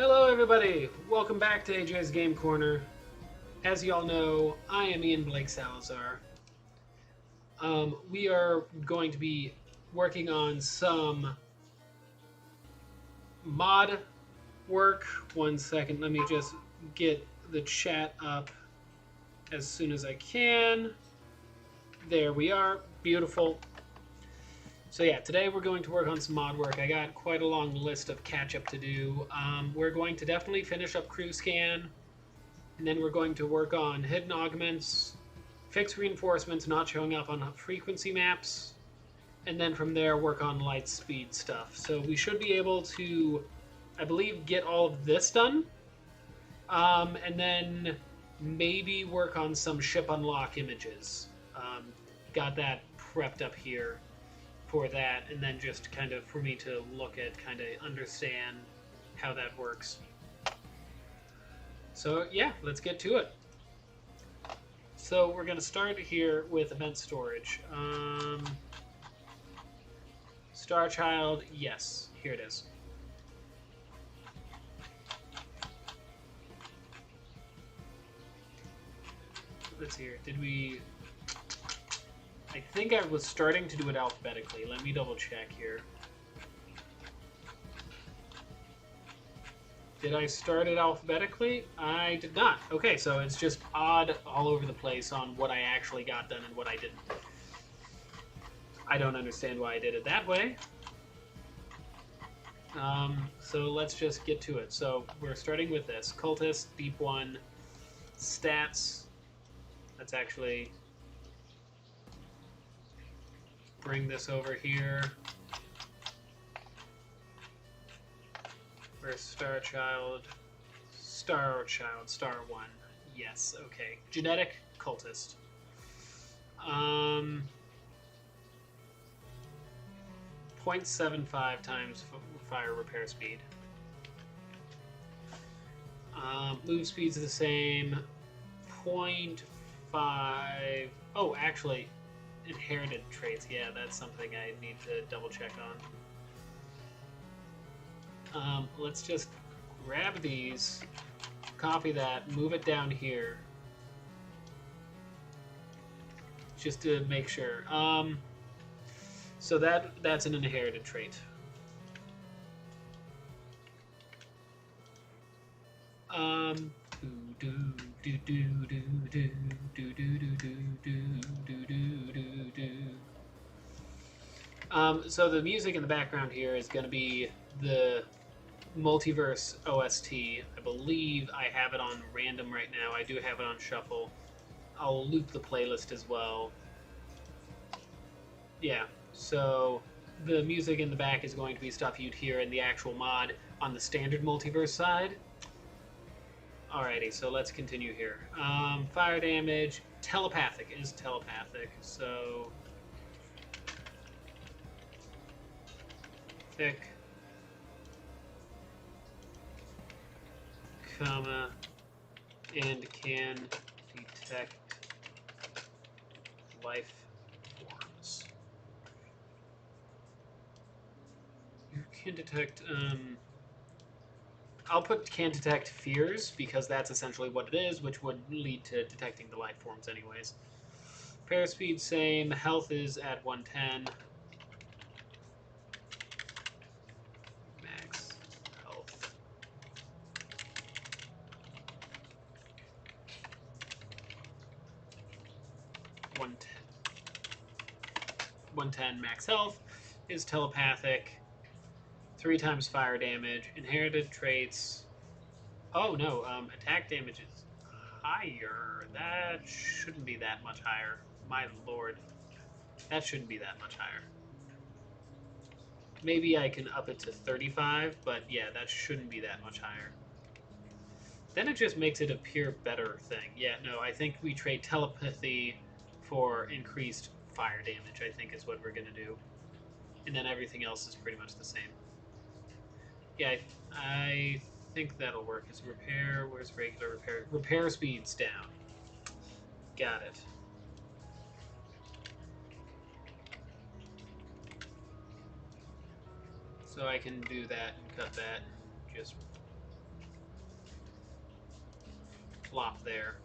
Hello everybody! Welcome back to AJ's Game Corner. As you all know, I am Ian Blake Salazar. We are going to be working on some mod work. One second, let me just get the chat up as soon as I can. There we are. Beautiful. So yeah, today we're going to work on some mod work. I got quite a long list of catch-up to do. We're going to definitely finish up crew scan, and then we're going to work on hidden augments, fix reinforcements not showing up on frequency maps, and then from there work on Lightspeed stuff. So we should be able to, I believe, get all of this done, and then maybe work on some ship unlock images. Got that prepped up here for that, and then just kind of for me to look at, kind of understand how that works. So yeah, let's get to it. So we're going to start here with event storage. Star Child, yes, here it is. Let's see here. Did we... I think I was starting to do it alphabetically. Let me double check here. Did I start it alphabetically? I did not. Okay, so it's just odd all over the place on what I actually got done and what I didn't. I don't understand why I did it that way. So let's just get to it. So we're starting with this. Cultist, Deep 1, Stats. Let's actually bring this over here. Where's Star 1. Yes, okay. Genetic Cultist. 0.75 times fire repair speed. Move speed's the same. 0.5... Oh, actually, inherited traits. Yeah, that's something I need to double check on. Let's just grab these, copy that, move it down here, just to make sure. So that's an inherited trait. So the music in the background here is going to be the Multiverse OST. I believe I have it on random right now. I do have it on shuffle. I'll loop the playlist as well. Yeah, so the music in the back is going to be stuff you'd hear in the actual mod on the standard Multiverse side. Alrighty, so let's continue here. Fire damage, telepathic is telepathic, so... Thick. Comma, and can detect life forms. You can detect, I'll put can detect fears, because that's essentially what it is, which would lead to detecting the life forms anyways. Repair speed, same. Health is at 110. Max health. 110 max health is telepathic. 3 times fire damage. Inherited traits. Oh no, attack damage is higher. That shouldn't be that much higher. My lord. That shouldn't be that much higher. Maybe I can up it to 35, but yeah, that shouldn't be that much higher. Then it just makes it a pure better thing. Yeah, no, I think we trade telepathy for increased fire damage, I think is what we're going to do. And then everything else is pretty much the same. Yeah, I think that'll work. Is repair, where's regular repair? Repair speed's down. Got it. So I can do that and cut that. Just flop there.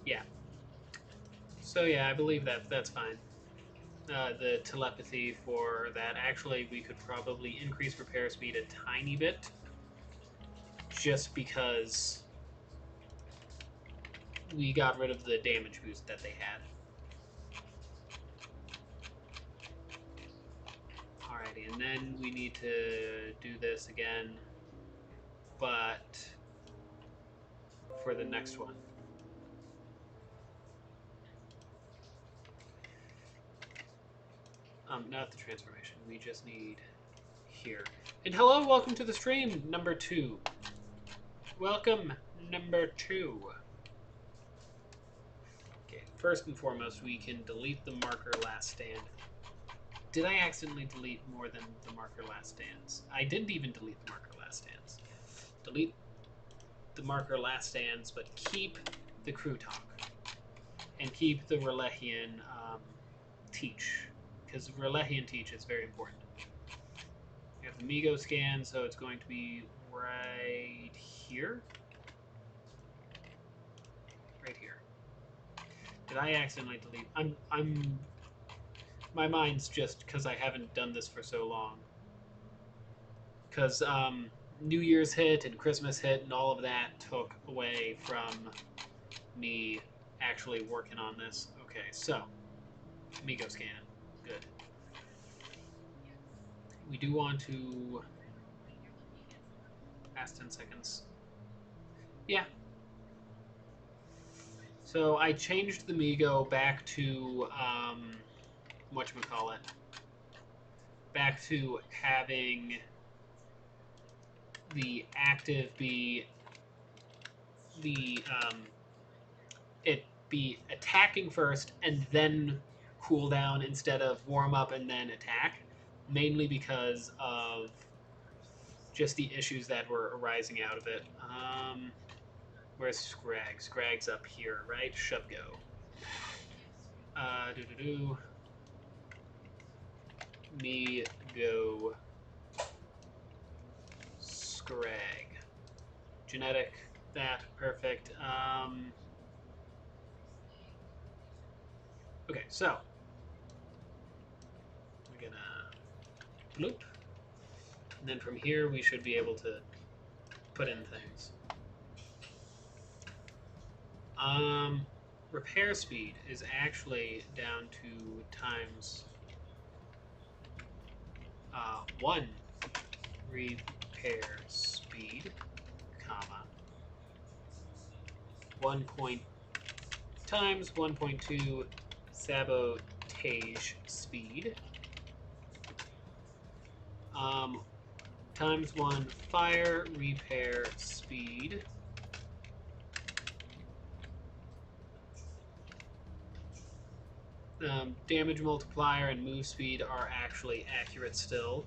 Yeah. So yeah, I believe that's fine. The telepathy for that. Actually, we could probably increase repair speed a tiny bit, just because we got rid of the damage boost that they had. Alrighty, and then we need to do this again, but for the next one. Not the transformation. We just need here. And hello, welcome to the stream, number 2. Welcome, number 2. Okay, first and foremost, we can delete the marker last stand. Did I accidentally delete more than the marker last stands? I didn't even delete the marker last stands. Delete the marker last stands, but keep the crew talk. And keep the Relehian teach. Because Relehian teach is very important. We have the Migo scan, so it's going to be right here. Right here. Did I accidentally delete? I'm my mind's just because I haven't done this for so long. Because New Year's hit and Christmas hit and all of that took away from me actually working on this. Okay, so Migo scan. Good. We do want to past 10 seconds. Yeah. So I changed the Migo back to whatchamacallit. Back to having the active be the it be attacking first and then cool down instead of warm up and then attack, mainly because of just the issues that were arising out of it. Where's Scrag? Scrag's up here, right? Shove go. Me go Scrag. Genetic. That. Perfect. Okay, so we're gonna bloop. And then from here we should be able to put in things. Repair speed is actually down to times 1 repair speed, comma 1 point times 1.2 sabotage speed, times 1 fire repair speed, damage multiplier and move speed are actually accurate still.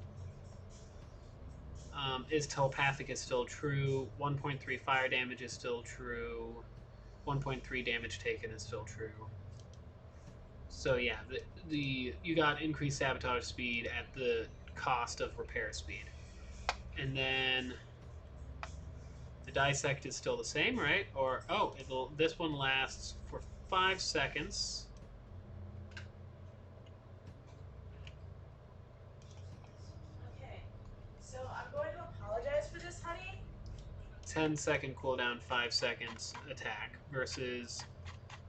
Is telepathic is still true. 1.3 fire damage is still true. 1.3 damage taken is still true. So yeah, you got increased sabotage speed at the cost of repair speed. And then the dissect is still the same, right? Or this one lasts for 5 seconds. Okay, so I'm going to apologize for this, honey. 10-second cooldown, 5 seconds attack versus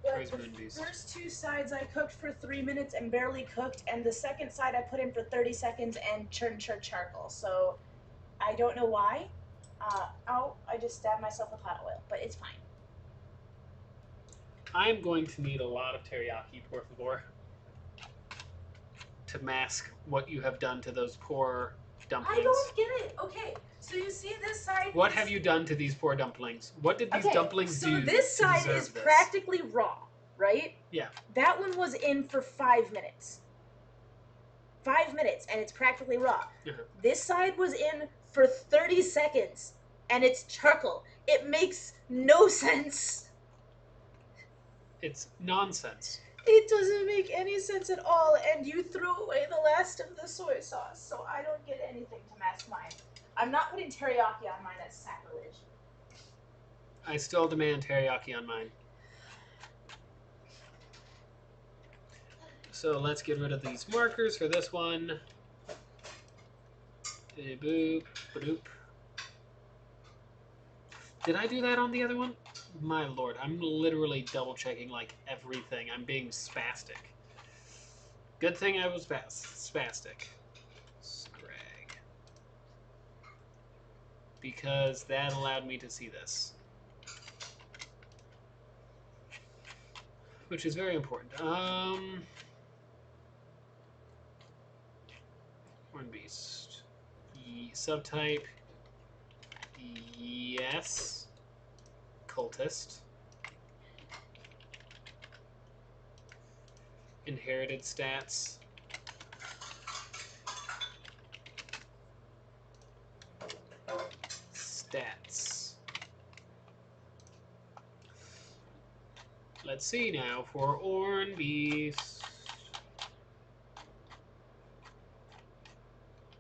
The first 2 sides I cooked for 3 minutes and barely cooked, and the second side I put in for 30 seconds and churned charcoal. So I don't know why. I just stabbed myself with hot oil, but it's fine. I'm going to need a lot of teriyaki, por favor, to mask what you have done to those poor dumplings. I don't get it. Okay, so you see this side. What have you done to these poor dumplings? What did these dumplings do? So this side is practically raw, right? Yeah. That one was in for 5 minutes. 5 minutes, and it's practically raw. Uh-huh. This side was in for 30 seconds, and it's charcoal. It makes no sense. It's nonsense. It doesn't make any sense at all, and you threw away the last of the soy sauce, so I don't get anything to mask mine. I'm not putting teriyaki on mine, that's sacrilege. I still demand teriyaki on mine. So let's get rid of these markers for this one. Boop, boop. Did I do that on the other one? My lord, I'm literally double checking like everything. I'm being spastic. Good thing I was spastic. Scrag. Because that allowed me to see this. Which is very important. Horn Beast. Subtype. Yes. Cultist. Inherited stats. Stats. Let's see now for Horn Beast.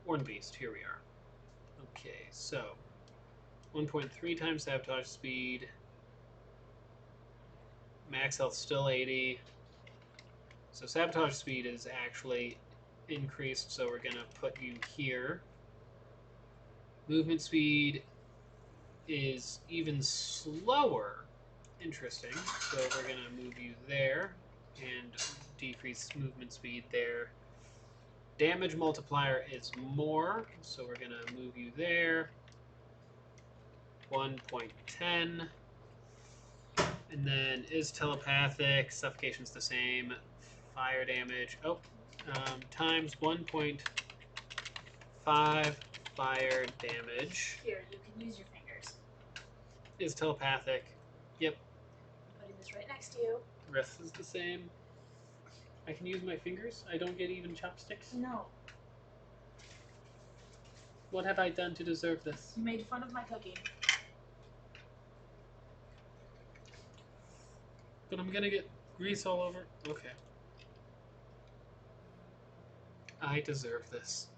Horn Beast, here we are. Okay, so 1.3 times sabotage speed. Max health still 80. So sabotage speed is actually increased, so we're gonna put you here. Movement speed is even slower. Interesting. So we're gonna move you there and decrease movement speed there. Damage multiplier is more, so we're gonna move you there. 1.10. And then is telepathic, suffocation's the same, fire damage, times 1.5 fire damage. Here, you can use your fingers. Is telepathic, yep. I'm putting this right next to you. Rest is the same. I can use my fingers? I don't get even chopsticks? No. What have I done to deserve this? You made fun of my cooking. But I'm gonna get grease all over. Okay. I deserve this.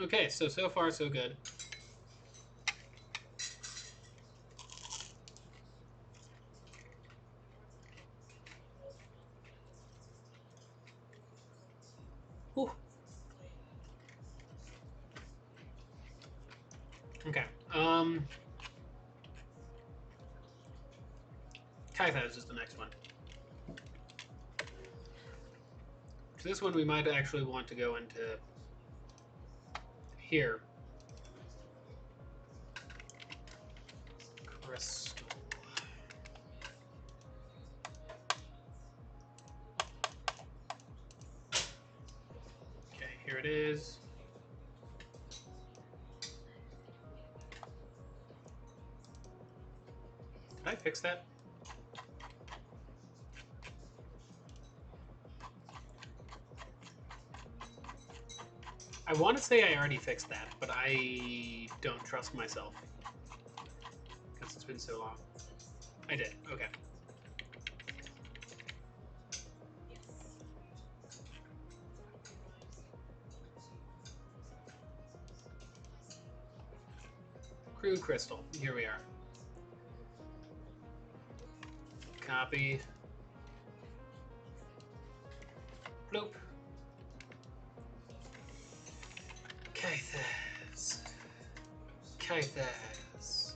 Okay, so far so good. Whew. Okay. Kaithaz is the next one. So this one we might actually want to go into here. Crystal. Okay, here it is. Did I fix that? I want to say I already fixed that, but I don't trust myself. Because it's been so long. I did, okay. Crew Crystal, here we are. Copy. Bloop. Kaithaz. Kaithaz.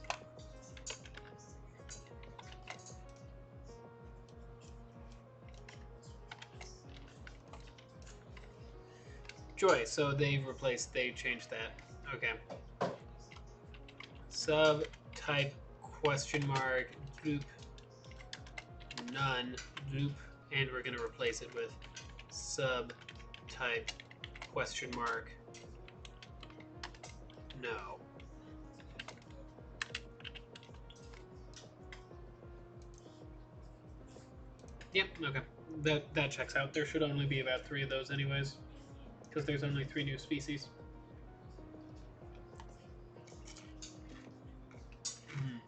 Joy, so they changed that. Okay. Subtype question mark bloop none bloop, and we're gonna replace it with subtype question mark No. Yep, okay. That checks out. There should only be about 3 of those anyways, because there's only 3 new species. Mm.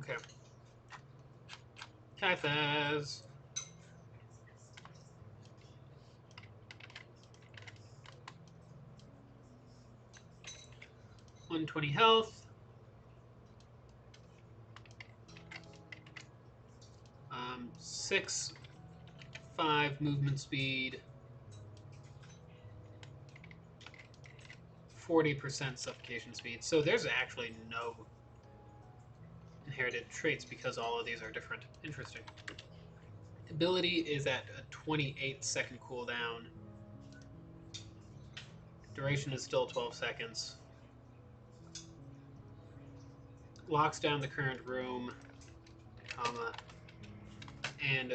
Okay. Typhus. 120 health. 6-5 movement speed. 40% suffocation speed. So there's actually no inherited traits because all of these are different. Interesting. Ability is at a 28-second cooldown. Duration is still 12 seconds. Locks down the current room, comma, and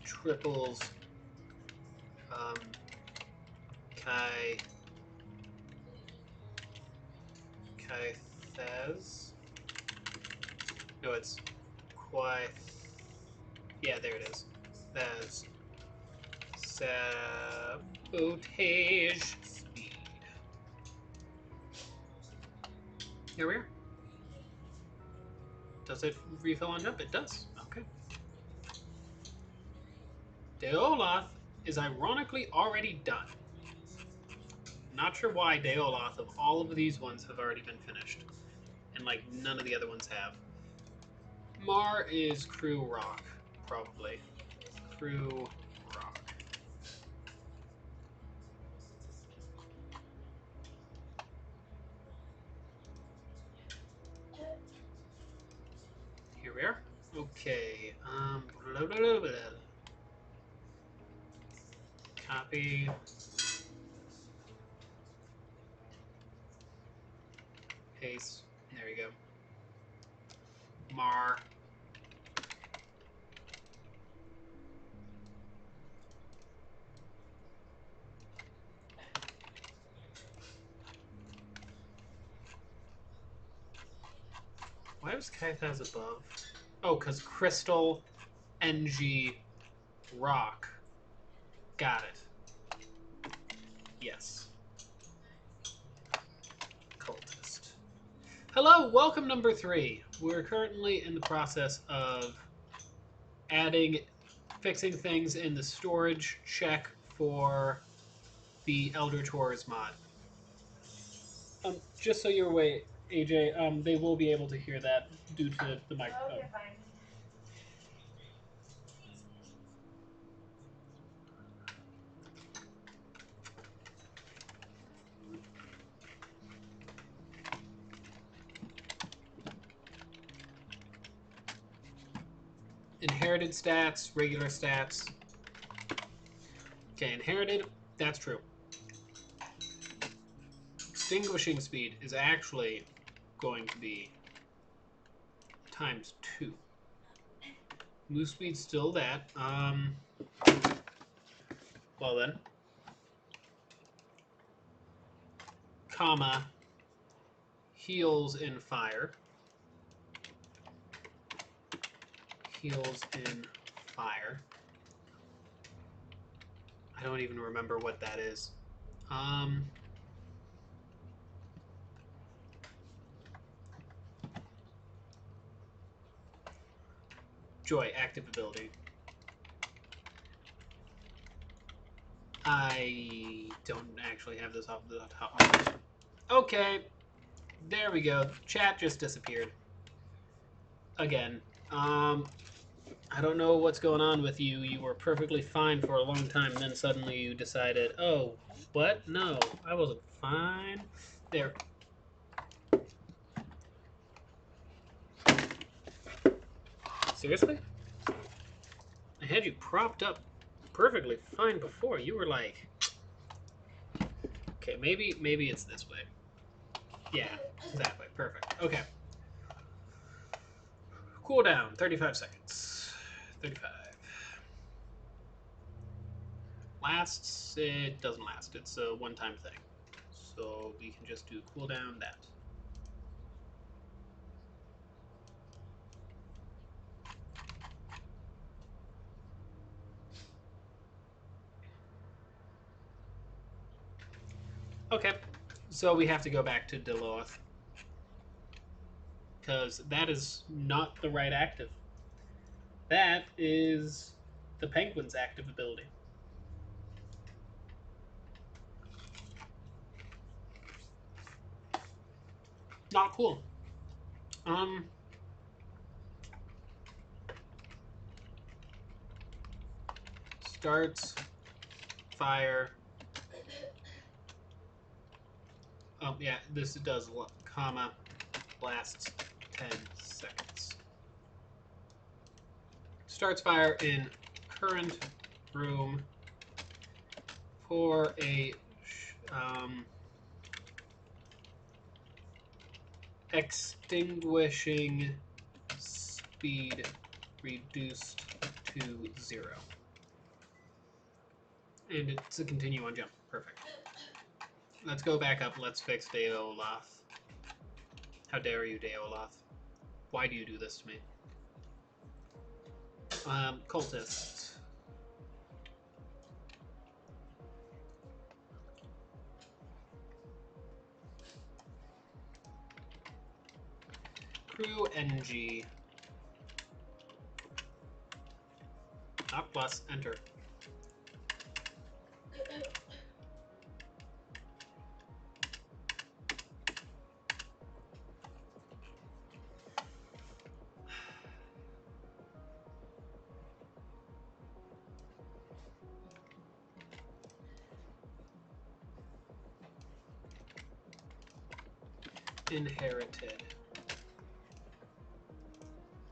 triples Kythes. No, it's Quai. Yeah, there it is. That's sabotage speed. Here we are. Does it refill on jump? It does. Okay. Deoloth is ironically already done. Not sure why Deoloth of all of these ones have already been finished. And like none of the other ones have. Mar is Crew Rock, probably. Crew Rock. Here we are. Okay. Blah, blah, blah, blah. Copy. Paste. There we go. Mar. Why was Kythaz above? Oh, because Crystal, NG, Rock. Got it. Yes. Cultist. Hello, welcome number 3. We're currently in the process of fixing things in the storage check for the Eldritch Horrors mod. Just so you're aware, AJ, they will be able to hear that due to the microphone. Okay, fine. Inherited stats, regular stats. Okay, inherited, that's true. Extinguishing speed is actually going to be ×2. Move speed's still that. Well then. Comma. Heals in fire. Heals in fire. I don't even remember what that is. Joy, active ability. I don't actually have this off the top of my head. Okay, there we go. Chat just disappeared. Again. I don't know what's going on with you. You were perfectly fine for a long time, then suddenly you decided, oh, what? No, I wasn't fine. There. Seriously? I had you propped up perfectly fine before. You were like... Okay, maybe it's this way. Yeah, exactly. Perfect. Okay. Cooldown, 35 seconds. 35. Lasts, it doesn't last. It's a one-time thing. So we can just do cooldown that. Okay, so we have to go back to Deloth, because that is not the right active. That is the Penguin's active ability. Not cool. Starts fire. Yeah, this does comma lasts 10 seconds. Starts fire in current room for a extinguishing speed reduced to 0. And it's a continue on jump. Perfect. Let's go back up. Let's fix Deoloth. How dare you, Deoloth? Why do you do this to me? Cultist. Crew NG. Not plus, enter. Inherited.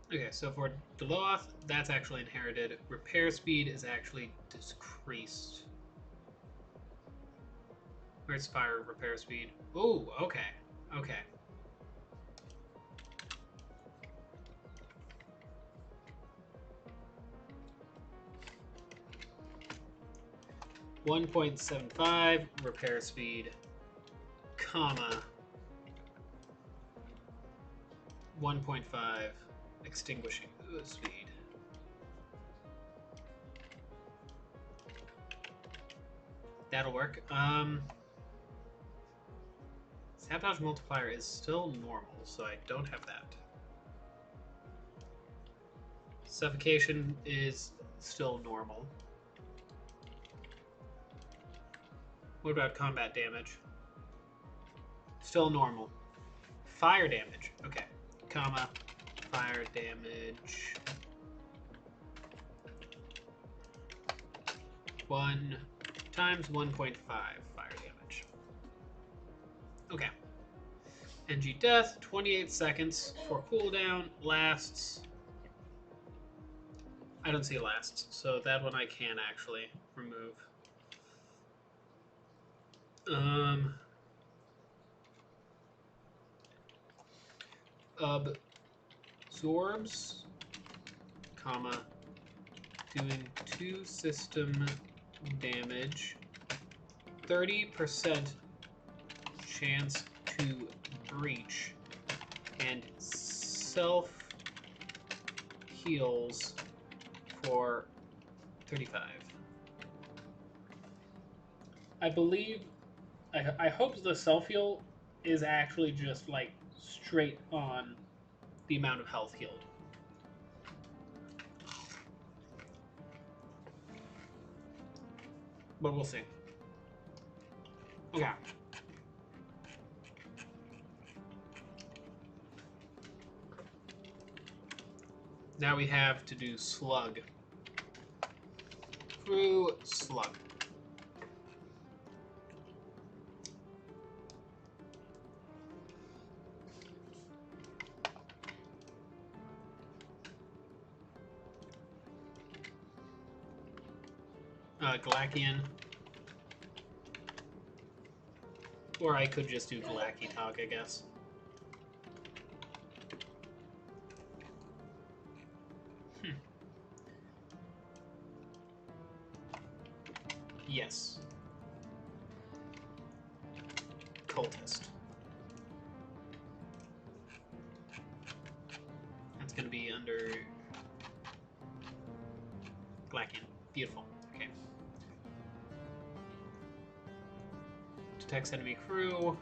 Okay, so for Deloth, that's actually inherited. Repair speed is actually decreased. Where's fire repair speed? Oh, okay. Okay. .75 repair speed, comma 1.5 extinguishing speed. That'll work. Sabotage multiplier is still normal, so I don't have that. Suffocation is still normal. What about combat damage? Still normal. Fire damage. Okay. Comma. Fire damage. 1 times 1.5 fire damage. Okay. NG death, 28 seconds for cooldown. Lasts. I don't see lasts, so that one I can actually remove. Absorbs, comma, doing 2 system damage, 30% chance to breach, and self heals for 35. I believe, I hope the self heal is actually just like straight on the amount of health healed. But we'll see. Okay. Now we have to do slug. Through slug. Galakian. Or I could just do Galactic Talk, I guess. Yes. Cultist. That's going to be under Glackian. Beautiful. Okay. Detects enemy crew.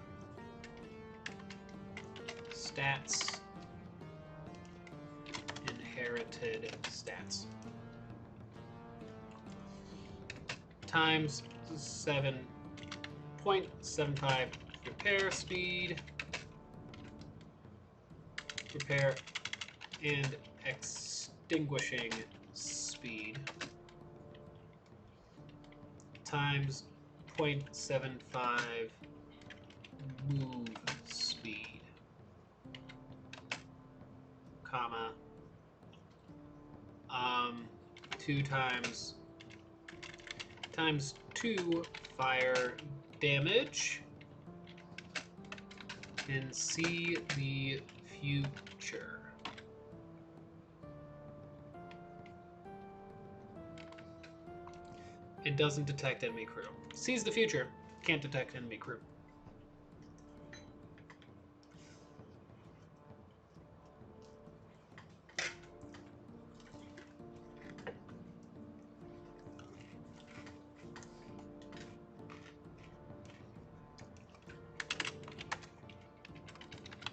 Stats. Inherited stats. Times 7.75 repair speed. Repair and extinguishing speed. Times 0.75 move speed. Comma. 2 times 2 fire damage, and see the future. It doesn't detect enemy crew. Sees the future, can't detect enemy crew.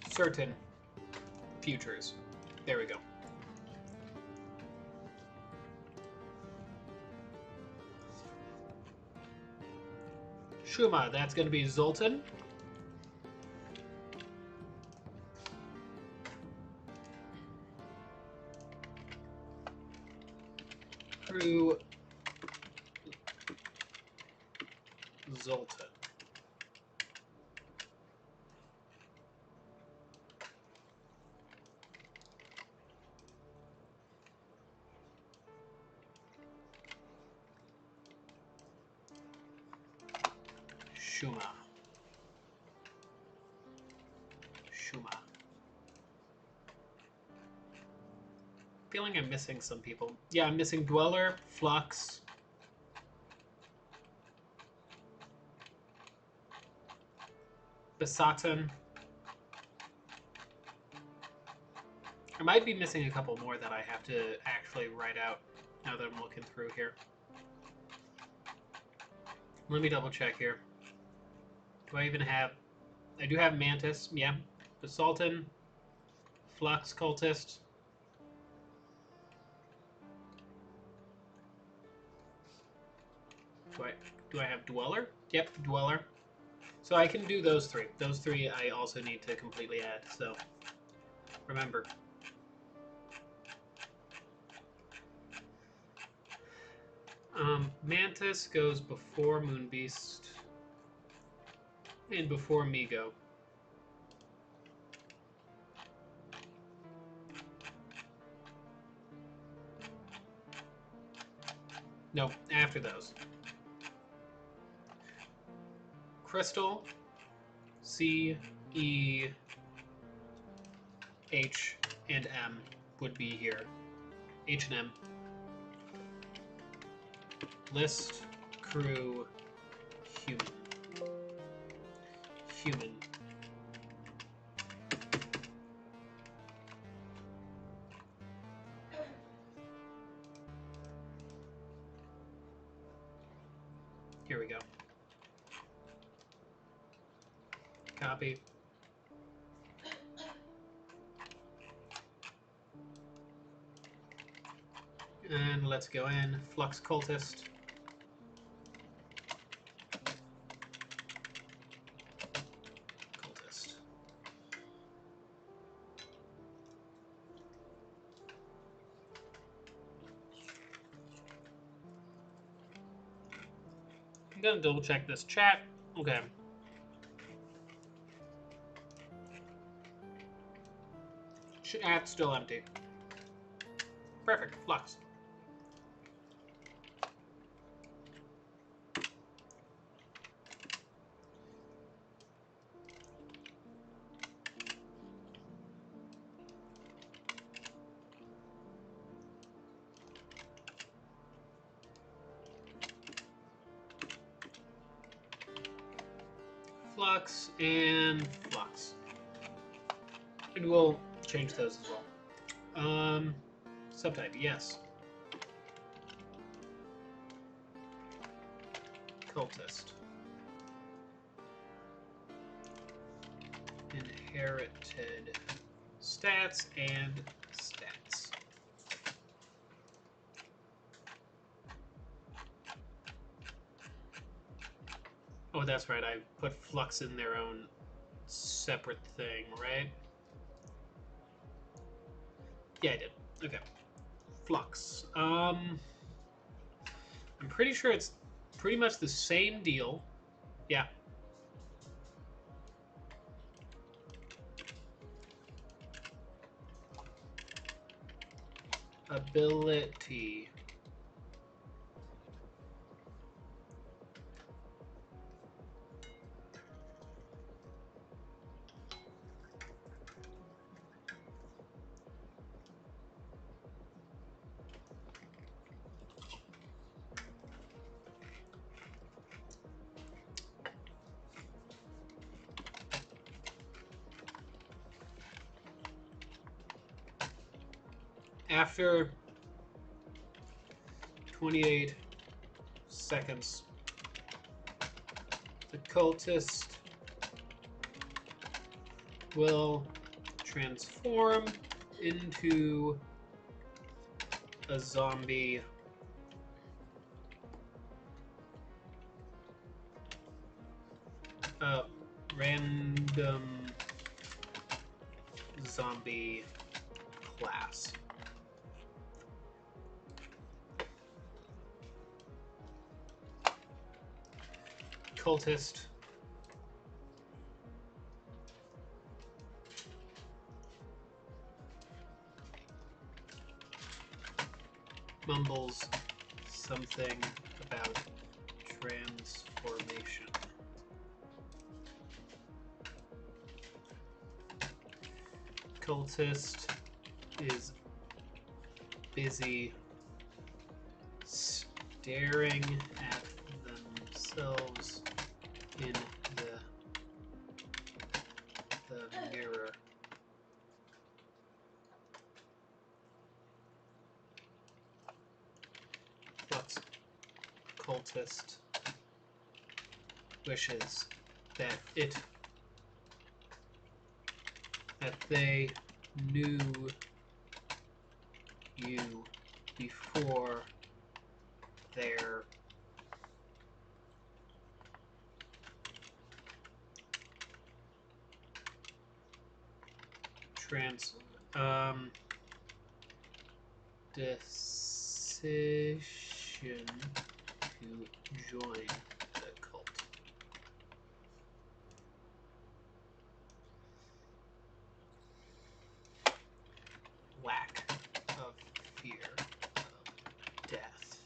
Certain futures. There we go. Shuma, that's going to be Zoltan. Crew Zoltan. Shuma. Feeling I'm missing some people. Yeah, I'm missing Dweller, Flux, Besatan. I might be missing a couple more that I have to actually write out now that I'm looking through here. Let me double check here. Do I even have... I do have Mantis, yeah. Basaltan, Flux Cultist. Do I have Dweller? Yep, Dweller. So I can do those three. Those three I also need to completely add, so remember. Mantis goes before Moonbeast and before Migo. No, after those. Crystal, C, E, H, and M would be here. H and M. List, crew, human. Human. Here we go. Copy. And let's go in. Flux Cultist. Cultist. I'm gonna double check this chat. Okay. Chat's still empty. Perfect. Flux. Flux and Flux. And we'll change those as well. Subtype, yes. Cultist. Inherited stats and stats. Oh, that's right. I put Flux in their own separate thing, right? Yeah, I did. Okay. Flux. I'm pretty sure it's pretty much the same deal. Yeah. Ability. After 28 seconds, the cultist will transform into a zombie random zombie class. Cultist mumbles something about transformation. Cultist is busy staring at themselves in the mirror. Flux cultist wishes that they knew you before their decision to join the cult. Lack of fear of death.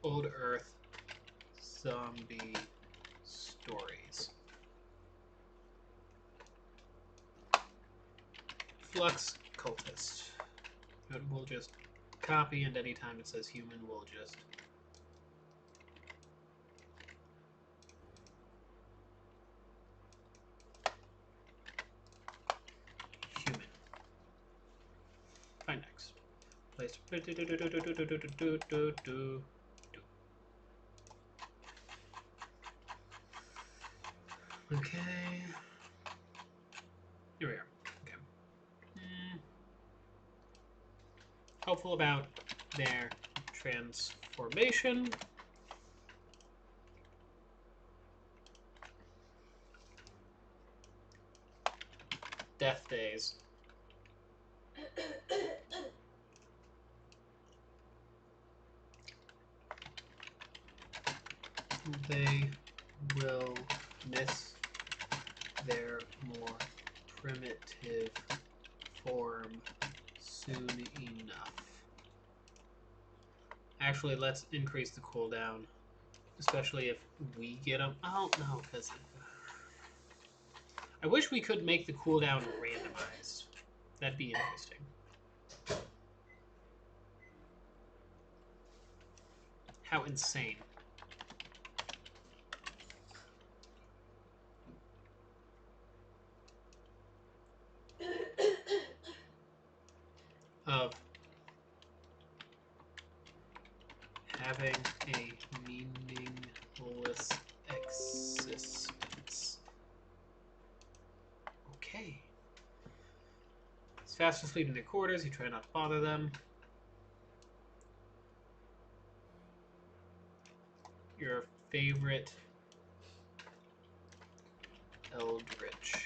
Old Earth zombie stories. Flux cultist. It will just copy, and anytime it says human, we'll just human. Find next. Place. Okay. Here we are. Okay. Hopeful about their transformation. Death days. They will miss their more primitive form soon enough. Actually, let's increase the cooldown, especially if we get them. Oh, no, because I wish we could make the cooldown randomized. That'd be interesting. How insane having a meaningless existence. Okay. It's fast asleep in their quarters. You try not to bother them. Your favorite Eldritch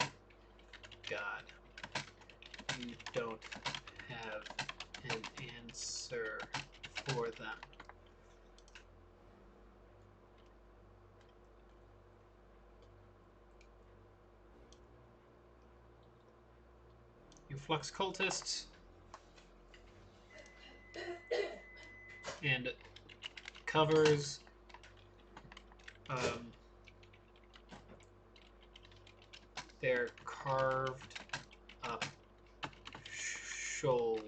god. You don't have an answer for them. You flux cultists and covers their carved up shoulder.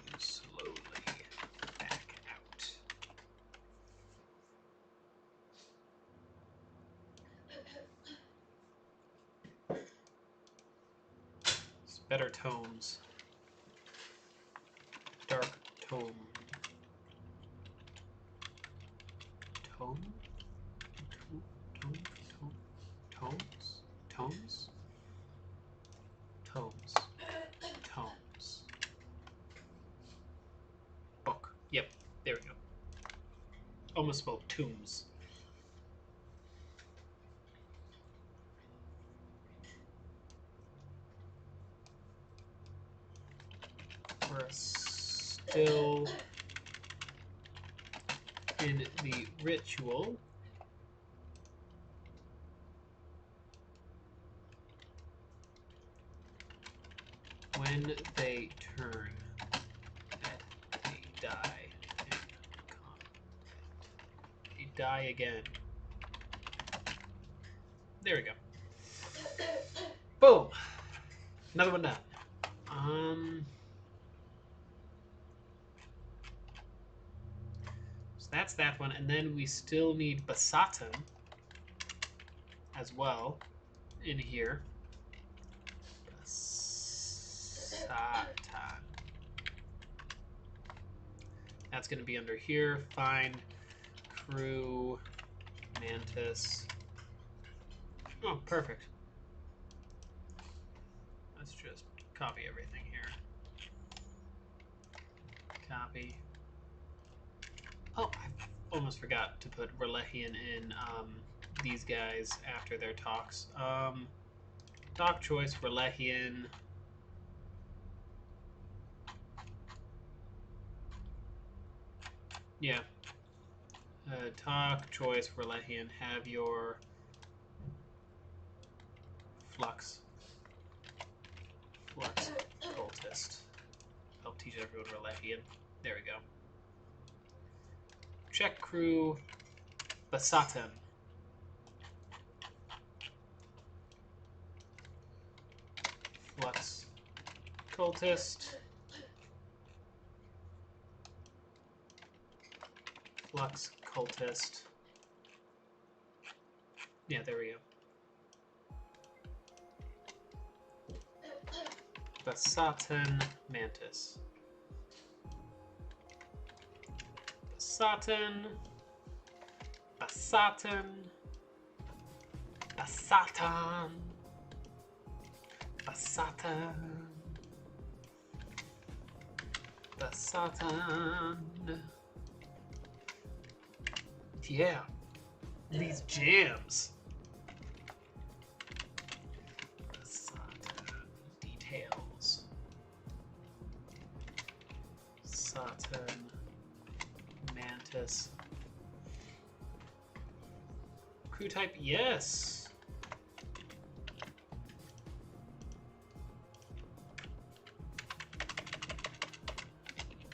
You slowly back out. It's better tones. Dark tone. Tone? Tones? Tones? Tomes. Tomes. Book. Yep, there we go. Almost spelled tombs. We're still in the ritual. When they turn, they die in combat. They die again. There we go. Boom! Another one done. So that's that one, and then we still need Basatan as well in here. Basatan. That's going to be under here. Find crew mantis. Oh, perfect. Let's just copy everything here. Copy. Oh, I almost forgot to put Relehian in these guys after their talks. Talk choice, Relehian. Yeah. Talk choice, Relehian. Have your flux cultist. Help teach everyone Relehian. There we go. Check crew Basatan. Flux cultist. Flux cultist. Yeah, there we go. Basatan mantis. Basatan. Basatan. Basatan. Basatan. Basatan. Yeah. These jams. Basatan details. Basatan mantis. Crew type, yes.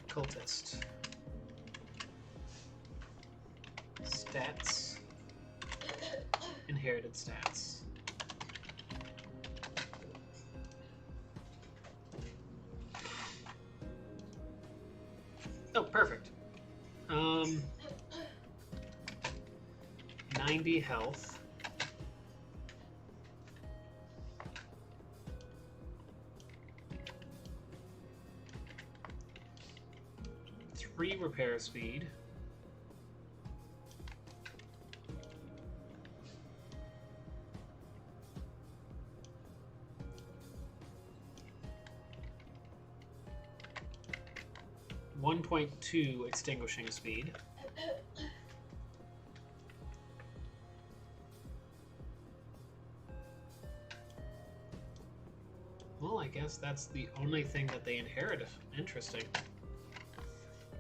Cultist. Stats. Inherited stats. Oh, perfect. 90 health. 3 repair speed. .2 extinguishing speed. Well, I guess that's the only thing that they inherit. Interesting.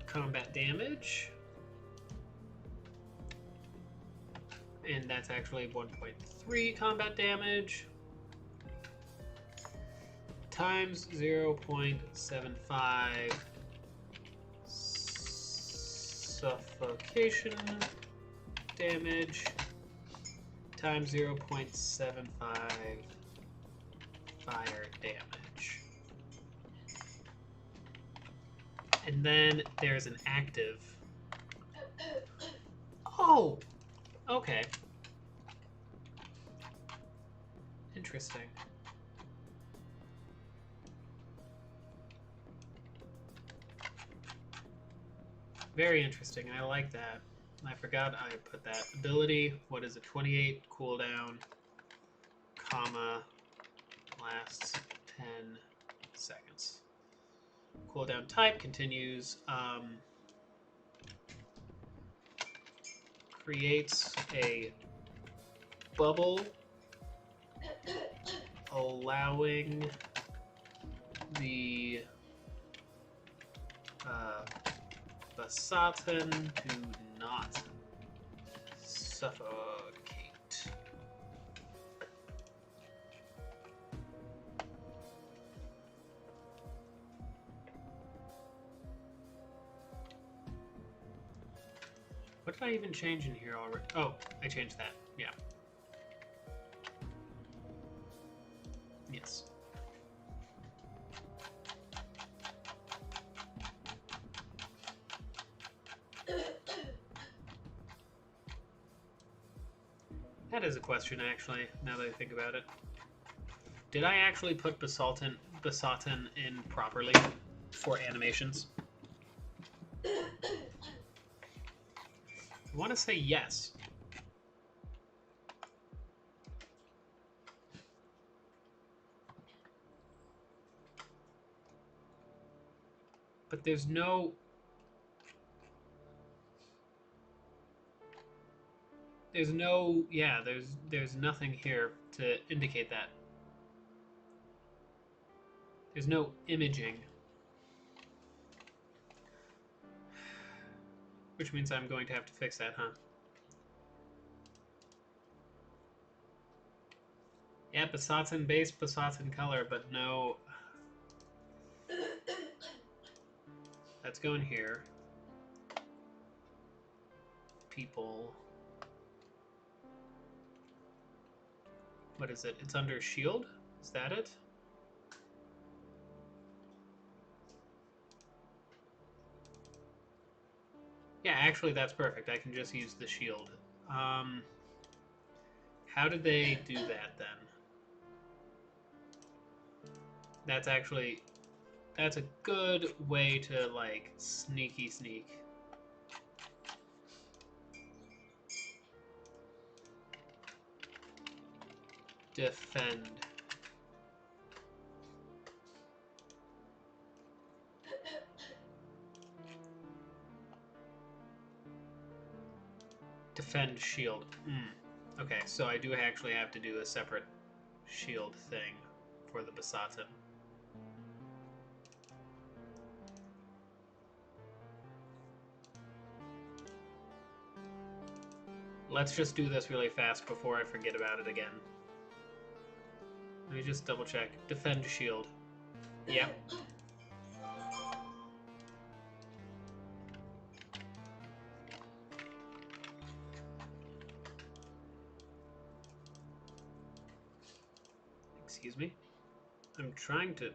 Combat damage. And that's actually 1.3 combat damage. Times 0.75 suffocation damage. Times 0.75 fire damage. And then there's an active. Oh! Okay. Interesting. Very interesting. I like that. I forgot I put that. Ability, what is it? 28 cooldown, comma, lasts 10 seconds. Cooldown type continues. Creates a bubble allowing the Basatin to not suffocate. What did I even change in here already? Oh, I changed that. Yeah. Yes. That is a question, actually, now that I think about it. Did I actually put Basatin in properly for animations? I want to say yes. But there's no... yeah, there's nothing here to indicate that. There's no imaging. Which means I'm going to have to fix that, huh? Yeah, Basatin base, Basatin color, but no... That's going here. People... What is it? It's under shield? Is that it? Yeah, actually that's perfect. I can just use the shield. How did they do that then? That's actually... That's a good way to, like, sneaky sneak. Defend. Defend shield. Okay, so I do actually have to do a separate shield thing for the Basatin. Let's just do this really fast before I forget about it again. Let me just double check. Defend shield. Yep. Excuse me? I'm trying to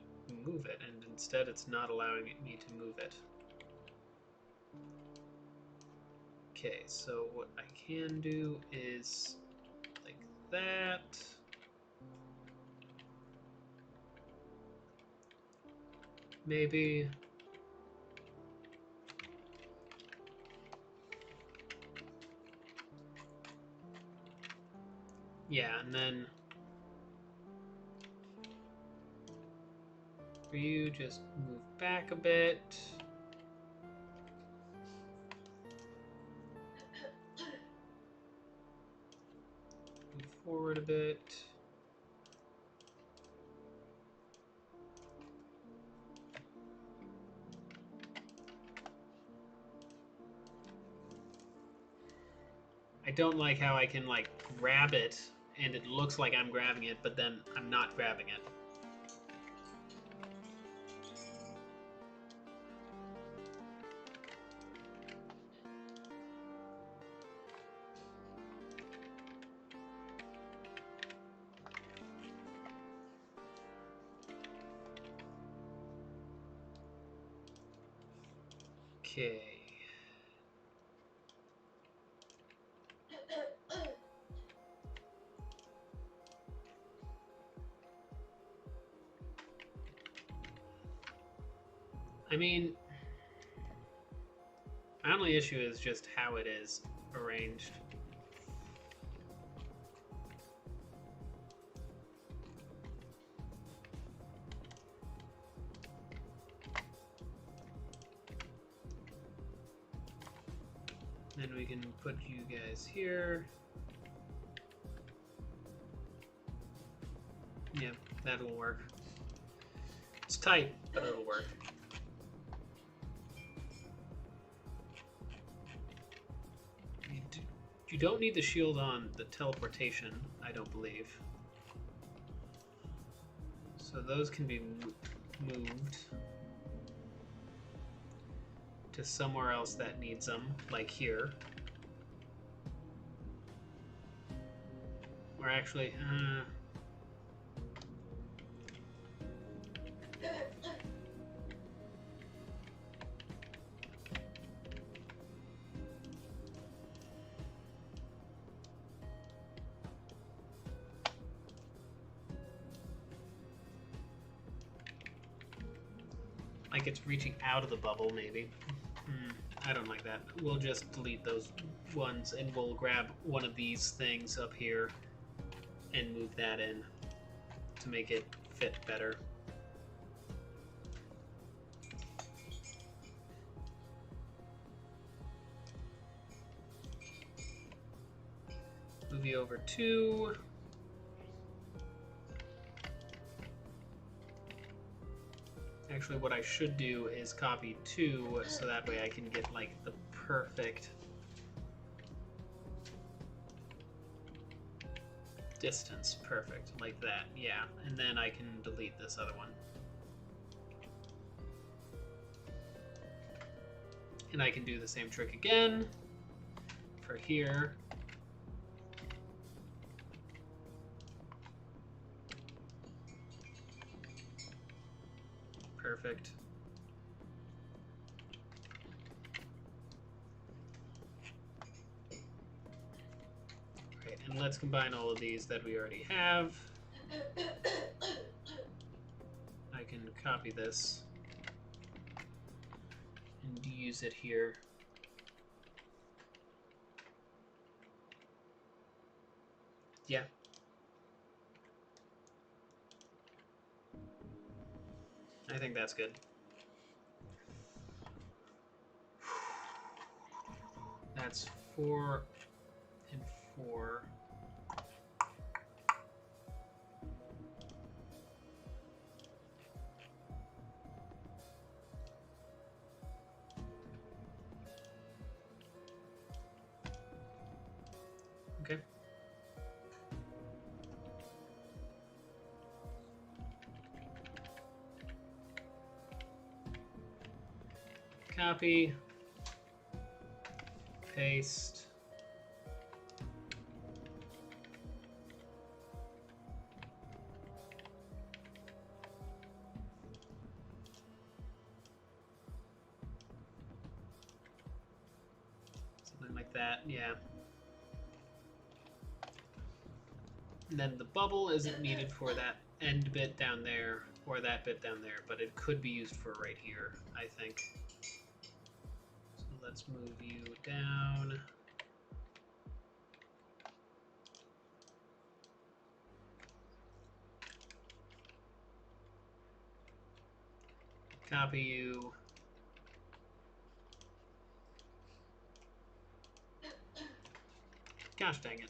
move it, and instead it's not allowing me to move it. Okay, so what I can do is like that. Maybe. Yeah, and then for you, just move back a bit. Move forward a bit. I don't like how I can like grab it and it looks like I'm grabbing it, but then I'm not grabbing it. Okay. I mean, my only issue is just how it is arranged. Then we can put you guys here. Yeah, that'll work. It's tight, but it'll work. You don't need the shield on the teleportation, I don't believe. So those can be moved to somewhere else that needs them, like here. Or actually, like it's reaching out of the bubble, maybe. I don't like that. We'll just delete those ones and we'll grab one of these things up here and move that in to make it fit better. Move you over 2. Actually, what I should do is copy 2 so that way I can get like the perfect distance. Perfect, like that, yeah. And then I can delete this other one. And I can do the same trick again for here. Perfect. Great, and let's combine all of these that we already have. I can copy this and use it here. Yeah. I think that's good. That's 4 and 4. Okay. Copy, paste, something like that, yeah. And then the bubble isn't needed for that end bit down there or that bit down there, but it could be used for right here, I think. So let's move you down. Copy you. Gosh dang it.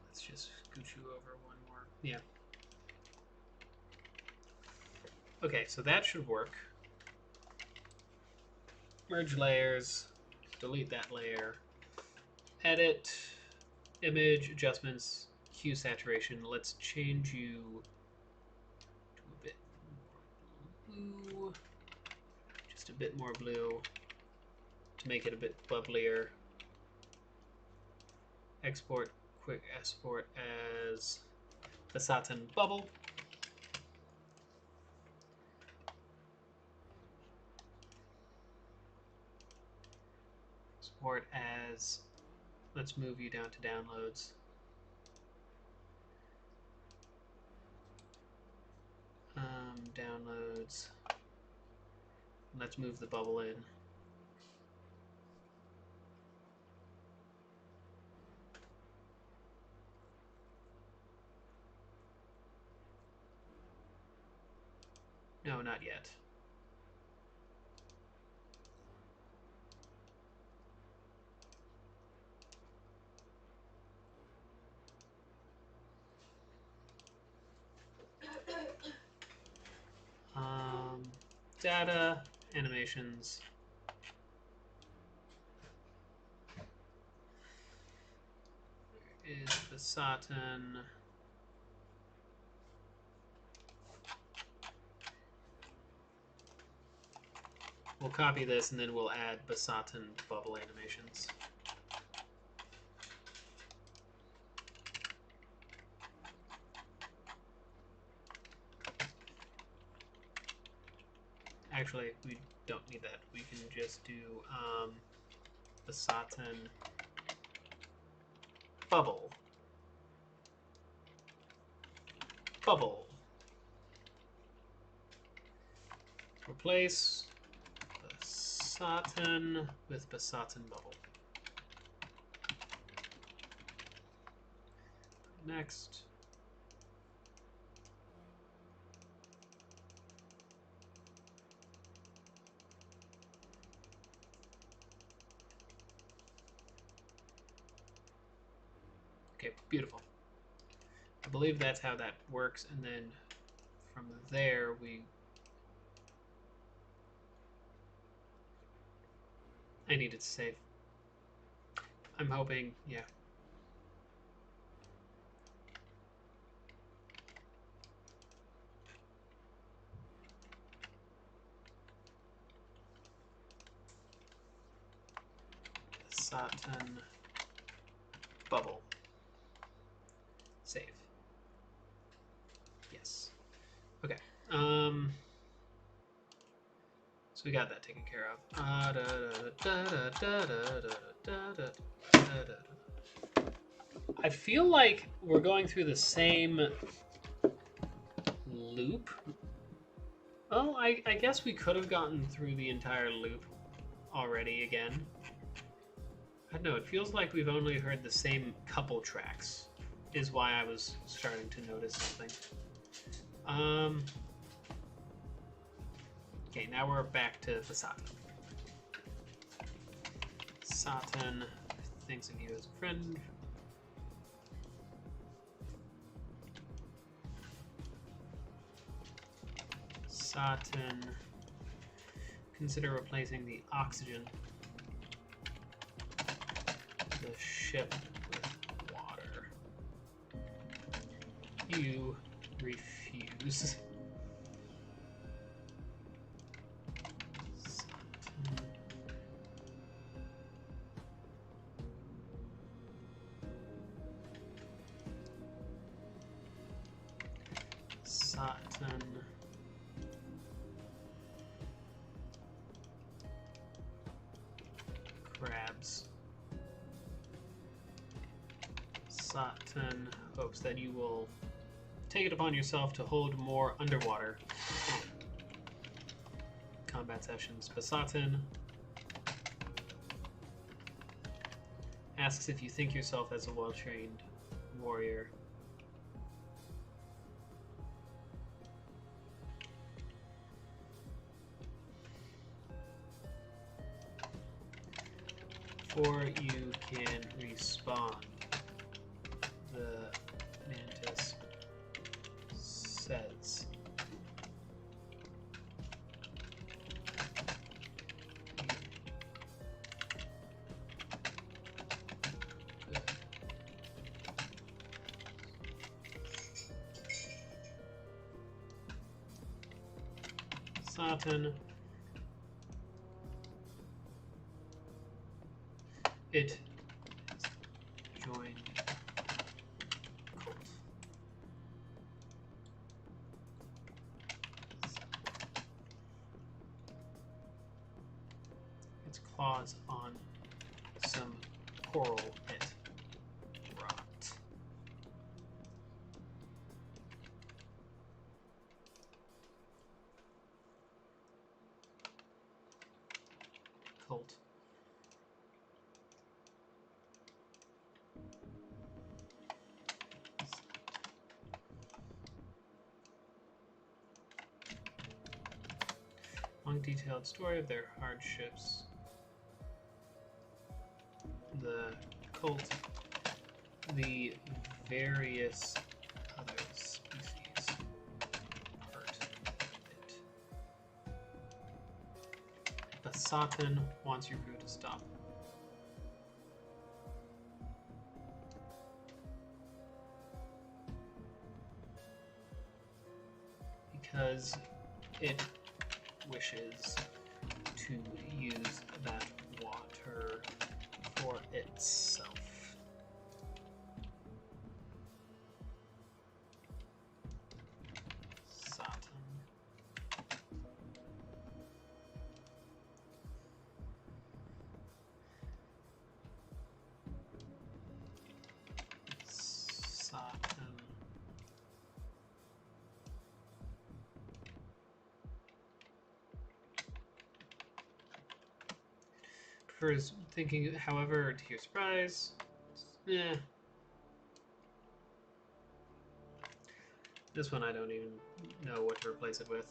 Let's just scoot you over one more. Yeah. Okay, so that should work. Merge layers, delete that layer, edit, image, adjustments, hue saturation. Let's change you to a bit more blue, just a bit more blue to make it a bit bubblier. Export, quick export as the satin bubble. Export as, let's move you down to downloads. Downloads. Let's move the bubble in. No, not yet. Data, animations. Where is the satin? We'll copy this and then we'll add Basatin bubble animations. Actually, we don't need that. We can just do Basatin bubble. Bubble. Replace Basatin with Basatin bubble. Next. Okay, beautiful. I believe that's how that works, and then from there I need it to save. I'm hoping, yeah. Satin bubble. Save. Yes. Okay. So we got that taken care of. I feel like we're going through the same loop. Oh, I guess we could have gotten through the entire loop already again. I don't know, it feels like we've only heard the same couple tracks, is why I was starting to notice something. Okay, now we're back to the Satin. Satin thinks of you as a friend. Satin, consider replacing the oxygen, the ship with water. You refuse. Satin. Crabs. Satin hopes that you will take it upon yourself to hold more underwater. combat sessions. Basatin asks if you think yourself as a well-trained warrior. Before you can respond, the mantis says, Satan, it joined cult. Its claws on some coral it rot. Cult. Long detailed story of their hardships. The cult, the various other species part it. Basatin wants your crew to stop. Because it wishes to use that water for itself. Satan. Satan. Prefers thinking, however, to your surprise, this one I don't even know what to replace it with.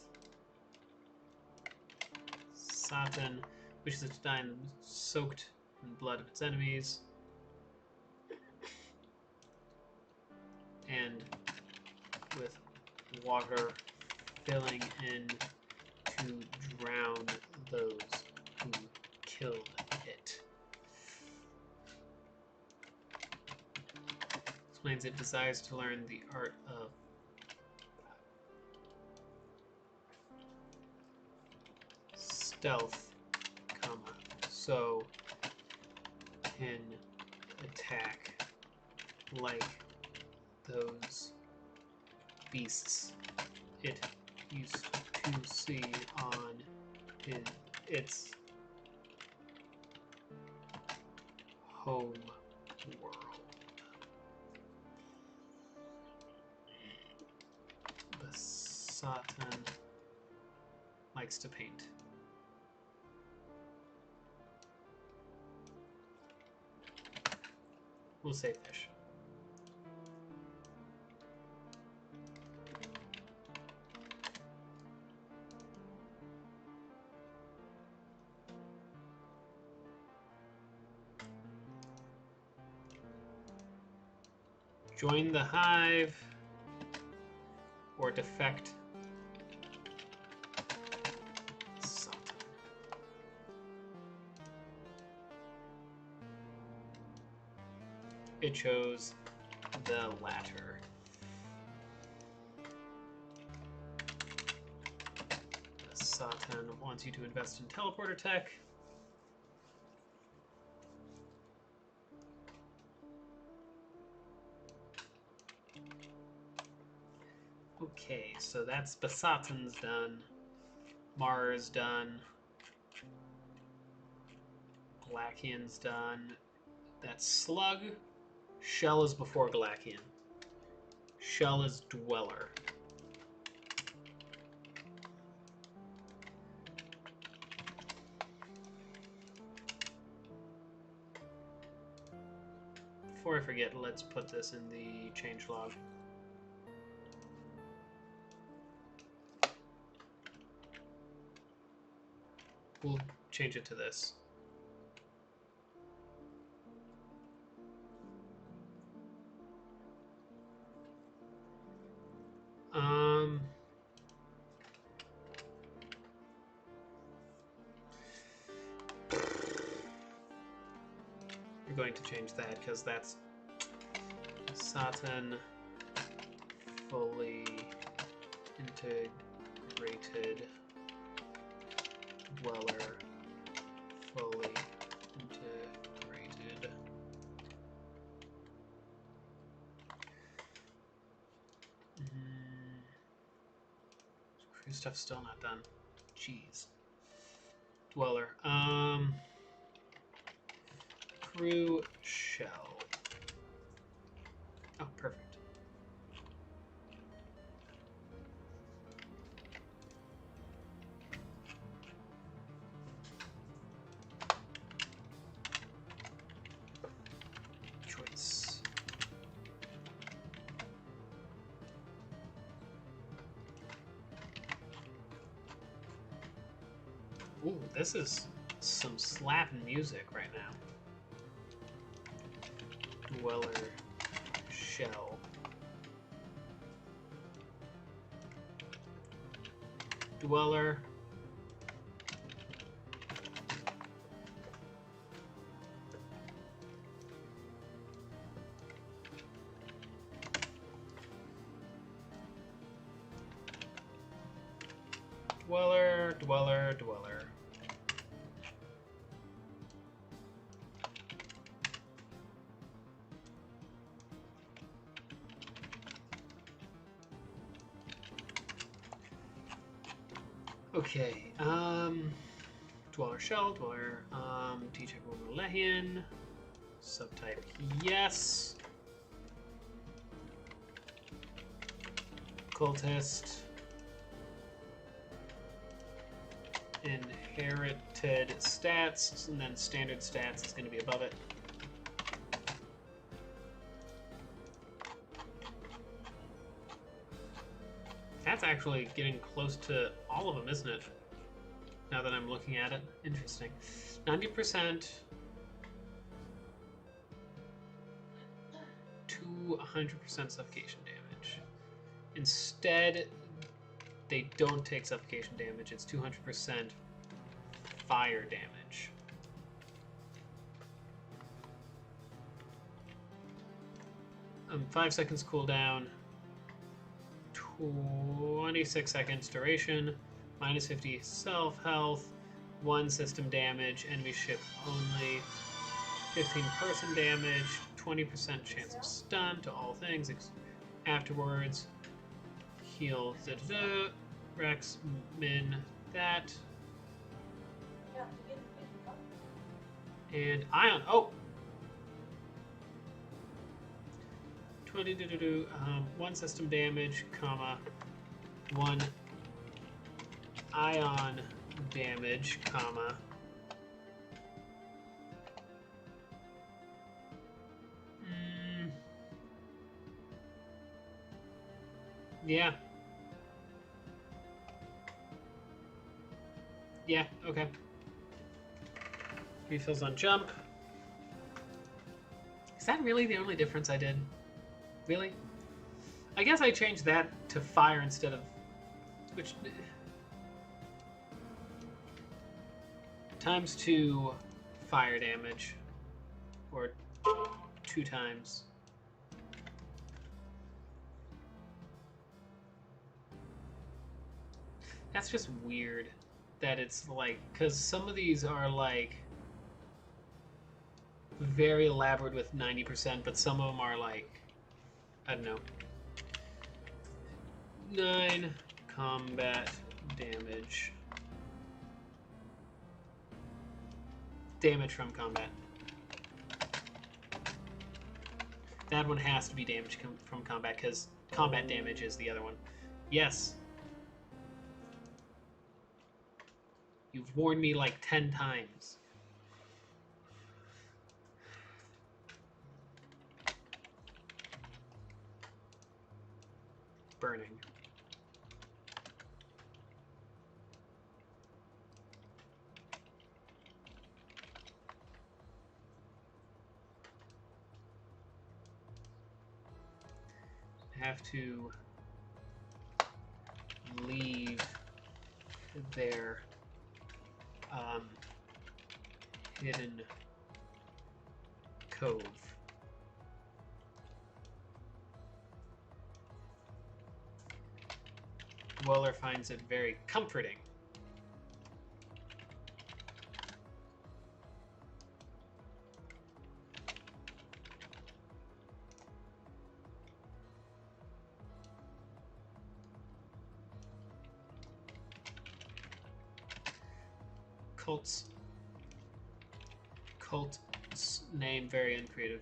Satan wishes it to die soaked in the blood of its enemies. And with water filling in to drown those who killed it. Explains it desires to learn the art of stealth, so can attack like those beasts it used to see on its home world. Basatin likes to paint. We'll say fish. Join the hive or defect. It chose the latter. Satan wants you to invest in teleporter tech. Okay, so that's Basatin's done. Mars done. Galakian's done. That's Slug. Shell is before Galakian. Shell is Dweller. before I forget, let's put this in the changelog. We'll change it to this. We're going to change that because that's Satan fully integrated dweller fully integrated. Crew stuff's still not done. Jeez. Dweller. Crew shell. Oh, perfect. Choice. Ooh, this is some slapping music right now. Dweller shell. Dweller. Dweller, dweller, dweller. Okay, dweller shell, dweller, teacher Lehian, subtype yes, cultist, inherited stats, and then standard stats is going to be above it. That's actually getting close to all of them, isn't it? Now that I'm looking at it. Interesting. 90% to 100% suffocation damage. Instead, they don't take suffocation damage. It's 200% fire damage. Five seconds cooldown. 26 seconds duration, minus 50 self-health, 1 system damage, enemy ship only, 15 person damage, 20% chance of stun to all things afterwards, heal Rex, min, that, and Ion, oh! 1 system damage, comma, 1 ion damage, comma, yeah. Yeah, okay. Refills on jump. Is that really the only difference I did? Really? I guess I changed that to fire instead of... Which... Times 2 fire damage. Or 2 times. That's just weird. That it's like... Because some of these are like... very elaborate with 90%, but some of them are like... I don't know. 9 combat damage. Damage from combat. That one has to be damage from combat because combat damage is the other one. Yes. You've warned me like 10 times. burning. Have to leave their hidden cove. Dweller finds it very comforting. Cult's name very uncreative.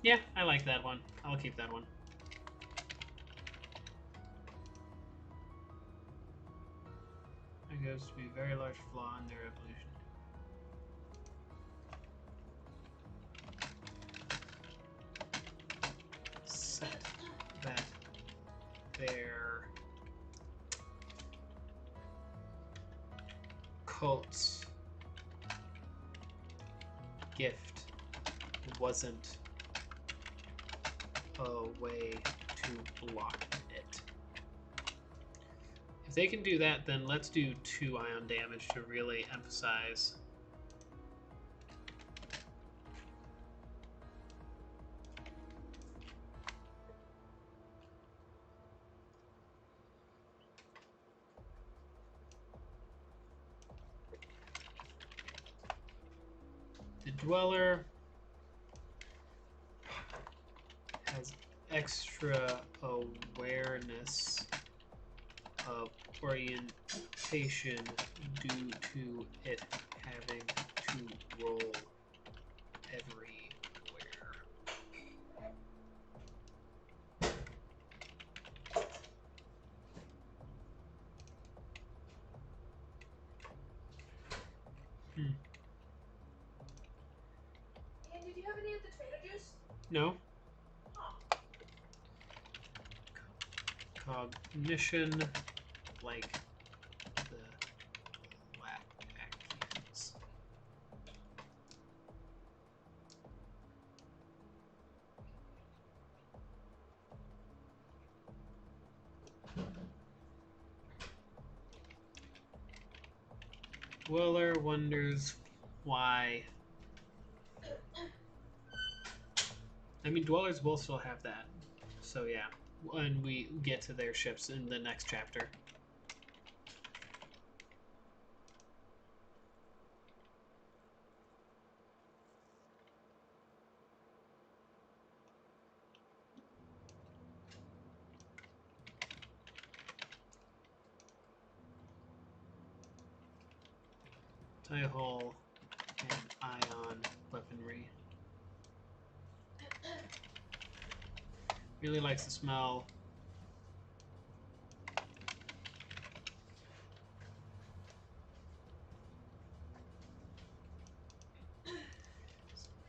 Yeah, I like that one. I'll keep that one. There goes to be a very large flaw in their evolution. Set that their cult's gift wasn't a way to block it. If they can do that, then let's do 2 ion damage to really emphasize. The Dweller has extra awareness of orientation due to it having to roll everywhere. And did you have any of the tomato juice? No. Oh. Cognition, like the Lackians. Weller wonders why. I mean, Dwellers will still have that. So yeah, when we get to their ships in the next chapter. Tie-hull and ion weaponry. Really likes the smell.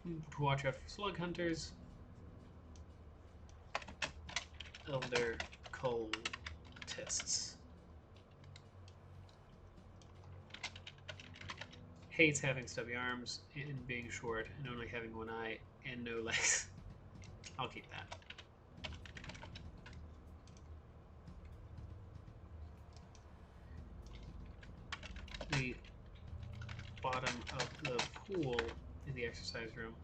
To watch out for slug hunters. Elder cultists. Hates having stubby arms and being short and only having one eye and no legs. I'll keep that. The bottom of the pool in the exercise room.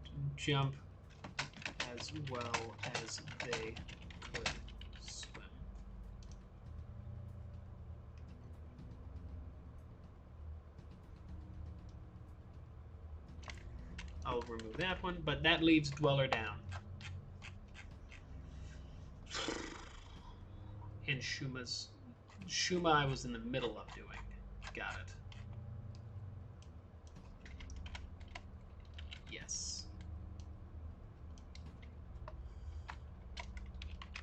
To jump as well as they could swim. I'll remove that one, but that leaves Dweller down. And Shuma I was in the middle of doing. Got it. Yes.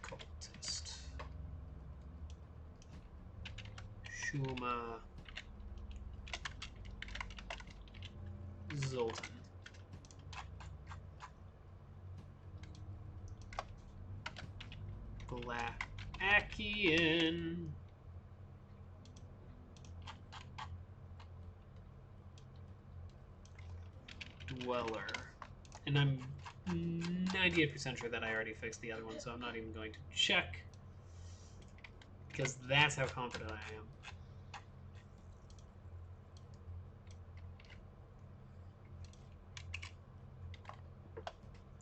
Cultist. Shuma, Zoltan. Blackian. Dweller. And I'm 98% sure that I already fixed the other one, so I'm not even going to check. Because that's how confident I am.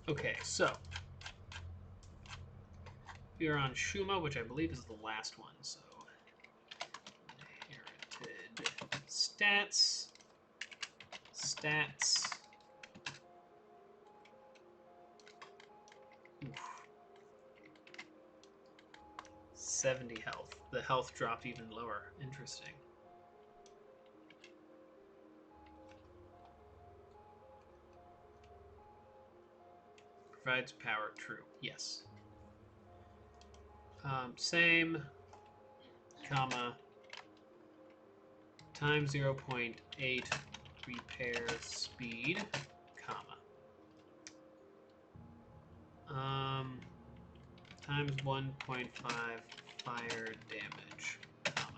Okay, so we are on Shuma, which I believe is the last one. So inherited stats, stats. Oof. 70 health. The health dropped even lower. Interesting. Provides power. True. Yes. Same, comma, times 0.8 repair speed, comma. Times 1.5 fire damage, comma.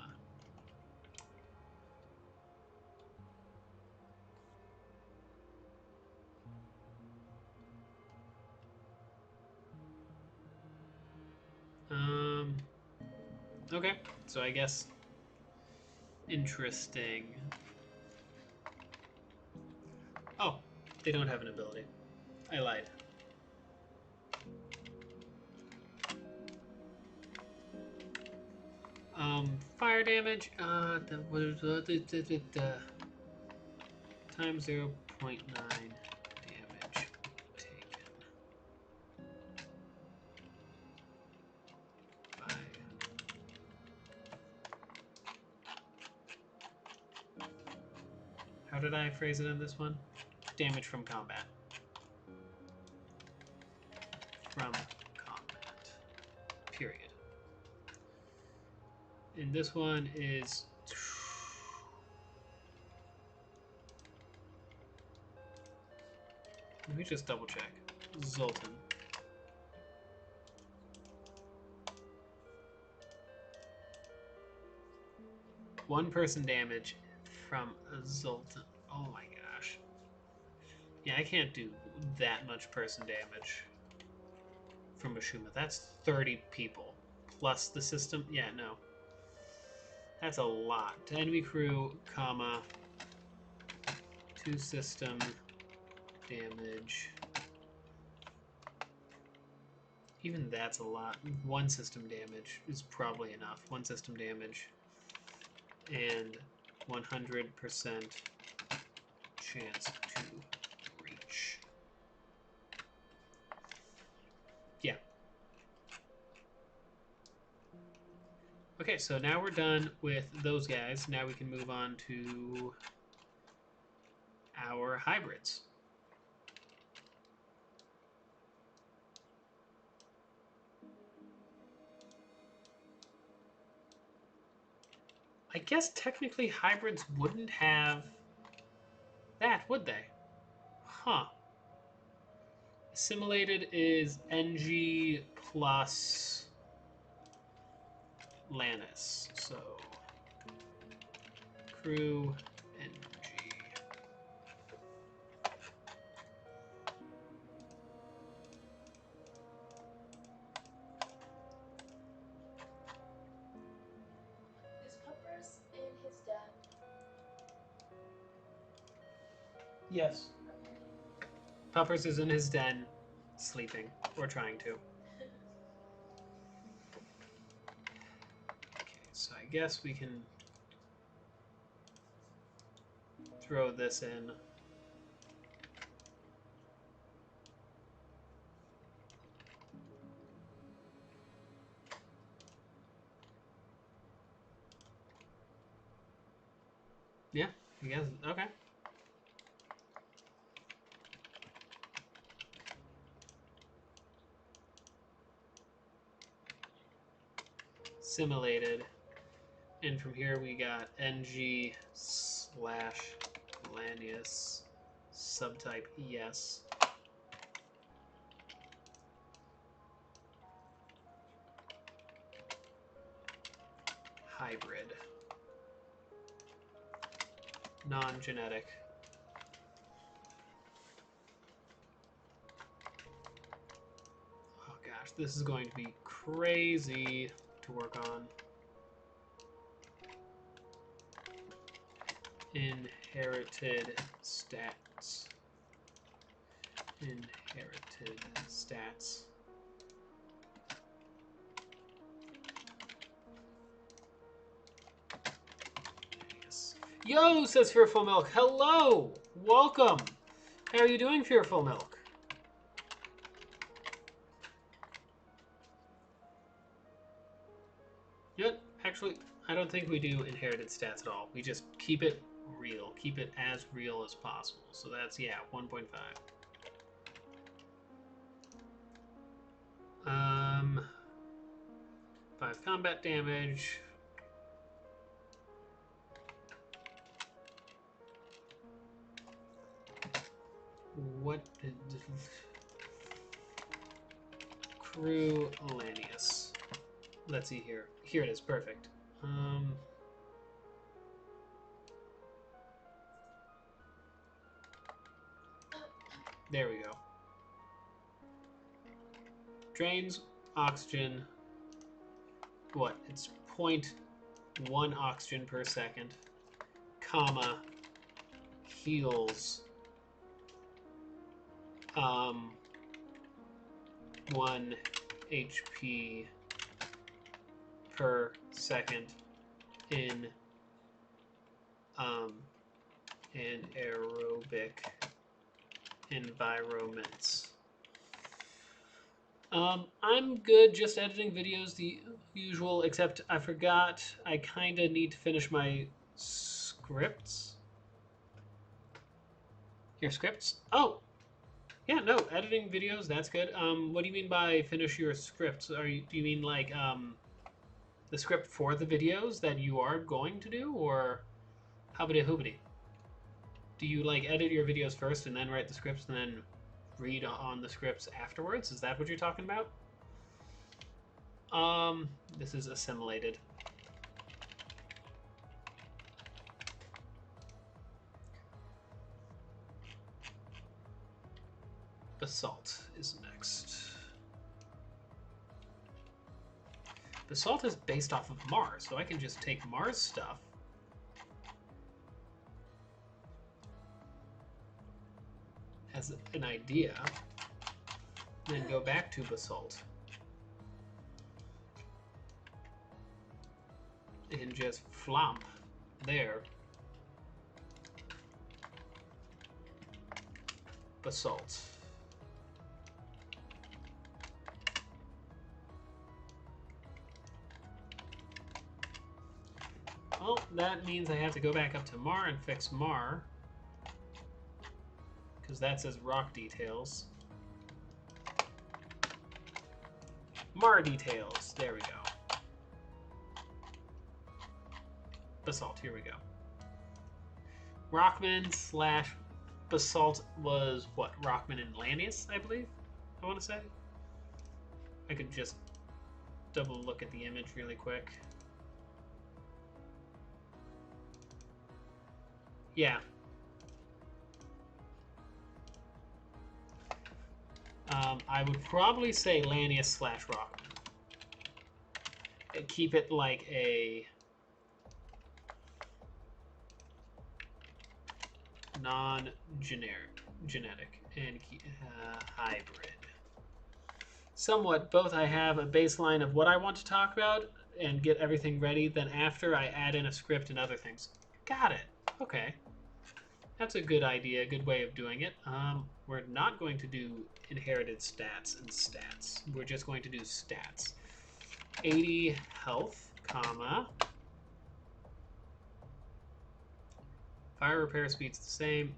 Okay, so I guess interesting. Oh, they don't have an ability. I lied. Fire damage, times 0.9 damage taken by. How did I phrase it in this one? Damage from combat. From combat. Period. And this one is. Let me just double check. Zoltan. One person damage from a Zoltan. Oh my gosh. Yeah, I can't do that much person damage from a Shuma. That's 30 people. Plus the system. Yeah, no. That's a lot. To enemy crew, comma, 2 system damage. Even that's a lot. 1 system damage is probably enough. 1 system damage. And 100% chance to reach. Yeah. Okay, so now we're done with those guys. Now we can move on to our hybrids. I guess technically hybrids wouldn't have that, would they? Huh. Assimilated is NG plus Lannis. So crew NG. Is Puppers in his den? Yes. Puppers is in his den, sleeping, or trying to. Okay, so I guess we can throw this in. Yeah, I guess, okay. Simulated And from here we got NG slash Lanius subtype yes. Hybrid. Non-genetic. Oh gosh, this is going to be crazy to work on. Inherited stats. Inherited stats. Yes. Yo, says Fearful Milk. Hello! Welcome! How are you doing, Fearful Milk? Yep, actually, I don't think we do inherited stats at all. We just keep it real. Keep it as real as possible. So that's, yeah, 1.5. 5 combat damage. What did... Crew Lanius. Let's see here. Here it is. Perfect. There we go. Drains oxygen. What? It's 0.1 oxygen per second. Comma. Heals. 1 HP per second in anaerobic environments. I'm good just editing videos, the usual, except I forgot I kind of need to finish my scripts. Your scripts? Oh! Yeah, no, editing videos, that's good. What do you mean by finish your scripts? Do you mean like the script for the videos that you are going to do, or hubbity hoobity? Do you like edit your videos first and then write the scripts and then read on the scripts afterwards? Is that what you're talking about? This is assimilated. Basalt is next. Basalt is based off of Mars, so I can just take Mars stuff as an idea, then go back to Basalt and just flomp there. Basalt. Well, that means I have to go back up to Mar and fix Mar, because that says rock details. Mar details. There we go. Basalt. Here we go. Rockman slash Basalt was what? Rockman and Lanius, I believe. I want to say. I could just double look at the image really quick. Yeah. I would probably say Lanius slash Rockman. Keep it like a non-genetic and hybrid. Somewhat, both I have a baseline of what I want to talk about and get everything ready, then after I add in a script and other things. Got it. Okay. That's a good idea, good way of doing it. We're not going to do inherited stats and stats. We're just going to do stats. 80 health, comma. Fire repair speed's the same.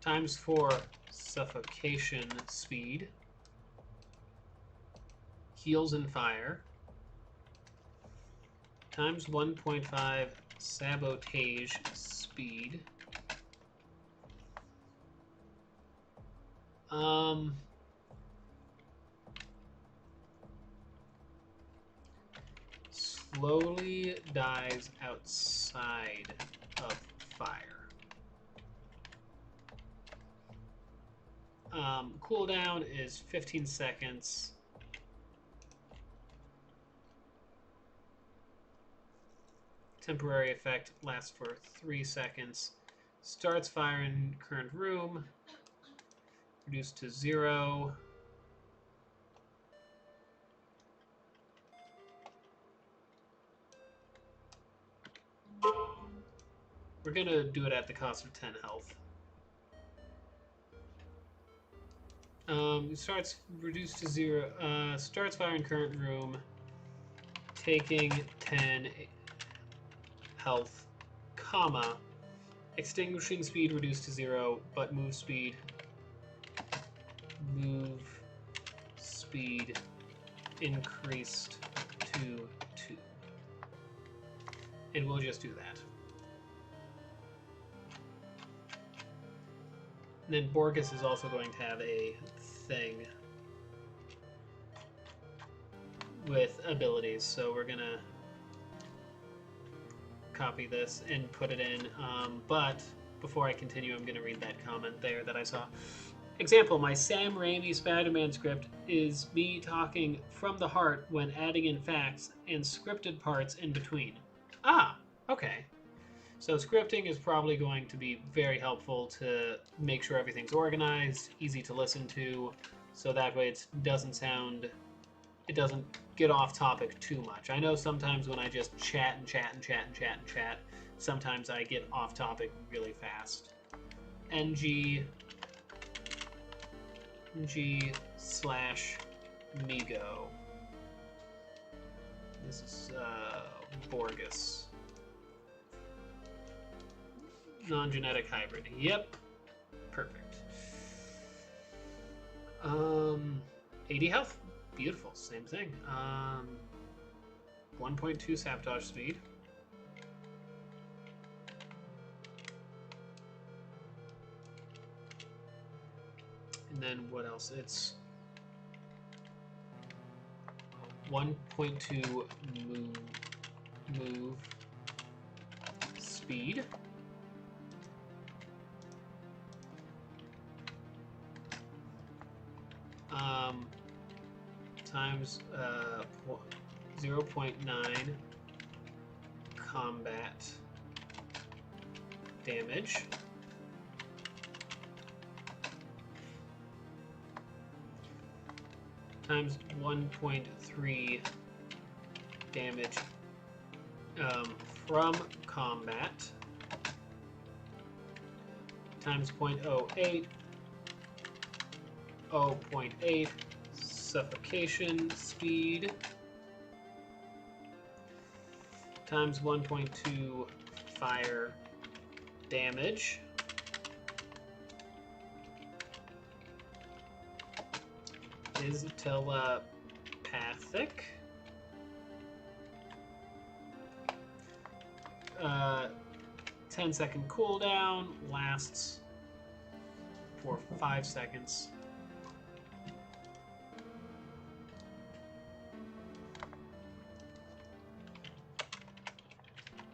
Times 4 suffocation speed. Heals and fire. times 1.5 sabotage speed. Slowly dies outside of fire. Cooldown is 15 seconds. Temporary effect lasts for 3 seconds. Starts fire in current room. Reduced to 0. We're going to do it at the cost of 10 health. Starts reduced to 0. Starts fire in current room, taking 10 health, comma, extinguishing speed reduced to 0, but move speed increased to 2. And we'll just do that. And then Borges is also going to have a thing with abilities, so we're gonna copy this and put it in. But before I continue, I'm gonna read that comment there that I saw. Example, my Sam Raimi Spider-Man script is me talking from the heart when adding in facts and scripted parts in between. Ah, okay. So scripting is probably going to be very helpful to make sure everything's organized, easy to listen to, so that way it doesn't get off topic too much. I know sometimes when I just chat and chat and chat and chat and chat, sometimes I get off topic really fast. ng/migo. This is Borges. Non-genetic hybrid. Yep. Perfect. 80 health. Beautiful. Same thing. 1.2 sabotage speed. And then what else? It's 1.2 move speed. Times 0.9 combat damage. Times 1.3 damage from combat. Times 0.08. 0.8 suffocation speed times 1.2 fire damage is telepathic. 10-second cooldown, lasts for 5 seconds.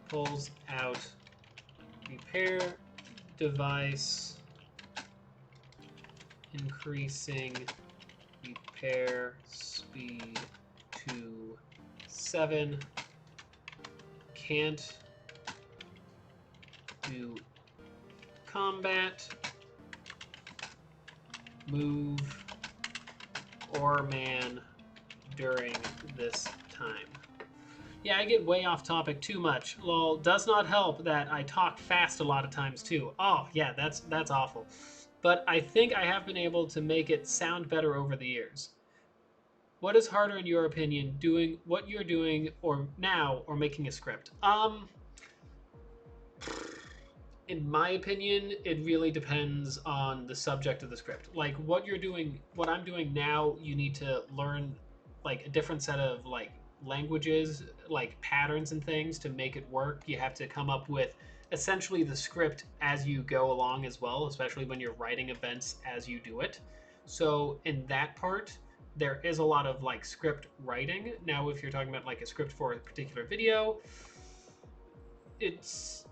Pulls out repair device, increasing repair speed to 7. Can't do combat, move, or man during this time. Yeah, I get way off topic too much. Lol, does not help that I talk fast a lot of times too. Oh, yeah, that's awful. But I think I have been able to make it sound better over the years. What is harder in your opinion, doing what you're doing or now or making a script? In my opinion, it really depends on the subject of the script. Like what I'm doing now, you need to learn like a different set of like languages, like patterns and things, to make it work. You have to come up with essentially the script as you go along as well, especially when you're writing events as you do it. So in that part, there is a lot of like script writing. Now, if you're talking about like a script for a particular video, it's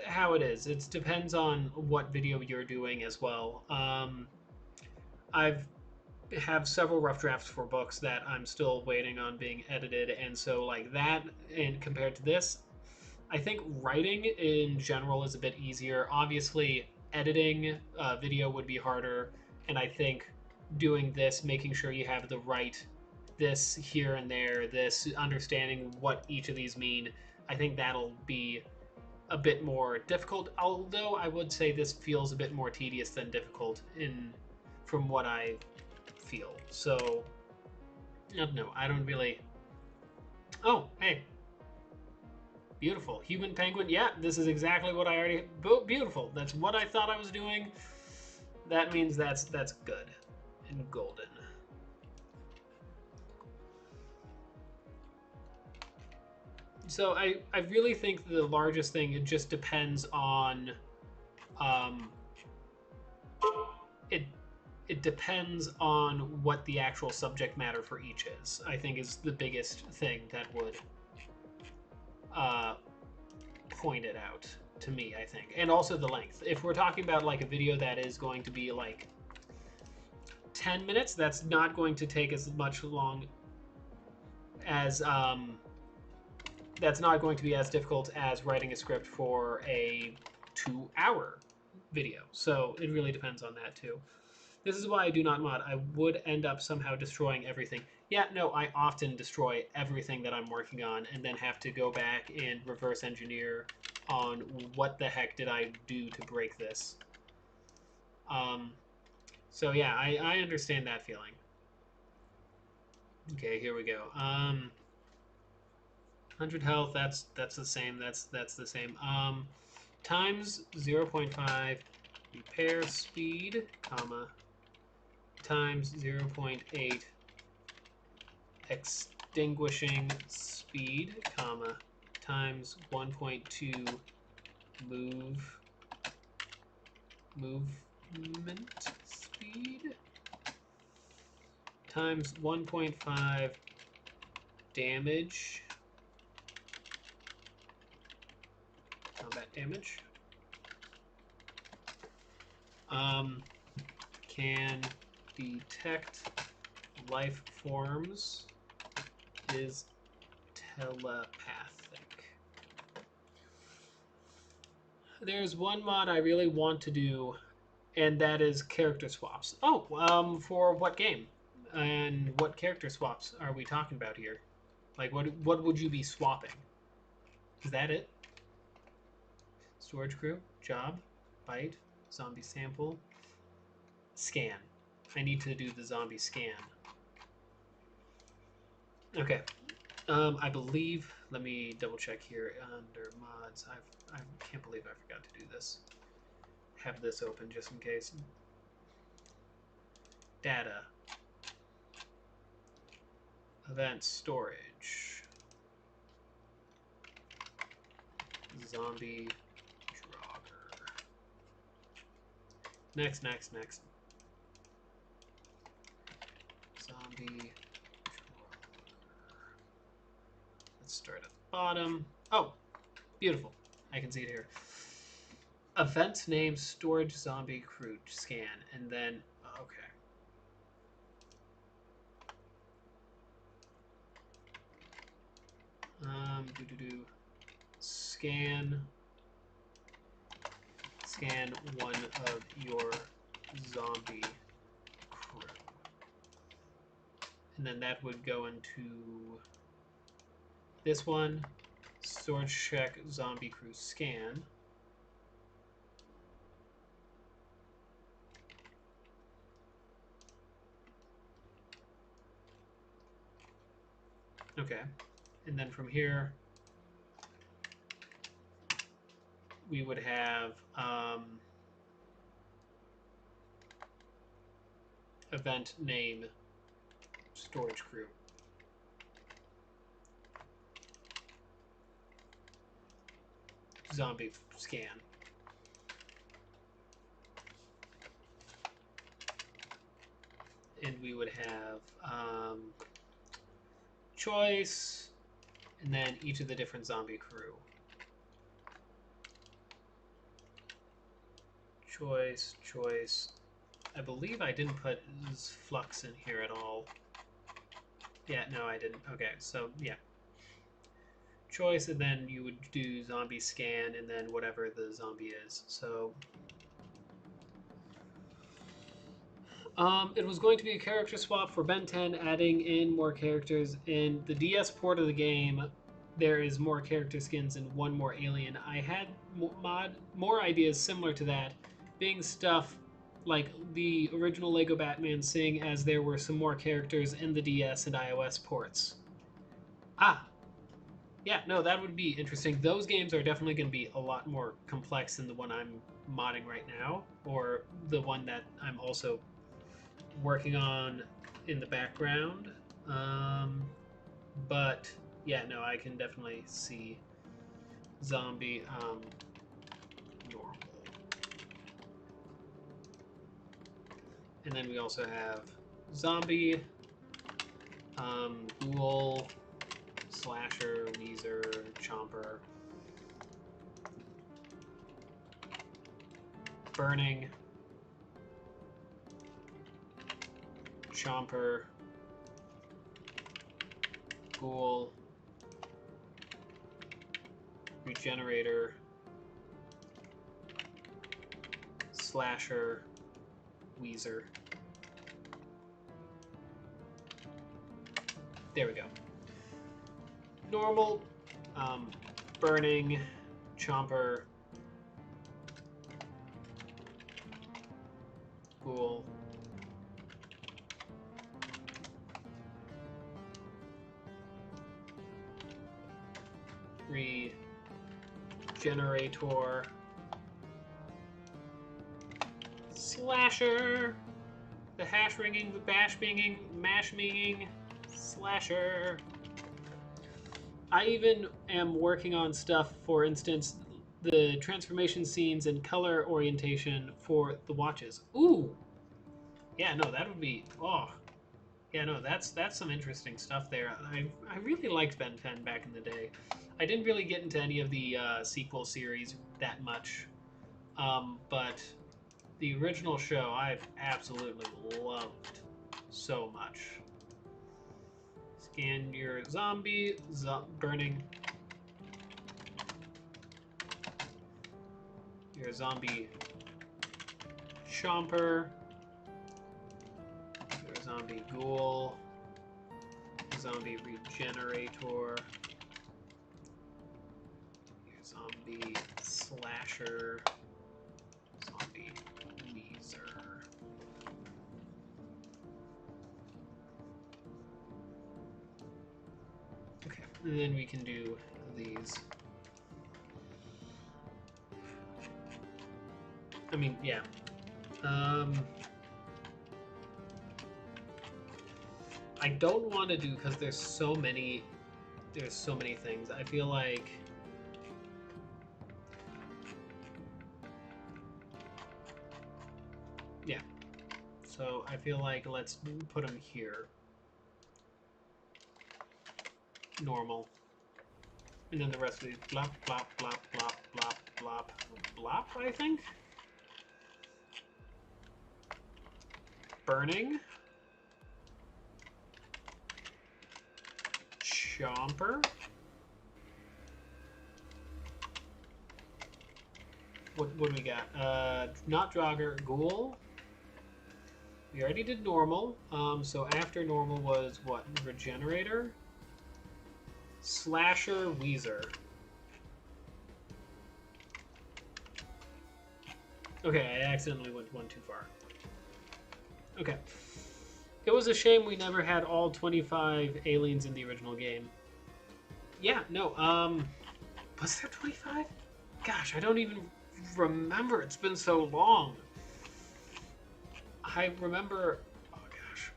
how it is. It depends on what video you're doing as well. I've have several rough drafts for books that I'm still waiting on being edited, and so like that, and compared to this, I think writing in general is a bit easier. Obviously, editing video would be harder, and I think doing this, making sure you have the right this here and there, this understanding what each of these mean, I think that'll be a bit more difficult. Although I would say this feels a bit more tedious than difficult in from what I feel. So I don't know. I don't really. Oh, hey, beautiful human penguin. Yeah, this is exactly what I already. Beautiful. That's what I thought I was doing. That means that's good and golden. So I really think the largest thing, it just depends on it it depends on what the actual subject matter for each is. I think is the biggest thing that would point it out to me, I think. And also the length. If we're talking about like a video that is going to be like 10 minutes, that's not going to take as much long as that's not going to be as difficult as writing a script for a 2-hour video. So it really depends on that too. This is why I do not mod. I would end up somehow destroying everything. Yeah, no, I often destroy everything that I'm working on and then have to go back and reverse engineer on what the heck did I do to break this. So yeah, I understand that feeling. Okay, here we go. 100 health, that's the same. That's the same. Times 0.5 repair speed, comma, times 0.8 extinguishing speed, comma, times 1.2 movement speed, times 1.5 damage, combat damage. Can detect life forms, is telepathic. There's one mod I really want to do, and that is character swaps. Oh, for what game? And what character swaps are we talking about here? Like, what would you be swapping? Is that it? Storage crew, job, bite, zombie sample, scan. I need to do the zombie scan. Okay. I believe. Let me double check here under mods. I can't believe I forgot to do this. Have this open just in case. Data. Event storage. Zombie Draugr. Next. Zombie Draugr. Let's start at the bottom. Oh, beautiful. I can see it here. Event name storage zombie crew scan, and then okay. Scan one of your zombie crew, and then that would go into this one. Storage check zombie crew scan. Okay, and then from here we would have event name storage crew. zombie scan. And we would have choice, and then each of the different zombie crew. Choice, choice. I believe I didn't put flux in here at all. Yeah, no, I didn't. Okay, so yeah. Choice, and then you would do zombie scan, and then whatever the zombie is. So it was going to be a character swap for Ben 10, adding in more characters. In the DS port of the game, there is more character skins and one more alien. I had more ideas similar to that, being stuff like the original Lego Batman, seeing as there were some more characters in the DS and iOS ports. Yeah, no, that would be interesting. Those games are definitely going to be a lot more complex than the one I'm modding right now, or the one that I'm also working on in the background. But yeah, no, I can definitely see zombie normal. And then we also have zombie, ghoul, slasher, Weezer, chomper, burning, chomper, ghoul, regenerator, slasher, Weezer. There we go. Normal, burning, chomper, ghoul, regenerator, slasher, the hash ringing, the bash binging, mash minging, slasher. I even am working on stuff, for instance, the transformation scenes and color orientation for the watches. Ooh! Yeah, no, that would be... Oh. Yeah, no, that's some interesting stuff there. I really liked Ben 10 back in the day. I didn't really get into any of the sequel series that much, but the original show I've absolutely loved so much. Scan your zombie, burning your zombie chomper, your zombie ghoul, zombie regenerator, your zombie slasher, zombie Weezer. Okay, and then we can do these. I mean, yeah. I don't want to do, because there's so many things. I feel like yeah. So I feel like let's put them here. Normal. And then the rest of these blop, blop, blop, blop, blop, blop, blop, I think. Burning. Chomper. What do we got? Not Jogger, Ghoul. We already did normal. So after normal was what? Regenerator. Slasher, Weezer. Okay, I accidentally went one too far. Okay. It was a shame we never had all 25 aliens in the original game. Yeah, no, was there 25? Gosh, I don't even remember. It's been so long. I remember... Oh, gosh.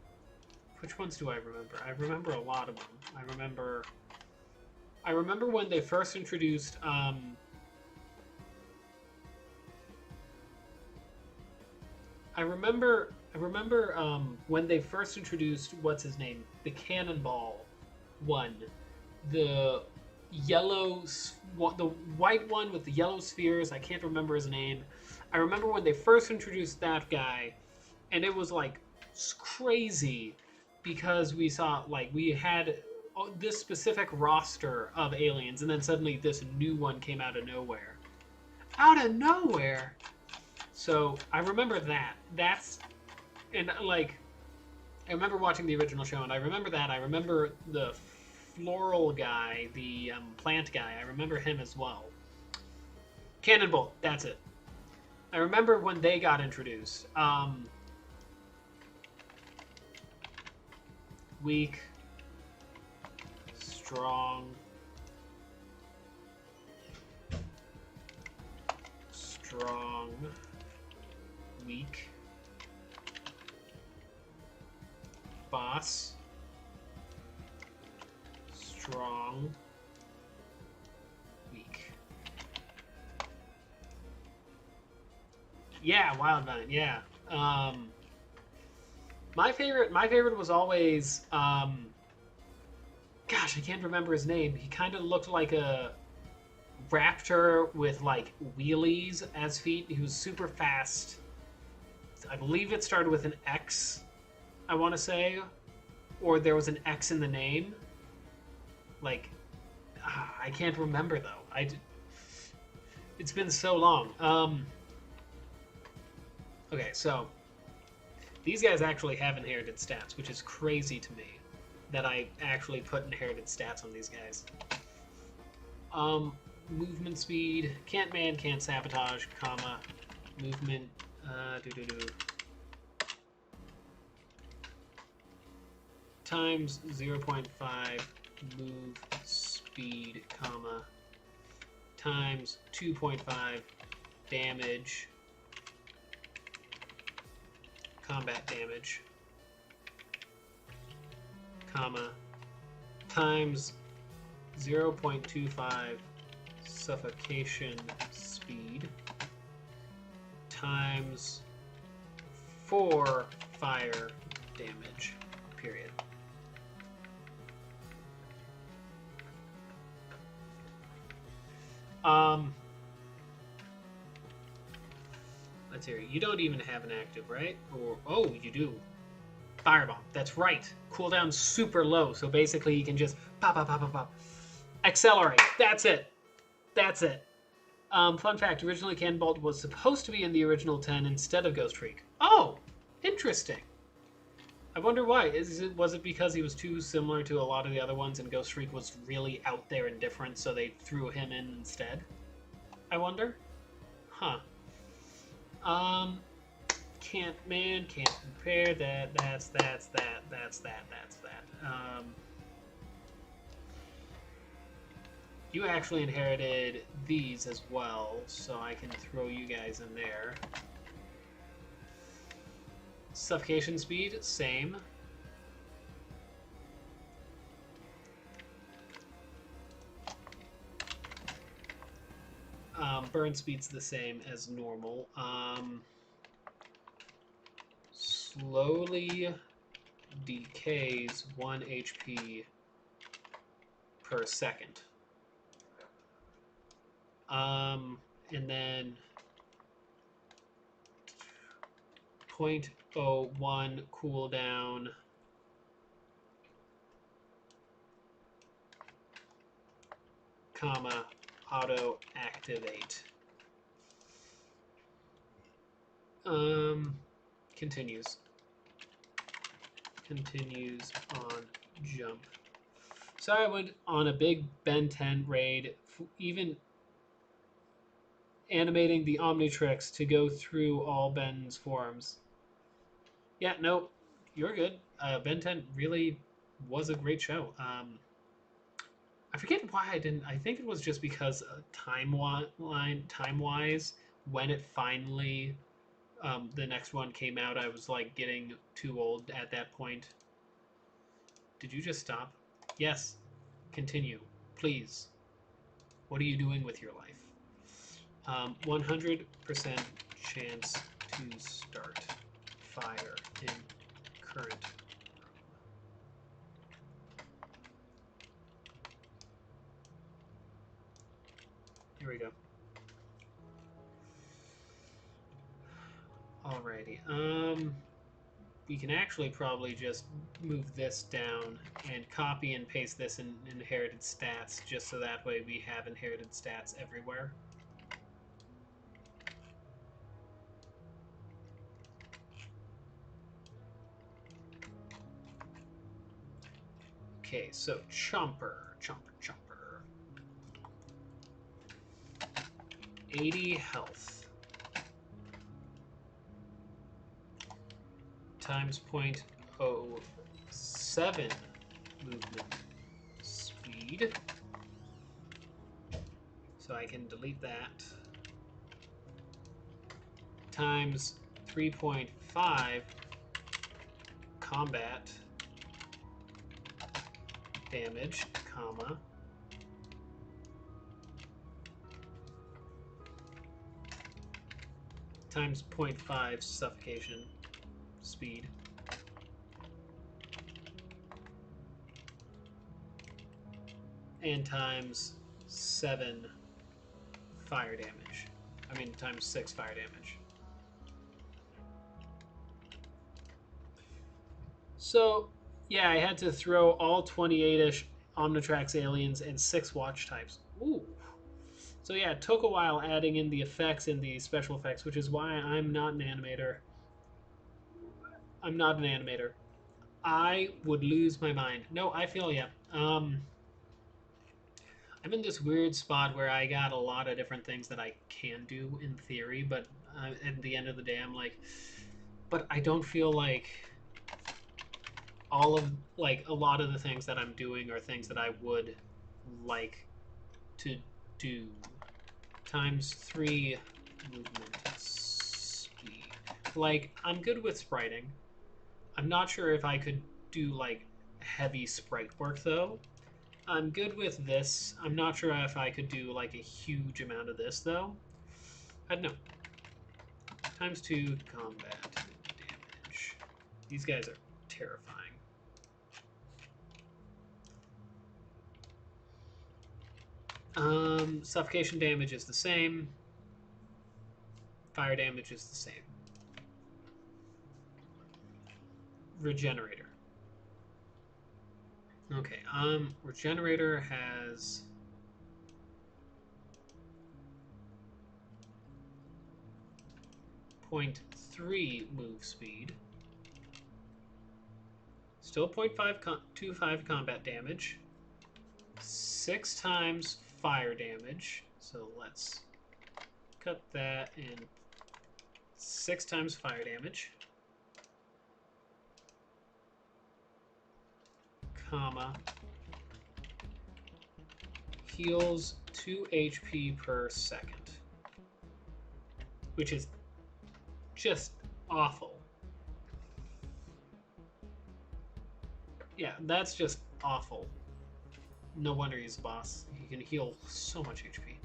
Which ones do I remember? I remember a lot of them. I remember when they first introduced I remember when they first introduced what's his name, the Cannonball one, the the white one with the yellow spheres. I can't remember his name. I remember when they first introduced that guy, and it was like crazy because we saw like we had this specific roster of aliens, and then suddenly this new one came out of nowhere. Out of nowhere. So I remember that. That's and like I remember watching the original show, and I remember that. I remember the floral guy, the plant guy. I remember him as well. Cannonball. That's it. I remember when they got introduced. Weak, strong, weak, boss, strong, weak. Yeah, Wildvine. Yeah. My favorite was always, gosh, I can't remember his name. He kind of looked like a raptor with like wheelies as feet. He was super fast. I believe it started with an X, I want to say, or there was an X in the name. Like, I can't remember though. It's been so long. Okay, so these guys actually have inherited stats, which is crazy to me that I actually put inherited stats on these guys. Movement speed, can't man, can't sabotage, comma, movement, times 0.5 move speed, comma, times 2.5 damage, combat damage, comma, times 0.25 suffocation speed, times 4 fire damage, period. Let's hear it. You don't even have an active, right? Or oh, you do. Firebomb. That's right. Cooldown's super low, so basically you can just pop, pop, pop, pop, pop. Accelerate. That's it. That's it. Fun fact: originally Cannonball was supposed to be in the original 10 instead of Ghost Freak. Oh, interesting. I wonder why. Was it because he was too similar to a lot of the other ones, and Ghost Freak was really out there and different, so they threw him in instead? I wonder. Huh. Can't compare that. That's that. You actually inherited these as well, so I can throw you guys in there. Suffocation speed, same. Burn speed's the same as normal. Slowly decays 1 HP per second. And then 0.01 cooldown. Comma, auto activate. Continues on jump. So I went on a big Ben 10 raid, even animating the Omnitrix to go through all Ben's forms. Yeah, no, you're good. Ben 10 really was a great show. I forget why I didn't. I think it was just because time-wise, when it finally, the next one came out, I was like getting too old at that point. Did you just stop? Yes. Continue, please. What are you doing with your life? 100% chance to start. fire in current room. Here we go. Alrighty. We can actually probably just move this down and copy and paste this in inherited stats, just so that way we have inherited stats everywhere. Okay, so Chomper. 80 health. Times 0.07 movement speed. So I can delete that. Times 3.5 combat damage, comma. Times 0.5 suffocation speed. And times 7 fire damage. I mean, times 6 fire damage. So, yeah, I had to throw all 28-ish Omnitrax aliens and 6 watch types. Ooh. So yeah, it took a while adding in the effects and the special effects, which is why I'm not an animator. I'm not an animator. I would lose my mind. No, I feel ya. I'm in this weird spot where I got a lot of different things that I can do in theory, but at the end of the day, I'm like, but I don't feel like all of, like, a lot of the things that I'm doing are things that I would like to do. Times 3 movement speed. Like, I'm good with spriting. I'm not sure if I could do, like, heavy sprite work, though. I'm good with this. I'm not sure if I could do, like, a huge amount of this, though. I don't know. Times 2 combat damage. These guys are terrifying. Suffocation damage is the same. Fire damage is the same. Regenerator. Okay, Regenerator has 0.3 move speed. Still 0.25 combat damage. 6 times fire damage. So let's cut that and 6 times fire damage. Comma. Heals 2 HP per second. Which is just awful. Yeah, that's just awful. No wonder he's the boss. He can heal so much HP.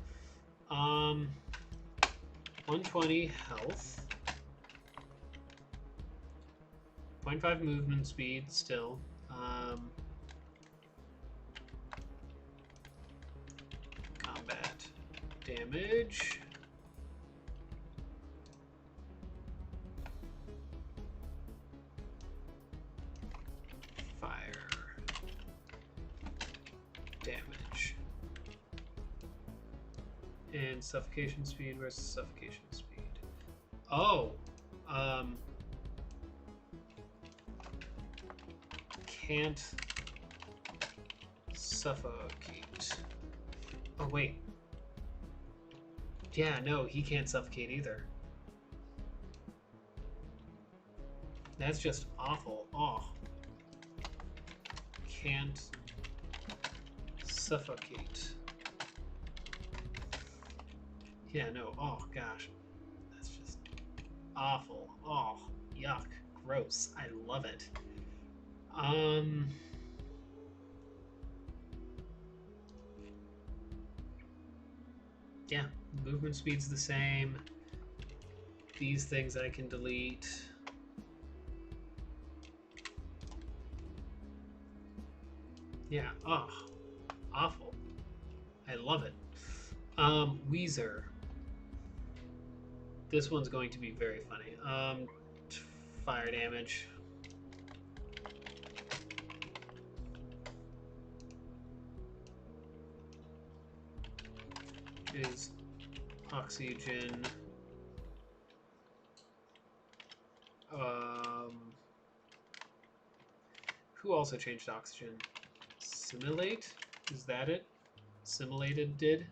120 health. 0.5 movement speed still. Combat damage. Fire damage. And suffocation speed. Where's the suffocation speed? Oh, can't suffocate. Oh, wait. Yeah, no, he can't suffocate either. That's just awful. Oh. Can't suffocate. Yeah, no. Oh, gosh. That's just awful. Oh, yuck. Gross. I love it. Yeah, movement speed's the same. These things I can delete. Yeah. Oh, awful. I love it. Weezer. This one's going to be very funny. Fire damage. Is oxygen. Who also changed oxygen? Simulate? Is that it? Simulated did?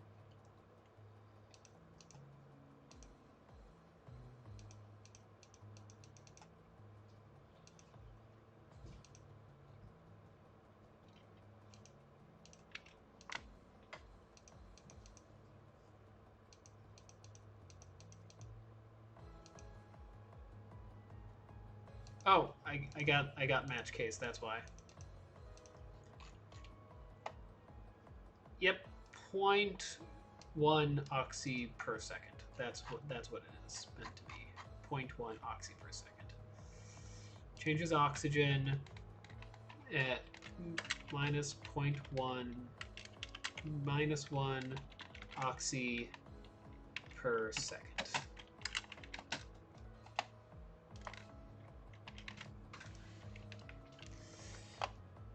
Oh, I got match case, that's why. Yep, 0.1 oxy per second. That's what it is meant to be. 0.1 oxy per second. Changes oxygen at minus 0.1 minus 1 oxy per second.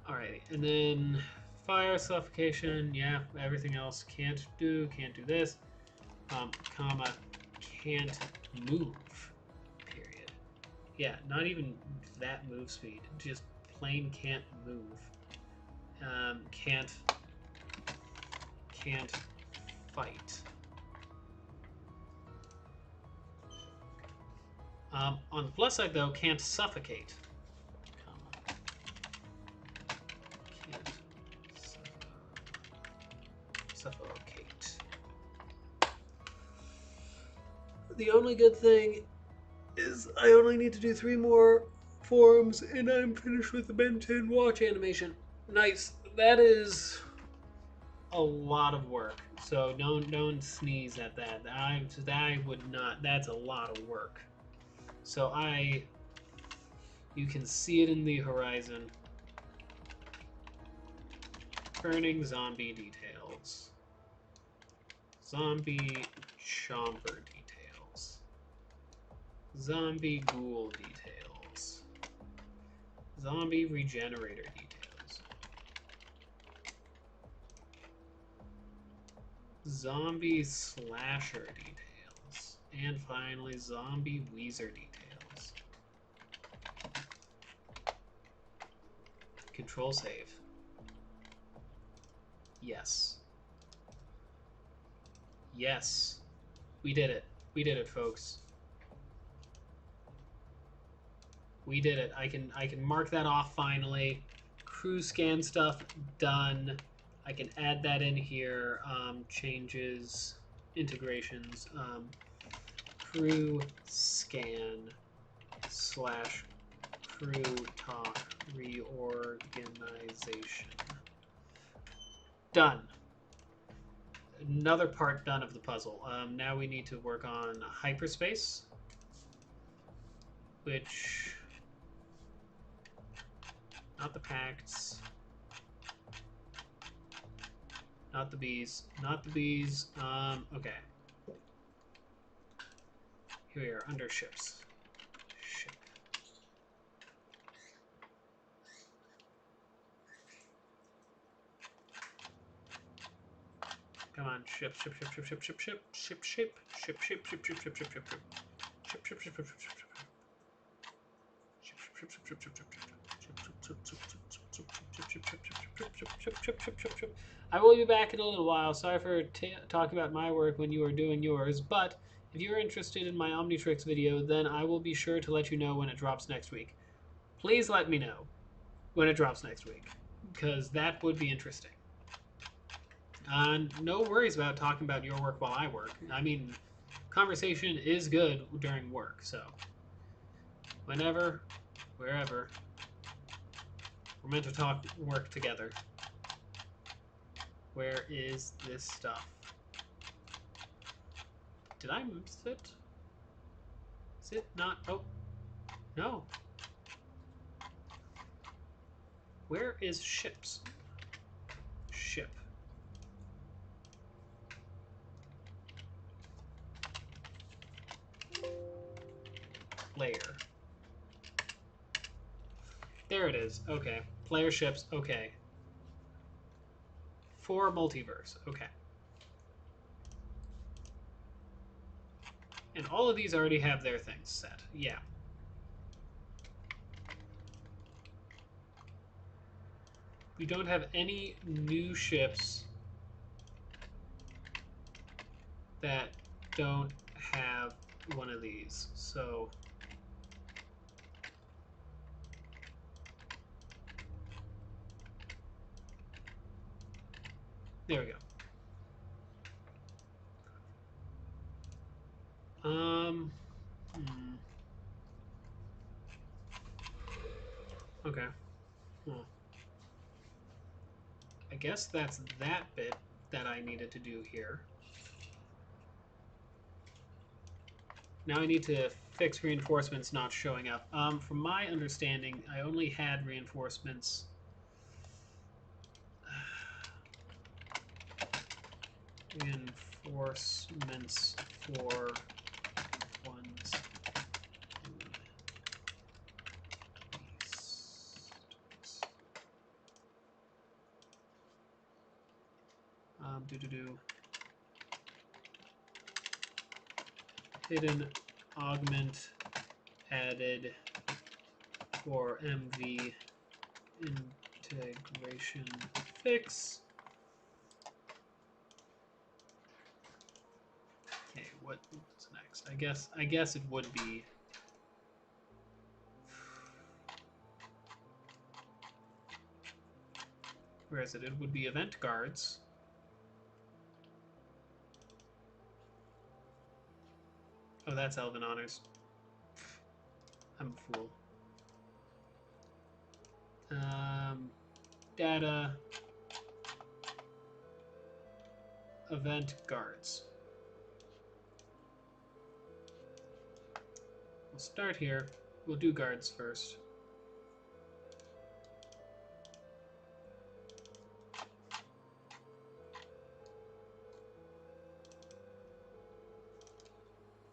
Alrighty, and then fire suffocation, yeah, everything else can't do this, comma, can't move, period. Yeah, not even that move speed, just plain can't move. Can't fight. On the plus side, though, can't suffocate. Can't suffocate. The only good thing is I only need to do 3 more forms, and I'm finished with the Ben 10 watch animation. Nice. That is a lot of work. So don't sneeze at that. I would not. That's a lot of work. So you can see it in the horizon. Burning zombie details. Zombie chomper details. Zombie ghoul details. Zombie regenerator details. Zombie slasher details. And finally, zombie Weezer details. Control save. Yes. Yes. We did it. We did it, folks. We did it. I can mark that off finally. Crew scan stuff done. I can add that in here. Changes, integrations. Crew scan / crew talk reorganization. Done. Another part done of the puzzle. Now we need to work on hyperspace, which... Not the pacts. Not the bees. Not the bees. Okay. Here we are, under ships. Ship. Come on, ship. I will be back in a little while. Sorry for talking about my work when you are doing yours, but if you're interested in my Omnitrix video, then I will be sure to let you know when it drops next week. Please let me know when it drops next week, because that would be interesting. No worries about talking about your work while I work. I mean, conversation is good during work, so whenever, wherever, we're meant to talk, work together. Where is this stuff? Did I miss it? Is it not? Oh, no. Where is ships? ship. Player. There it is. Okay. Player ships. Okay. For Multiverse. Okay. And all of these already have their things set. Yeah. We don't have any new ships that don't have one of these. So there we go. Okay. I guess that's that bit that I needed to do here. Now I need to fix reinforcements not showing up. From my understanding, I only had reinforcements. Reinforcements for ones. Hidden augment added for MV integration fix. Okay, what's next? I guess it would be where is it? It would be event guards. Oh, that's Elven Honors. I'm a fool. Data. Event guards. We'll start here. We'll do guards first.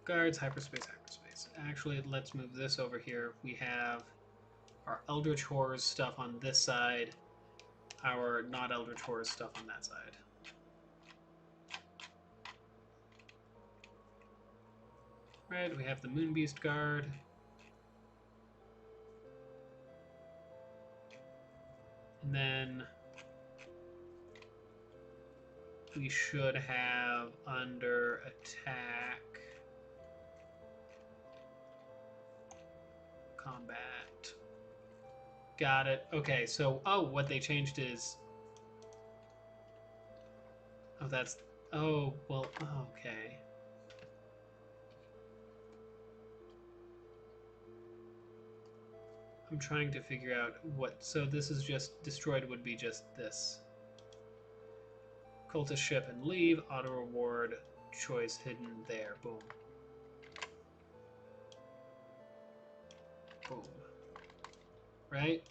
Guards, hyperspace, hyperspace. Actually, let's move this over here. We have our Eldritch Horrors stuff on this side, our not Eldritch Horrors stuff on that side. Right, we have the Moonbeast Guard. And then we should have under attack combat. Got it. Okay, so what they changed is that's okay. I'm trying to figure out what. So this is just destroyed would be just this. Cultist ship and leave. Auto reward. Choice hidden there. Boom. Boom. Right?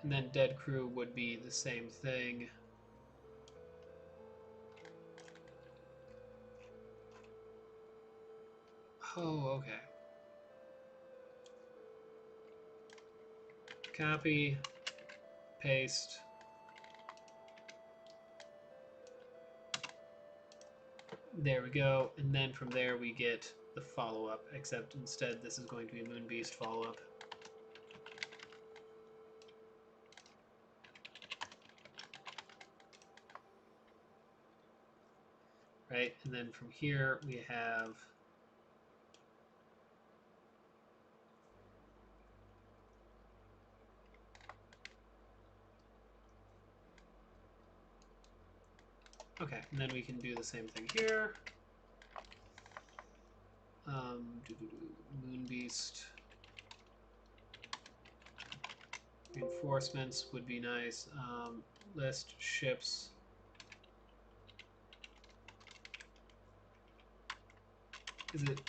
And then dead crew would be the same thing. Oh, okay. Copy, paste. There we go. And then from there we get the follow-up, except instead this is going to be Moonbeast follow-up. Right, and then from here we have okay, and then we can do the same thing here. Moonbeast reinforcements would be nice. List ships. Is it?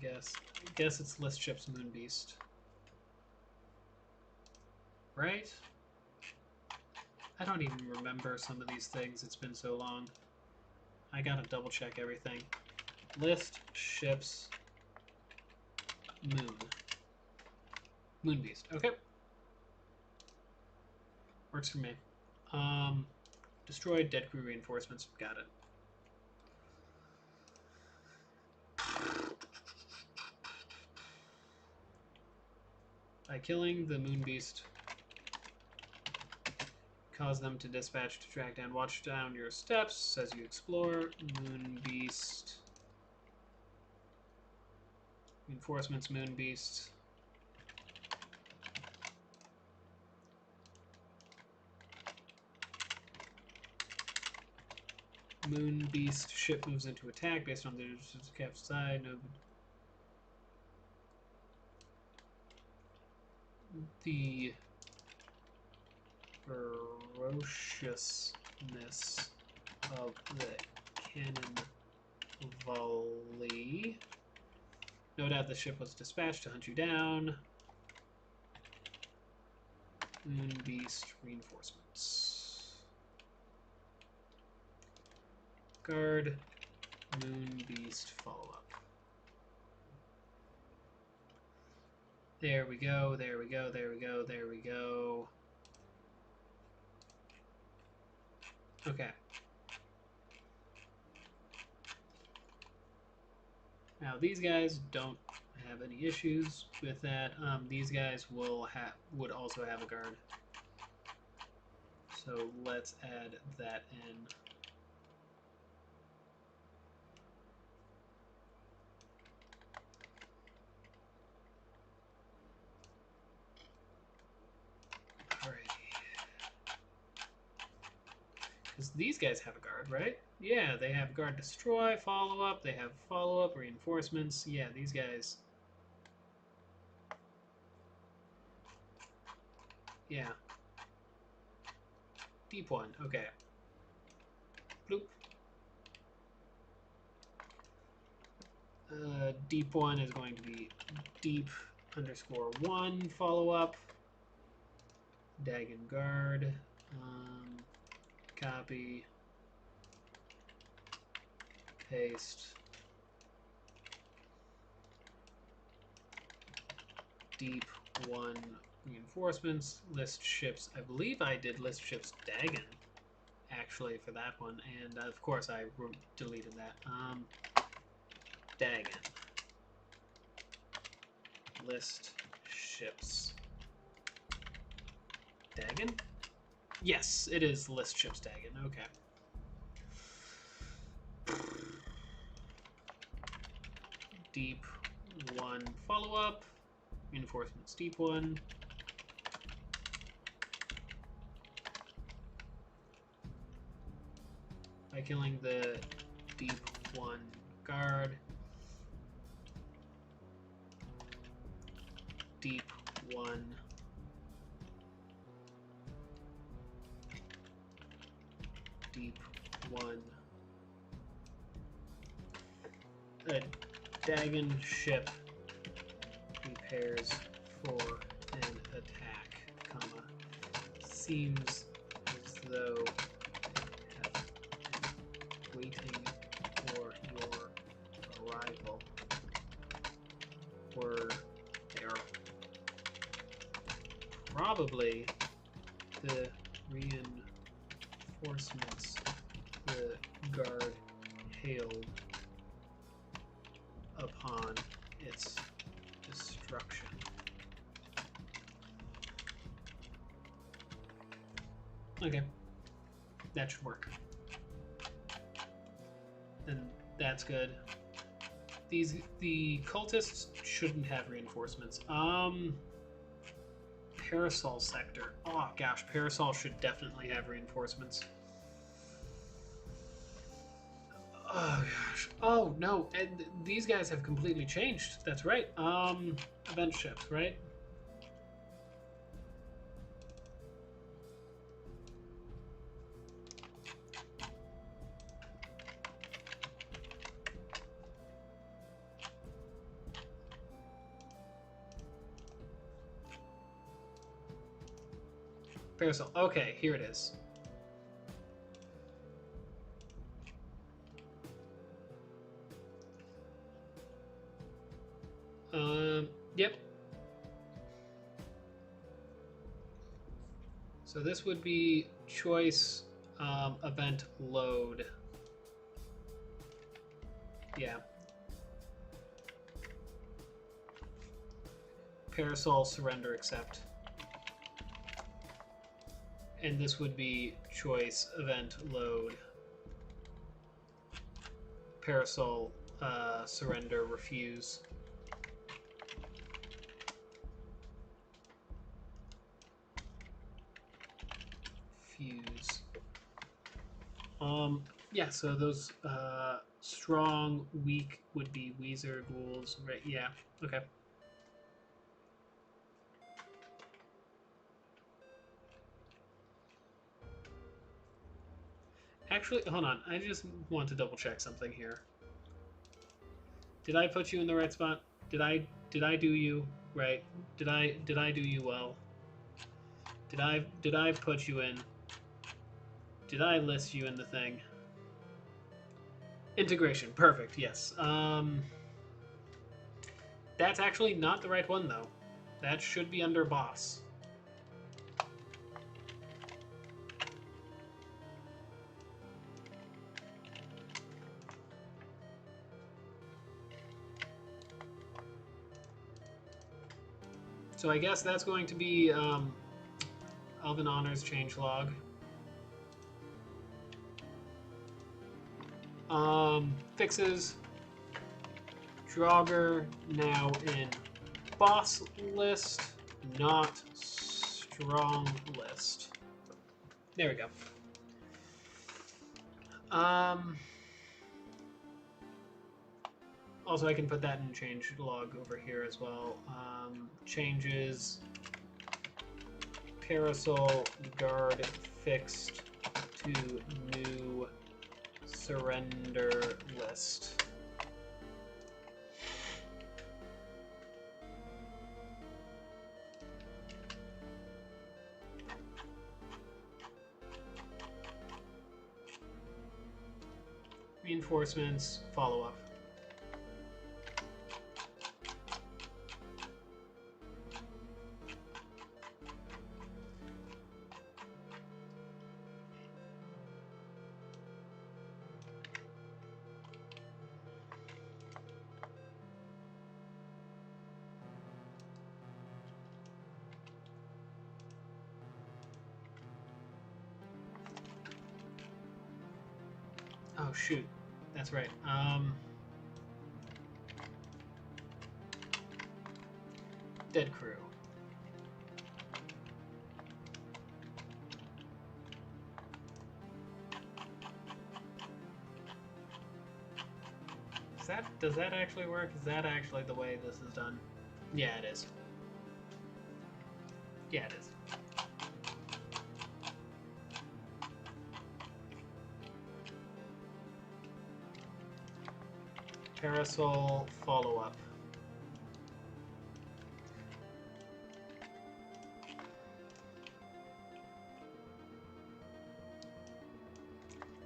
guess. I guess it's List Ships Moon Beast. Right? I don't even remember some of these things. It's been so long. I gotta double check everything. List Ships Moon Beast. Okay. Works for me. Destroyed dead crew reinforcements. Got it. By killing the Moon Beast, cause them to dispatch to track down. Watch down your steps as you explore. Moon Beast. Reinforcements, Moon Beast. Moon Beast ship moves into attack based on the captured side. No. The ferociousness of the cannon volley. No doubt the ship was dispatched to hunt you down. Moon Beast reinforcements. Guard. Moon Beast follow-up. There we go, there we go, there we go, there we go. Okay. Now these guys don't have any issues with that. These guys would also have a guard. So let's add that in. Because these guys have a guard, right? Yeah, they have guard destroy, follow-up, they have follow-up, reinforcements. Yeah, these guys. Yeah. Deep one, okay. Bloop. Deep one is going to be deep _1 follow-up. Dagon guard. Copy. Paste. Deep 1 reinforcements. List ships. I believe I did list ships Dagon actually for that one, and of course I deleted that. Dagon. List ships Dagon? Yes, it is list ships Dagon. Okay. Deep 1 follow-up. Reinforcements deep 1. By killing the deep 1 guard. Deep 1. Deep 1. A Dagon ship prepares for an attack, comma. Seems as though they have been waiting for your arrival. Or they are probably the reinforcements the guard hailed upon its destruction. Okay, that should work. And that's good. The cultists shouldn't have reinforcements. Parasol sector. Oh gosh, Parasol should definitely have reinforcements. Oh gosh. Oh no, and these guys have completely changed. That's right. Event ships, right? Parasol. Okay, here it is. Yep. So this would be choice event load. Yeah. Parasol surrender accept. And this would be choice event load. Parasol surrender refuse. Fuse. Yeah, so those strong, weak would be Weezer, ghouls, right? Yeah, okay. Actually, hold on. I just want to double check something here. Did I put you in the right spot? Did I do you right? Did I do you well? Did I put you in? Did I list you in the thing? Integration, perfect. Yes. That's actually not the right one though. That should be under boss. So I guess that's going to be Elven Honors changelog. Fixes. Draugr now in boss list, not strong list. There we go. Also, I can put that in change log over here as well. Changes Parasol guard fixed to new surrender list. Reinforcements, follow up. Oh shoot, that's right. Dead crew. Does that actually work? Is that actually the way this is done? Yeah, it is. Yeah, it is. Parasol follow-up.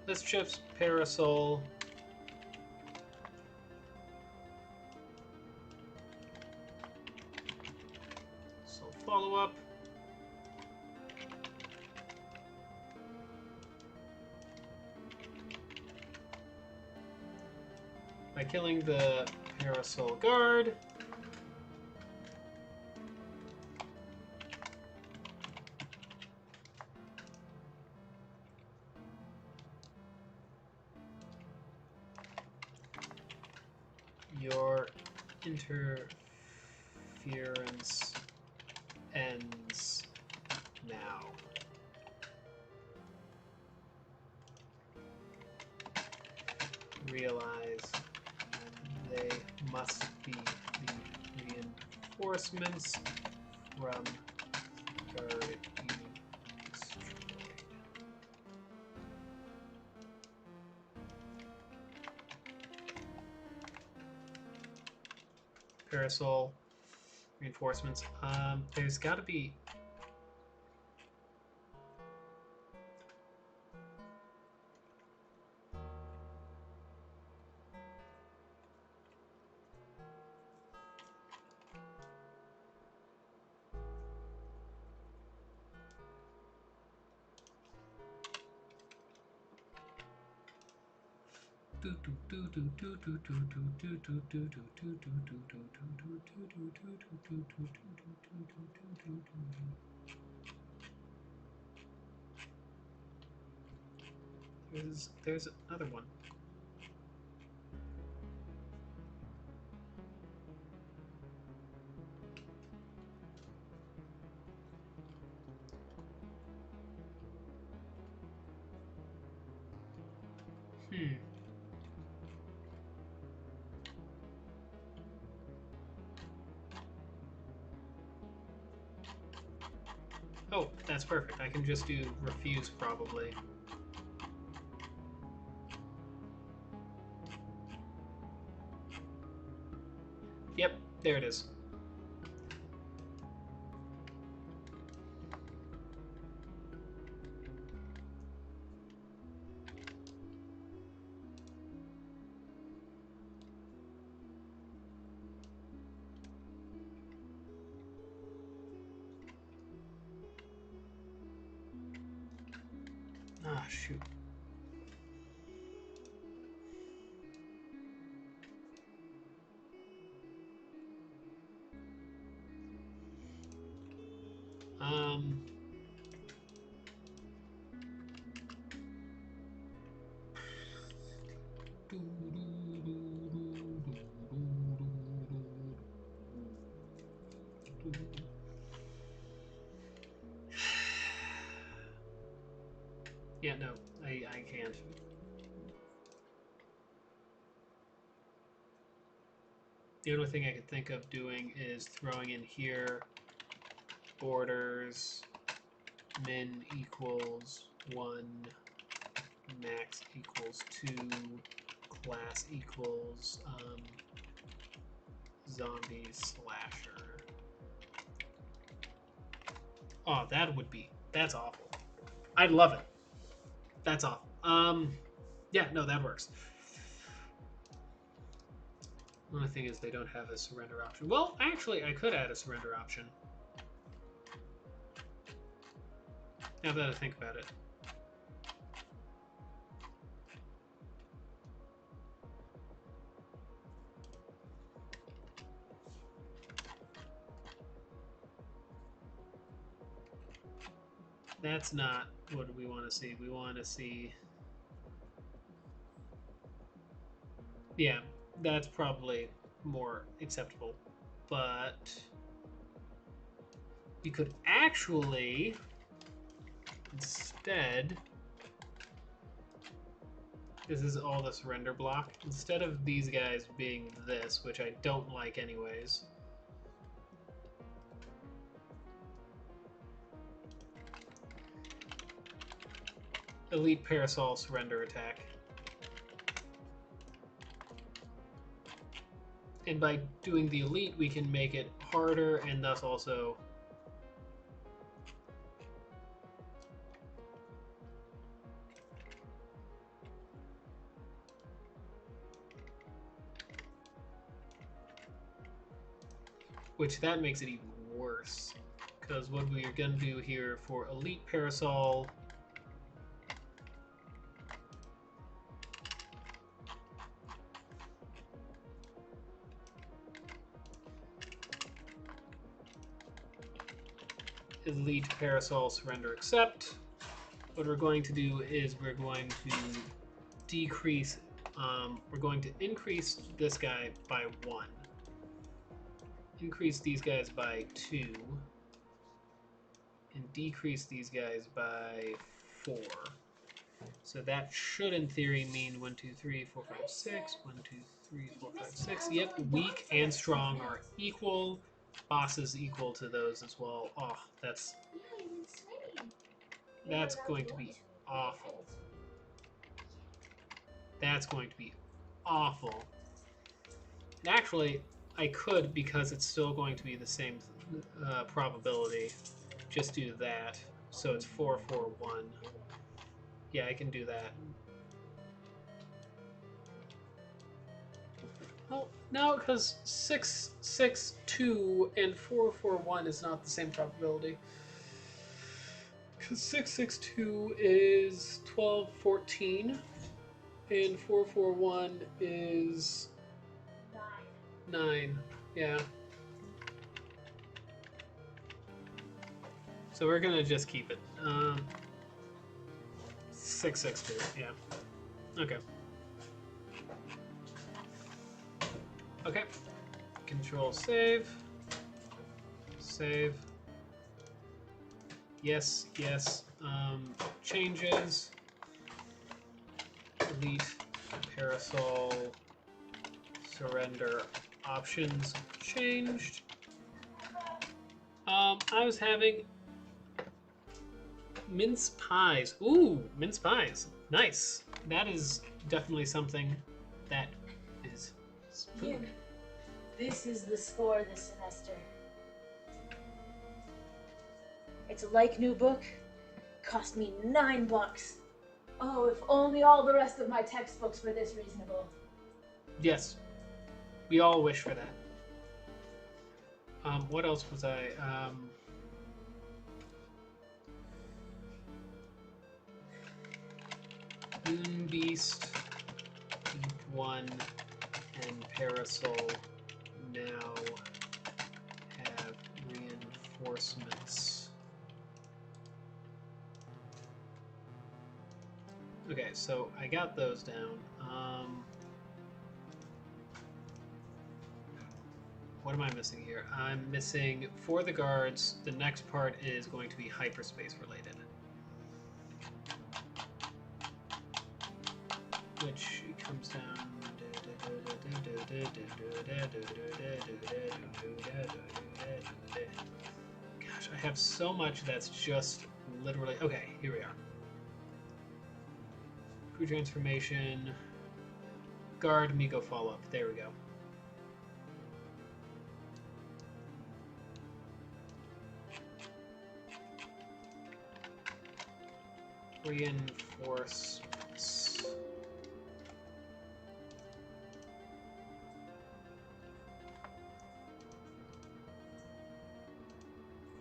List chips, Parasol. So follow-up. By killing the Parasol guard. Your interference ends now. Realize they must be the reinforcements from guard you destroyed. Parasol reinforcements. There's got to be. There's another one. Oh, that's perfect. I can just do refuse probably. Yep, there it is. Ah, shoot. Yeah, no, I can't. The only thing I could think of doing is throwing in here borders min equals 1, max equals 2, class equals zombie slasher. Oh, that's awful. I'd love it. That's awful. Yeah, no, that works. The only thing is they don't have a surrender option. Well, actually, I could add a surrender option. Now that I think about it. That's not what we want to see. We want to see... Yeah, that's probably more acceptable. But you could actually instead... This is all the surrender block. Instead of these guys being this, which I don't like anyways... Elite Parasol surrender attack. And by doing the elite, we can make it harder and thus also... Which that makes it even worse. Because what we are going to do here for Elite Parasol... Elite Parasol surrender accept. What we're going to do is we're going to decrease, we're going to increase this guy by 1. Increase these guys by 2. And decrease these guys by 4. So that should, in theory, mean 1, 2, 3, 4, 5, 6. 1, 2, 3, 4, 5, 6. Yep, weak and strong are equal. Boss is equal to those as well. Oh, that's going to be awful. That's going to be awful. And actually, I could, because it's still going to be the same probability, just do that. So it's 4, 4, 1. Yeah, I can do that. Well, no, because 6, 6, 2 and 4, 4, 1 is not the same probability. Because 6, 6, 2 is 12, 14. And 441 is 9. 9. Yeah. So we're gonna just keep it. 662. Yeah. Okay. Okay. Control save. Save. Yes. Yes. Changes. Delete. Parasol. Surrender. Options changed. I was having mince pies. Ooh, mince pies. Nice. That is definitely something that is food. This is the score this semester. It's a like new book. Cost me $9. Oh, if only all the rest of my textbooks were this reasonable. Yes. We all wish for that. What else was I? Moon Beast, Deep One, and Parasol now have reinforcements. Okay, so I got those down. What am I missing here? I'm missing, for the guards, the next part is going to be hyperspace related. Which comes down... Gosh, I have so much that's just literally... Okay, here we are. Crew transformation. Guard, Migo follow-up. There we go. Reinforcements.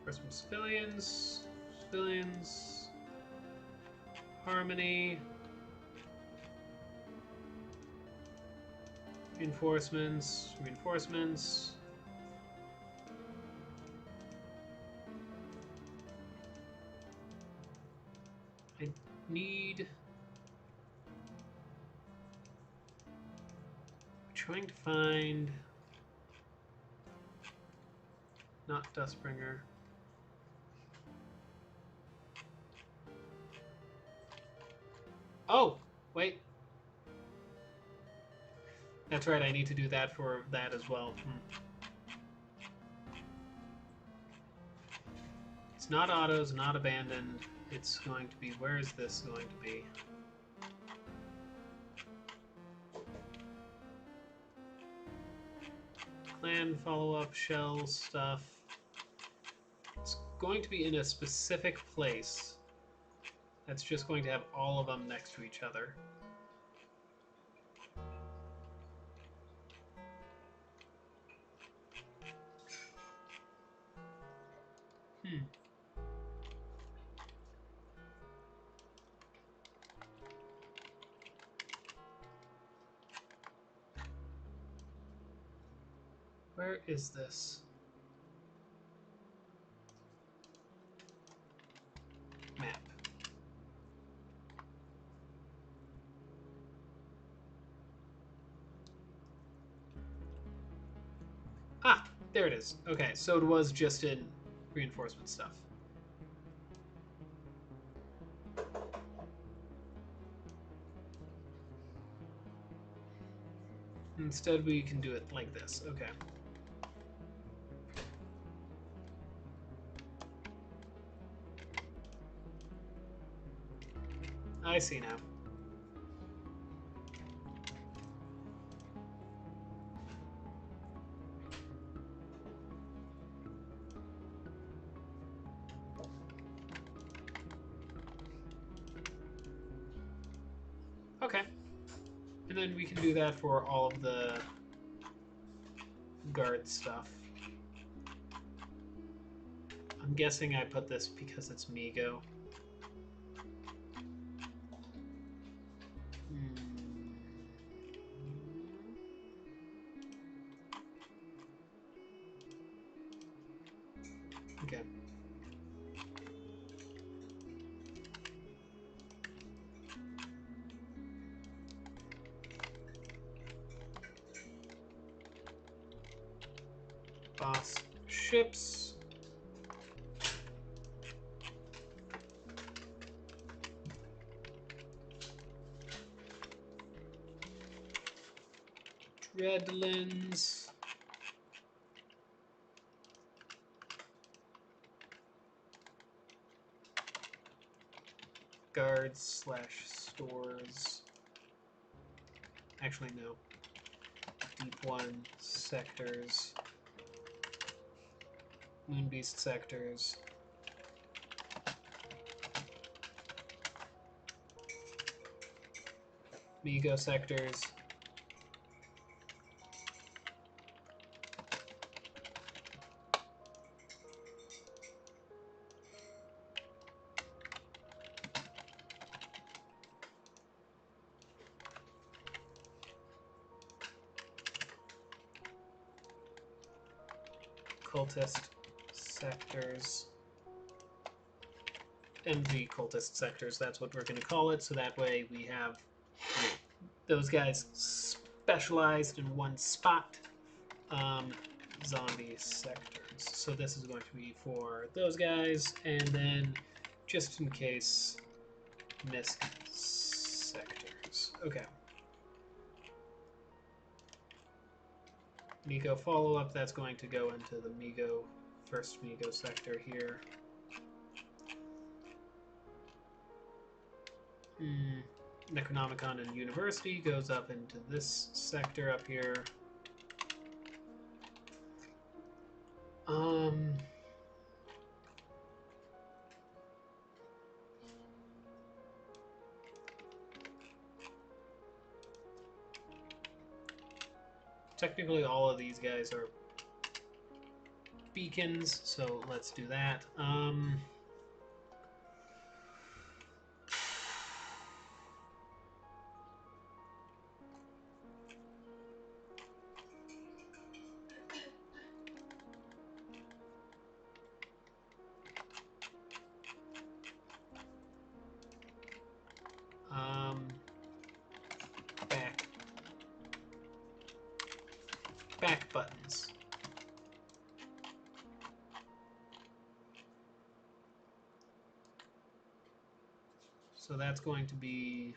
For some civilians. Harmony. Reinforcements. I need... I'm trying to find... Not Dustbringer. Oh! Wait. That's right, I need to do that for that as well. It's not autos, not abandoned. It's going to be... Where is this going to be? Clan follow-up, shell stuff. It's going to be in a specific place. That's just going to have all of them next to each other. Where is this? Map. Ah, there it is. Okay, so it was just in reinforcement stuff. Instead, we can do it like this. Okay. I see now. Okay. And then we can do that for all of the guard stuff. I'm guessing I put this because it's Migo. Okay. Boss ships. Dreadlands. Guards / stores. Actually, no. Deep One sectors. Moonbeast sectors. Migo sectors. Cultist sectors. MG cultist sectors, that's what we're going to call it, so that way we have those guys specialized in one spot. Zombie sectors. So this is going to be for those guys, and then just in case, MISC sectors. Okay. Migo follow-up, that's going to go into the Migo, first Migo sector here. Necronomicon and University goes up into this sector up here. Technically all of these guys are beacons, so let's do that. Back buttons. So that's going to be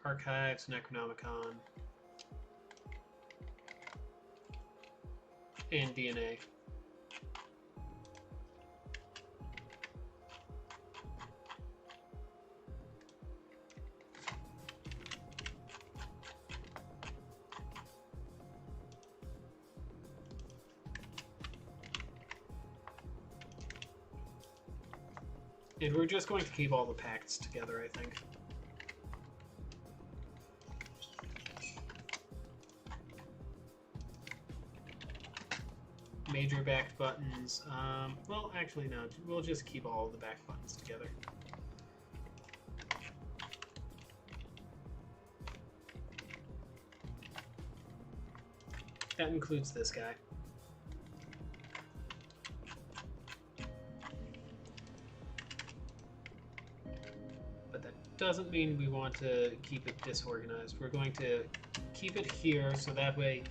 Archives, Necronomicon, and DNA. And we're just going to keep all the pacts together, I think. Major backed buttons. Well, actually, no. We'll just keep all of the back buttons together. That includes this guy. But that doesn't mean we want to keep it disorganized. We're going to keep it here so that way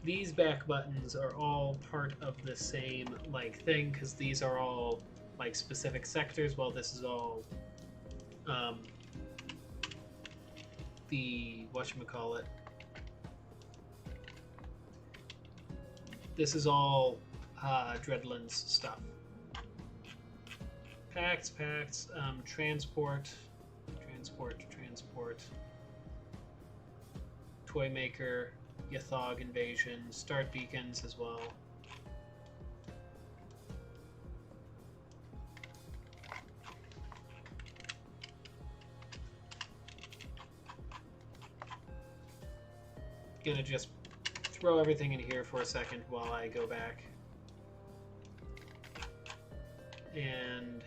these back buttons are all part of the same like thing, because these are all like specific sectors, while this is all the whatchamacallit. This is all Dreadlands stuff. Pacts, transport, toy maker, Yathog invasion, start beacons as well. Gonna just throw everything in here for a second while I go back and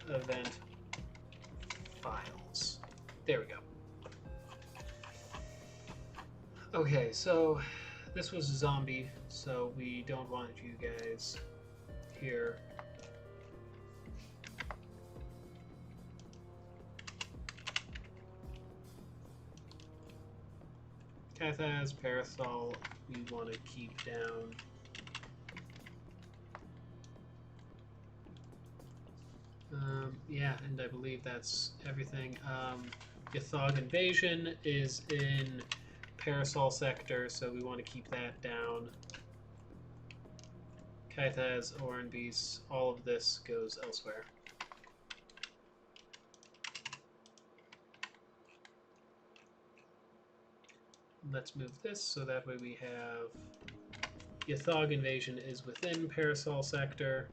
event files. There we go. Okay, so this was zombie, so we don't want you guys here. Cathaz, Parasol, we want to keep down. Yeah, and I believe that's everything. Yathog Invasion is in Parasol sector, so we want to keep that down. Kaithaz, Oran Beast, all of this goes elsewhere. Let's move this so that way we have Yathog Invasion is within Parasol sector.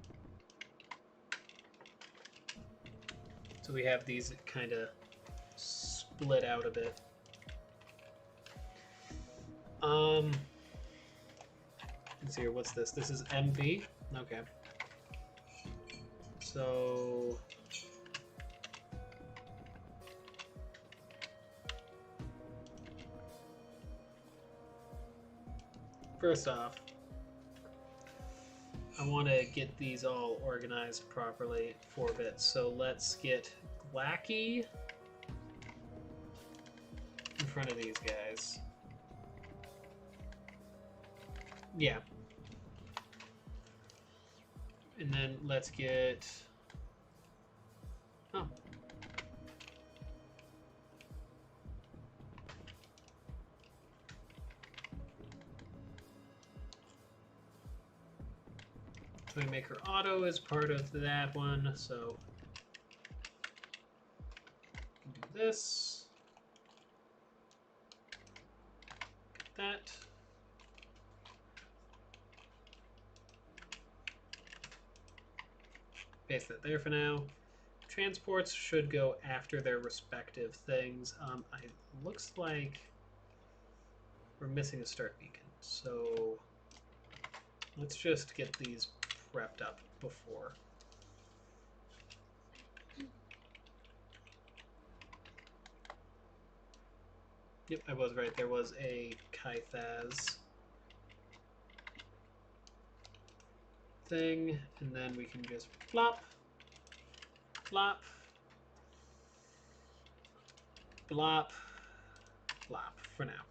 So we have these kind of split out a bit. Let's see here, what's this? This is MV? Okay. So first off, I want to get these all organized properly for bits. So let's get Glacky in front of these guys. Yeah. And then let's get... Oh. Toymaker Auto is part of that one, so do this. That. Paste that there for now. Transports should go after their respective things. It looks like we're missing a start beacon, so let's just get these prepped up before. Yep, I was right. There was a Kaithaz thing, and then we can just flop, flop, flop, flop for now.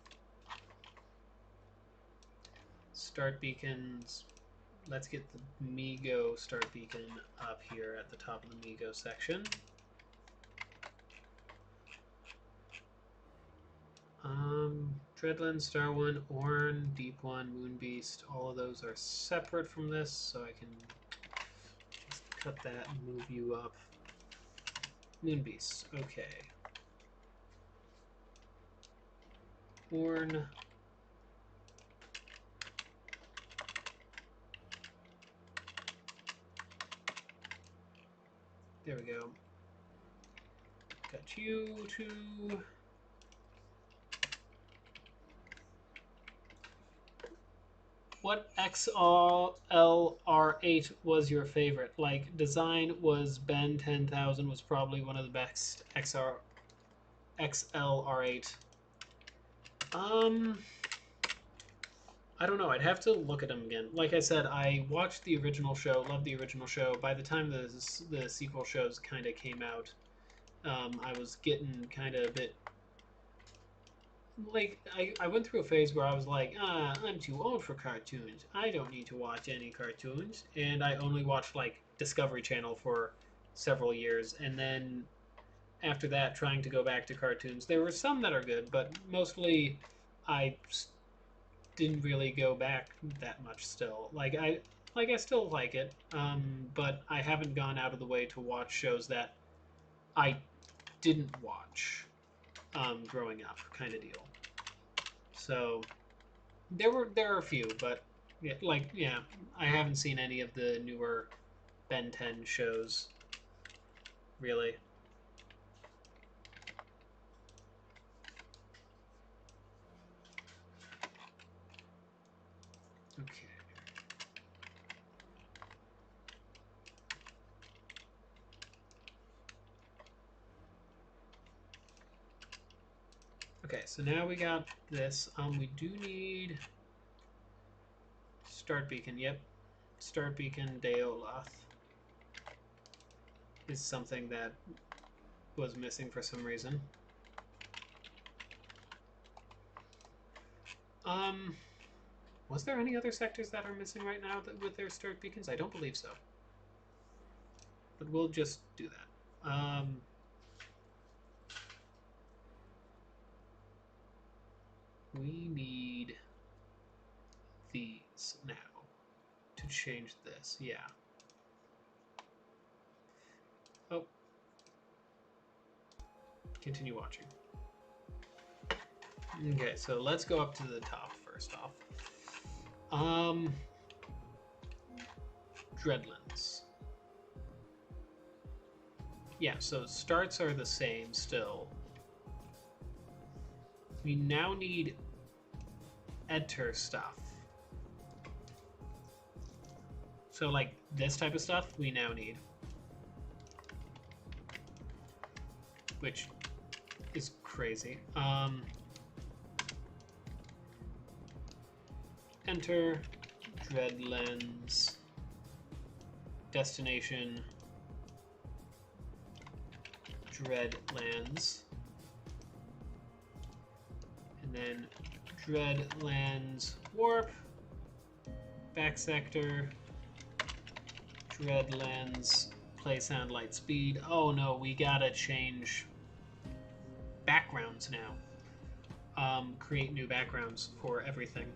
Start beacons. Let's get the Migo start beacon up here at the top of the Migo section. Dreadland, Star One, Orn, Deep One, Moonbeast, all of those are separate from this, so I can just cut that and move you up. Moonbeast, okay. Orn. There we go. Got you too. What XLR8 was your favorite? Like, design was Ben 10,000 was probably one of the best XLR8. I don't know. I'd have to look at them again. Like I said, I watched the original show, loved the original show. By the time the sequel shows kind of came out, I was getting kind of a bit... Like, I went through a phase where I was like, I'm too old for cartoons. I don't need to watch any cartoons. And I only watched, like, Discovery Channel for several years. And then after that, trying to go back to cartoons. There were some that are good, but mostly I didn't really go back that much still. Like, I still like it, but I haven't gone out of the way to watch shows that I didn't watch growing up, kind of deal. So there are a few, but yeah, I haven't seen any of the newer Ben 10 shows, really. Okay. Okay, so now we got this. We do need start beacon. Yep, start beacon Deoloth is something that was missing for some reason. Was there any other sectors that are missing right now with their start beacons? I don't believe so. But we'll just do that. We need these now to change this. Yeah. Oh. Continue watching. Okay, so let's go up to the top first off. Dreadlands. Yeah, so starts are the same still. We now need enter stuff. So like this type of stuff we now need. Which is crazy. Enter Dreadlands destination Dreadlands, and then Dreadlands warp back sector Dreadlands play sound light speed. Oh no, we gotta change backgrounds now. Create new backgrounds for everything.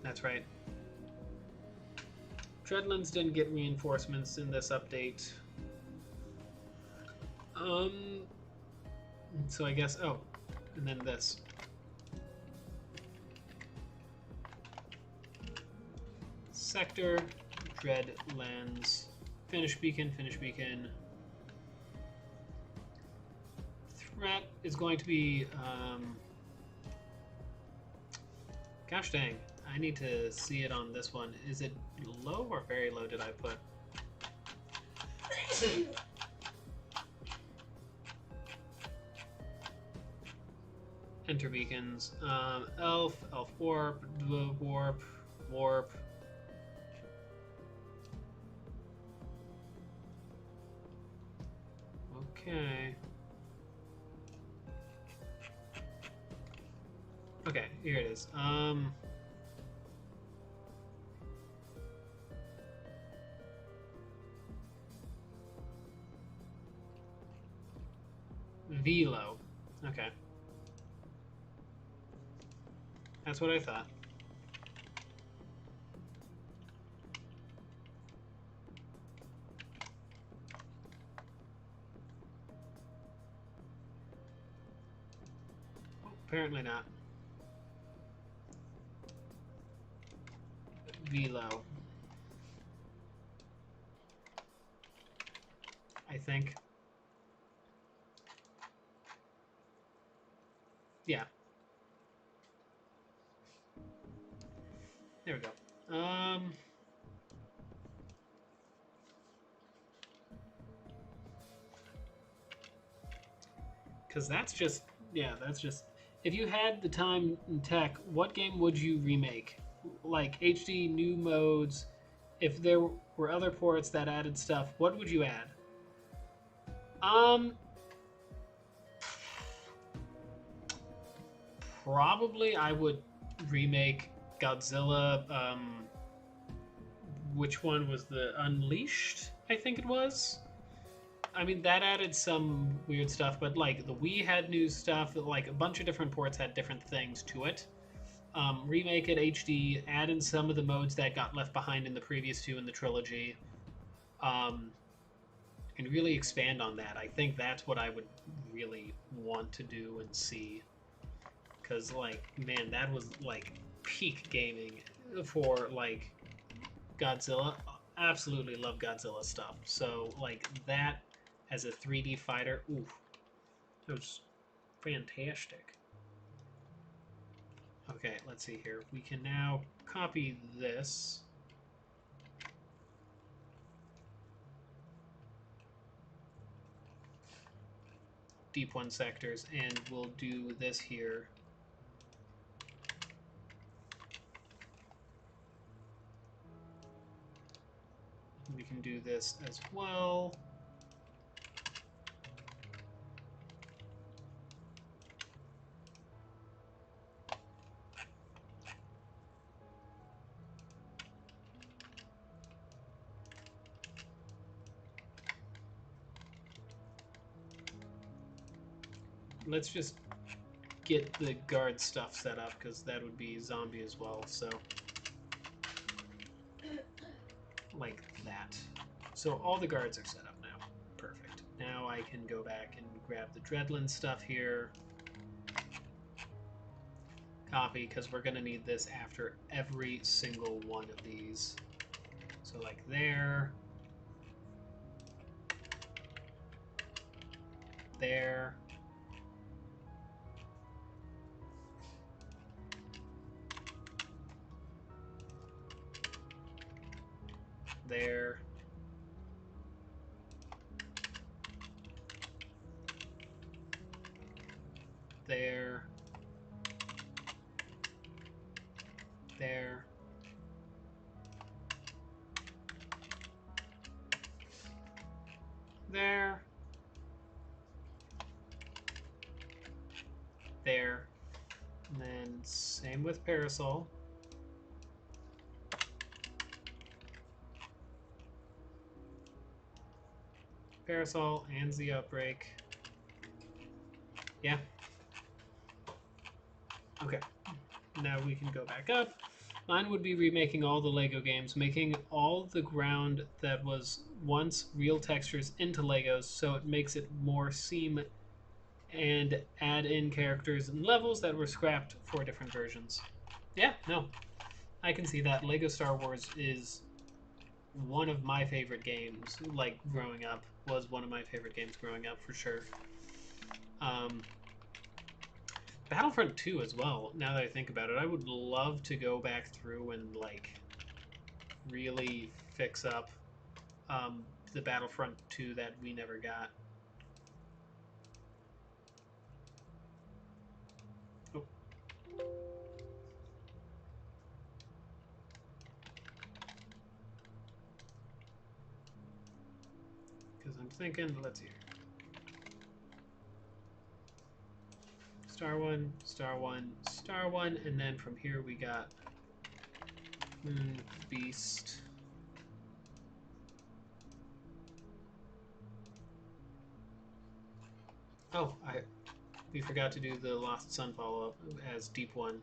That's right. Dreadlands didn't get reinforcements in this update. So I guess, oh, and then this. Sector, Dreadlands, finish beacon. Threat is going to be, gosh dang, I need to see it on this one. Is it low or very low did I put? Enter beacons. Elf warp, warp. Okay. Okay, here it is. Velo. Okay. That's what I thought. Oh, apparently not. Velo. I think. Yeah. There we go. Because that's just, yeah, that's just, if you had the time and tech, what game would you remake? Like HD, new modes, if there were other ports that added stuff, what would you add? Probably I would remake Godzilla, which one was the Unleashed, I think it was? I mean, that added some weird stuff, but like the Wii had new stuff, like a bunch of different ports had different things to it. Remake it HD, add in some of the modes that got left behind in the previous two in the trilogy, and really expand on that. I think that's what I would really want to do and see. Because, like, man, that was, like, peak gaming for, like, Godzilla. Absolutely love Godzilla stuff. So, like, that as a 3D fighter, ooh, it was fantastic. Okay, let's see here. We can now copy this. deep one sectors, and we'll do this here. We can do this as well. Let's just get the guard stuff set up, because that would be zombie as well, so like that. So all the guards are set up now. Perfect. Now I can go back and grab the Dreadland stuff here. Copy, because we're going to need this after every single one of these. So like there. There. There. There. There. There. There. And then same with Parasol. Parasol and the Outbreak. Yeah. Okay. Now we can go back up. Mine would be remaking all the Lego games, making all the ground that was once real textures into Legos, so it makes it more seem, and add in characters and levels that were scrapped for different versions. Yeah, no. I can see that. Lego Star Wars is one of my favorite games, like growing up, was one of my favorite games growing up for sure. Battlefront 2 as well, now that I think about it. I would love to go back through and like really fix up the Battlefront 2 that we never got. Oh. Because I'm thinking, let's see. Star 1, Star 1, Star 1, and then from here we got Moon Beast. Oh, we forgot to do the Lost Sun follow-up as Deep 1.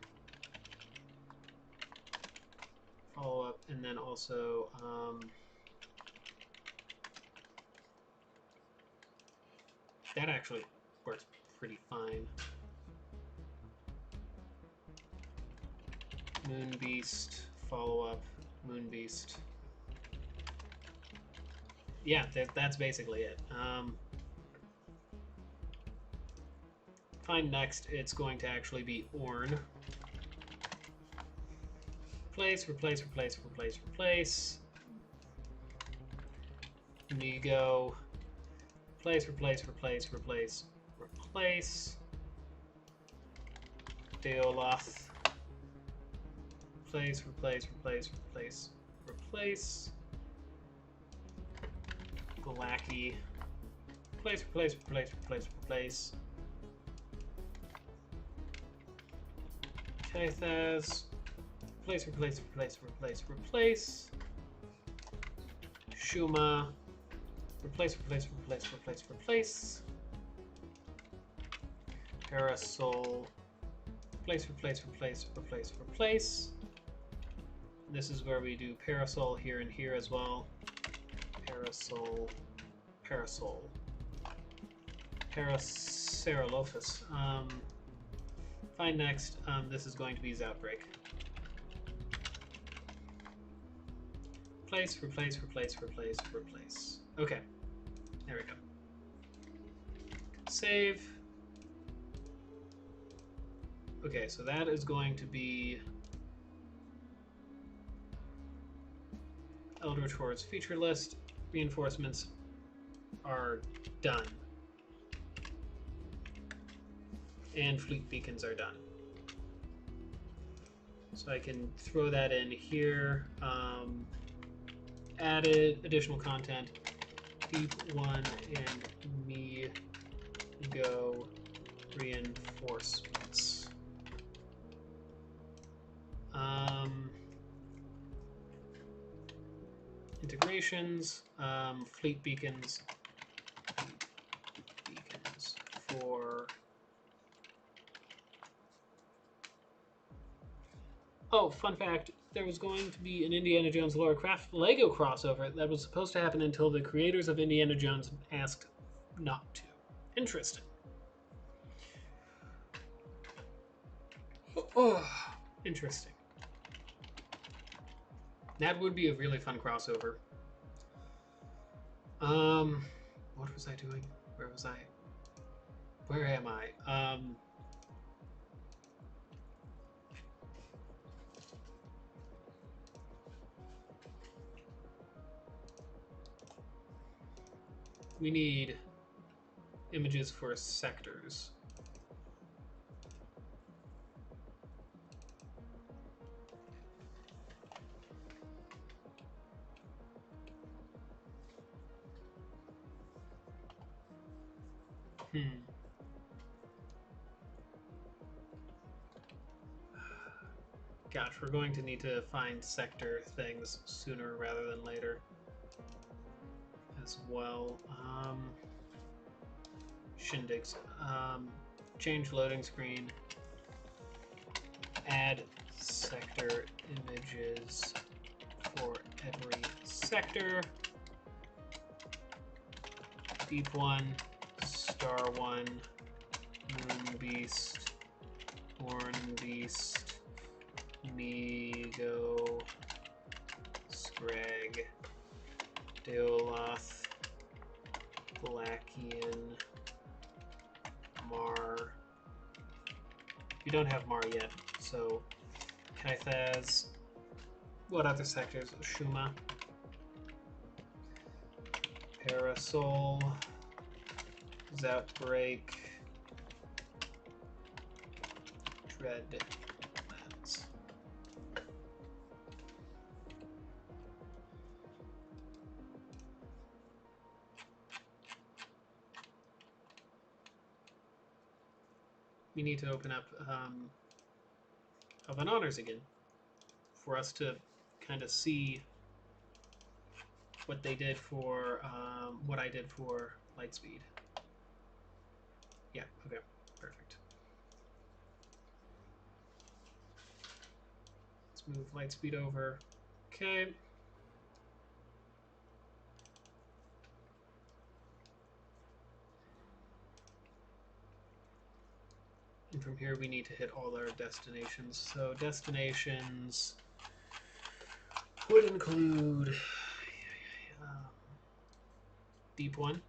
Follow-up, and then also that actually works pretty fine. Moon Beast, follow-up, Moon Beast. Yeah, that's basically it. Find next, it's going to actually be Orn. Replace, replace, replace, replace, replace. Nego. Replace, replace, replace, replace, replace. Deoloth. Replace, replace, replace, replace, replace. Galaki. Replace, replace, replace, replace, replace. Kathaz. Replace, replace, replace, replace, replace. Shuma. Replace, replace, replace, replace, replace. Parasol. Replace, replace, replace, replace, replace. This is where we do Parasol here and here as well. Parasol. Parasol. Paracerolophus. Find next. This is going to be Outbreak. Replace, replace, replace, replace, replace. Okay. There we go. Save. Okay, so that is going to be Eldritch Horde's feature list. Reinforcements are done. and fleet beacons are done. So I can throw that in here. Added additional content. Deep 1 and me go reinforcements. Integrations, fleet beacons for... Oh, fun fact, there was going to be an Indiana Jones Lara Croft Lego crossover that was supposed to happen until the creators of Indiana Jones asked not to. Interesting. Oh, interesting. That would be a really fun crossover. What was I doing? Where was I? Where am I? We need images for sectors. Gosh, we're going to need to find sector things sooner rather than later as well. Shindigs. Change loading screen. Add sector images for every sector. Deep 1, Star 1, Moon Beast, Horn Beast, Migo, Scrag, Deoloth, Blackian, Mar. You don't have Mar yet, so Kaithaz. What other sectors? Shuma, Parasol, Zoutbreak, Dreadlands. We need to open up Oven Honors again for us to kind of see what they did for what I did for Lightspeed. Yeah, okay, perfect. Let's move Lightspeed over. Okay. And from here we need to hit all our destinations. So destinations would include Deep 1.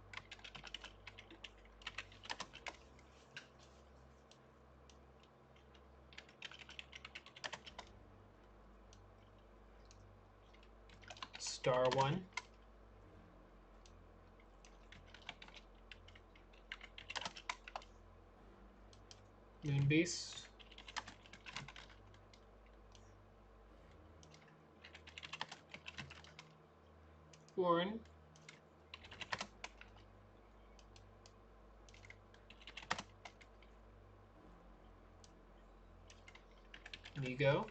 Star 1. Moon Beast. Warren. Migo.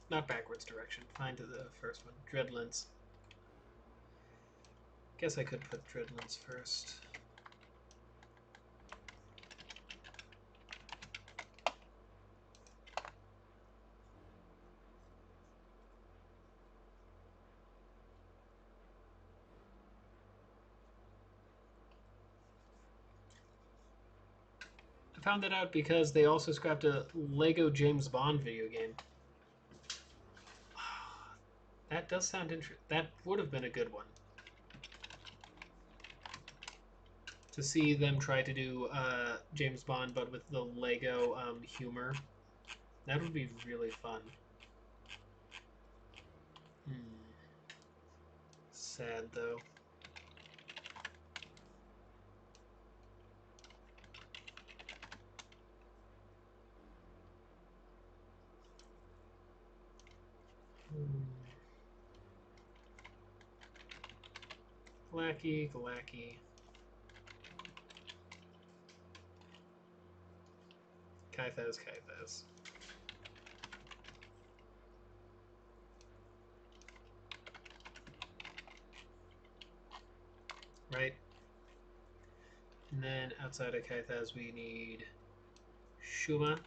Not backwards direction. Find the first one. Dreadlands. Guess I could put Dreadlands first. I found that out because they also scrapped a Lego James Bond video game. That does sound interesting. That would have been a good one. To see them try to do James Bond, but with the Lego humor. That would be really fun. Sad, though. Glacky, Glacky. Kythos, Kythos. Right? And then outside of Kythos, we need Shuma.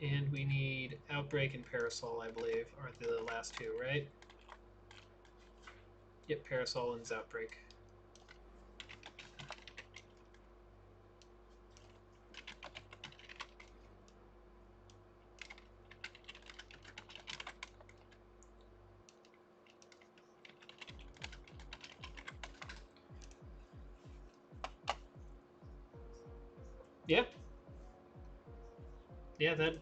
And we need Outbreak and Parasol, I believe, are the last two, right? Yep, Parasol and Outbreak. Yep. Yeah, that...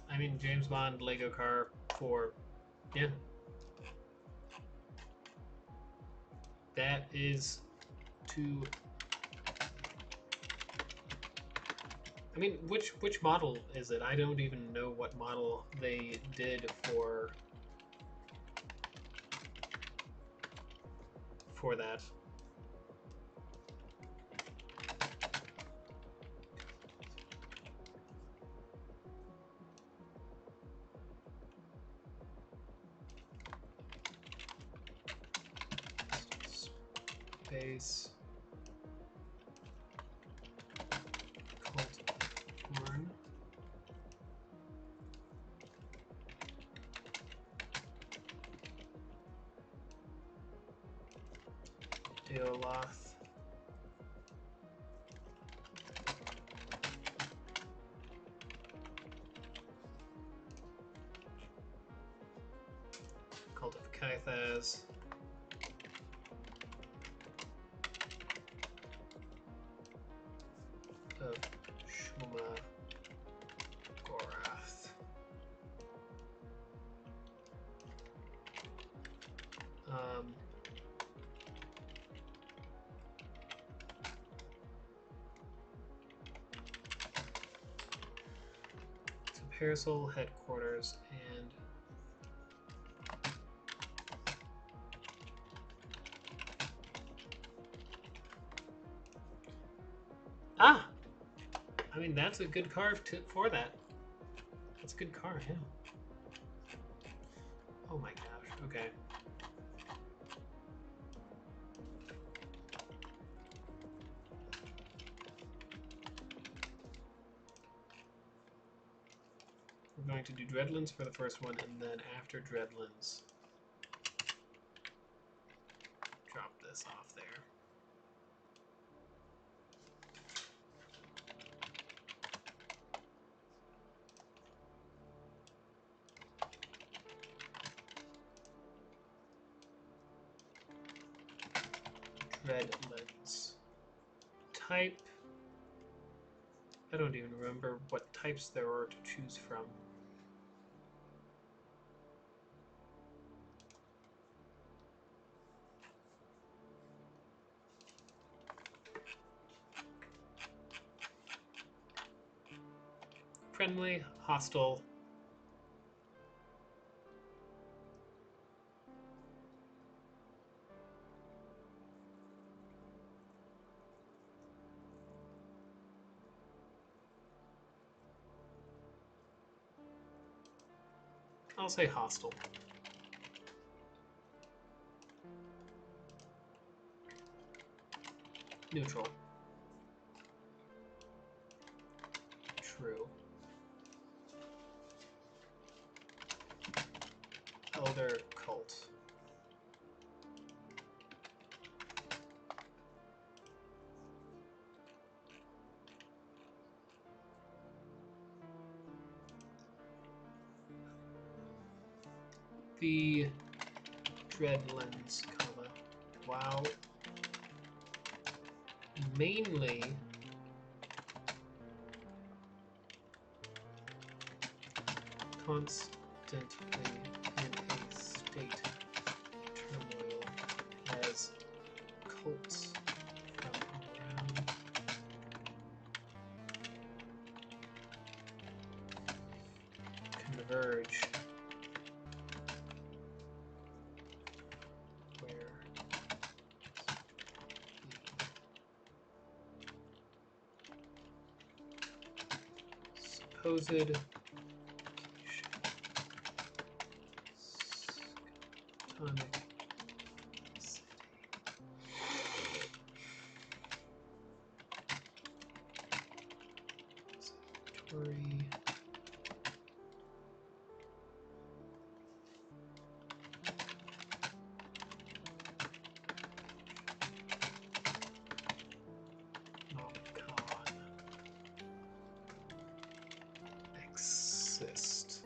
I mean, James Bond, Lego car for... Yeah. That is to... I mean, which model is it? I don't even know what model they did for that. Space. Cult Horn. Deoloth. Cult of Kythas. Of Shuma Gorath. So Parasol headquarters and ah, I mean that's a good car for that. That's a good car, yeah. Oh my gosh. Okay. We're going to do Dreadlands for the first one, and then after Dreadlands, drop this off there. Dreadlands. Type. I don't even remember what types there were to choose from. Friendly, hostile. I'll say hostile. Neutral. True. Elder Cult. the Dread Lens cover while mainly constantly in a state of turmoil as cults from around converge where the supposed tonic Tory non-con exist.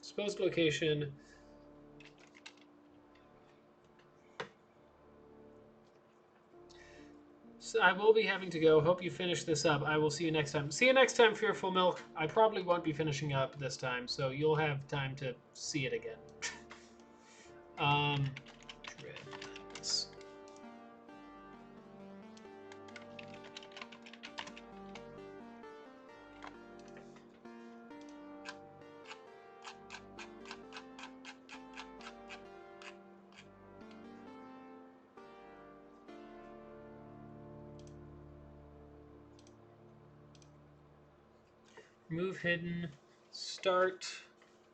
Supposed location. So I will be having to go. Hope you finish this up. I will see you next time. See you next time, Fearful Milk. I probably won't be finishing up this time, so you'll have time to see it again. Dreadlands. Remove hidden. Start.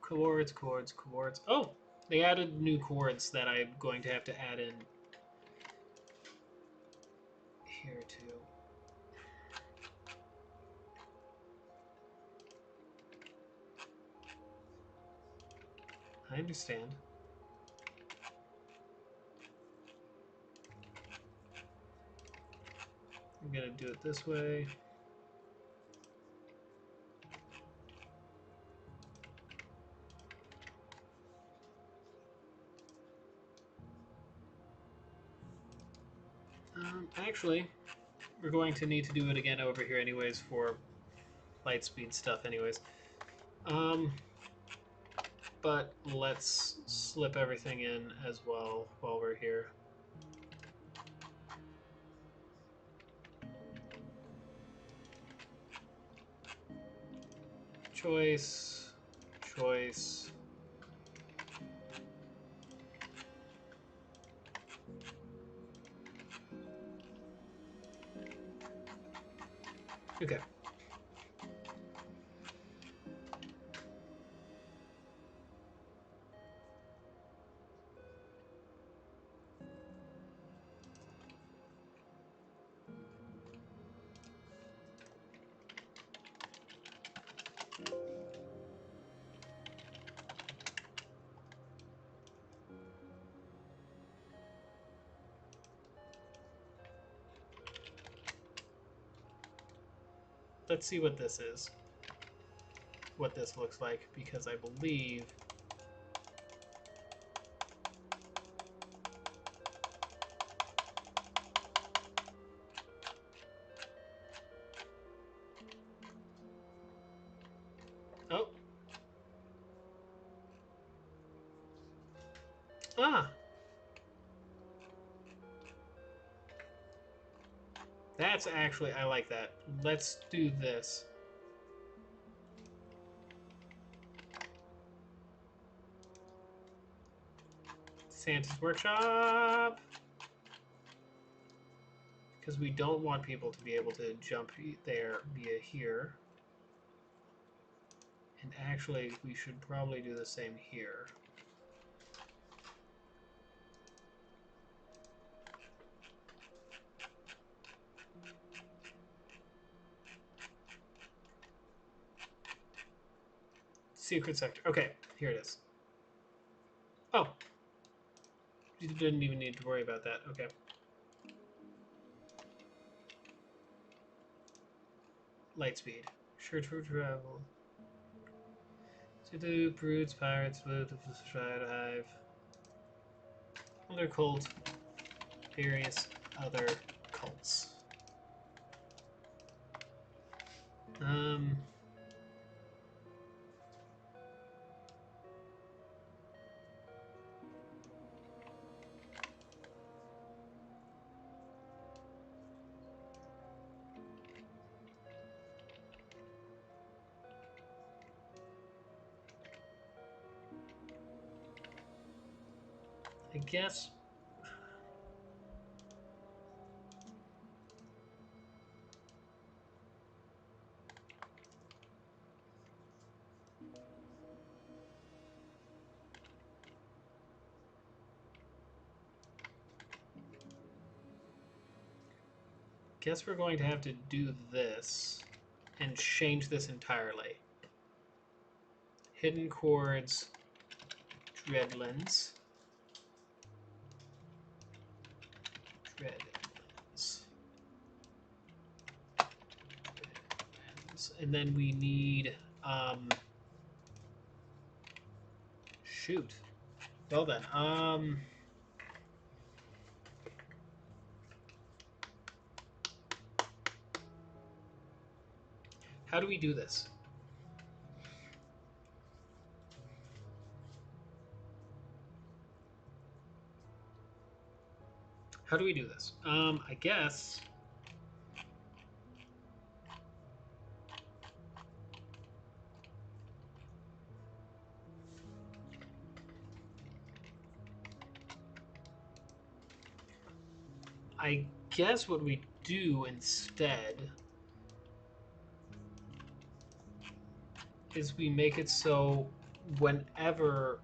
Chords. Oh! They added new chords that I'm going to have to add in here too. I understand. I'm gonna do it this way. Actually, we're going to need to do it again over here anyways for Lightspeed stuff anyways. But let's slip everything in as well while we're here. Choice. Okay. Let's see what this is. What this looks like, because I believe oh. Ah. That's actually, I like that. Let's do this. Santa's Workshop. Because we don't want people to be able to jump there via here. And actually, we should probably do the same here. Secret sector. Okay, here it is. Oh. You didn't even need to worry about that. Okay. Lightspeed. Sure to travel. Do broods, pirates, blue, the Shroud Hive, other cult, various other cults. I guess we're going to have to do this and change this entirely. Hidden chords, dreadlands. And then we need shoot. Well then, how do we do this? How do we do this? I guess what we do instead is we make it so whenever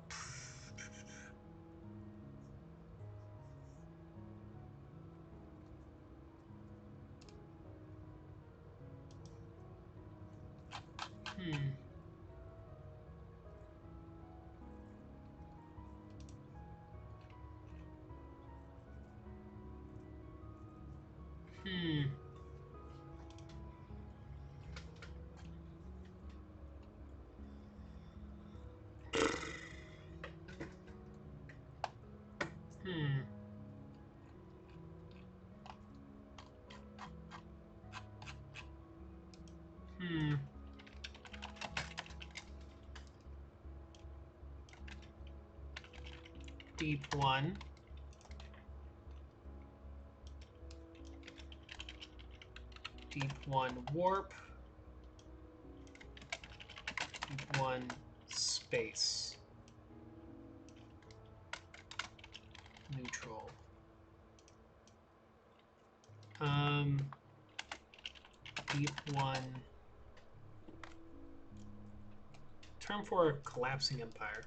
deep one, warp, deep one space, neutral. Deep one. Term for a collapsing empire.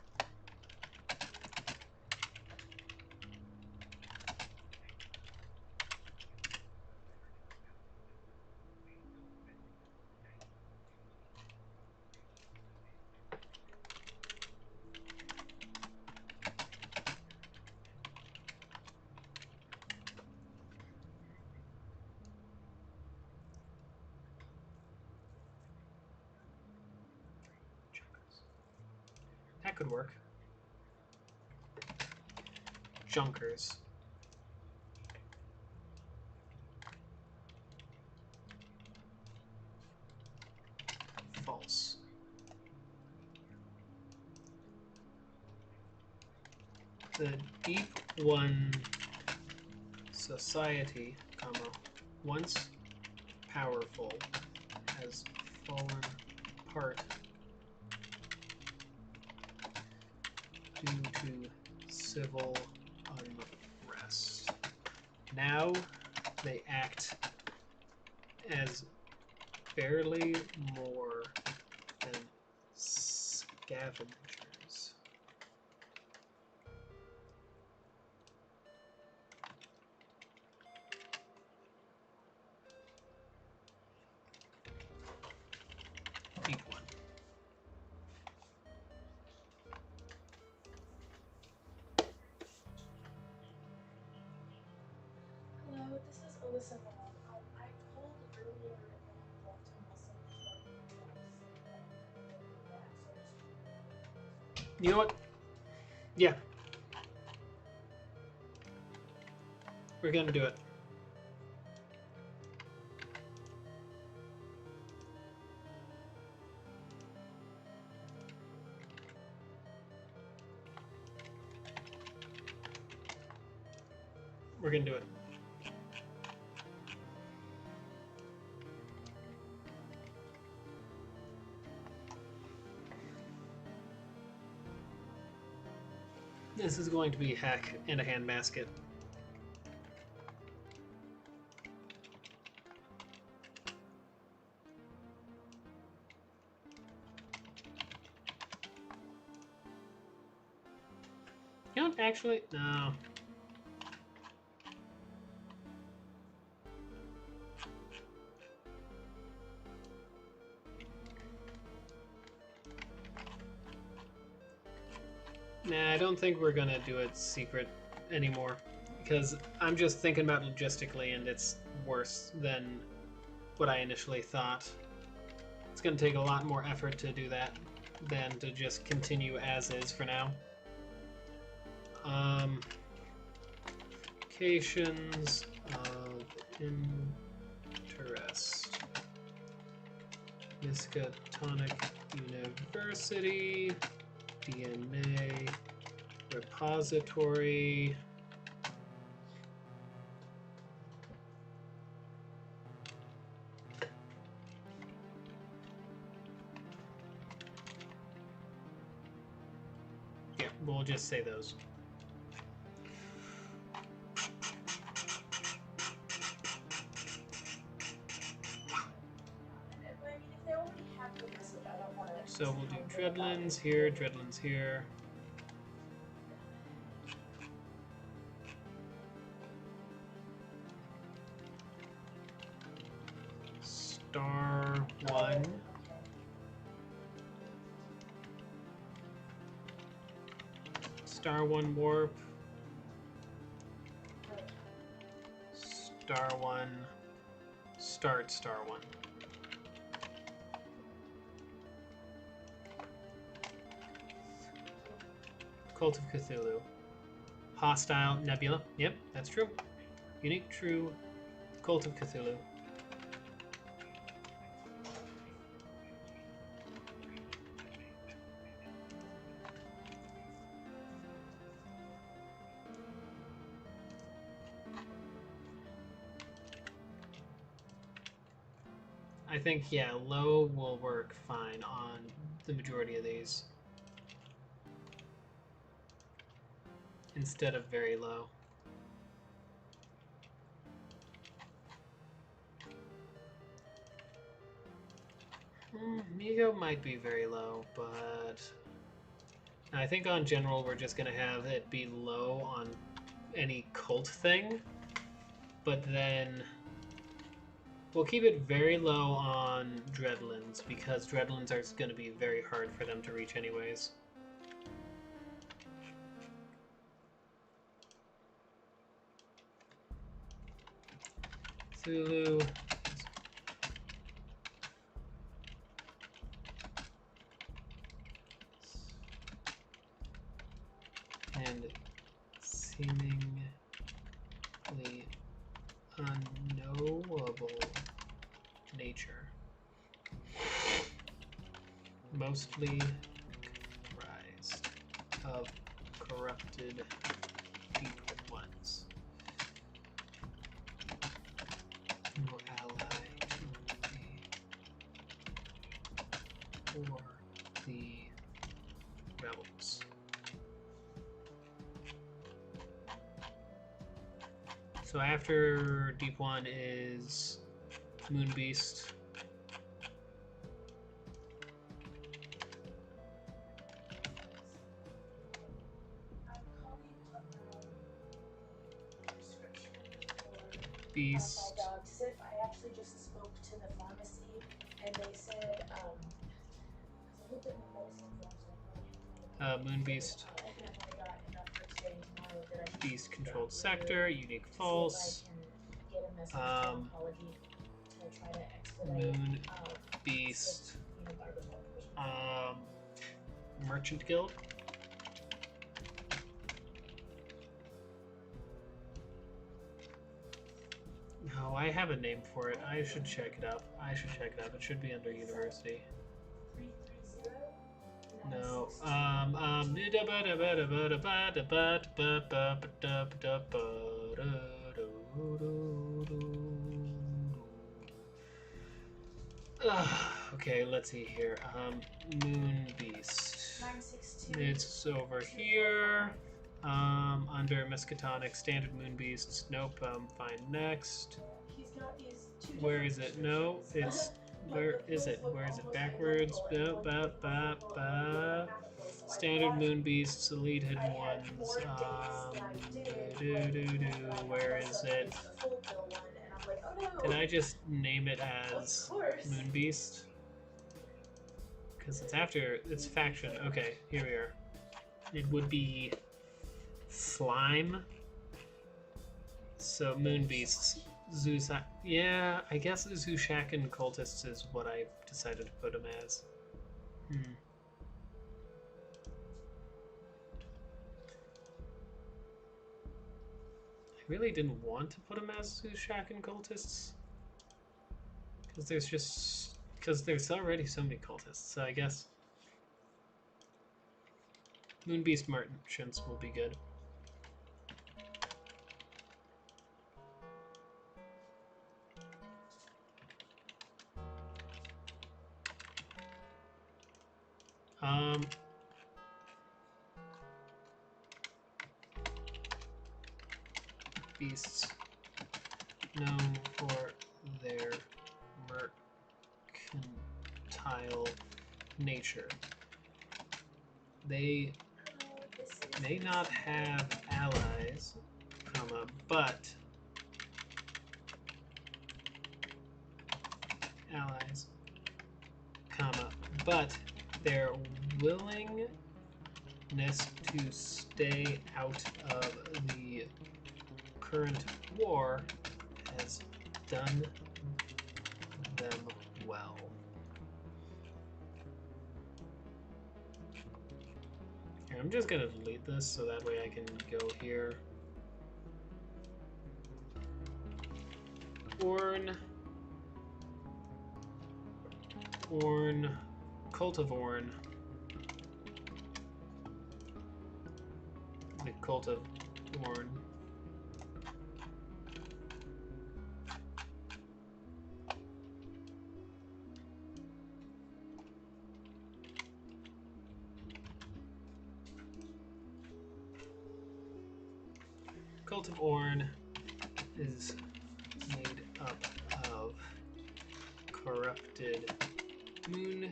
That could work. Junkers. False. The deep one society, comma, once powerful, has fallen apart due to civil unrest. Now they act as barely more than scavengers. Deep one. Hello, this is Alyssa Vaughn. I called earlier and left a message for you guys. You know what? Yeah. We're gonna do it. We're gonna do it. This is going to be hack and a hand basket. You know what, actually, no. Nah, I don't think we're gonna do it secret anymore, because I'm just thinking about logistically, and it's worse than what I initially thought. It's gonna take a lot more effort to do that than to just continue as is for now. Locations of interest. Miskatonic University. DNA repository. Yeah, we'll just say those. So we'll do Dreadlands here, Dreadlands here. Star 1. Star 1 warp. Star 1. Start Star 1. Cult of Cthulhu. Hostile Nebula. Yep, that's true. Unique true. Cult of Cthulhu. I think, yeah, low will work fine on the majority of these. Instead of very low. Migo might be very low, but I think on general we're just going to have it be low on any cult thing, but then we'll keep it very low on Dreadlands, because Dreadlands are going to be very hard for them to reach anyways. Cthulhu. And seemingly unknowable nature. Mostly comprised of corrupted deep ones. No ally or the rebels. So after Deep One is Moon Beast. Beast. I actually just spoke to the pharmacy, and they said, Moon Beast. Beast controlled sector, unique false. Moon Beast. Merchant Guild. Oh, I have a name for it. I should check it up. It should be under university. 330. No. Okay, let's see here. Moon Beast. 962. It's over here. Under Miskatonic, Standard Moon Beasts. Nope, fine. Next. He's got these two. Where is it? No, it's. Where is it? Where is it? Backwards. Standard Moon Beasts, Elite Hidden Ones. Where is it? Did I just name it as Moon Beast? Because it's after, it's faction. Okay, here we are. It would be Slime. So Moon Beasts. Zusak. Yeah, I guess Zushakan Cultists is what I decided to put him as. I really didn't want to put him as Zushakan Cultists. Because there's already so many cultists, so I guess Moonbeast Merchants will be good. Beasts known for their mercantile nature. They may not have allies, but their willingness to stay out of the current war has done them well. Here, I'm just gonna delete this so that way I can go here. Cult of Orn. The Cult of Orn. Cult of Orn is made up of corrupted moon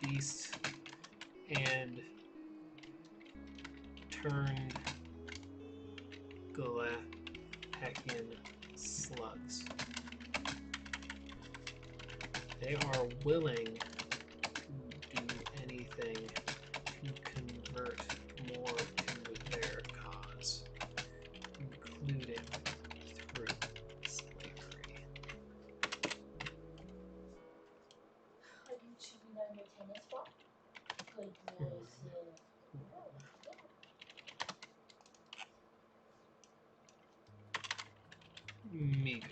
beasts and turned Galactian slugs. They are willing to do anything to convert more to their cause, including through slavery. Meager.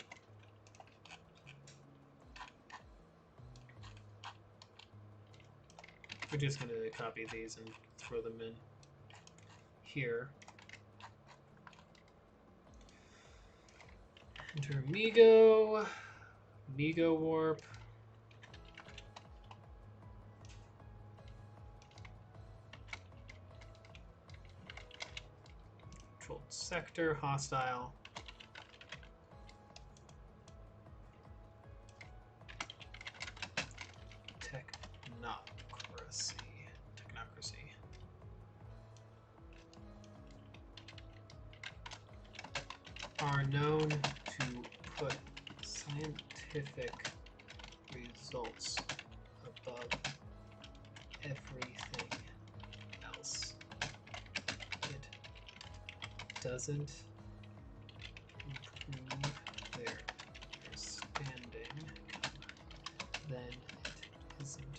We're just going to copy these and throw them in here. Enter Migo, Migo Warp. Controlled sector, hostile. Technocracy. Are known to put scientific results above everything else. It doesn't improve their understanding, then it isn't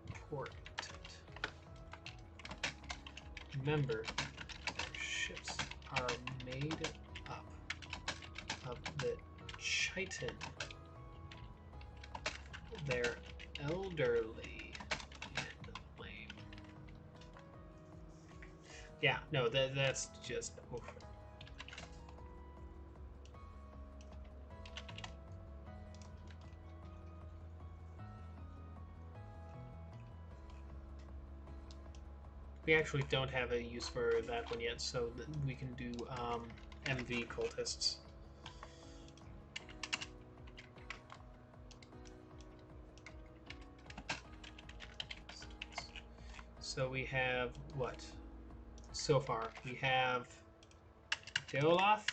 important. Remember, their ships are made up of the chitin. They're elderly and lame. Yeah, no, that's just... Oof. We actually don't have a use for that one yet, so we can do MV cultists. So we have what? So far, we have Deoloth,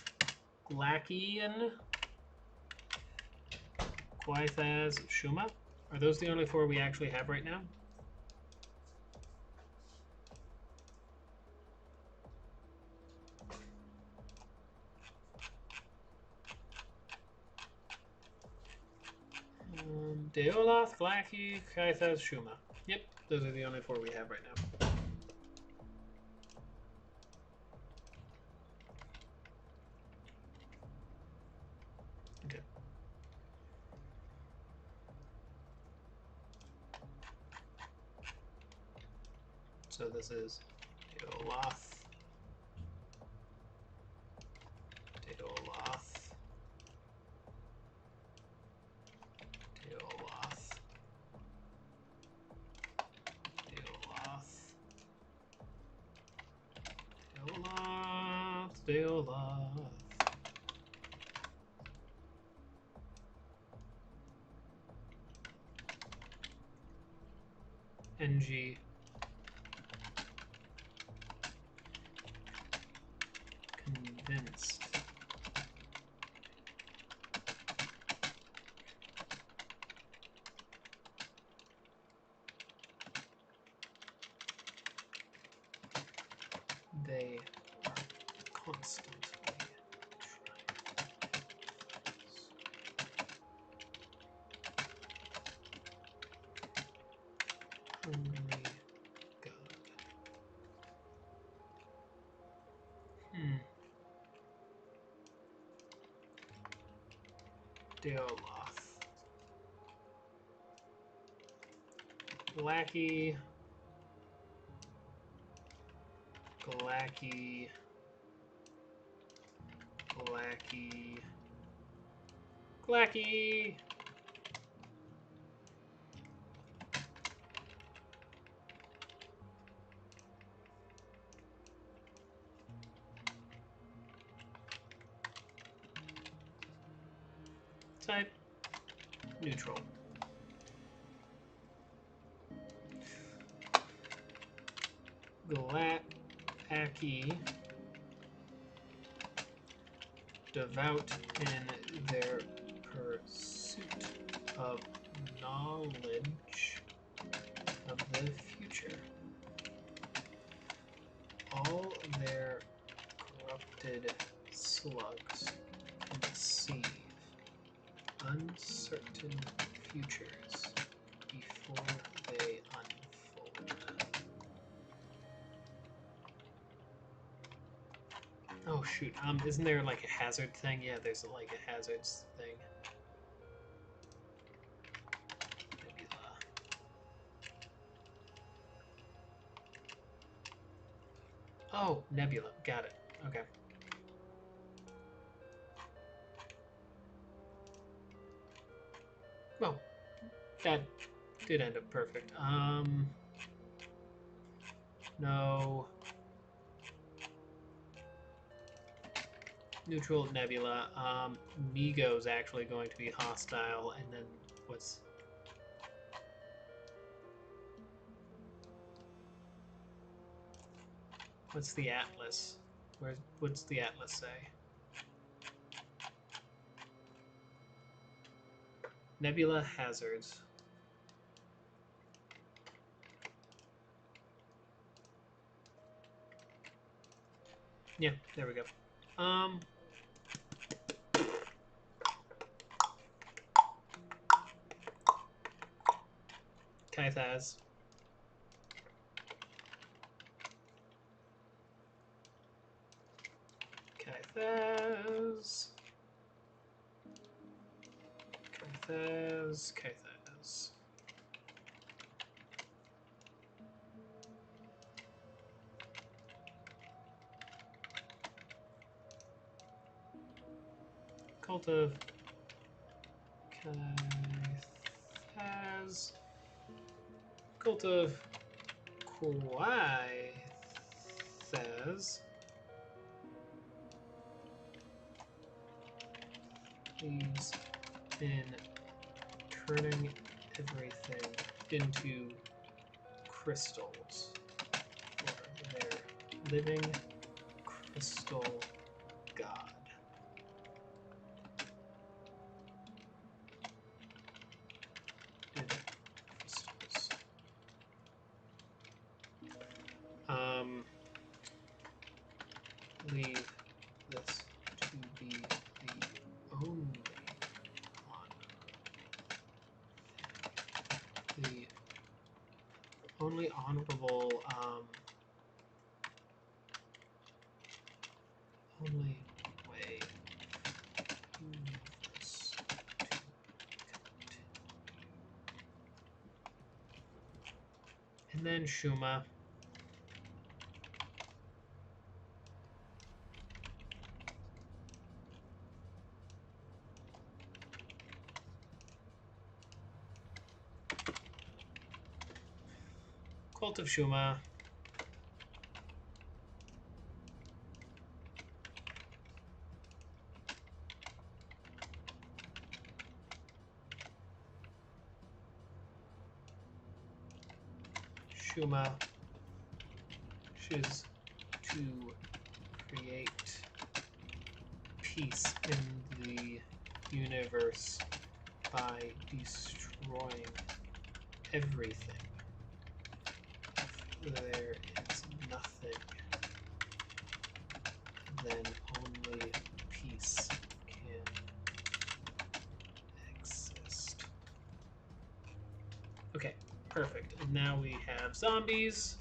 Glacian, Quaithaz, Shuma. Are those the only 4 we actually have right now? Deoloth, Glaci, Quaithaz, Shuma. Yep, those are the only 4 we have right now. Okay. So this is Deoloth, Deoloth, Deoloth, Deoloth, Deoloth, Deoloth. NG. Convinced. They are constantly hungry God. Deoloth. Glaci. Glaci. Glaci. Glaci. Type neutral. Glaci. Devout in their pursuit of knowledge of the future. All their corrupted slugs conceive uncertain futures before they unfold. Oh shoot, isn't there like a hazard thing? Yeah, there's like a hazards thing. Nebula. Oh, Nebula, got it. Okay. Well, that did end up perfect. No. Neutral Nebula. Migo's actually going to be hostile, and then what's the Atlas? What's the Atlas say? Nebula hazards. Yeah, there we go. Kaithaz. Kaithaz. Thez, Thez. Cult of Thez. Cult of Thez. He's been turning everything into crystals for their living crystal god. Crystals. Leave this to be the only honor. The only honorable, only way this to continue. And then Shuma. Cult of Shuma. Shuma is to create peace in the universe by destroying everything. If there is nothing, then only peace can exist. Okay, perfect. And now we have zombies.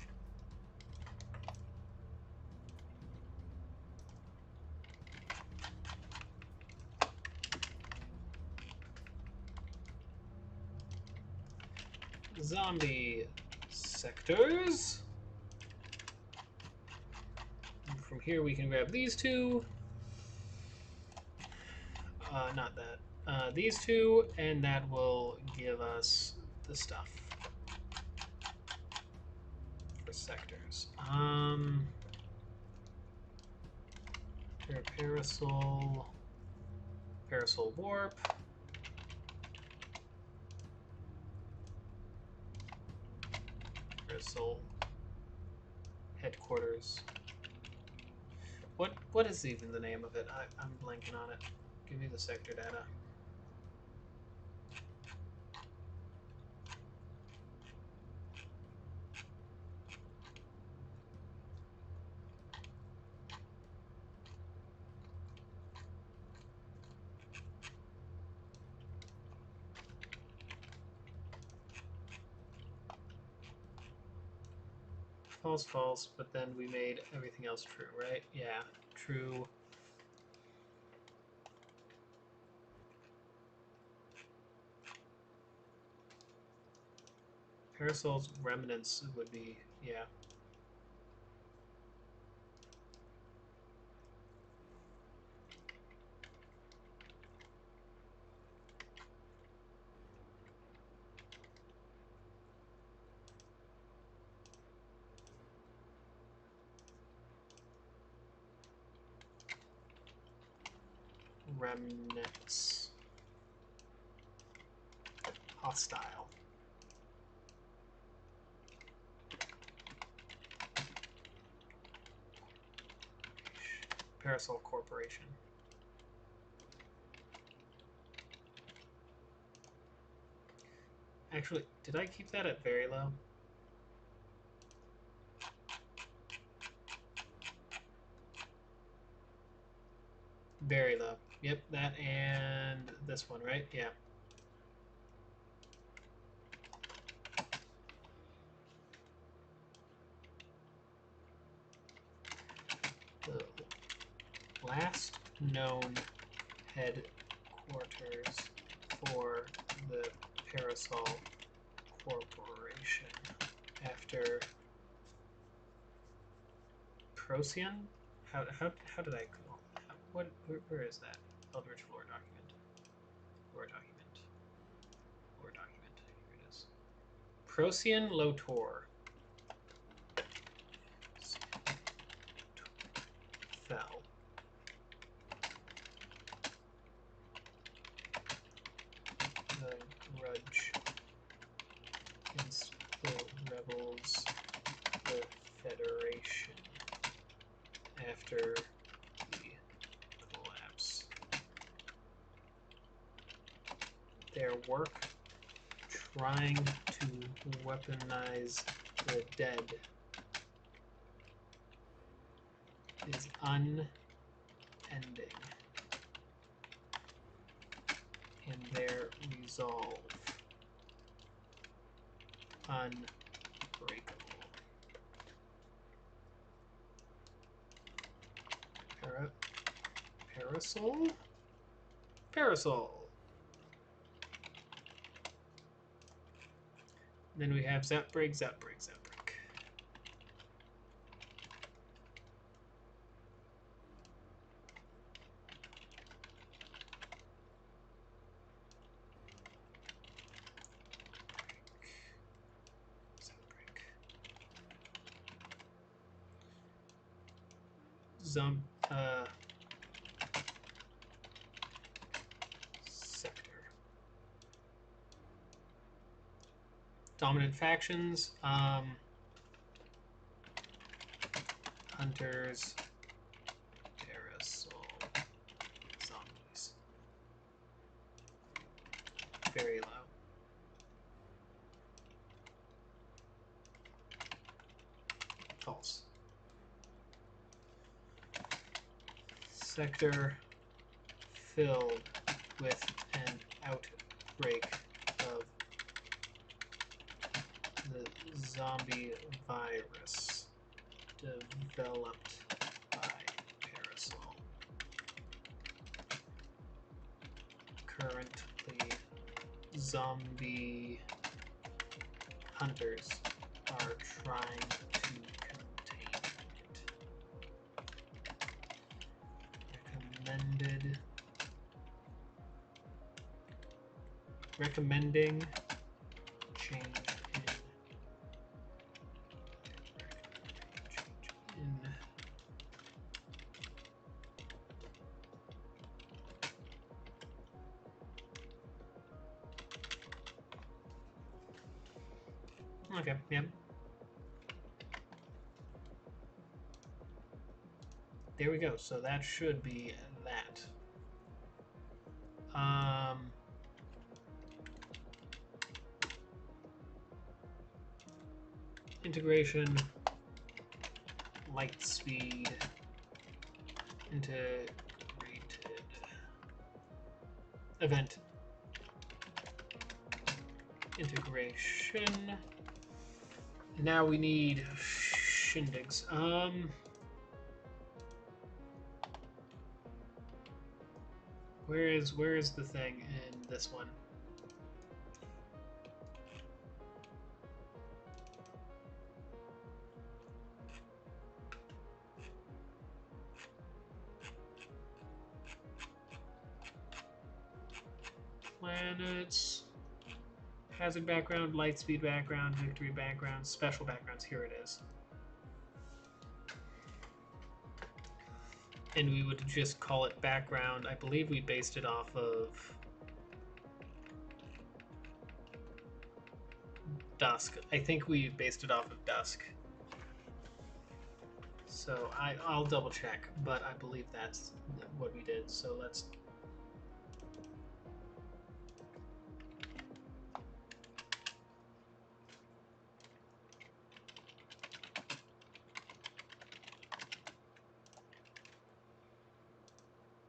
Zombie sectors. And from here we can grab these two. Not that. These two, and that will give us the stuff for sectors. Parasol warp. Parasol headquarters. What is even the name of it? I'm blanking on it. Give me the sector data. False, but then we made everything else true, right? Yeah, true. Parasol's remnants would be, yeah. Remnants. Hostile. Parasol Corporation. Actually, did I keep that at very low? Very low. Yep, that and this one, right? Yeah. The last known headquarters for the Parasol Corporation after Procyon? How did I go? Where is that? Eldritch lore document. Lore document. Lore document. Here it is. Procyon Lotor. Fell. The grudge against the rebels, the Federation, after the collapse. Their work trying to weaponize the dead is unending, and their resolve unbreakable. Parasol? Parasol. Then we have Zapbreak, Zapbreak, Zapbreak. Sector. Dominant factions, hunters, Parasol, zombies. Very low. False. Sector filled with an outbreak of the zombie virus developed by Parasol. Currently, zombie hunters are trying to contain it. Recommending change in okay, yep. There we go. So that should be that. Integration, Lightspeed, integrated event, integration. Now we need shindigs. Where is the thing in this one? Planets, hazard background, lightspeed background, victory background, special backgrounds. Here it is. And we would just call it background. I believe we based it off of Dusk. I think we based it off of Dusk. So I'll double check, but I believe that's what we did. So let's.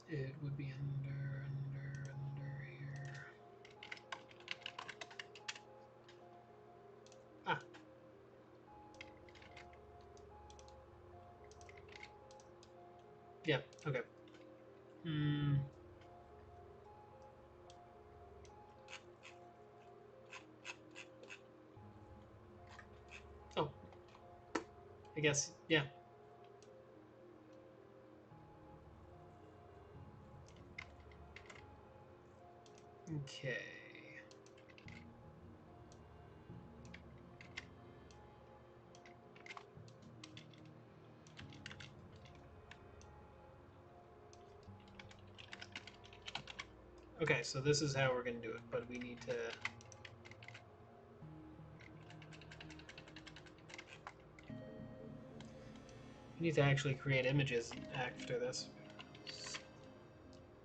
It would be under here. Ah. Yeah, okay. I guess, yeah. Okay. Okay, so this is how we're going to do it, but we need to... We need to actually create images after this.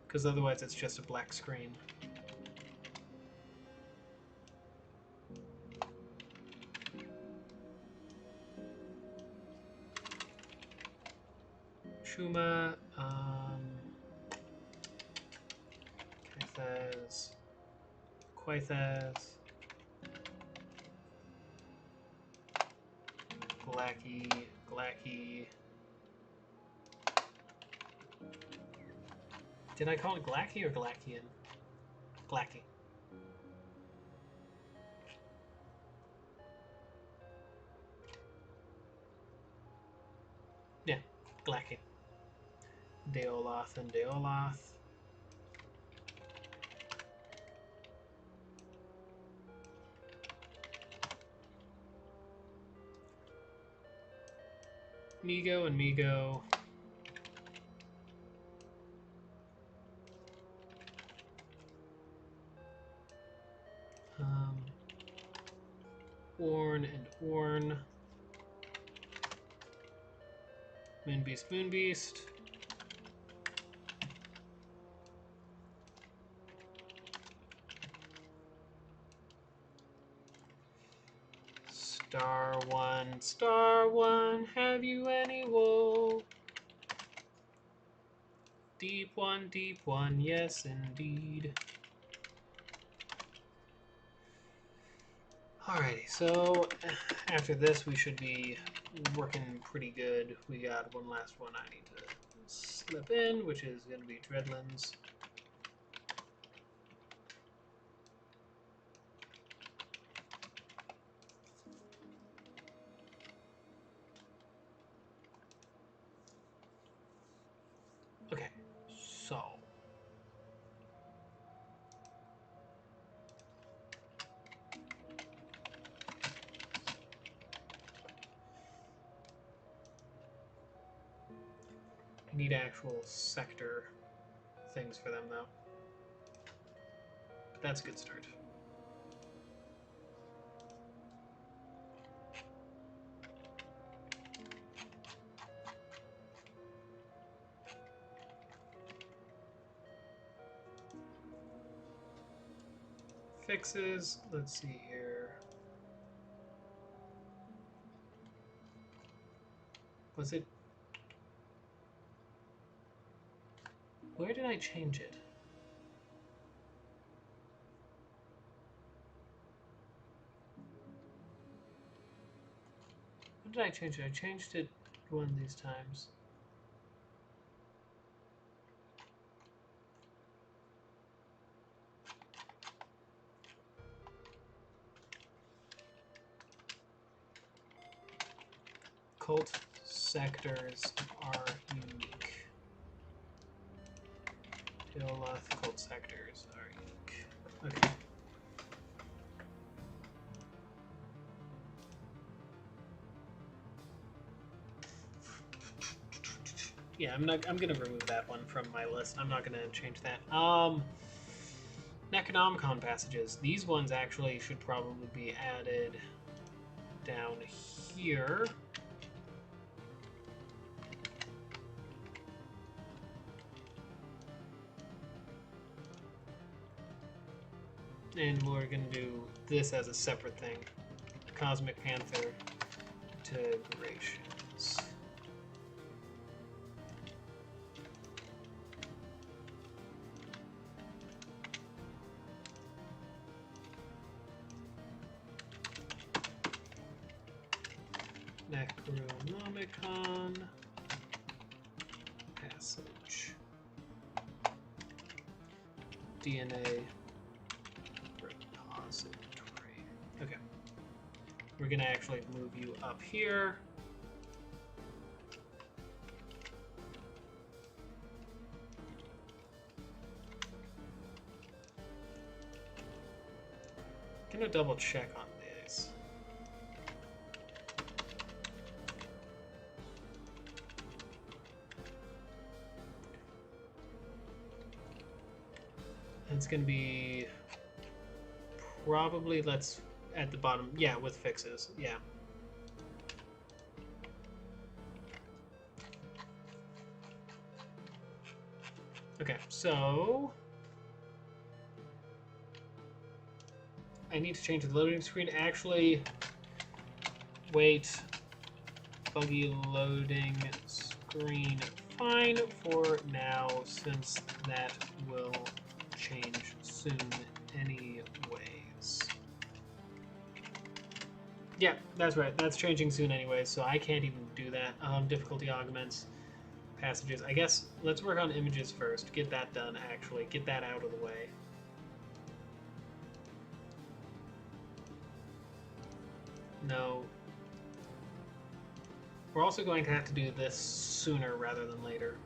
Because otherwise it's just a black screen. Shuma, Kaithez, Quaithez, Glacky. Did I call it Glacky or Glackian? Glacky. Yeah, Glacky. Deoloth and Deoloth. Migo and Migo. Orn and Orn. Moonbeast. Star one, have you any woe? Deep one, yes indeed. Alrighty, so after this we should be working pretty good. We got one last one I need to slip in, which is going to be Dreadlands. Okay, so... I need actual sector things for them, though. But that's a good start. Fixes, let's see here. Was it... Where did I change it? What did I change it? I changed it one of these times. Cult sectors are unique. Deoloth cult sectors are unique. Okay. Yeah, I'm gonna remove that one from my list. I'm not gonna change that. Necronomicon passages. These ones actually should probably be added down here. And we're going to do this as a separate thing. Cosmic Panther integrations. Necronomicon passage. DNA repository. Okay. We're going to actually move you up here. gonna double check on these. It's gonna be probably, let's at the bottom, yeah, with fixes, yeah. Okay, so I need to change the loading screen. Actually, wait, buggy loading screen fine for now, since that will change soon anyways. Yeah, that's right. That's changing soon anyways, so I can't even do that. Difficulty augments, passages. I guess let's work on images first. Get that done, actually. Get that out of the way. No. We're also going to have to do this sooner rather than later.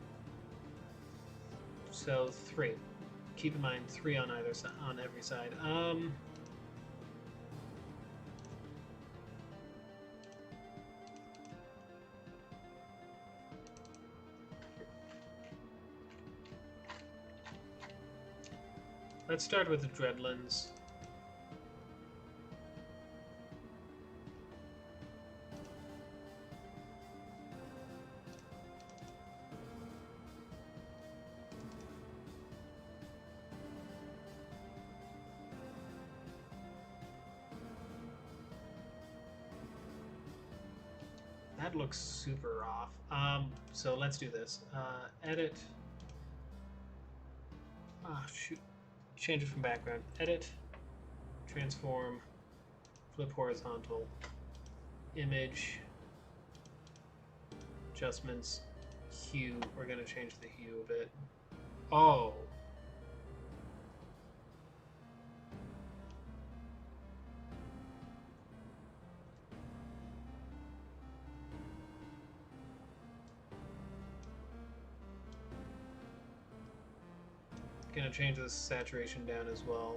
So 3. Keep in mind 3 on either side, on every side. Let's start with the Dreadlands. That looks super off. So let's do this. Edit. Ah, shoot. Change it from background. Edit. Transform. Flip horizontal. Image. Adjustments. Hue. We're going to change the hue a bit. Oh. Gonna change the saturation down as well.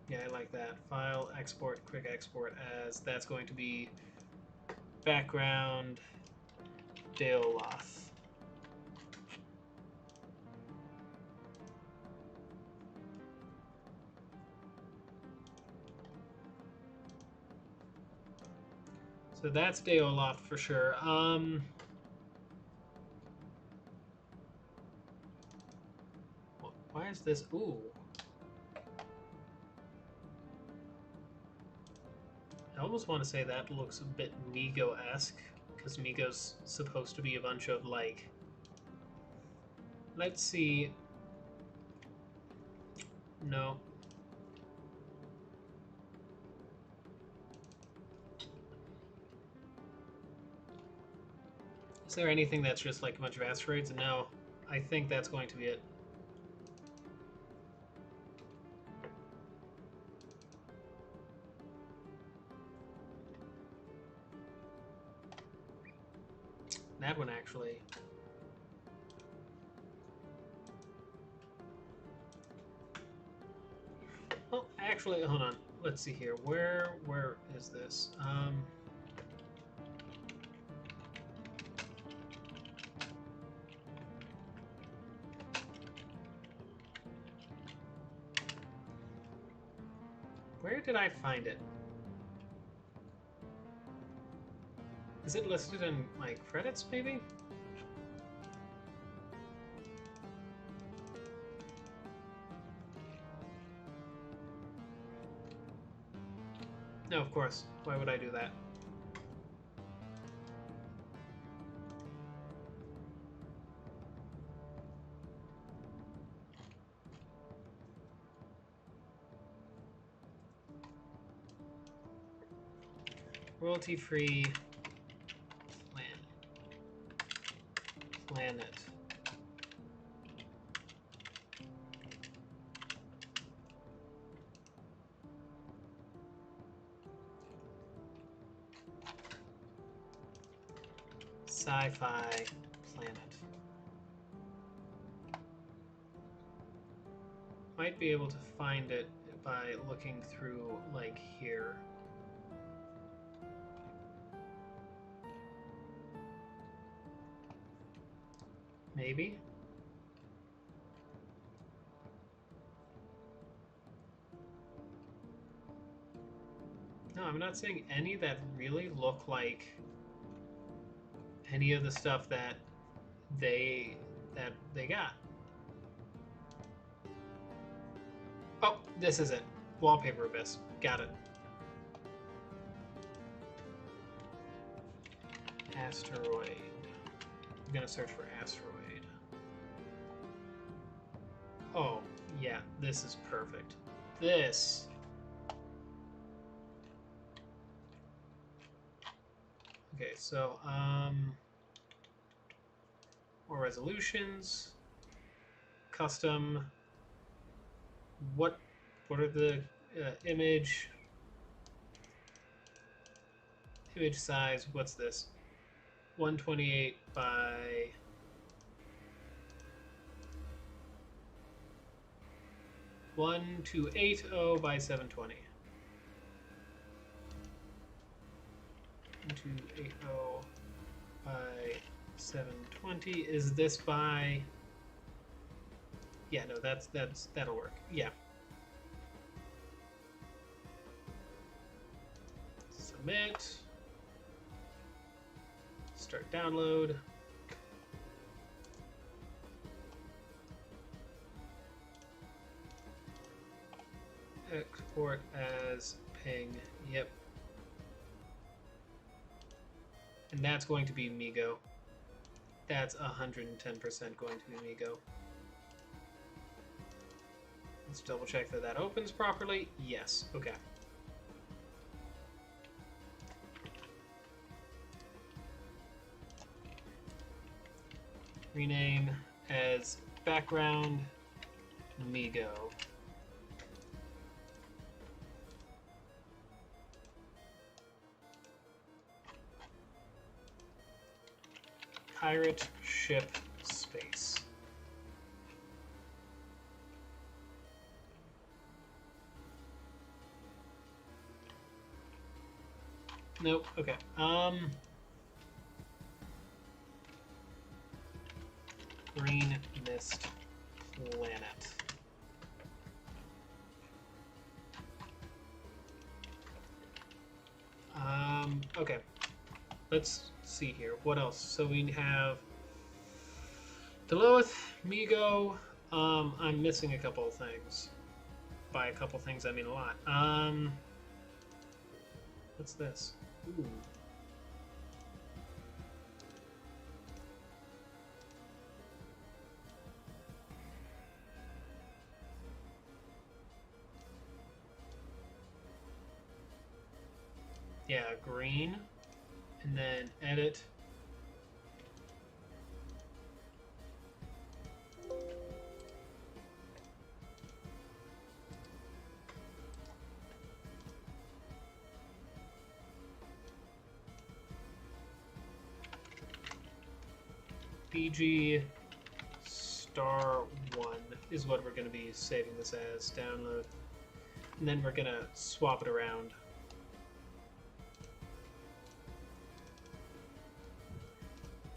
Yeah, I like that. File, export, quick export as, that's going to be background Deoloth. So that's Deoloth for sure. Why is this? Ooh. I almost want to say that looks a bit Migo-esque, because Migo's supposed to be a bunch of, like... Let's see... No. Is there anything that's just like a bunch of asteroids? No. I think that's going to be it. That one, actually. Oh, actually, hold on. Let's see here. Where is this? Where did I find it? Is it listed in my credits, maybe? No, of course. Why would I do that? Royalty-free planet. Sci-fi planet. might be able to find it by looking through, like, here. Maybe? No, I'm not seeing any that really look like any of the stuff that they got. Oh, this is it. Wallpaper Abyss. Got it. Asteroid. I'm gonna search for asteroid. Oh, yeah, this is perfect. This. Okay, so, more resolutions. Custom. What are the image size? What's this? 128 by 1280 by 720. 1280 by 720. Is this by? Yeah, no, that'll work. Yeah. Submit. Start download. Export as ping. Yep. And that's going to be Migo. That's 110% going to be Migo. Let's double check that that opens properly. Yes. Okay. Rename as background Migo. Pirate ship space. Nope. Okay. Green mist planet. Okay. Let's see here. What else? So we have Deloth, Migo. I'm missing a couple of things. By a couple things, I mean a lot. What's this? Ooh. Yeah, green. And then edit. BG star 1 is what we're going to be saving this as. Download. And then we're going to swap it around.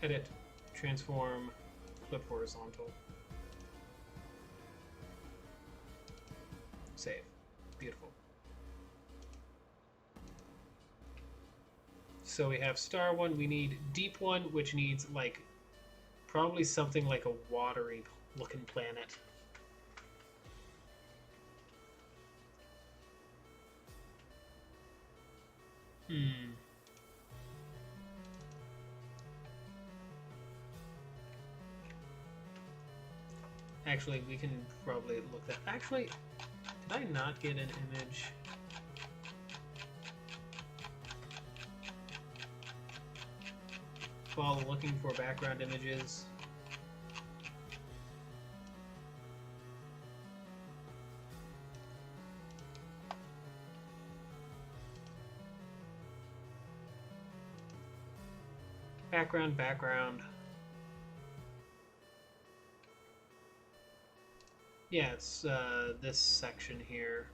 Edit, transform, flip horizontal. Save. Beautiful. So we have star 1, we need deep 1, which needs like probably something like a watery looking planet. Actually, we can probably look that. Actually, did I not get an image? While looking for background images. Background. Yeah, it's this section here.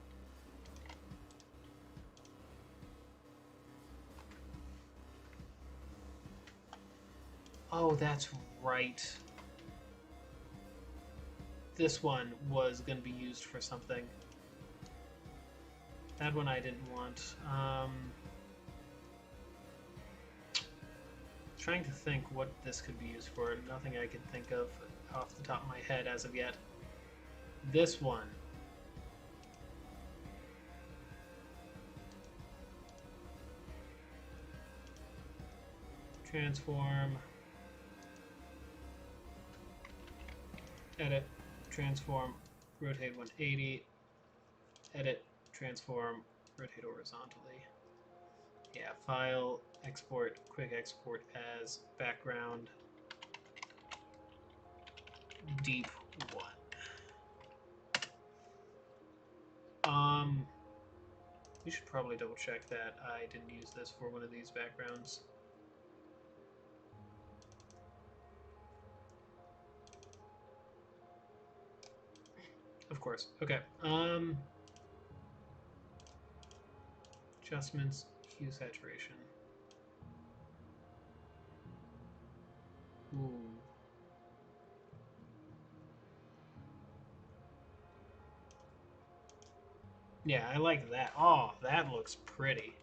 Oh, that's right. This one was going to be used for something. That one I didn't want. Trying to think what this could be used for. Nothing I can think of off the top of my head as of yet. This one. Transform. Edit. Transform. Rotate 180. Edit. Transform. Rotate horizontally. Yeah, file, export, quick export as background, deep one. We should probably double check that I didn't use this for one of these backgrounds. Of course. Okay. Adjustments, hue saturation. Ooh. Yeah, I like that. Oh, that looks pretty.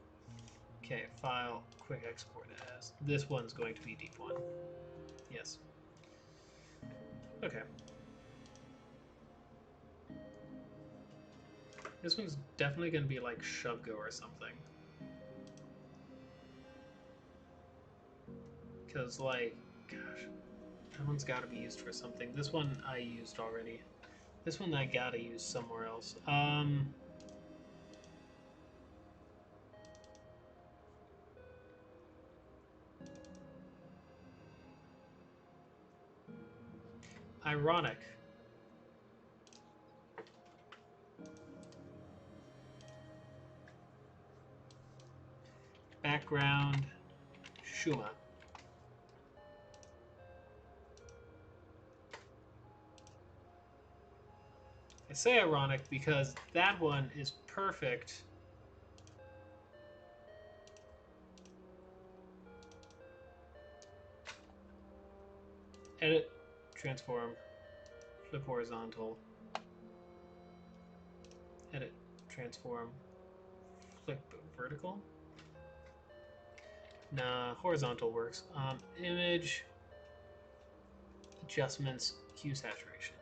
Okay, file, quick export as. This one's going to be deep one. Yes. Okay. This one's definitely going to be like Shubgo or something. Because, like, gosh, that one's got to be used for something. This one I used already. This one I gotta use somewhere else. Ironic. Background, Shuma. I say ironic because that one is perfect. Edit, transform, flip horizontal. Edit, transform, flip vertical. Nah, horizontal works. Image, adjustments, hue saturation.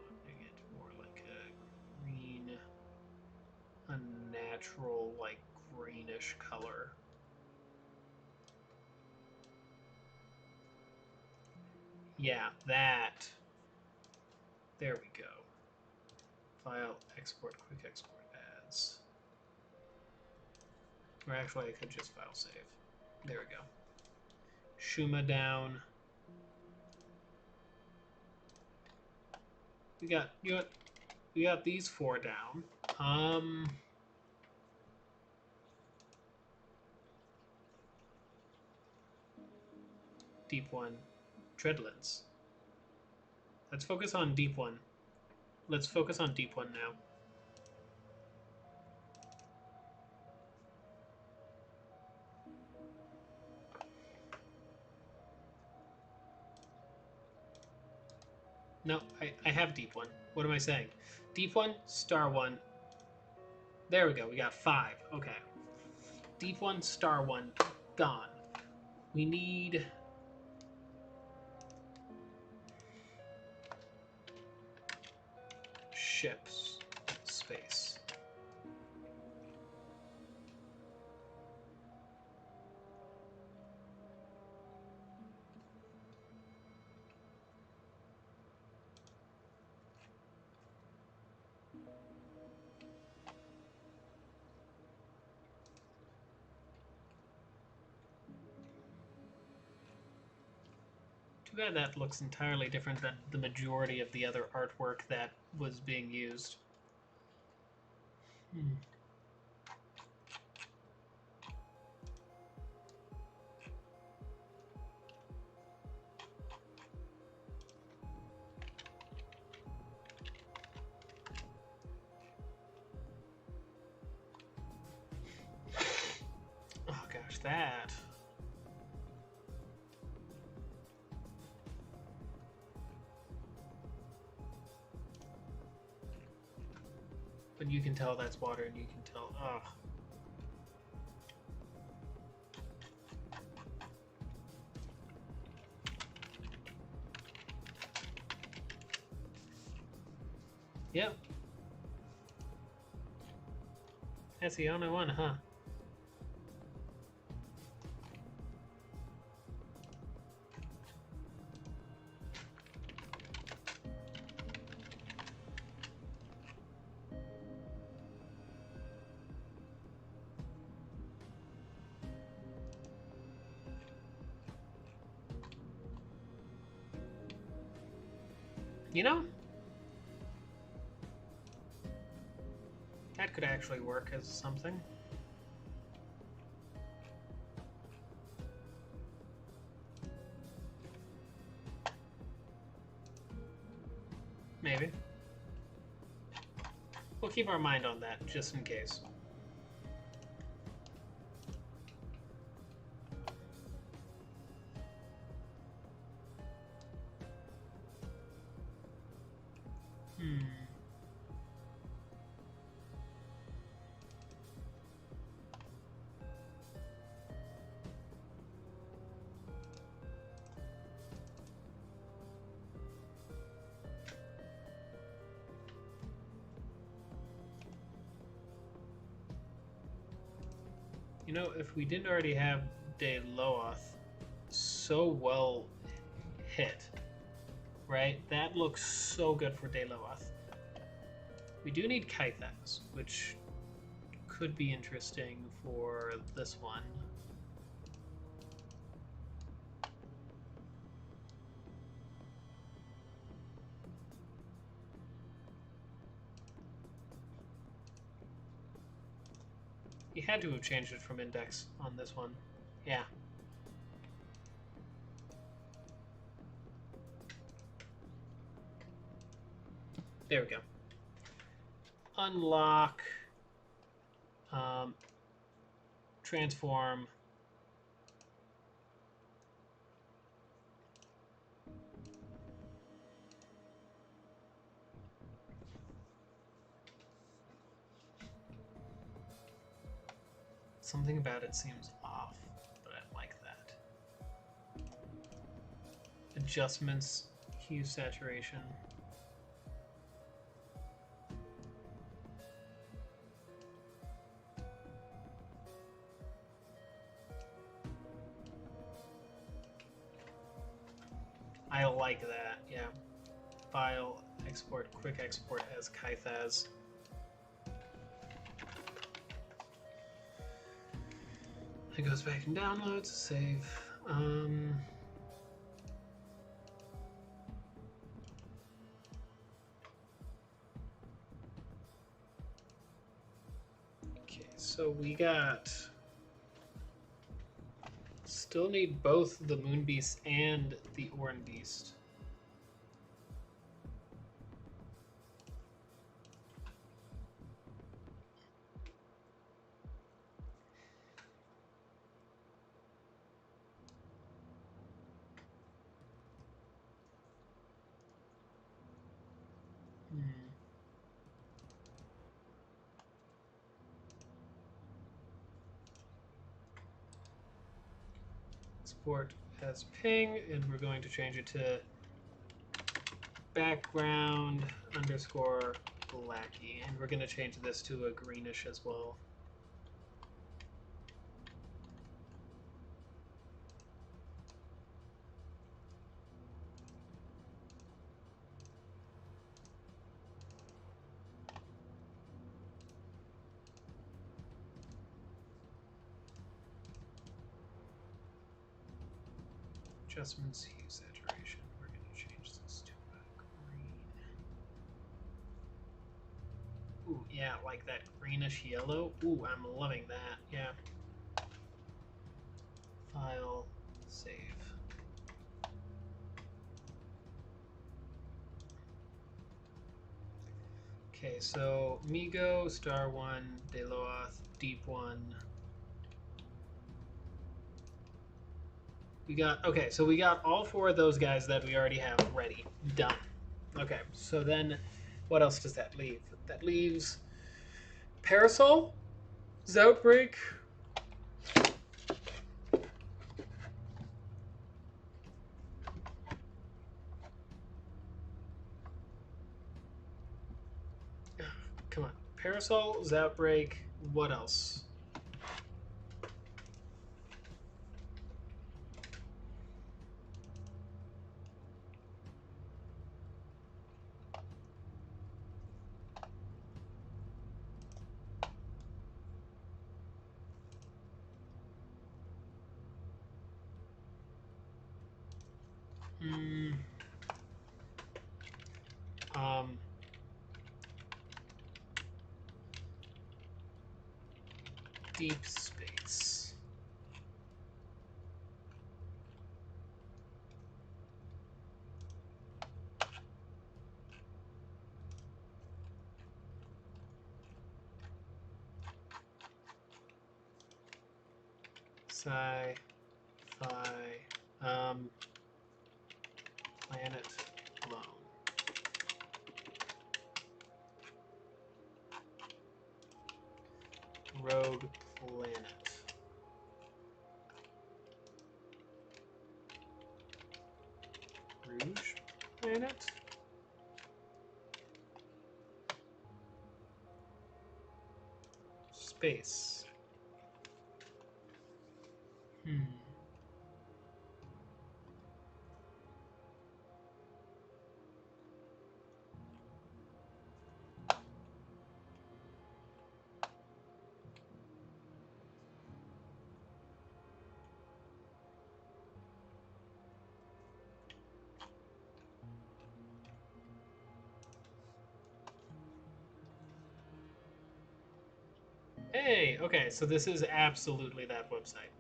Wanting it more like a green, unnatural, like greenish color. Yeah, that. There we go. File, export, quick export as. Or actually, I could just file save. There we go. Shuma down. We got these four down. Deep one, Treadlands. Let's focus on deep one. Let's focus on deep one now. No, I have deep one. What am I saying? Deep one, star one. There we go. We got 5. Okay. Deep one, star one, gone. We need ships space. Too bad that looks entirely different than the majority of the other artwork that was being used. that. But you can tell that's water, and you can tell. Ugh. Yep. That's the only one, huh? You know, that could actually work as something. Maybe. We'll keep our mind on that, just in case. You know, if we didn't already have De Loath so well hit, right? That looks so good for De Loath. We do need Kythas, which could be interesting for this one. You had to have changed it from index on this one. Yeah. There we go. Unlock. Transform. Something about it seems off, but I like that. Adjustments, hue saturation. I like that, yeah. File, export, quick export as Kythas. It goes back and downloads, save. Okay, so we got. Still need both the Moon Beast and the Oran Beast. Export as ping, and we're going to change it to background underscore blacky, and we're going to change this to a greenish as well. Adjustments, hue saturation. We're going to change this to a green. Ooh, yeah, like that greenish yellow. Ooh, I'm loving that. Yeah. File, save. Okay, so Migo, Star 1, De Loath, Deep 1. We got, okay, so we got all 4 of those guys that we already have ready. Done. Okay, so then what else does that leave? That leaves Parasol, Zoutbreak. Come on. Parasol, Zoutbreak, what else? Um, Deep Space. Sci-fi. Planet Alone. Rogue Planet. Rouge Planet? Space. Hey, okay, so this is absolutely that website.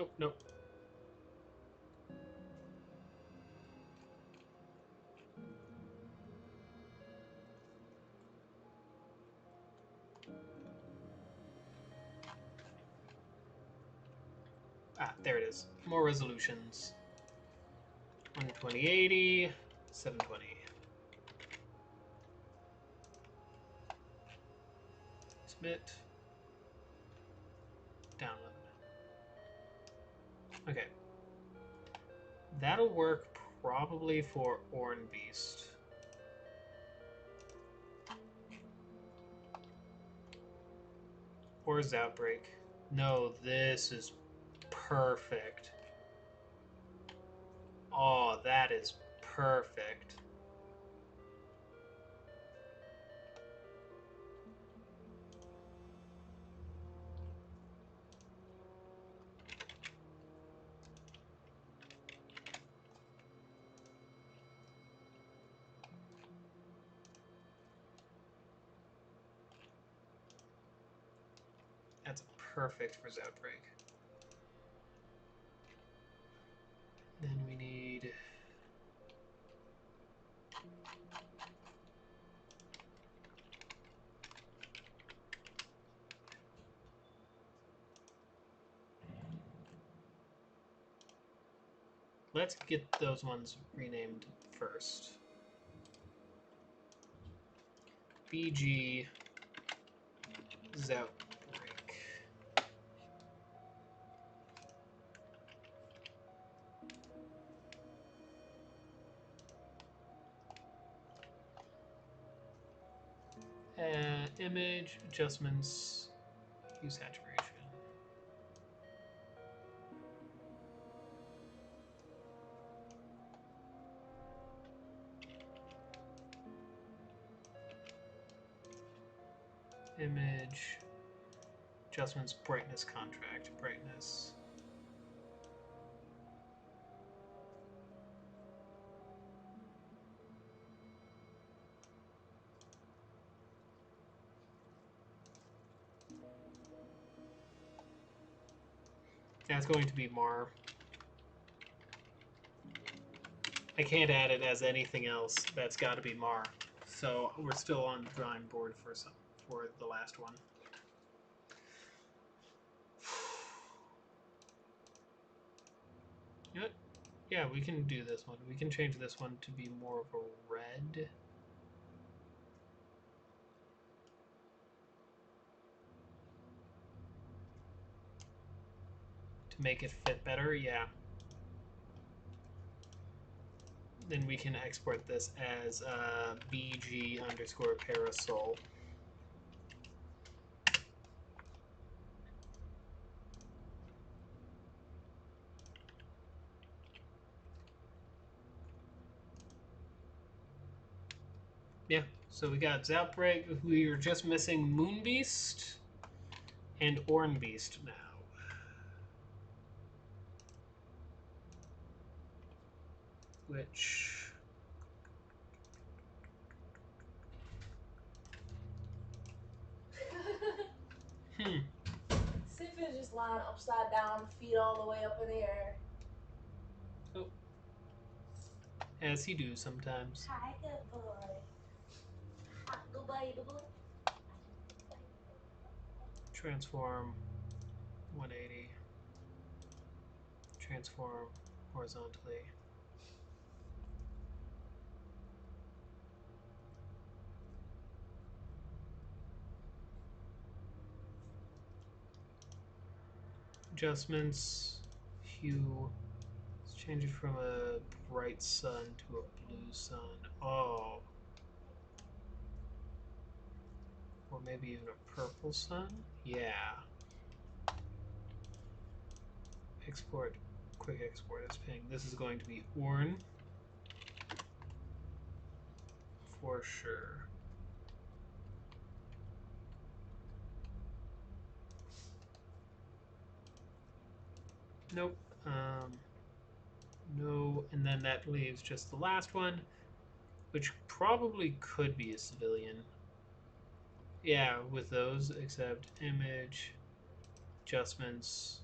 Oh, no. Ah, there it is. More resolutions. 12080, 720. Submit. Download. Okay. That'll work probably for Orn Beast. Or Zoutbreak. No, this is perfect. Oh, that is perfect. That's perfect for Zoutbreak. Then we need... Let's get those ones renamed first. BG Zoutbreak. Image adjustments, hue saturation. Image adjustments, brightness contract, brightness. That's going to be Mar. I can't add it as anything else. That's got to be Mar. So we're still on the drawing board for the last one. You know what? Yeah, we can do this one. We can change this one to be more of a red. To make it fit better, yeah. Then we can export this as BG_parasol. Yeah, so we got Outbreak. We are just missing Moonbeast and Ornbeast now. Which... Sif is just lying upside down, feet all the way up in the air. Oh. As he do sometimes. Hi, good boy. Hi, good baby boy. Transform 180. Transform horizontally. Adjustments, hue. Let's change it from a bright sun to a blue sun. Oh. Or maybe even a purple sun? Yeah. Export, quick export as ping. This is going to be Orn. For sure. Nope. No, and then that leaves just the last one, which probably could be a civilian. Yeah, with those, except image, adjustments,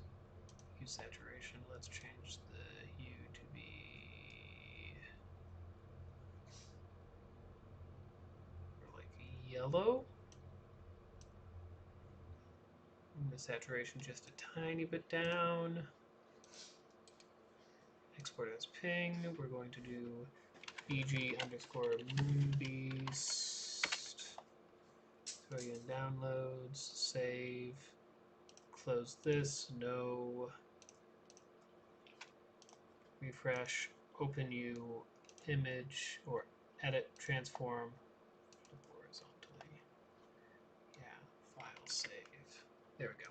hue saturation. Let's change the hue to be like yellow. And the saturation just a tiny bit down. Export as ping. We're going to do BG_moonbeast. Throw you in downloads. Save. Close this. No. Refresh. Open you. Image or edit. Transform. Flip horizontally. Yeah. File. Save. There we go.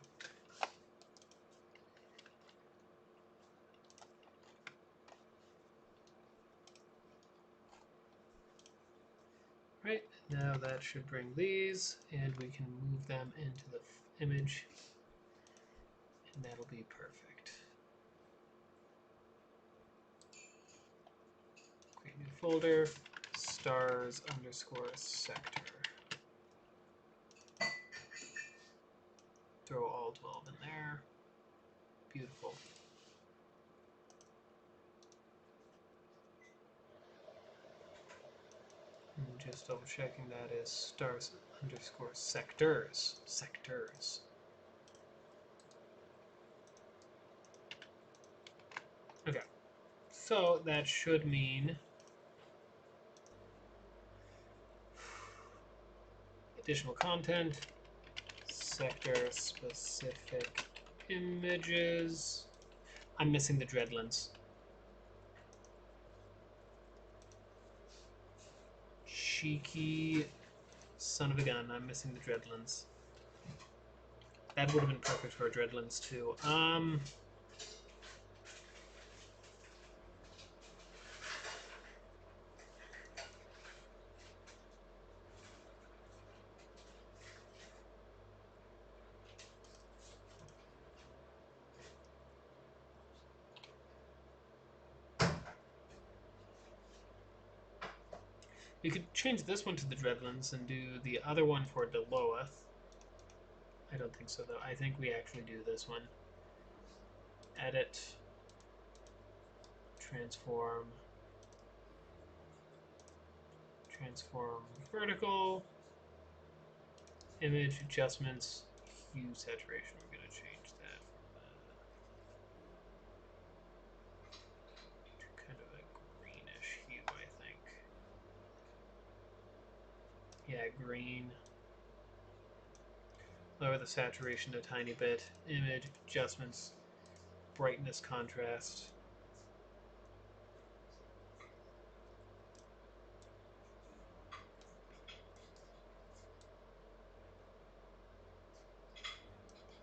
Right, now that should bring these, and we can move them into the image, and that'll be perfect. Create new folder, stars_sector. Throw all 12 in there. Beautiful. And just double checking that is stars_sectors. Sectors. Okay. So that should mean additional content, sector specific images. I'm missing the dreadlands. Cheeky son of a gun. I'm missing the dreadlands. That would have been perfect for dreadlands too. We could change this one to the dreadlands and do the other one for Deloath. I don't think so though. I think we actually do this one. edit, transform vertical, image adjustments, hue saturation. We're going to change that from kind of a greenish hue, I think. Yeah, green. Lower the saturation a tiny bit. Image adjustments, brightness, contrast.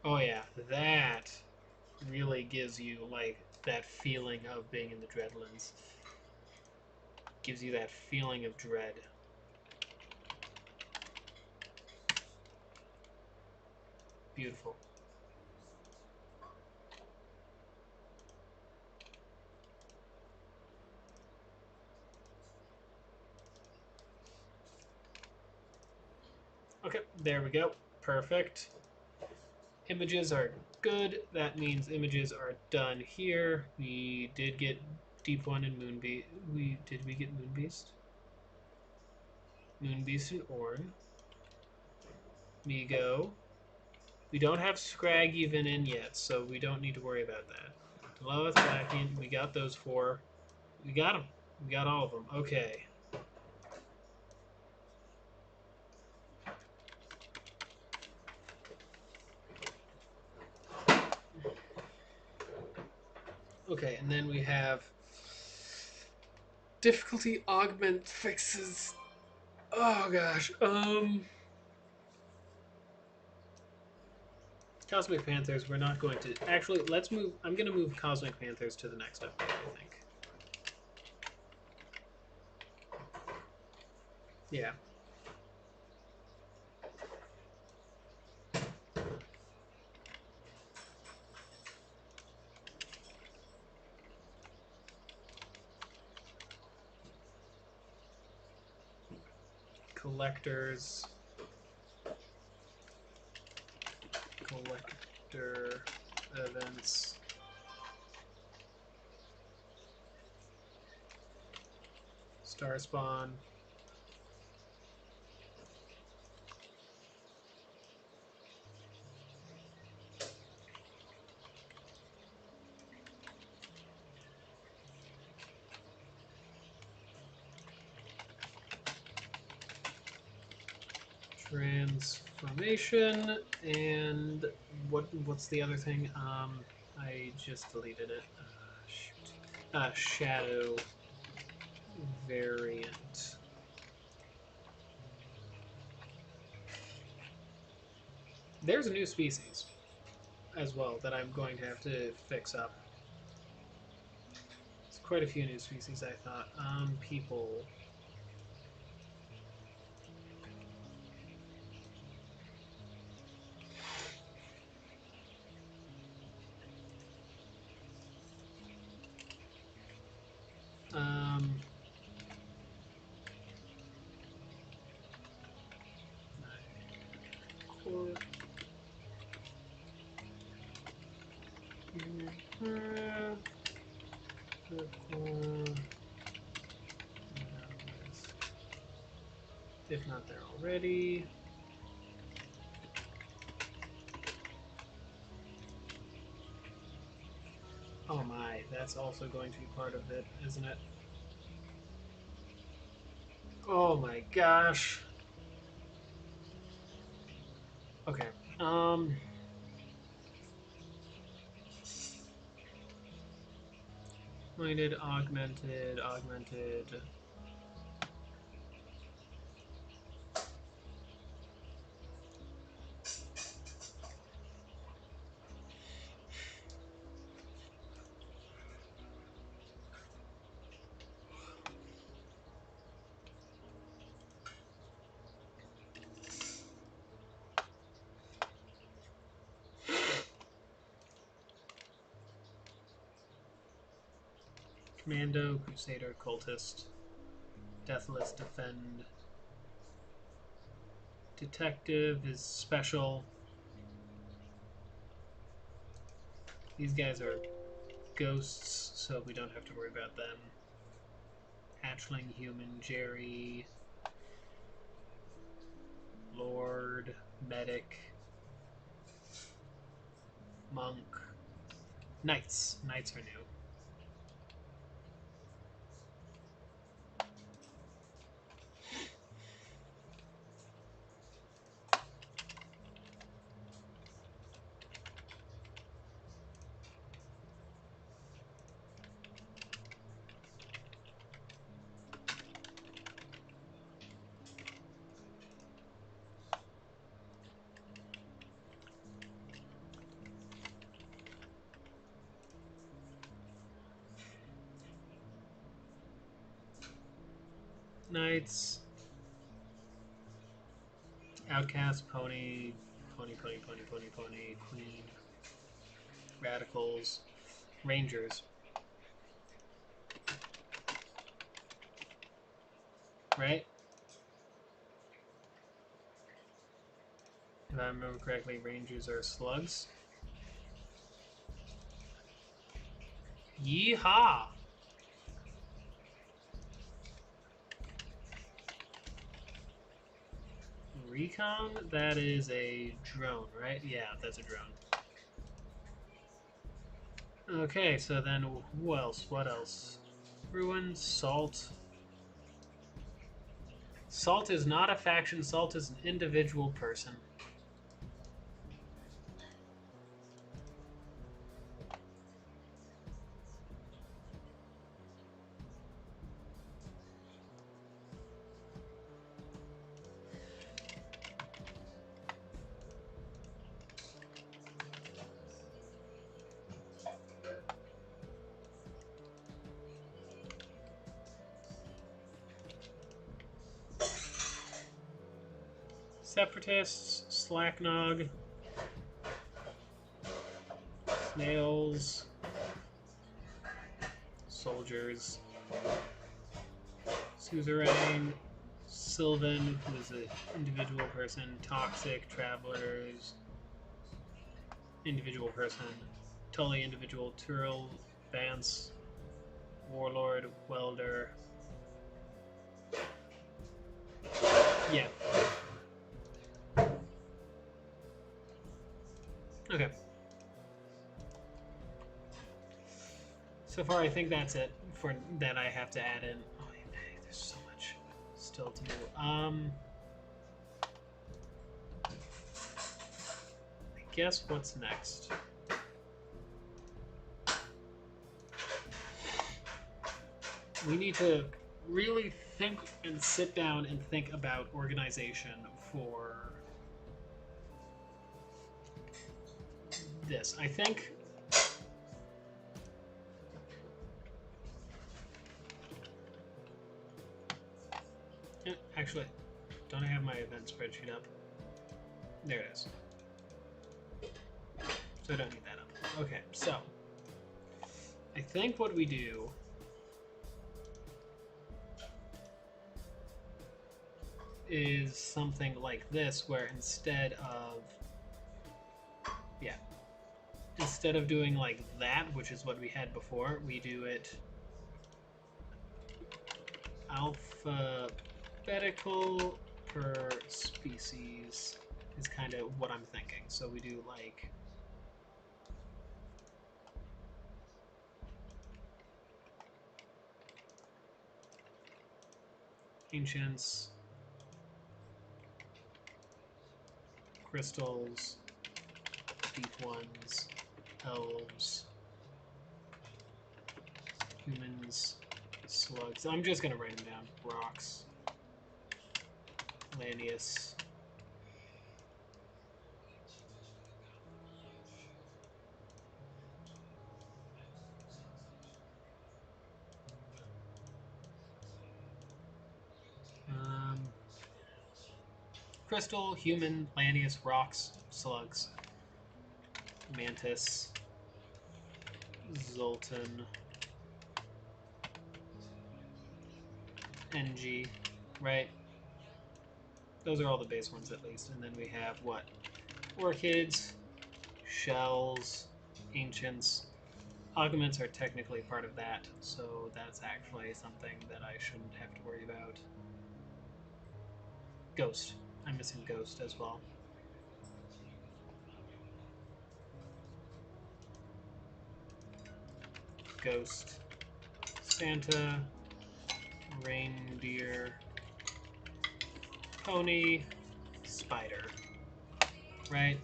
Oh yeah, that really gives you like that feeling of being in the Dreadlands. Gives you that feeling of dread. Beautiful. Okay, there we go. Perfect. Images are good. That means images are done here. We did get Deep One and Moonbeast. Did we get Moonbeast? Moonbeast and Orn. Migo. We don't have Scrag even in yet, so we don't need to worry about that. Deloath, Blackian, we got those 4. We got them. We got all of them. Okay. Okay, and then we have difficulty augment fixes. Oh gosh. Cosmic Panthers, we're not going to... Actually, let's move... I'm going to move Cosmic Panthers to the next update, I think. Yeah. Collectors... Collector events... Star Spawn... Transformation, and what's the other thing? I just deleted it. Shoot. Shadow variant. There's a new species as well that I'm going to have to fix up. It's quite a few new species, I thought. People. If not there already. Oh my, that's also going to be part of it, isn't it? Oh my gosh. Okay. Minded, augmented. Commando, Crusader, Cultist, Deathless, Defend. Detective is special. These guys are ghosts, so we don't have to worry about them. Hatchling, human, Jerry, Lord, medic, monk, knights. Knights are new. Knights, outcast, pony, queen, radicals, rangers. Right? If I remember correctly, rangers are slugs. Yeehaw! Recon? That is a drone, right? Yeah, that's a drone. Okay, so then who else? What else? Ruin, Salt. Salt is not a faction, Salt is an individual person. Separatists, Slacknog, Snails, Soldiers, Suzerain, Sylvan, who is an individual person, Toxic, Travelers, individual person, Tully, individual, Turl, Vance, Warlord, Welder. Yeah. Okay. So far, I think that's it for that I have to add in. Oh, there's so much still to do. I guess what's next? We need to really think and sit down and think about organization for this. I think actually, don't I have my event spreadsheet up? There it is. So I don't need that up. Okay, so I think what we do is something like this, where instead of doing like that, which is what we had before, we do it alphabetical per species is kind of what I'm thinking. So we do like ancients, crystals, deep ones, elves, humans, slugs. I'm just gonna write them down. Rocks, Lanius, crystal, human, Lanius, rocks, slugs, mantis, Zoltan, NG, right? Those are all the base ones at least. And then we have what? Orchids, shells, ancients, Augments are technically part of that, so that's actually something that I shouldn't have to worry about. Ghost. I'm missing Ghost as well. Ghost. Santa. Reindeer. Pony. Spider. Right?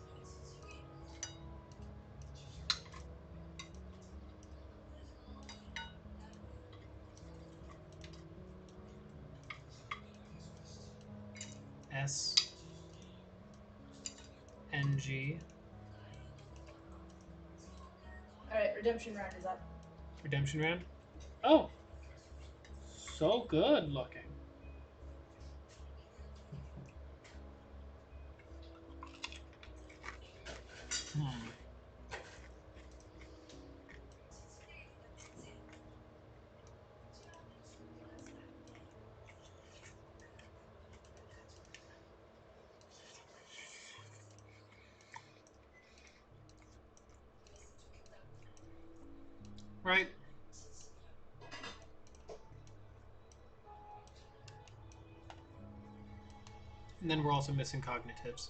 S. NG. Alright, redemption round is up. Redemption round? Oh! So good looking. Hmm. Right? And then we're also missing cognitives.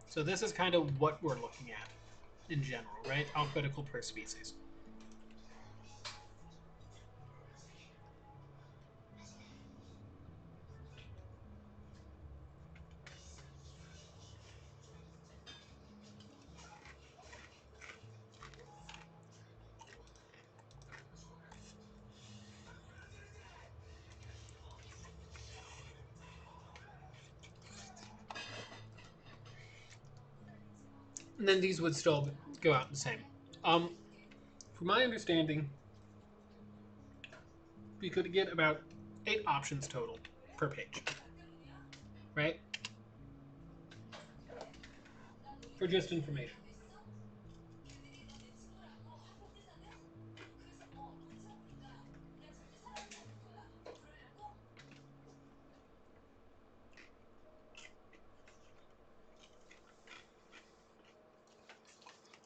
So this is kind of what we're looking at in general, right? Alphabetical per species. And then these would still go out the same. From my understanding, we could get about 8 options total per page. Right? For just information.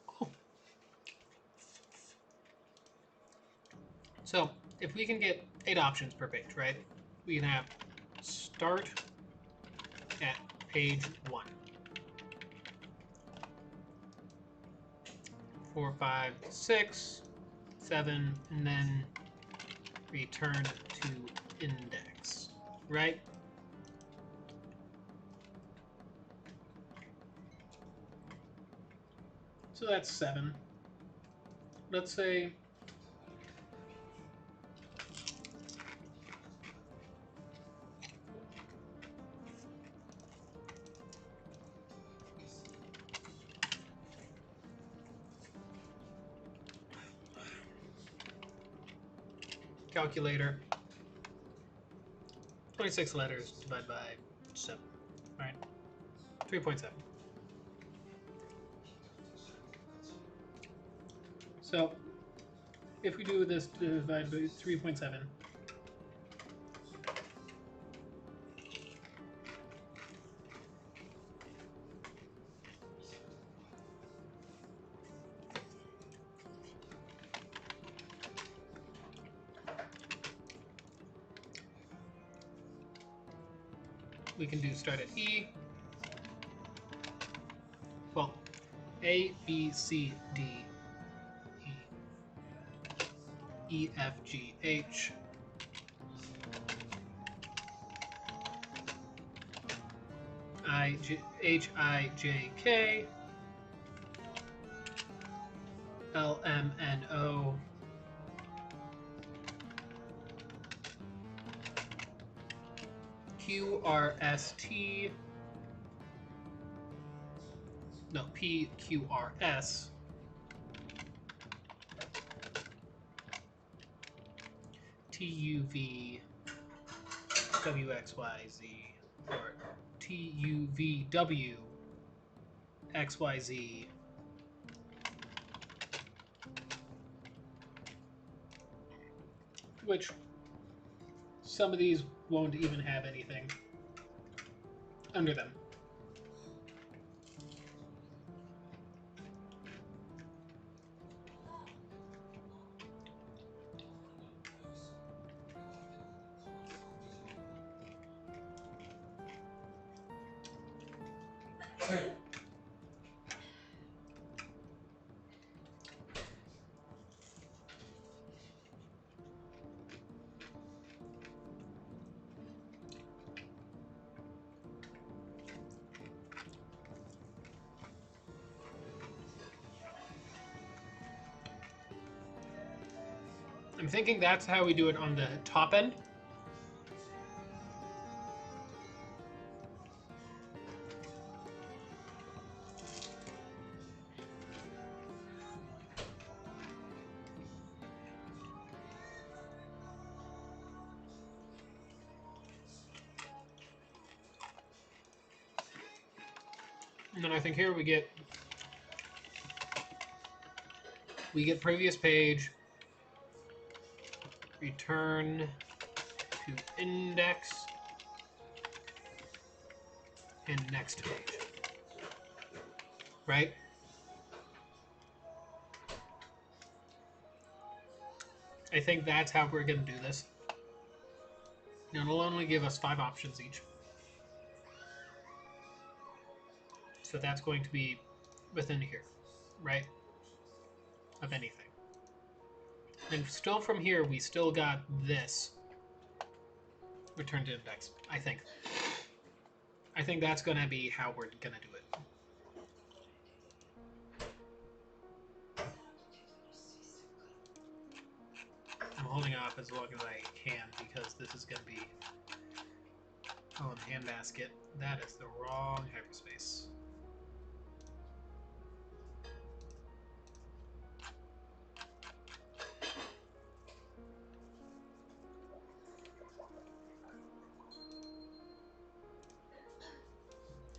Cool. So, if we can get 8 options per page, right? We can have start at page 1. 4, 5, 6, 7, and then return to index, right? So that's 7. Let's say calculator, 26 letters divided by 7, right? 3.7. So if we do this divided by 3.7, we can do start at E. Well, A, B, C, D, E, E, F, G, H, I, J, H, I, J, K, L, M, N, O, Q, R, S, T, no, P, Q, R, S, T, U, V, W, X, Y, Z, or T, U, V, W, X, Y, Z, which some of these won't even have anything under them. I'm thinking that's how we do it on the top end. And then I think here we get previous page, return to index, and next page. Right? I think that's how we're going to do this. Now, it'll only give us 5 options each. So that's going to be within here, right? Of anything. And still from here, we still got this. Return to index, I think. I think that's going to be how we're going to do it. I'm holding off as long as I can because this is going to be... Oh, and handbasket. That is the wrong hyperspace.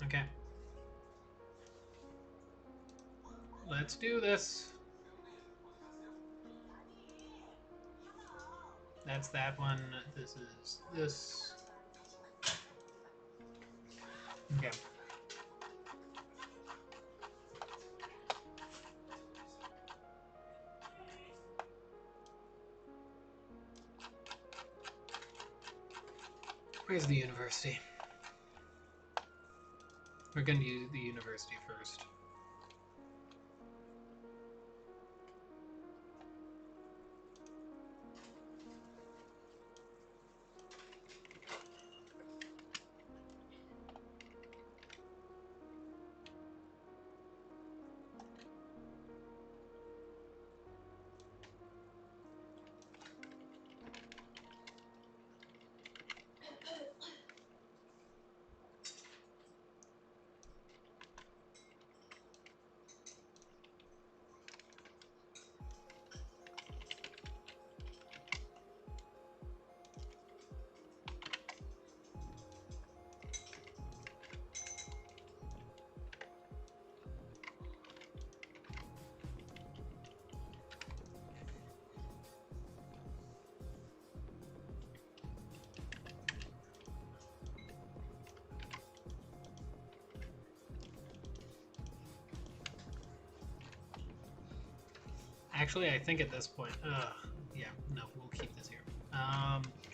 Okay. Let's do this. That's that one. This is this. Okay. Where's the university? We're going to do the university first. Actually, I think at this point, yeah, no, we'll keep this here.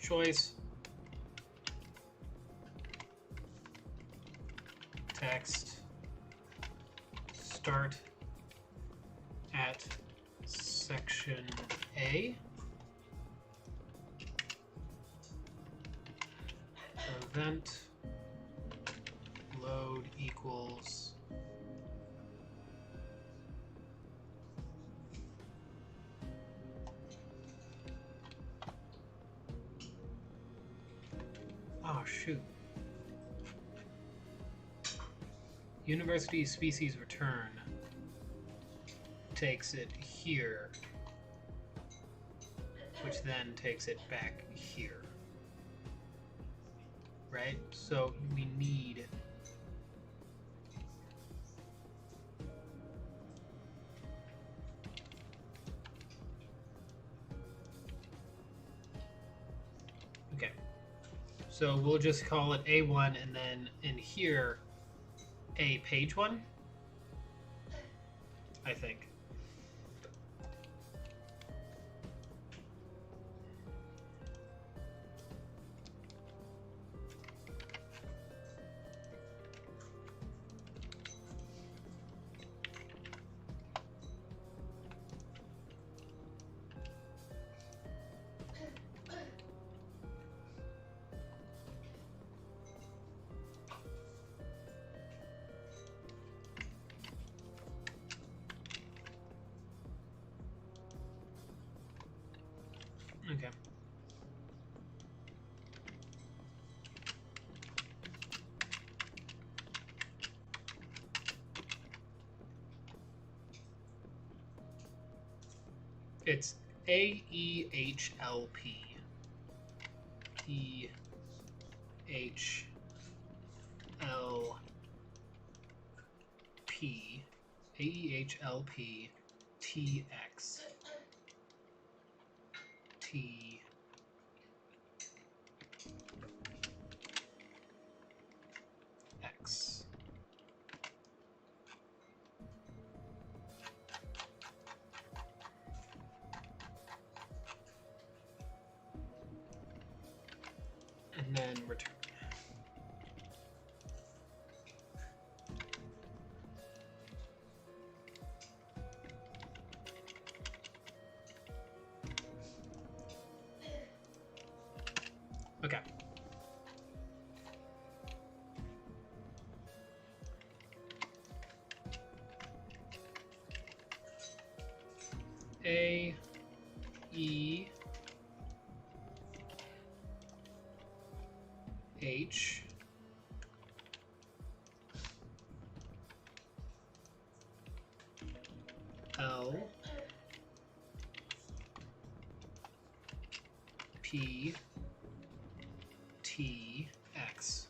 Choice, text, start at section A, event, load equals oh, shoot. University species return takes it here, which then takes it back here. Right? So we need okay. So we'll just call it A1 and then in here a page 1, I think. Okay. It's AEHLP. EHLP. AEHLP TX. TX. And then return. Okay. A E H L P T X.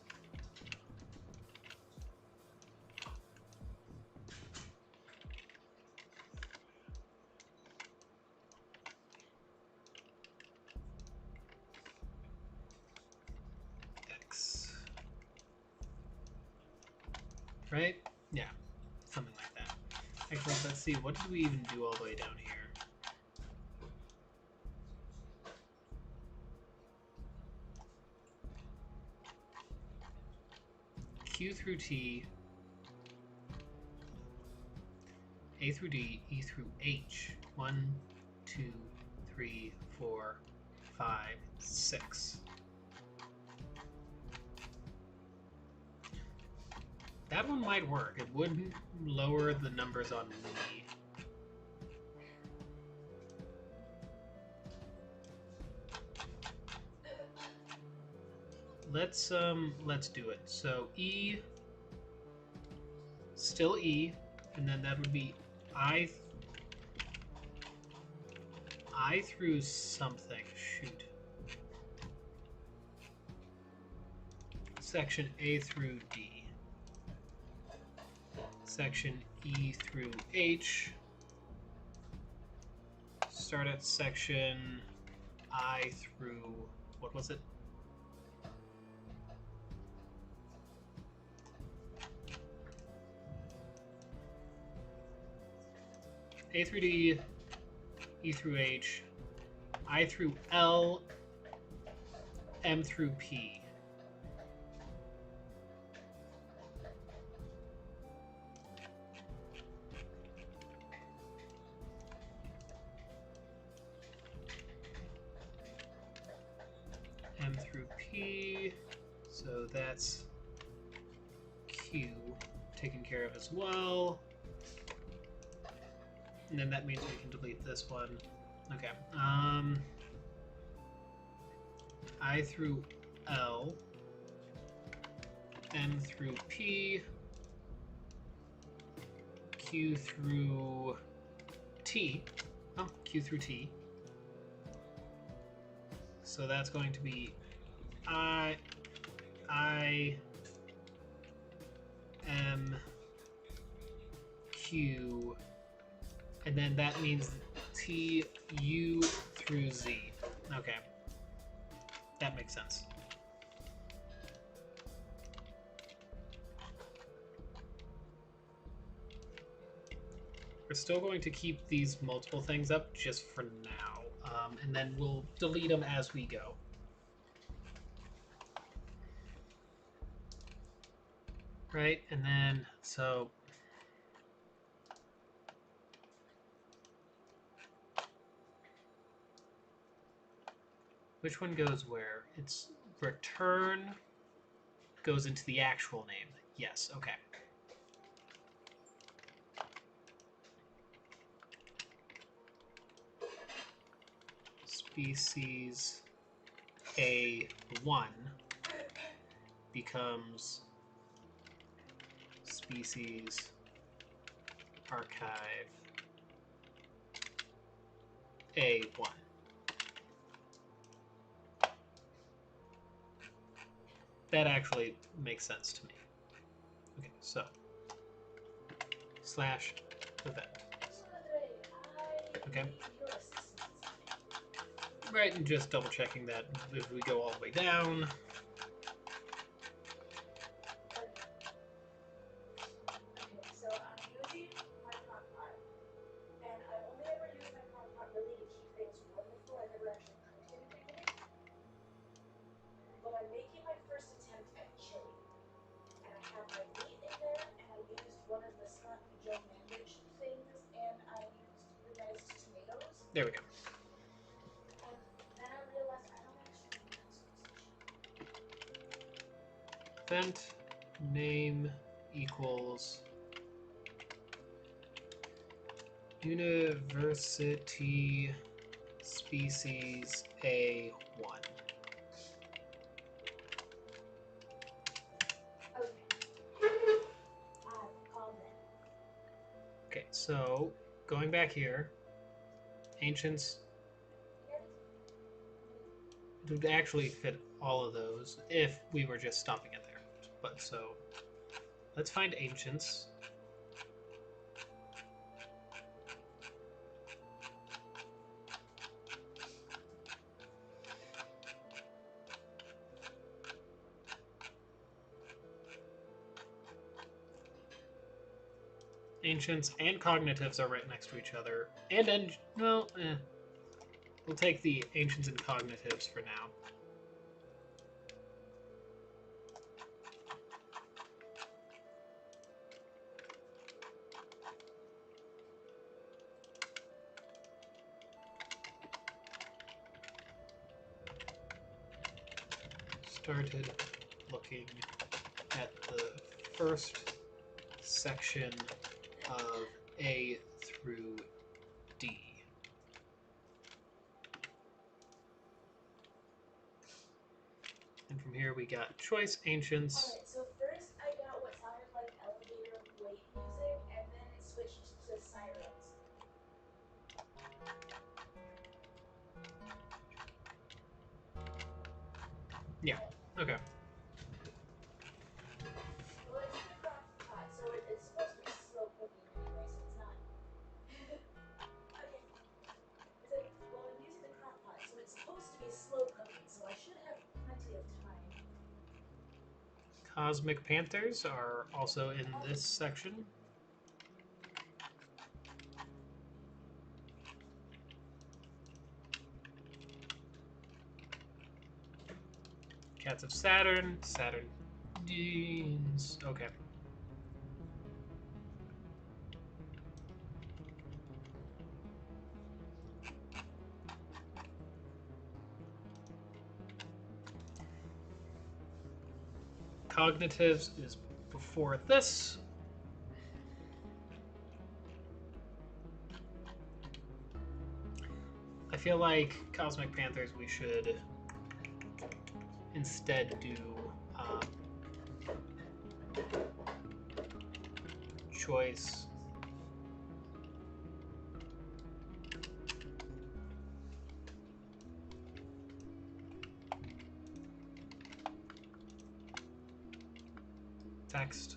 X. Right? Yeah. Something like that. Actually, let's see. What did we even do all the way down here? Q through T, A through D, E through H. 1, 2, 3, 4, 5, 6. That one might work. It wouldn't lower the numbers on me. Let's do it. So E, still E, and then that would be I through something. Shoot. Section A through D. Section E through H. Start at section I through, what was it? A through D, E through H, I through L, M through P. M through P, so that's Q taken care of as well. And then that means we can delete this one. Okay. I through L, M through P, Q through T. Oh, Q through T. So that's going to be I, M, Q, and then that means T, U through Z. Okay. That makes sense. We're still going to keep these multiple things up just for now, and then we'll delete them as we go. Right, and then, so which one goes where? It's return goes into the actual name. Yes, okay. species A1 becomes species archive A1. That actually makes sense to me. Okay, so slash event. Okay. Right, and just double checking that if we go all the way down. So I'm using my crock pot, and I only ever use my crock pot really to keep things warm before. I've never actually cooked anything with it. But I'm making my first attempt at chili. And I have my meat in there, and I used one of the sloppy Joe Mandich things, and I used the diced tomatoes. There we go. And then I realized I don't actually know how to use chili. Event name equals university species A1. Okay. Called it. Okay, so going back here, ancients, it would actually fit all of those if we were just stopping it there. But so let's find ancients. Ancients and cognitives are right next to each other. And well, we'll take the ancients and cognitives for now. Started looking at the first section of A through D. And from here we got choice ancients. Alright, so first I got what sounded like elevator wait music, and then it switched to sirens. Yeah, okay. Well, it's in the crock pot, so it's supposed to be slow cooking anyway, so it's not. Okay. It's like, well, I'm using the crock pot, so it's supposed to be slow cooking, so I should have plenty of time. Cosmic Panthers are also in this section. Cats of Saturn, Saturn Deans. Okay. Cognitives is before this. I feel like Cosmic Panthers we should instead do choice text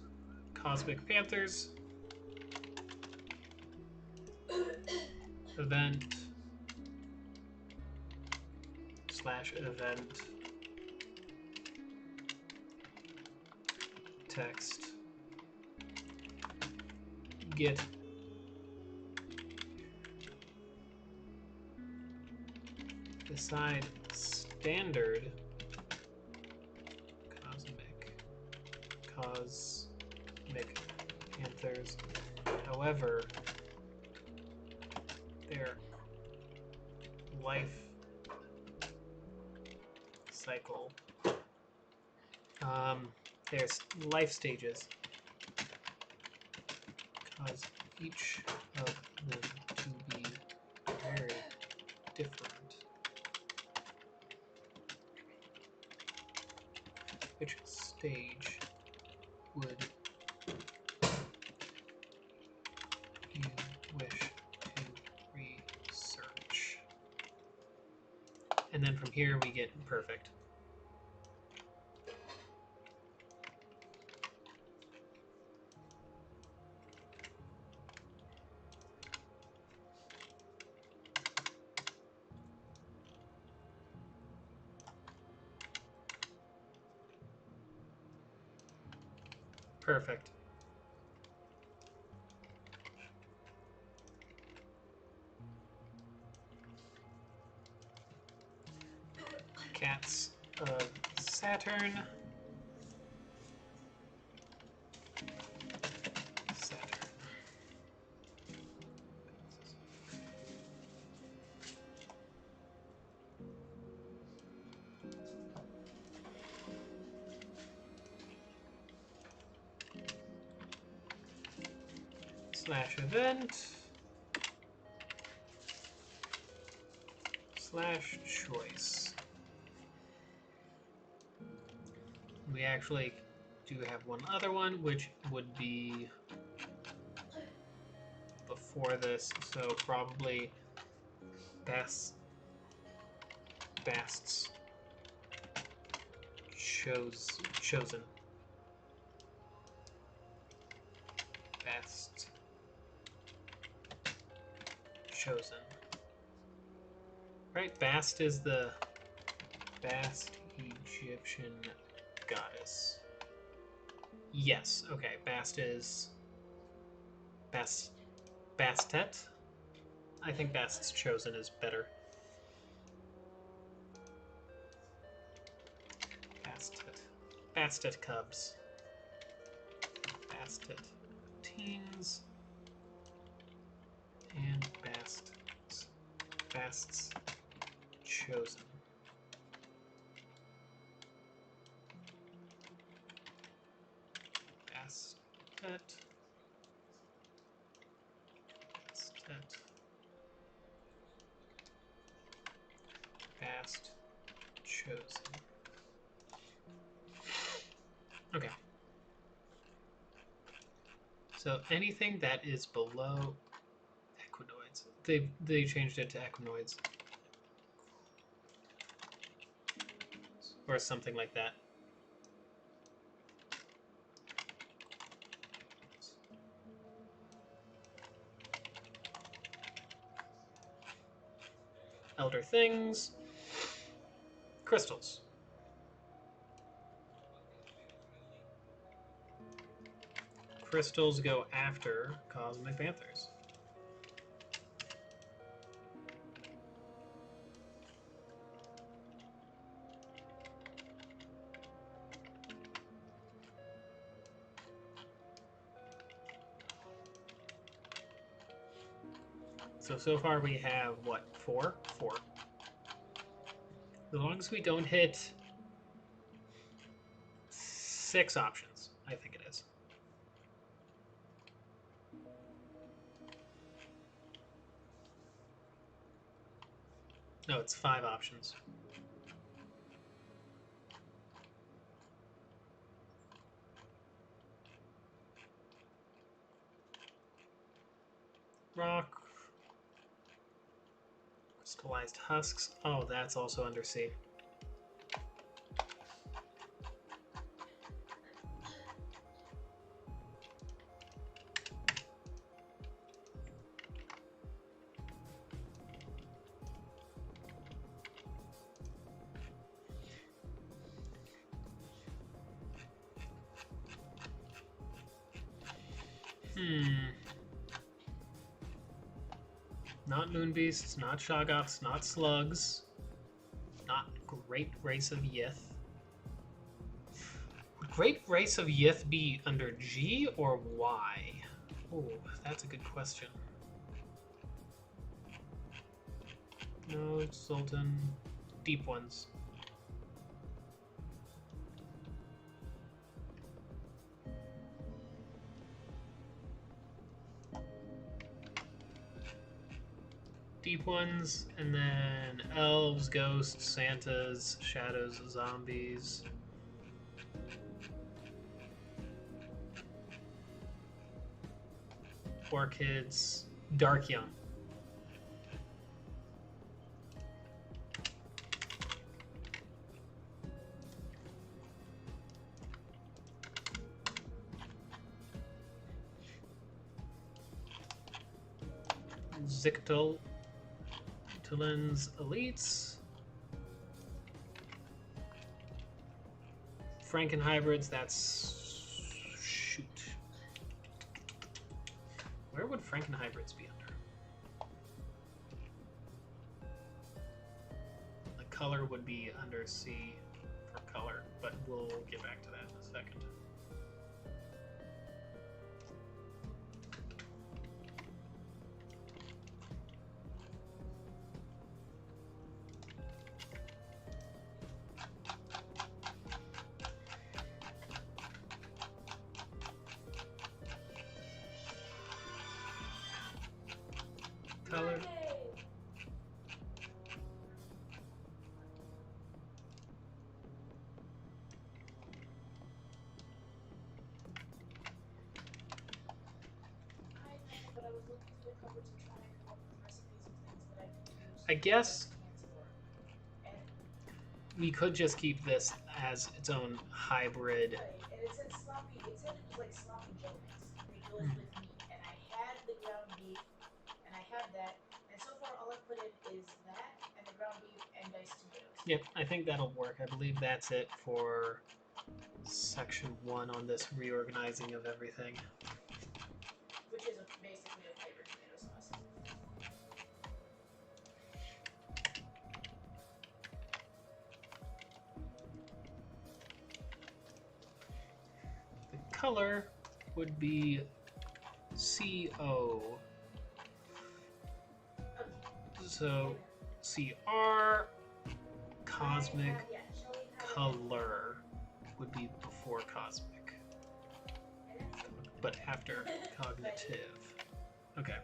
Cosmic Panthers event / event text get decide standard cosmic panthers. However, their life cycle, there's life stages, cause each of them to be very different. which stage would you wish to research? And then from here we get perfect. Perfect. Cats of Saturn. Saturn. Slash event. Slash choice. We actually do have one other one, which would be before this, so probably Bast's chosen. Bast chosen. Right, Bast is the Bast Egyptian goddess. Yes, okay, Bast is Bastet. I think Bast's chosen is better. Bastet cubs. Bastet teens. And Bast's chosen. Bastet. Bast chosen. Okay. So anything that is below equinoids, they changed it to equinoids or something like that. Elder things, crystals. Crystals go after Cosmic Panthers. So far we have, what, 4? 4. As long as we don't hit 6 options, I think it is. No, it's 5 options. Rock. Crystallized husks. Oh, that's also undersea. Not moonbeasts, not shoggoths, not slugs, not great race of Yith. Would great race of Yith be under G or Y? Oh, that's a good question. No, Sultan. Deep ones. Deep ones, and then elves, ghosts, santas, shadows, zombies. Orchids, dark young. Zictal, Tulens Elites, Franken hybrids. That's shoot. Where would Franken hybrids be under? The color would be under C for color, but we'll get back to that in a second. Color. I guess we could just keep this as its own hybrid. Right, and it said sloppy. It said it was like sloppy Joe mix. It goes with meat, and I had the ground beef, and I have that, and so far all I put in is that and the ground beef and diced tomatoes. Yep, I think that'll work. I believe that's it for section 1 on this reorganizing of everything. Which is basically a flavored tomato sauce. The color would be CO. So CR, cosmic, color would be before cosmic, but after cognitive. Okay.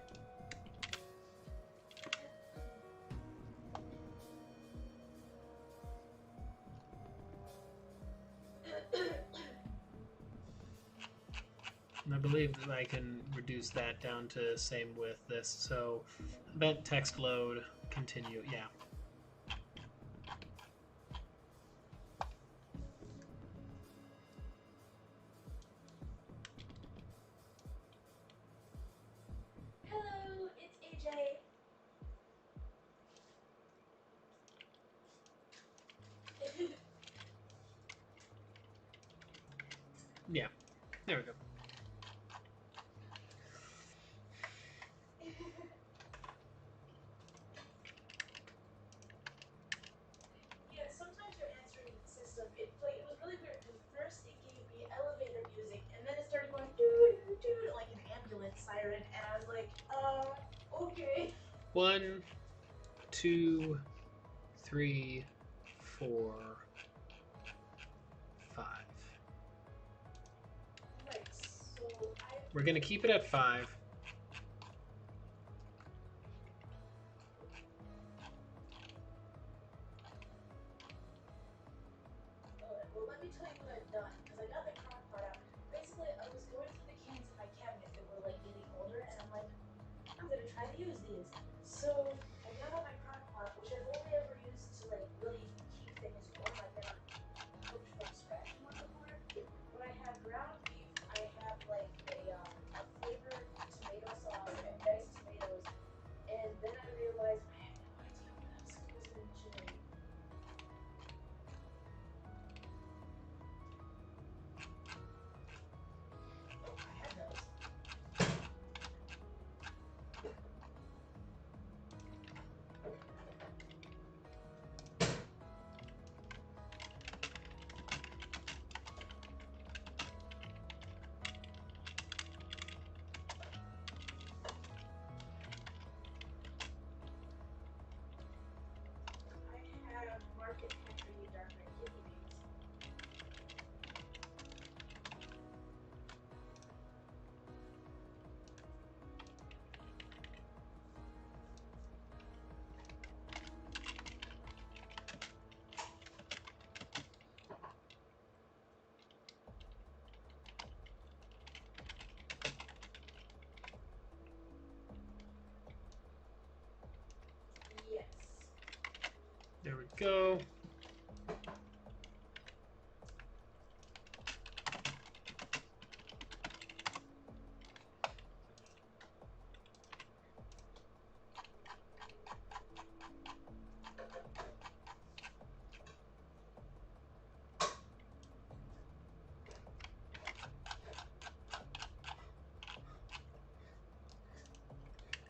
And I believe that I can reduce that down to same with this. So event text load, continue, yeah. Hello, it's AJ. Yeah, there we go. Yeah, sometimes your answering system, it was really weird because first it gave me elevator music and then it started going doo doo doo like an ambulance siren and I was like, okay. 1, 2, 3, 4, 5. Right, so We're gonna keep it at 5. well, let me tell you what I've done because I got the crock pot out. Basically, I was going through the cans in my cabinet that were like getting older, and I'm like, I'm gonna try to use these. So I got out my crock pot, which I've only ever used to like really keep things warm. I've never cooked from scratch one before. When I have ground beef, I have like a flavored tomato sauce and diced tomatoes, and then I realized I had no idea what else was in chili. go.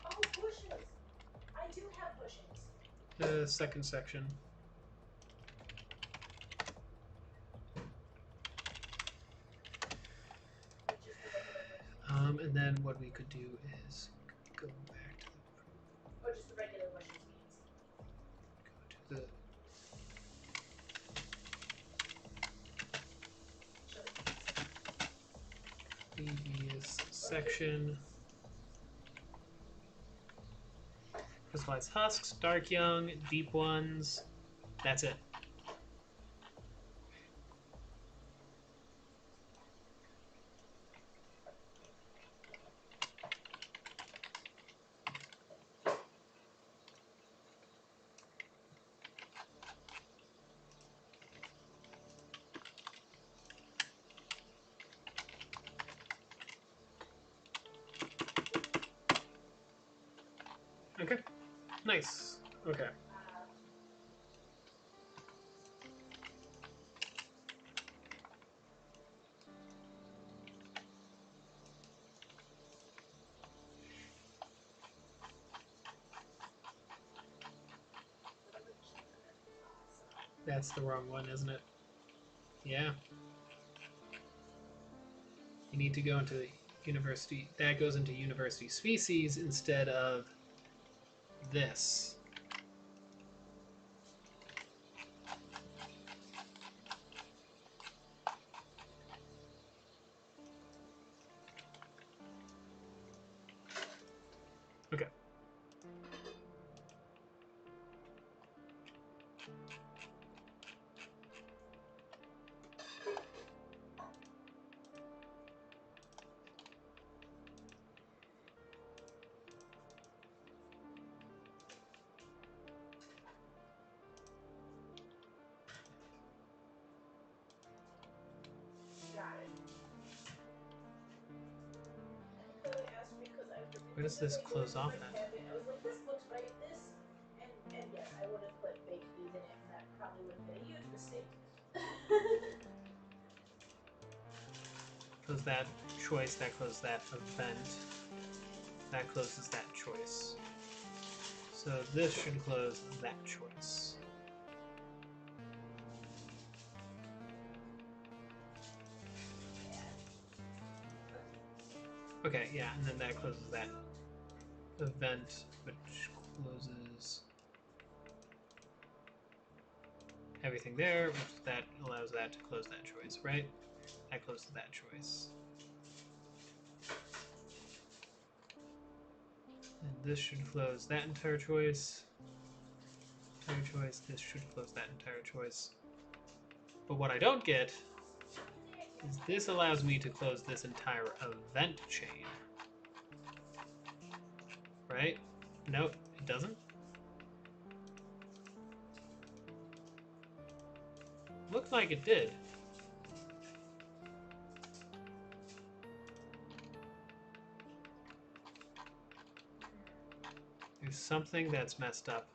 Oh, bushes! I do have bushes. The second section. Just the regular bushes. And then what we could do is go back to Or just the regular bushes means. the Sure. previous section. Crystallized husks, dark young, deep ones. That's it. Okay. Nice. Okay. That's the wrong one, isn't it? Yeah. You need to go into the university. That goes into university species instead of this. Okay. Got it. Where does this close off at? I was like, this looks right, this, and yes, I would have put baked beans in it, and that probably would have been a huge mistake. Close that choice, that closes that event. That closes that choice. So this should close that choice. Okay, yeah, and then that closes that event, which closes everything there, which that allows that to close that choice, right? That closes that choice. And this should close that entire choice. Entire choice. This should close that entire choice. But what I don't get is this allows me to close this entire event chain. Right? Nope, it doesn't. Looked like it did. There's something that's messed up.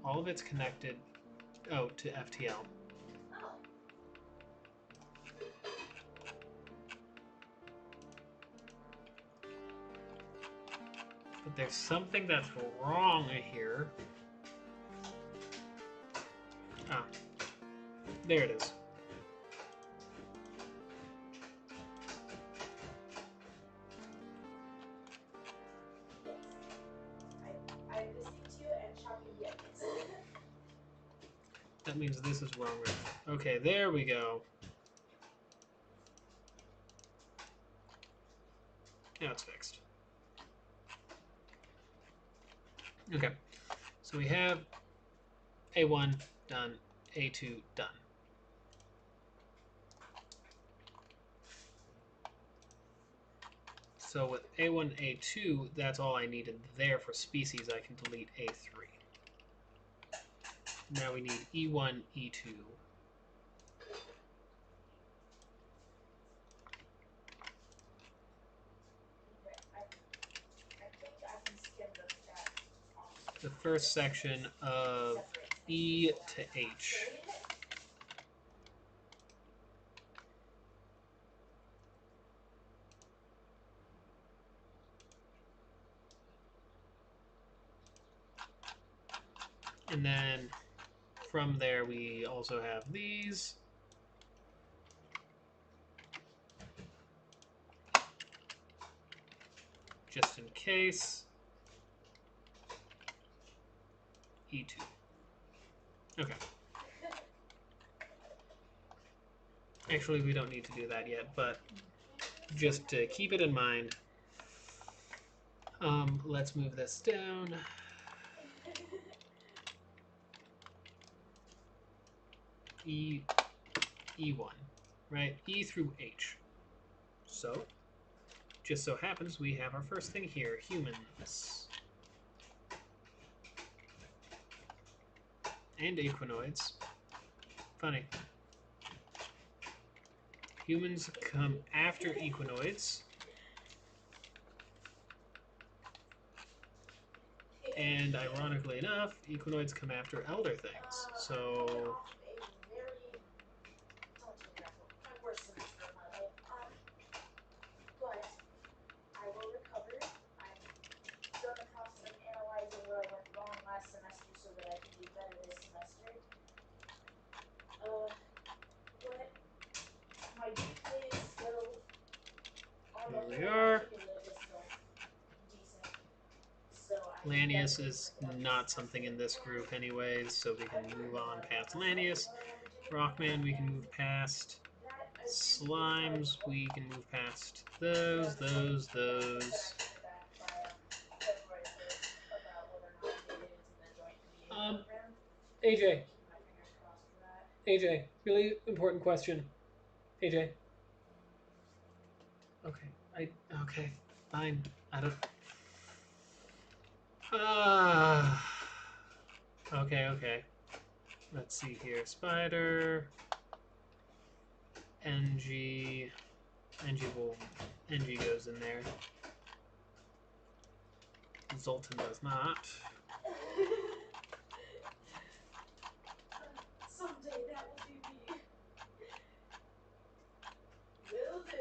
All of it's connected, oh, to FTL. Oh. But there's something that's wrong here. Ah, there it is. I'm listening to you and chopping the onions. That means this is wrong with it. Okay, there we go. Now it's fixed. Okay, so we have A1 done, A2 done. So with A1, A2, that's all I needed there for species. I can delete A3. Now we need E1, E2. The first section of E to H. And then from there we also have these. Just in case. E2. Okay. Actually, we don't need to do that yet, but just to keep it in mind, let's move this down. E1, right? E through H. So, just so happens we have our first thing here, humans. And equinoids. Funny. Humans come after equinoids. And ironically enough, equinoids come after elder things. So here we are. Lanius is not something in this group anyways, so we can move on past Lanius. Rockman we can move past. Slimes we can move past those. AJ, really important question. AJ. Okay, fine. I don't. Okay. Let's see here. Spider. NG goes in there. Zoltan does not. Someday that will be me. Will do.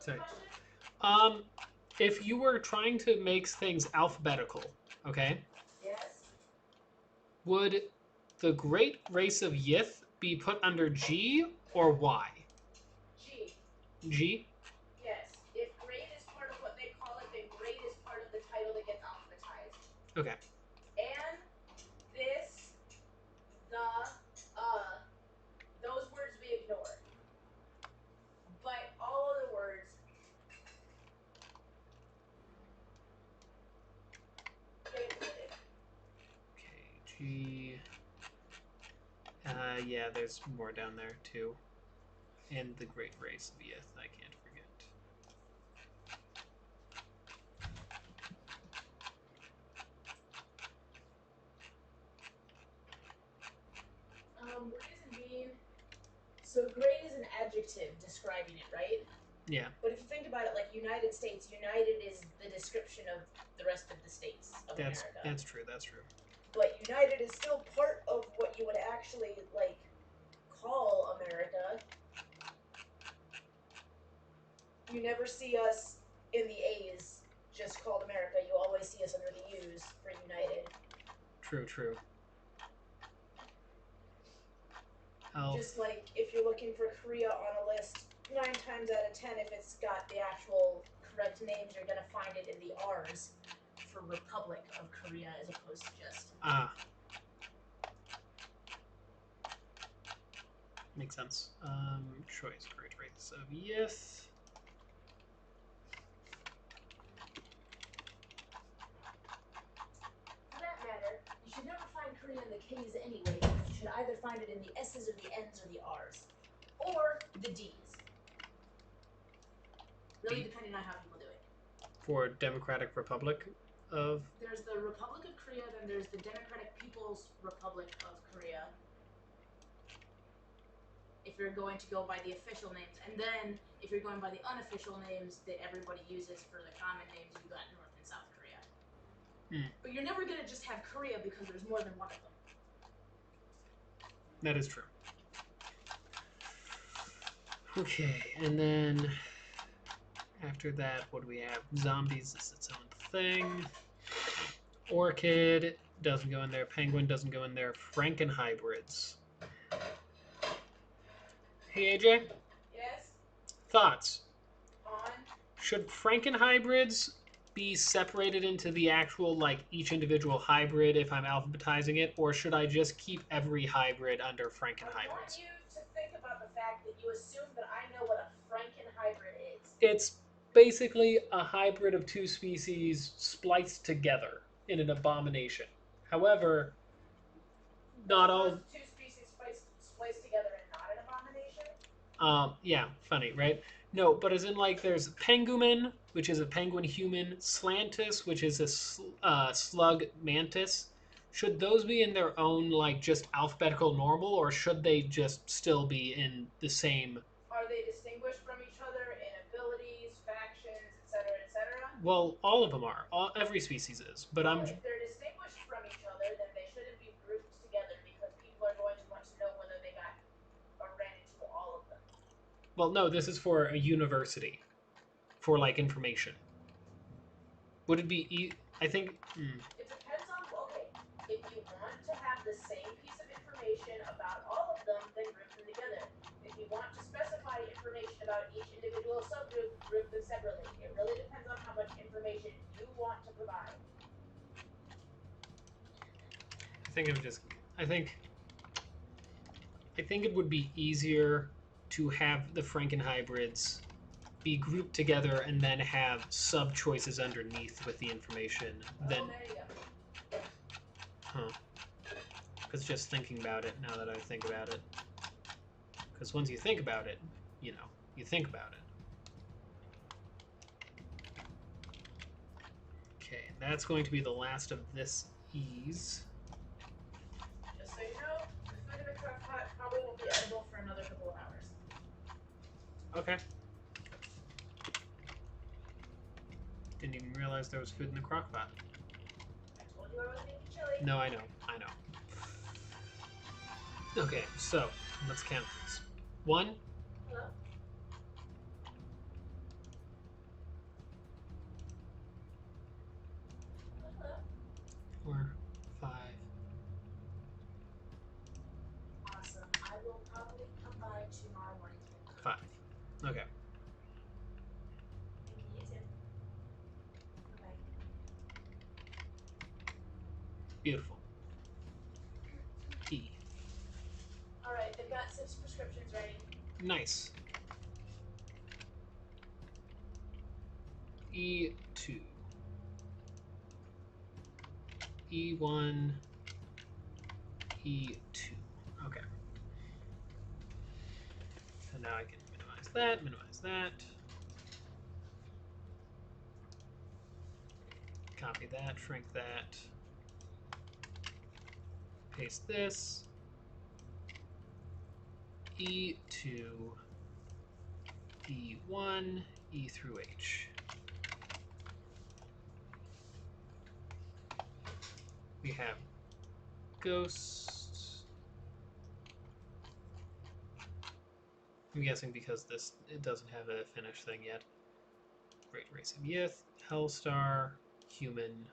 Sorry. If you were trying to make things alphabetical, okay? Yes. Would the great race of Yith be put under G or Y? G. G? Yes. If great is part of what they call it, then great is part of the title that gets alphabetized. Okay. And this, those words we ignore. But all other words. Okay, G. Yeah, there's more down there too. And the great race of Yith, I can't forget. So great is an adjective describing it, right? Yeah. But if you think about it, like United States, United is the description of the rest of the states of America. That's true. But United is still part of what you would actually, like, call America. You never see us in the A's just called America. You always see us under the U's for United. True. Just like if you're looking for Korea on a list, 9 times out of 10, if it's got the actual correct names, you're going to find it in the R's for Republic of Korea as opposed to just... Makes sense. Choice, great race of Yith. anyway, you should either find it in the S's or the N's or the R's. Or the D's. Really depending on how people do it. For Democratic Republic of... There's the Republic of Korea, then there's the Democratic People's Republic of Korea. If you're going to go by the official names. And then, if you're going by the unofficial names that everybody uses for the common names, you got North and South Korea. But you're never going to just have Korea because there's more than one of them. That is true. Okay, and then after that, what do we have? Zombies is its own thing. Orchid doesn't go in there. Penguin doesn't go in there. Frankenhybrids. Hey, AJ? Yes? Thoughts? On? Should Frankenhybrids be separated into the actual, like, each individual hybrid if I'm alphabetizing it, or should I just keep every hybrid under Frankenhybrids? I want you to think about the fact that you assume that I know what a Frankenhybrid is. It's basically a hybrid of two species spliced together in an abomination. However, not all... Two species spliced together and not an abomination? Yeah, funny, right? No, but as in, like, there's Penguin, which is a penguin human, Slantus, which is a slug mantis. Should those be in their own, like, just alphabetical normal, or should they just still be in the same... Are they distinguished from each other in abilities, factions, etc., etc.? Well, all of them are. Every species is, but Well, if they're distinguished from each other, then they shouldn't be grouped together because people are going to want to know whether they got or ran into all of them. Well, no, this is for a university. For, like, information. Would it be... I think... It depends on... Okay, if you want to have the same piece of information about all of them, then group them together. If you want to specify information about each individual subgroup, group them separately. It really depends on how much information you want to provide. I think it would be easier to have the Frankenhybrids be grouped together and then have sub-choices underneath with the information. There you go. Huh. Because just thinking about it, now that I think about it. Because once you think about it, you know, you think about it. Okay, that's going to be the last of this ease. Just so you know, the food in the crock pot probably won't be edible for another couple of hours. Okay. Didn't even realize there was food in the crock pot. I told you I was making chili. No, I know. Okay, so let's count this. 1. Hello? 4, 5. Awesome. I will probably come by tomorrow morning. 5. Okay. Thank you, you too. Bye-bye. Beautiful. E. Alright, they've got 6 prescriptions ready. Nice. E2. E1. E2. Okay. So now I can minimize that. Copy that, shrink that. Paste this. E2, E1, E through H. We have ghosts. I'm guessing because it doesn't have a finished thing yet. Great Race of Youth, Hellstar, Human.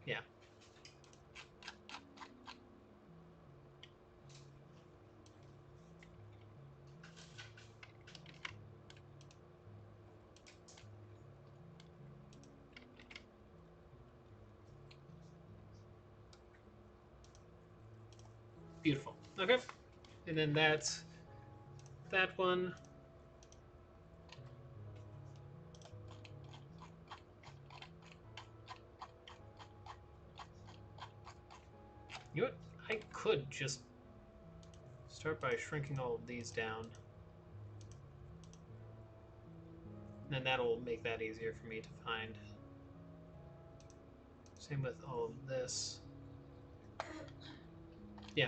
Yeah. Beautiful. Okay. And then that's that one. You know what? I could just start by shrinking all of these down. And that'll make that easier for me to find. Same with all of this. Yeah.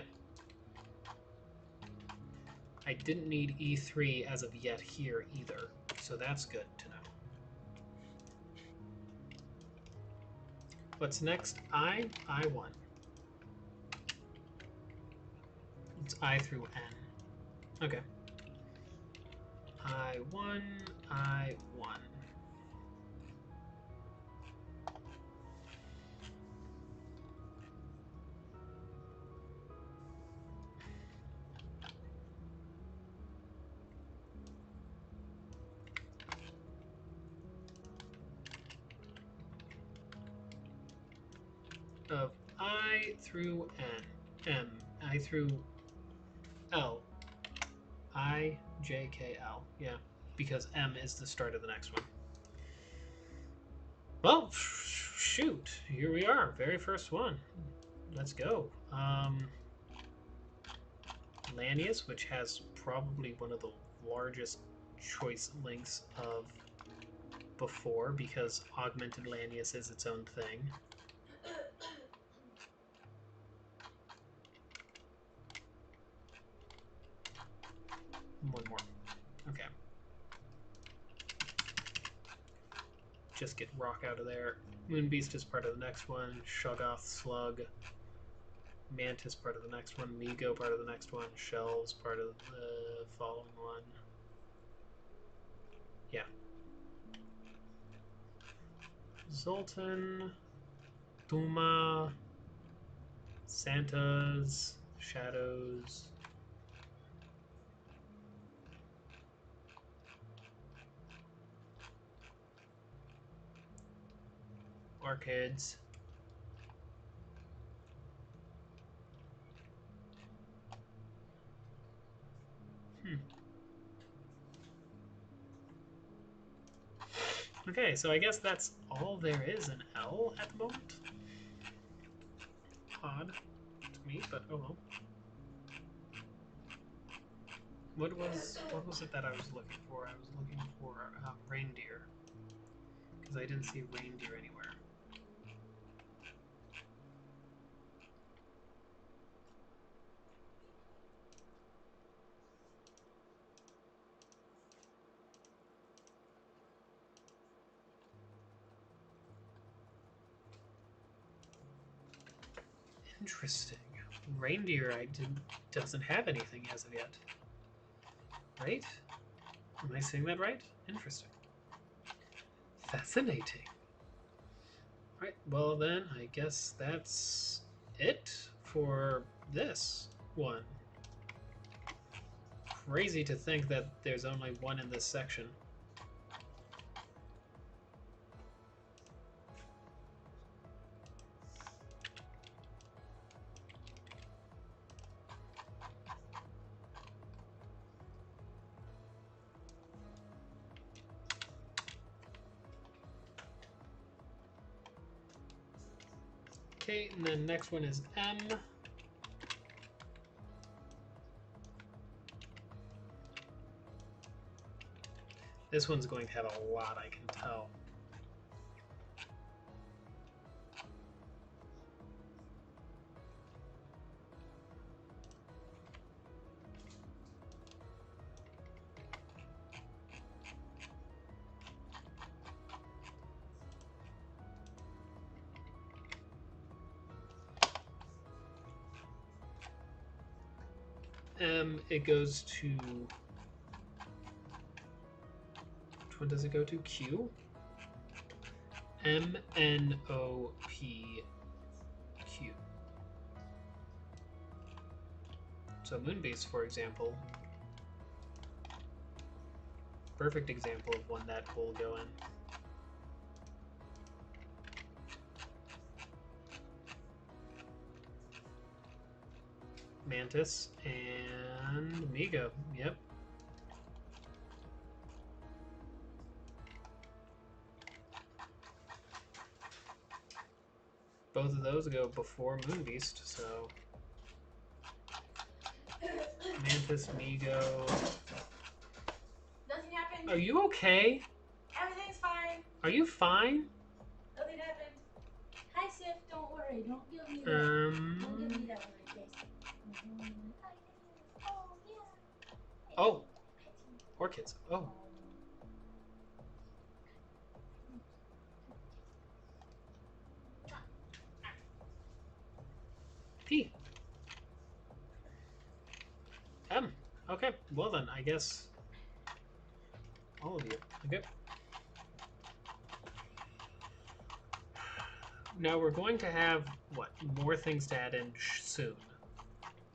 I didn't need E3 as of yet here either, so that's good to know. What's next? I1. It's I through N. Okay. I1, I1. Of I through N, M, I through L, I, J, K, L. Yeah, because M is the start of the next one. Well, shoot, here we are, very first one. Let's go. Lanius, which has probably one of the largest choice links of before, because augmented Lanius is its own thing. One more. Okay. Just get Rock out of there. Moonbeast is part of the next one. Shoggoth, Slug. Mantis part of the next one. Migo part of the next one. Shells part of the following one. Yeah. Zoltan. Duma. Santas. Shadows. Orchids. Okay, so I guess that's all there is in L at the moment. Odd to me, but oh well. What was it that I was looking for? I was looking for reindeer, because I didn't see reindeer anywhere. Interesting. Reindeer doesn't have anything as of yet. Right? Am I saying that right? Interesting. Fascinating. Right, well then, I guess that's it for this one. Crazy to think that there's only one in this section. Okay, and then next one is M. This one's going to have a lot, I can tell. M, it goes to... Which one does it go to? Q? M, N, O, P, Q. So Moonbeast, for example, perfect example of one that will go in. Mantis and Migo, yep. Both of those go before Moonbeast, so scientist Migo. Nothing happened. Are you okay? Everything's fine. Are you fine? Nothing happened. Hi, Sif. Don't worry. Don't give me that. Don't give me that word, Jason. Oh, yeah. Oh. Orchids. Oh. P. M. Okay. Well then, I guess all of you. Okay. Now we're going to have, what, more things to add in soon.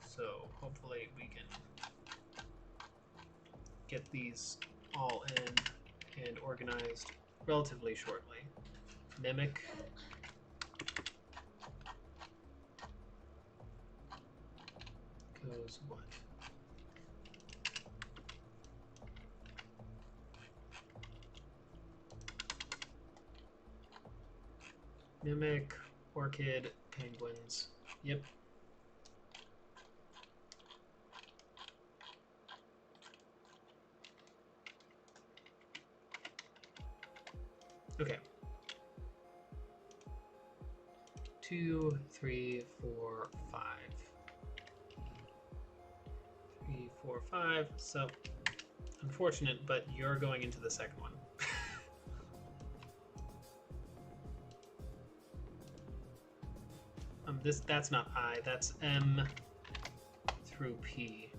So hopefully we can get these all in and organized relatively shortly. Mimic. Goes what? Mimic, orchid, penguins. Yep. Okay. 2, 3, 4, 5. 3, 4, 5. So, unfortunate, but you're going into the second one. That's not I. That's M through P.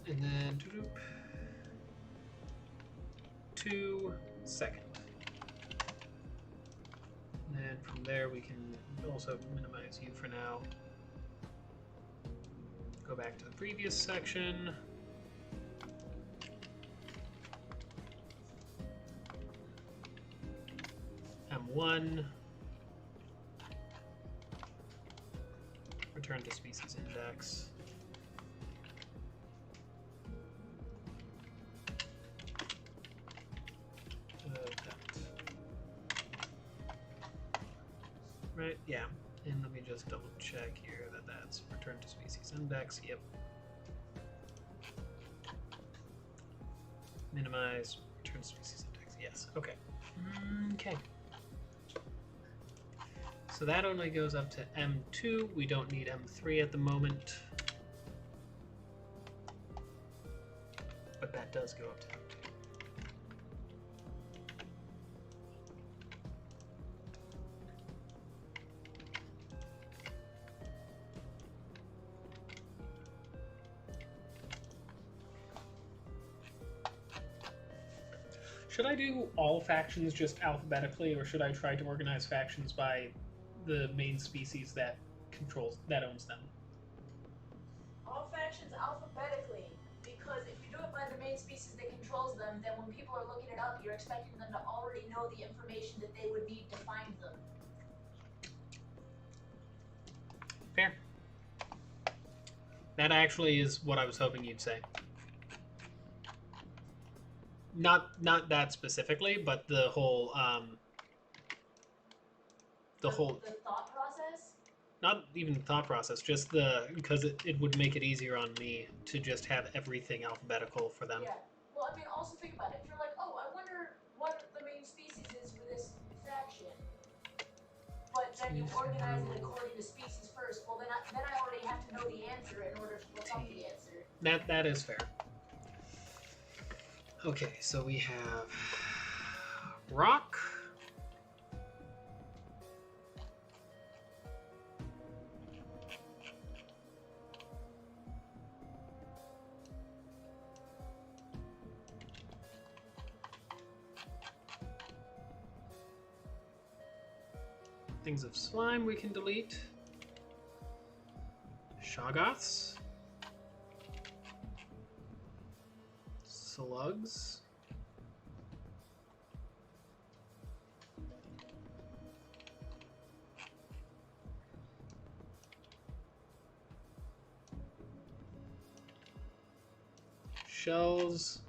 And then 2 second. And then from there we can also minimize you for now. Go back to the previous section. M1. Return to species index. Right, yeah. And let me just double check here that that's return to species index. Yep. Minimize, return to species index. Yes. Okay. Okay. So that only goes up to M2. We don't need M3 at the moment. But that does go up to M2. Should I do all factions just alphabetically, or should I try to organize factions by the main species that owns them? All factions alphabetically, because if you do it by the main species that controls them, then when people are looking it up, you're expecting them to already know the information that they would need to find them. Fair. That actually is what I was hoping you'd say. Not that specifically, but the whole the thought process. Not even the thought process, just because it would make it easier on me to just have everything alphabetical for them. Yeah. Well, I mean, also think about it. If you're like, oh, I wonder what the main species is for this faction, but then you organize it according to species first. Well, then I already have to know the answer in order to look up the answer. That is fair. Okay, so we have rock. Things of slime we can delete. Shoggoths. Slugs. shells.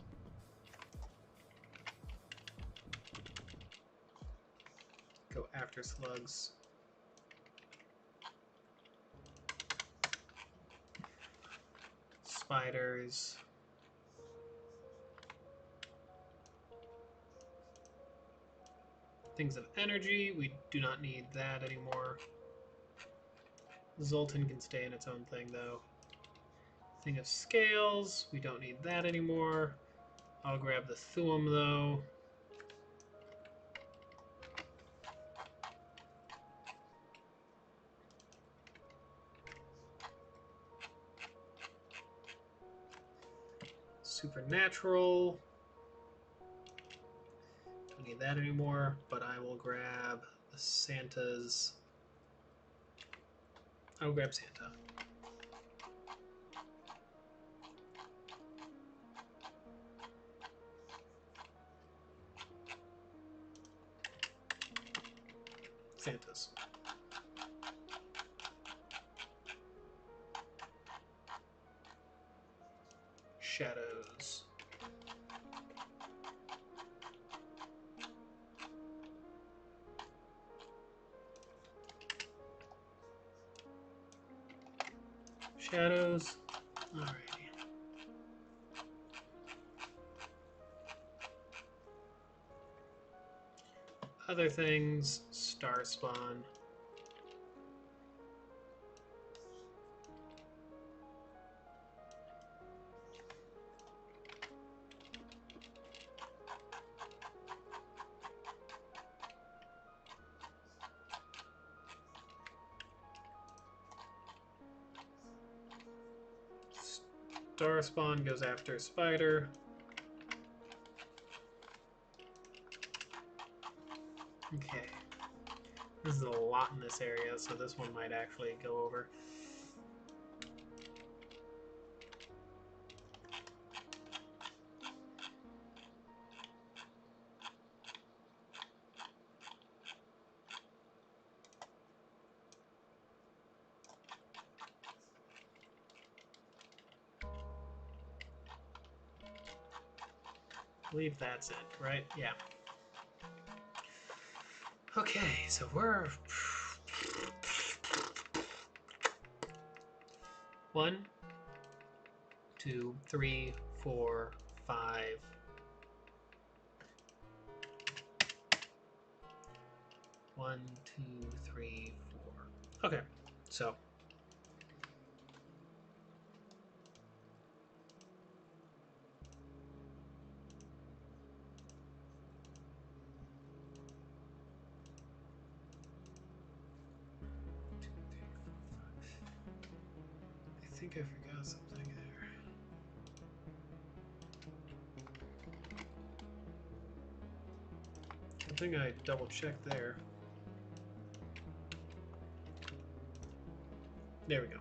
Go after slugs. Spiders. Things of energy, we do not need that anymore. Zoltan can stay in its own thing though. Thing of scales, we don't need that anymore. I'll grab the Thuum though. Supernatural. Don't need that anymore, but I will grab the Santa's. I will grab Santa. Santa's. Shadows. Shadows. Alrighty. Other things, star spawn. Star spawn goes after spider. Okay. This is a lot in this area, so this one might actually go over. I believe that's it, right? Yeah. Okay, so we're 1, 2, 3, 4, 5. 1, 2, 3, 4. Okay, so I think I forgot something there. I think I double checked there. There we go.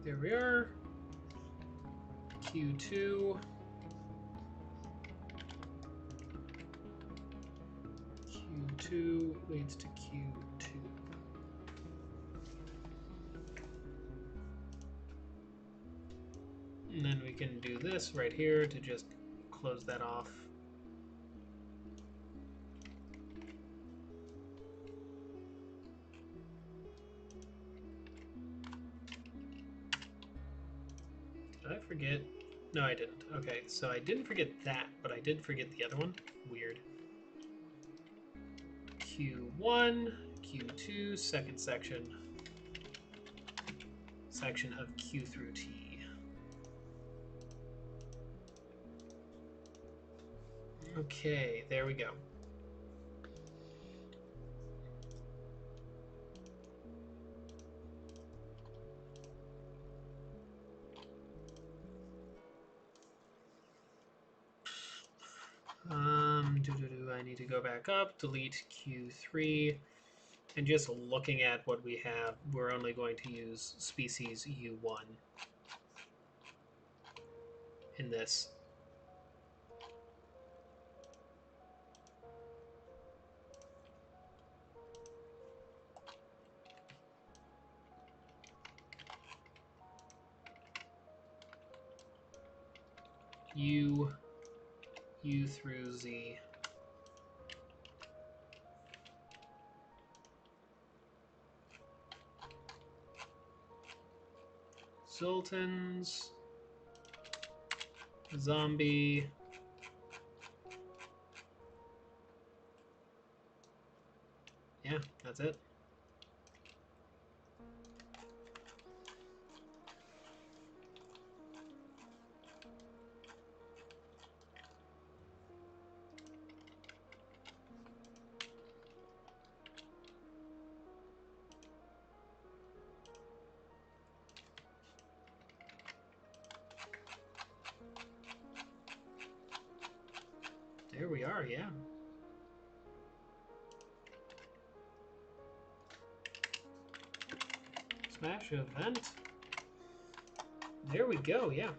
There we are. Q2. Q2 leads to Q2. And then we can do this right here to just close that off. Did I forget? No, I didn't. Okay, so I didn't forget that, but I did forget the other one. Weird. Q1, Q2, second section. Section of Q through T. Okay, there we go. I need to go back up, delete Q3, and just looking at what we have, we're only going to use species U1 in this. U, U through Z. Sultans, zombie, yeah, that's it. There we are, yeah. Smash event. There we go, yeah.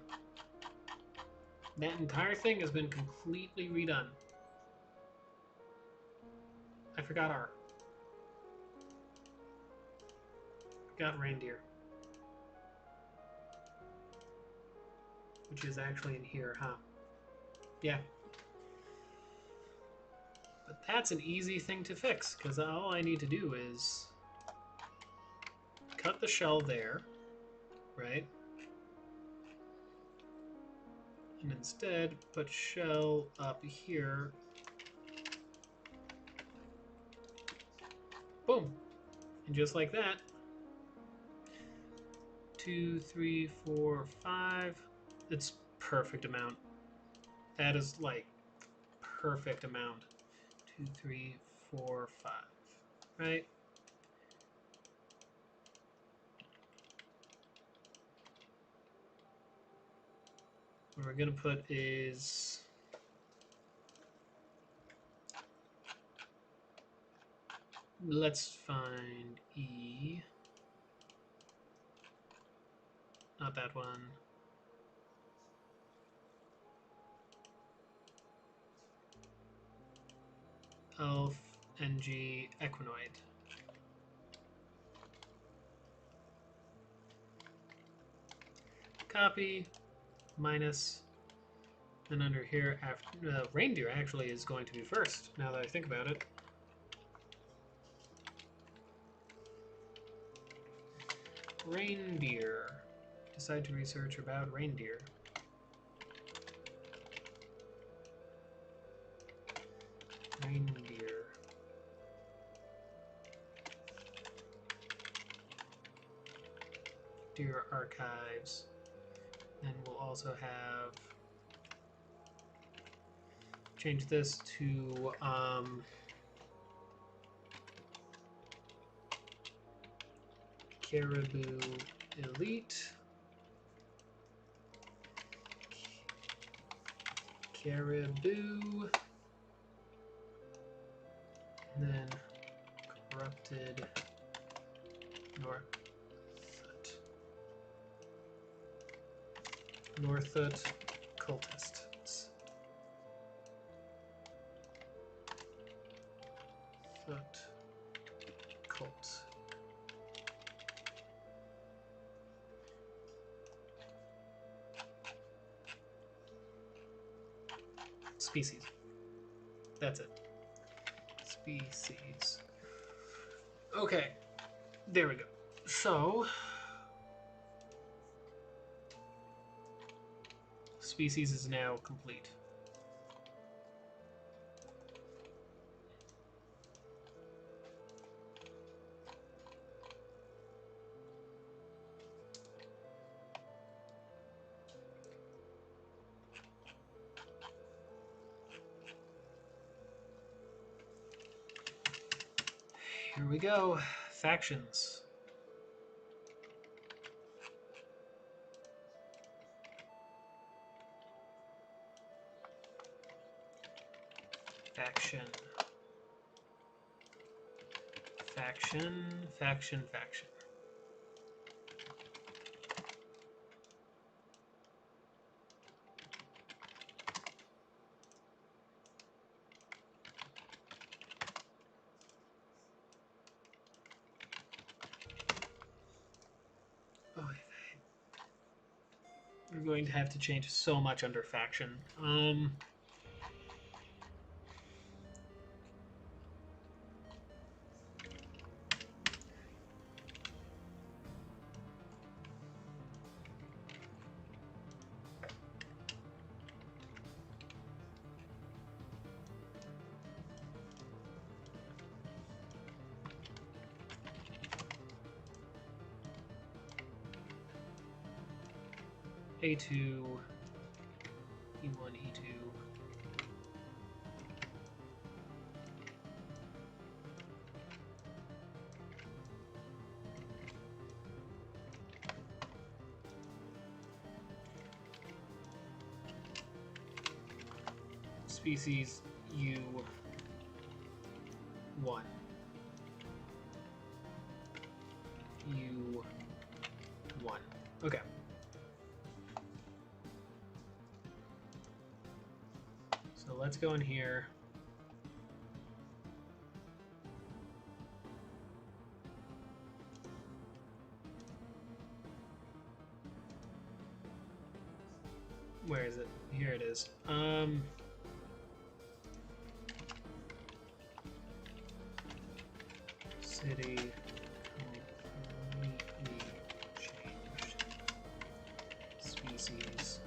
That entire thing has been completely redone. I forgot R. Forgot reindeer. Which is actually in here, huh? Yeah. But that's an easy thing to fix, because all I need to do is cut the shell there, right? And instead put shell up here. Boom! And just like that, 2, 3, 4, 5. It's perfect amount. That is like perfect amount. 2, 3, 4, 5. Right? What we're gonna put is let's find E. Not that one. Elf, NG, Equinoid. Copy, minus, and under here, after reindeer actually is going to be first, now that I think about it. Reindeer. Decide to research about reindeer. Reindeer. Deer archives. And we'll also have change this to Caribou Elite. Caribou. And then corrupted Northfoot cultists. Foot cult. Species. That's it. Species. Okay. There we go. So, species is now complete. Here we go. Factions. Faction. Faction. Faction. Faction. We're going to have to change so much under faction. A2, E1, E2. Species U1. U1. Okay. So let's go in here. Where is it? Here it is. City completely changed. Species finished.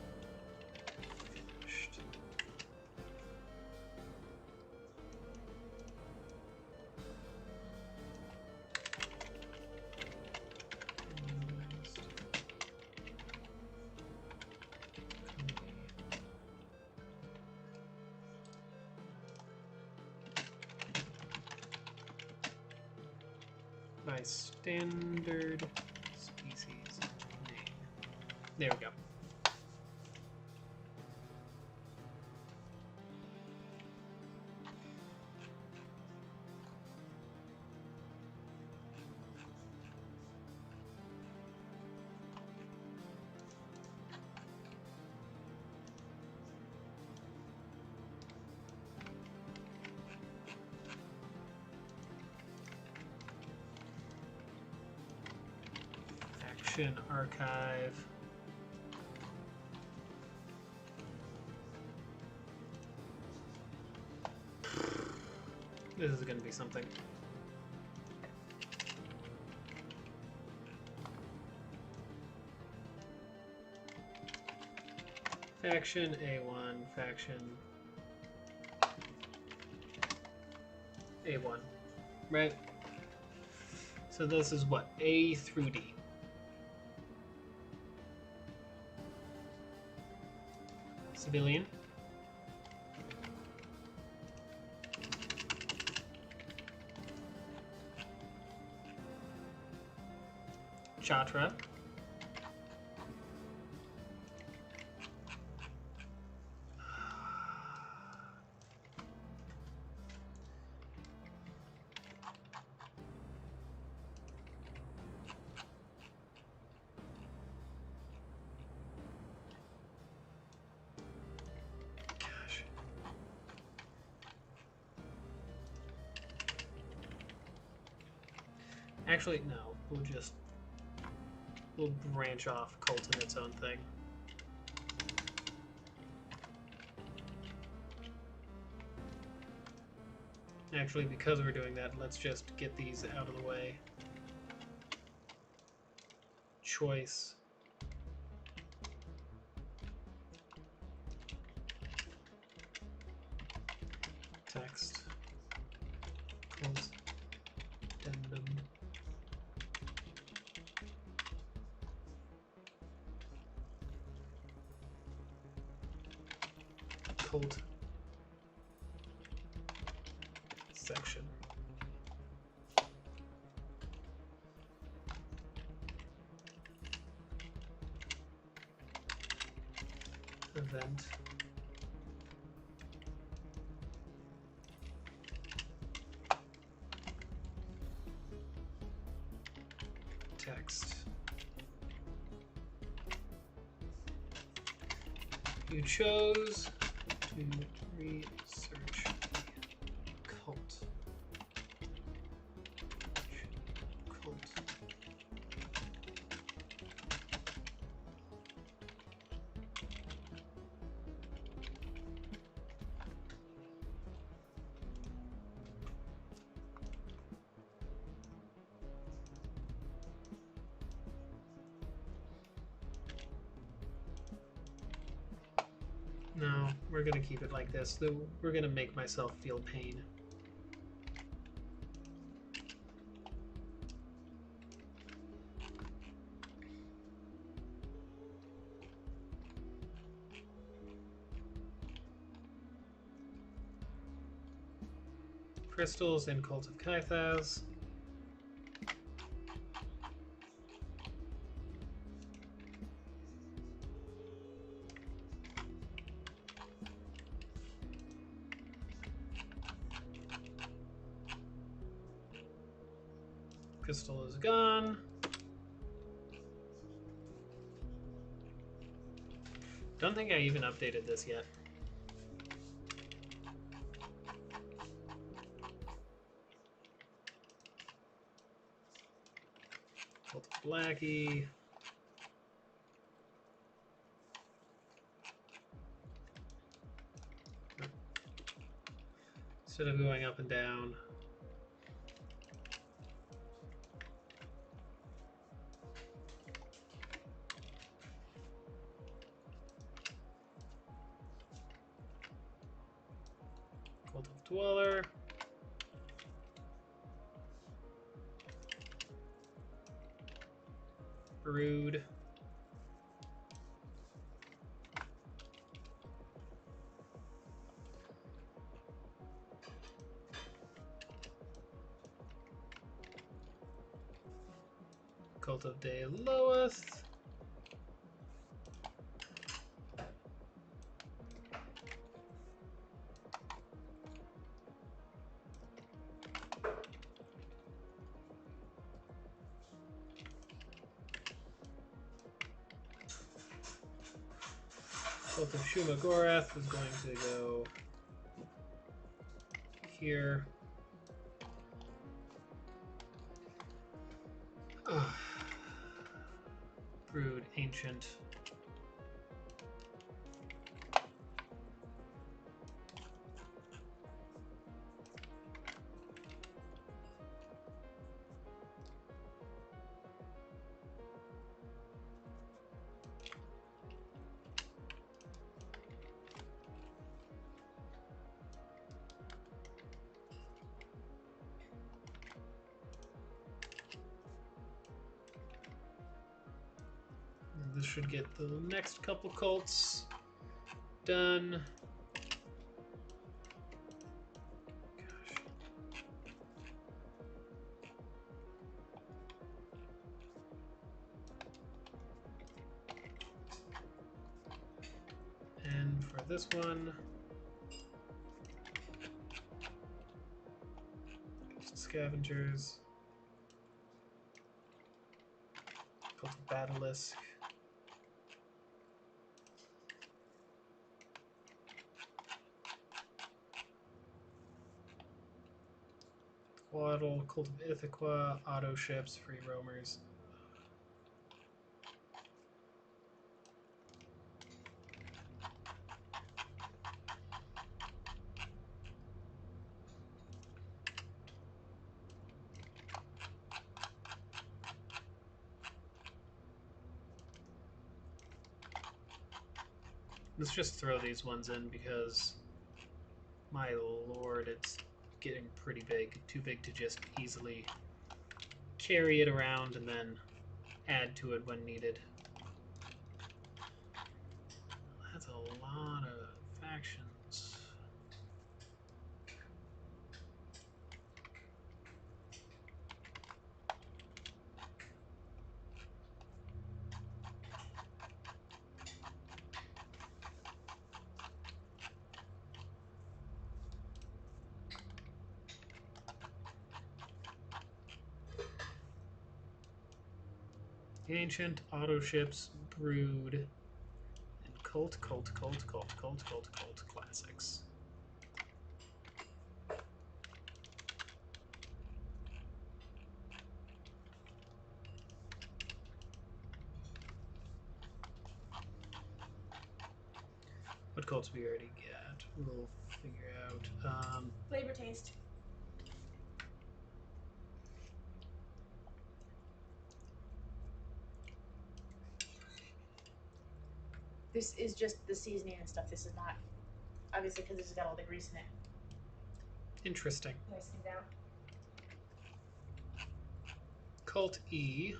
By standard species name. There we go. Action archive. This is going to be something. Faction A1, faction A1, right? So this is what? A through D. Civilian. Chatra. Actually, no. We'll branch off Cult in its own thing. Actually, because we're doing that, let's just get these out of the way. Choice. Text. Cult. Addendum. Cult section. Event. Text. You chose to research cult. Cult. No, we're gonna keep it like this. We're gonna make myself feel pain. Crystals and Cult of Caithaz. Crystal is gone. Don't think I even updated this yet. Cult of Blackie. Instead of going up and down. Cult of Dweller. Brood. Cult of Day Loweth. Cult of Shuma Gorath is going to go here. Brood, Ancient. This should get the next couple cults done. Gosh. And for this one, Scavengers, Cult of Basilisk. Waddle, Cult of Ithaca, Auto Ships, Free Roamers. Let's just throw these ones in because, my lord, it's getting pretty big. Too big to just easily carry it around and then add to it when needed. That's a lot of factions. Ancient, Auto Ships, Brood, and Cult Classics. What cults we already get? We'll figure out. Flavor taste. This is just the seasoning and stuff. This is not, obviously, because this has got all the grease in it. Interesting. Nice and down. Cult E.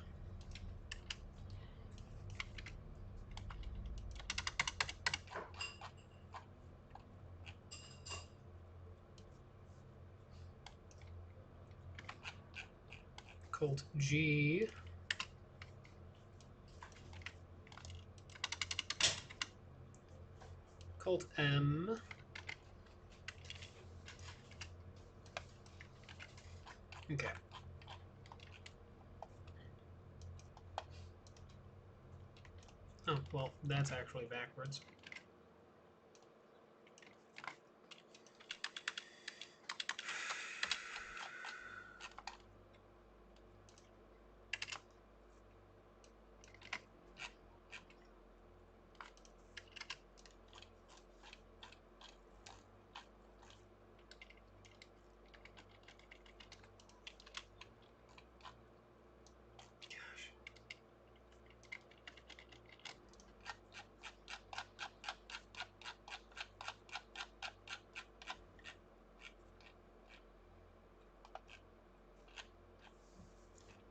Cult G. Cult M. Okay. Oh, well, that's actually backwards.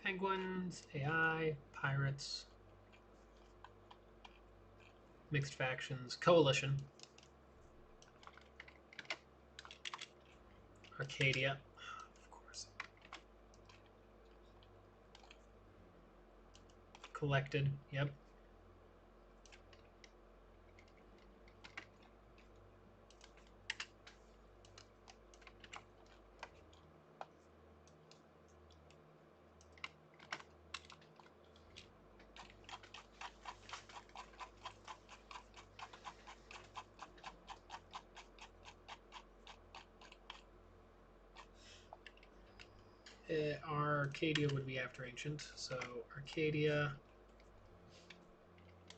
Penguins, AI, pirates, mixed factions, coalition, Arcadia, of course, collected, yep. Arcadia would be after Ancient, so Arcadia,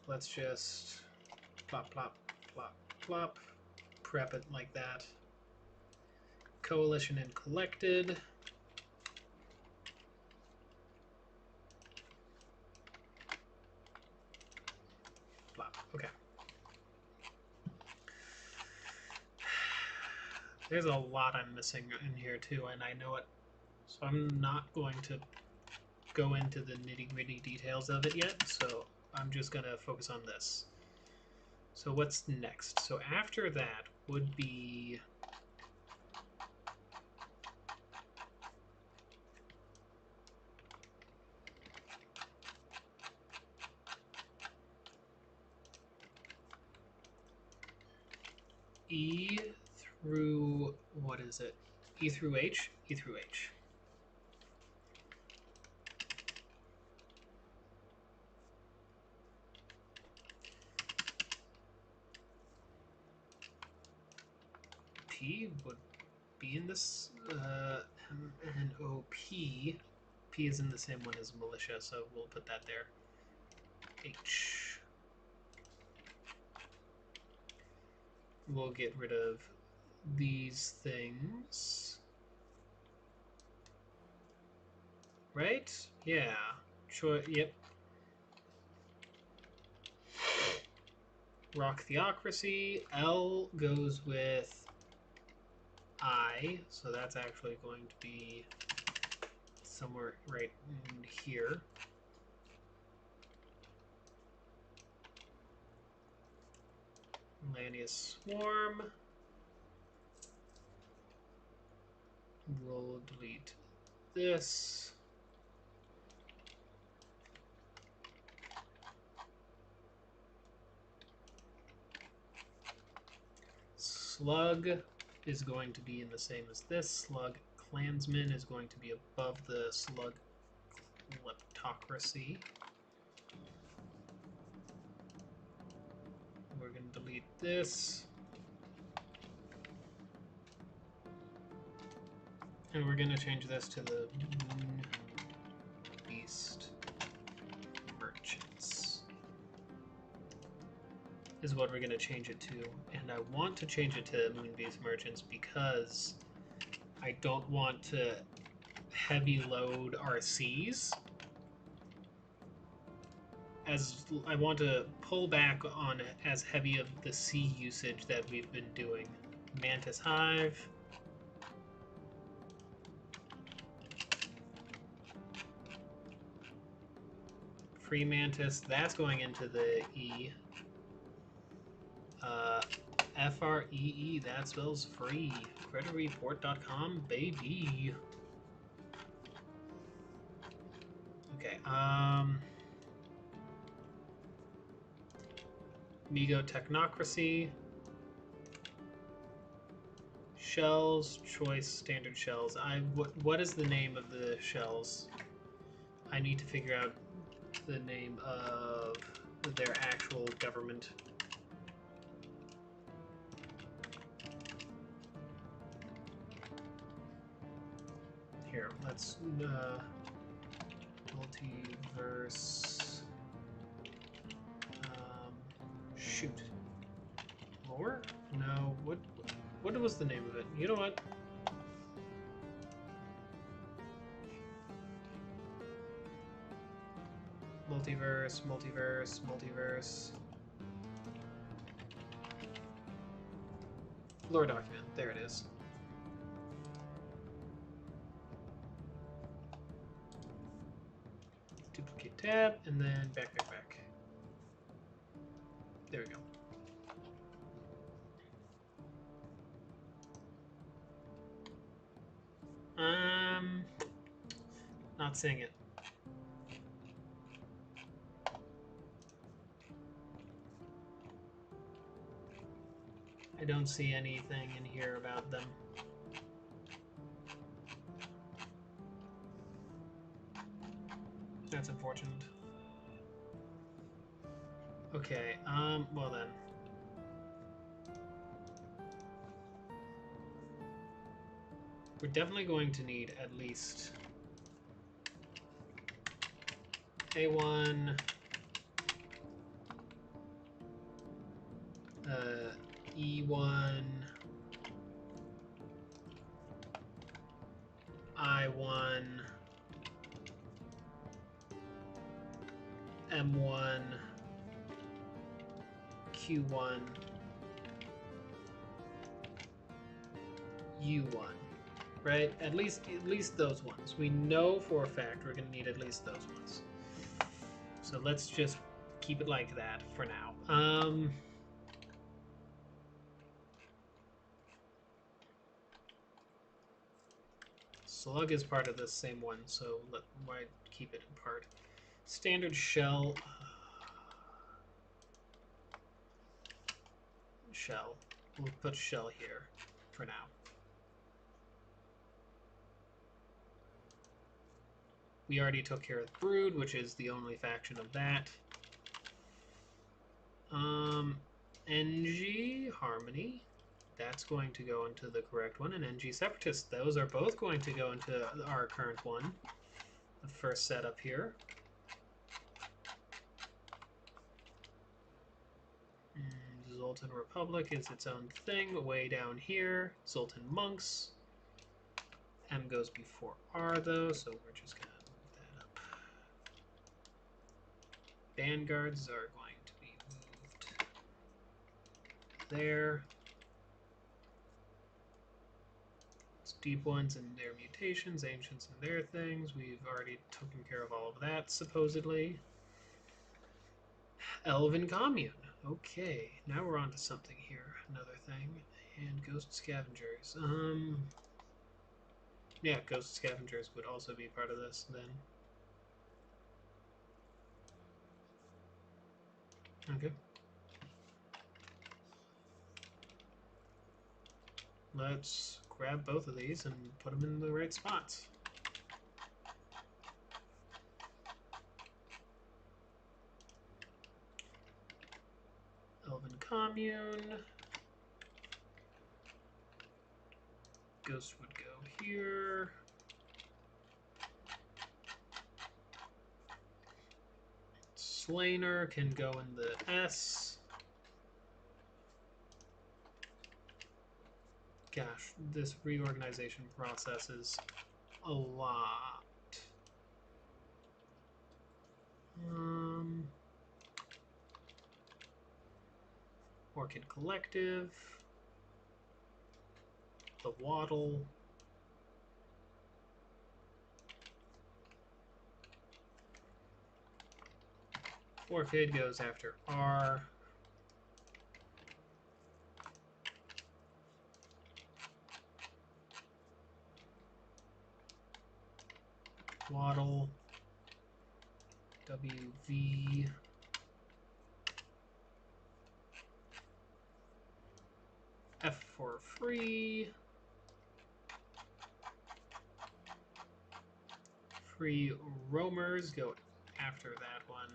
let's just plop, plop, plop, plop, prep it like that. Coalition and Collected. Plop, okay. There's a lot I'm missing in here too, and I know it. So I'm not going to go into the nitty-gritty details of it yet, so I'm just going to focus on this. So what's next? So after that would be... E through... what is it? E through H? E through H. P would be in this, M and O P. P is in the same one as militia, so we'll put that there. H. We'll get rid of these things. Right? Yeah. Sure, yep. Rock Theocracy. L goes with I, so that's actually going to be somewhere right in here. Lanius Swarm. We'll delete this. Slug is going to be in the same as this. Slug Clansman is going to be above the Slug Kleptocracy. We're going to delete this. And we're going to change this to the Moon Beast Merchants. Is what we're going to change it to. And I want to change it to Moon Beast Merchants because I don't want to heavy load our seas. as I want to pull back on as heavy of the sea usage that we've been doing. Mantis Hive. Free Mantis, that's going into the E. FREE, that spells free. Creditreport.com, baby. Okay, Migo Technocracy. Shells, choice, standard shells. What is the name of the shells? I need to figure out the name of their actual government. Here, let's Multiverse. Shoot. Lore? No. What was the name of it? You know what? Multiverse, multiverse, multiverse. Lore document. There it is. Duplicate tab, and then back. There we go. Not seeing it. I don't see anything in here about them. That's unfortunate. Okay, well then. We're definitely going to need at least A1, E1, I1, M1, Q1, U1, right? At least those ones. We know for a fact we're going to need at least those ones. So let's just keep it like that for now. Slug is part of this same one, so why keep it in part? Standard shell. Shell. We'll put shell here for now. We already took care of the Brood, which is the only faction of that. NG Harmony. That's going to go into the correct one, and NG Separatist. Those are both going to go into our current one. The first setup here. Zoltan Republic is its own thing, way down here. Zoltan Monks. M goes before R, though, so we're just going to move that up. Vanguards are going to be moved there. Deep ones and their mutations, ancients and their things. We've already taken care of all of that, supposedly. Elven Commune. Okay, now we're on to something here. Another thing. And Ghost Scavengers. Yeah, Ghost Scavengers would also be part of this, then. Okay. Let's grab both of these and put them in the right spots. Elven Commune. Ghost would go here. Slainer can go in the S. Gosh, this reorganization process is a lot. Orchid Collective, the Waddle, Orchid goes after R. Waddle, WV, F for free, free roamers go after that one.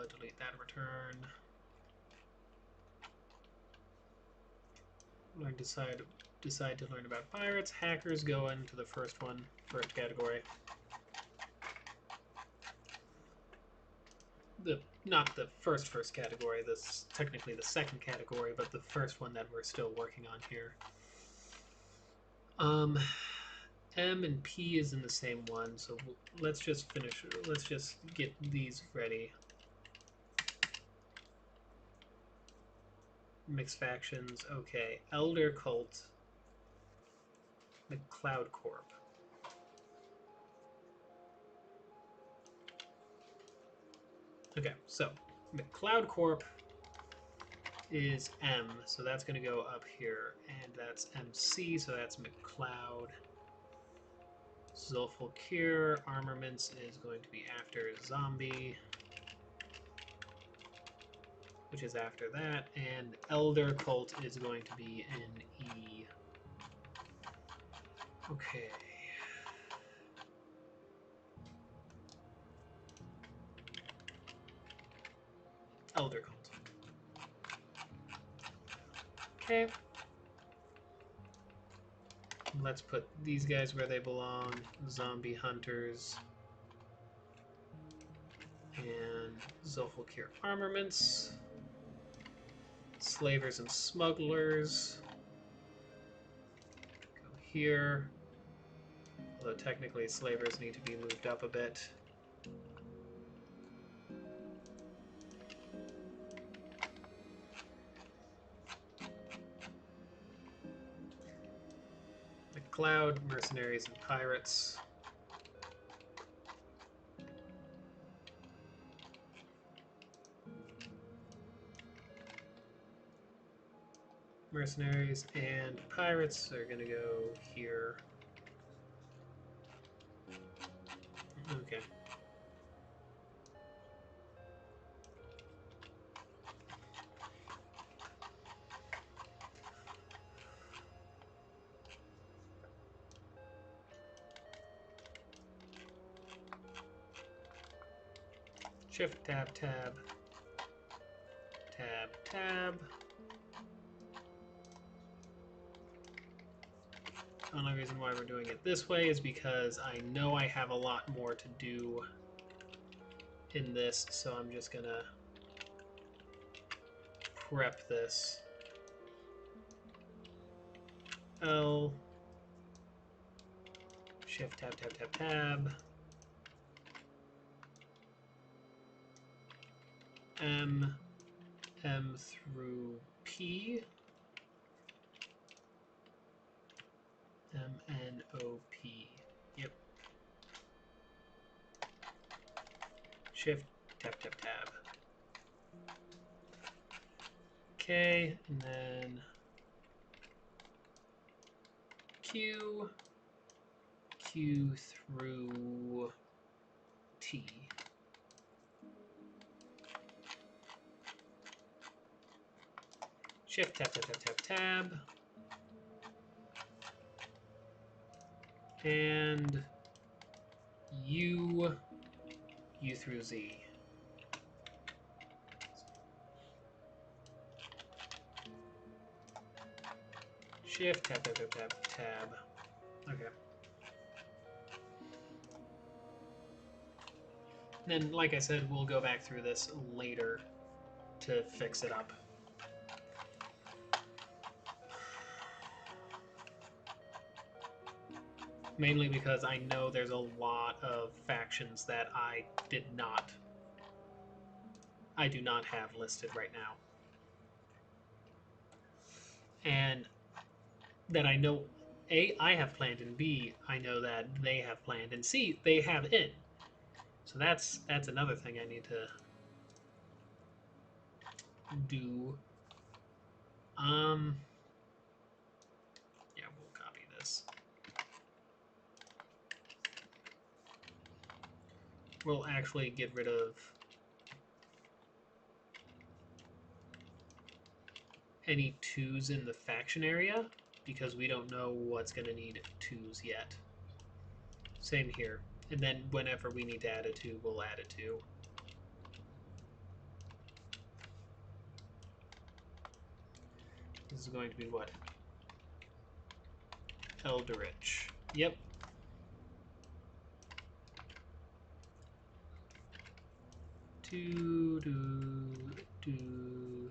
Delete that return. Decide to learn about pirates. Hackers go into the first category. Not the first category. This technically the second category, but the first one that we're still working on here. M and P is in the same one, so let's just finish. Let's just get these ready. Mixed factions. Okay, Elder Cult. McCloud Corp. Okay, so McCloud Corp is M, so that's going to go up here, and that's MC, so that's McCloud. Zulfulkir Armaments is going to be after Zombie, which is after that, and Elder Cult is going to be in E. Okay. Elder Cult. Okay. Let's put these guys where they belong. Zombie Hunters. And Zulfulkir Armaments. Slavers and Smugglers. Go here. Although technically slavers need to be moved up a bit. McCloud, Mercenaries and Pirates. Mercenaries and Pirates are going to go here. Okay. Shift, tab, tab, tab, tab. The only reason why we're doing it this way is because I know I have a lot more to do in this, so I'm just gonna prep this. L, Shift, tab, tab, tab, tab. M through P. M-N-O-P. Yep. Shift, tab, tab, tab. Okay, and then Q through T. Shift, tab, tab, tab, tab, tab. And U through Z. Shift, tab, tab, tab, tab, tab. Okay. Then, like I said, we'll go back through this later to fix it up. mainly because I know there's a lot of factions that I do not have listed right now. And that I know, A, I have planned, and B, I know that they have planned, and C, they have in. So that's another thing I need to do. Yeah, we'll copy this. We'll actually get rid of any 2s in the faction area because we don't know what's going to need 2s yet. Same here. And then whenever we need to add a 2, we'll add a 2. This is going to be what? Eldritch. Yep. Do, and do.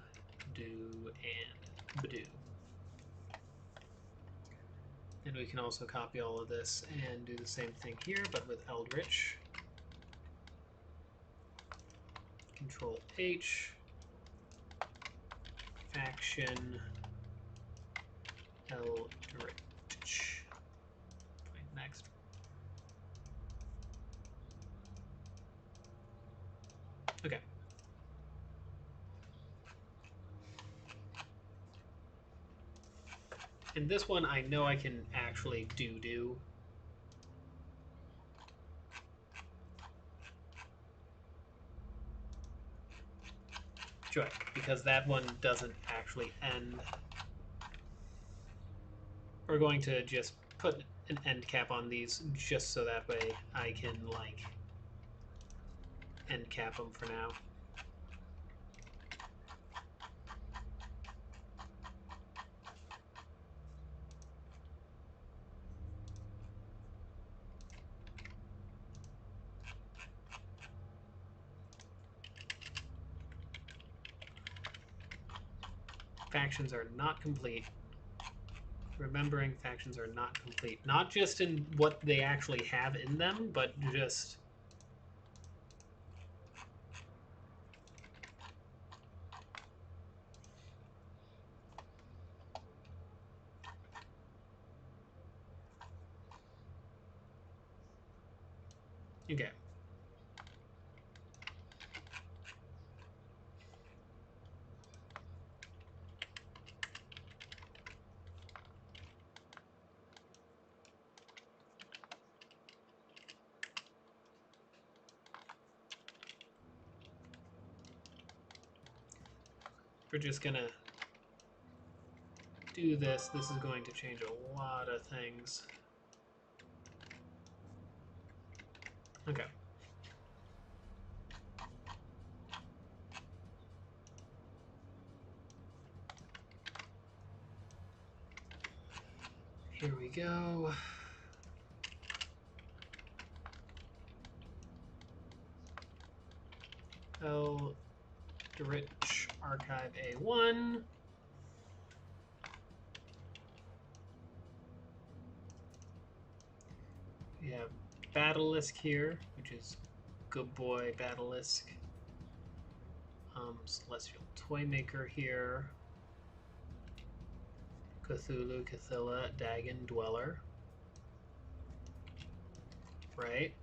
And we can also copy all of this and do the same thing here, but with Eldritch. Control H. Faction Eldritch. Next. Okay. And this one I know I can actually do. Joy, because that one doesn't actually end. We're going to just put an end cap on these just so that way I can, like, end cap them for now. Factions are not complete. Remembering factions are not complete. Not just in what they actually have in them, but just... Okay. We're just gonna do this. This is going to change a lot of things. Okay. Here we go. Eldritch Archive A1. We have Batalisk here, which is good boy Batalisk. Celestial Toymaker here. Cthulhu, Cthulhu, Dagon, Dweller. Right?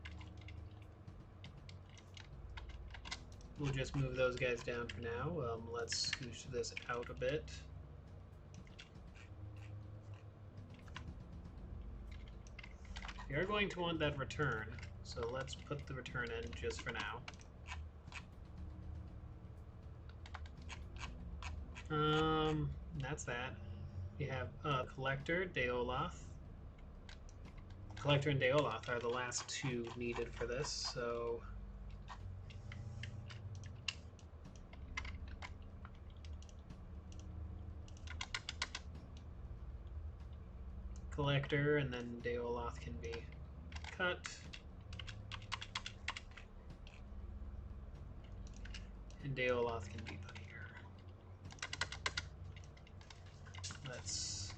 We'll just move those guys down for now. Let's scooch this out a bit. We are going to want that return, so let's put the return in just for now. That's that. We have Collector, Deoloth. Collector and Deoloth are the last 2 needed for this, so... Collector, and then Deoloth can be cut. And Deoloth can be put here. Let's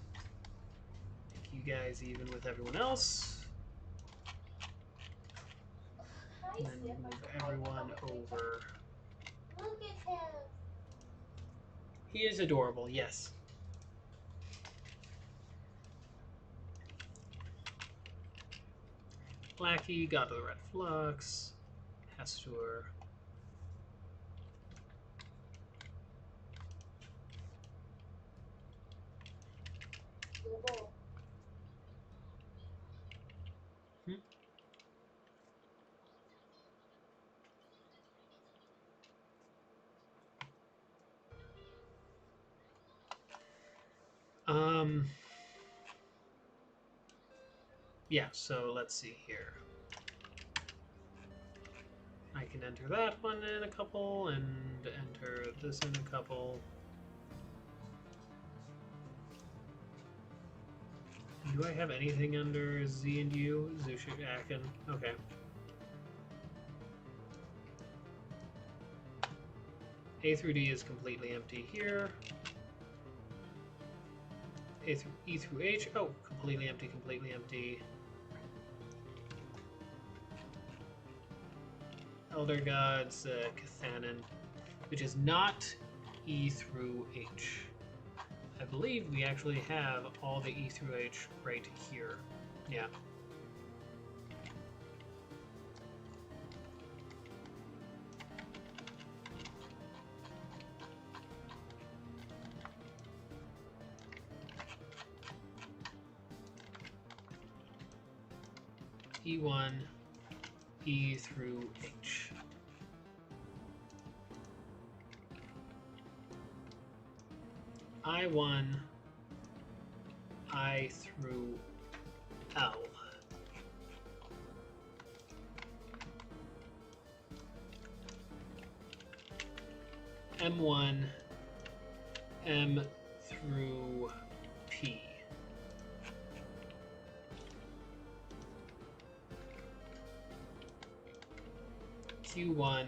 make you guys even with everyone else. And then move everyone over. Look at him. He is adorable, yes. Blackie, God of the Red Flux, Hestor. Yeah, so let's see here. I can enter that one in a couple and enter this in a couple. Do I have anything under Z and U? Zushik Akin. Okay. A through D is completely empty here. A through E through H. Oh, completely empty, completely empty. Elder Gods, Cathanan, which is not E through H. I believe we actually have all the E through H right here. Yeah. E1, E through H. I1, I through L. M1, M through P. Q1,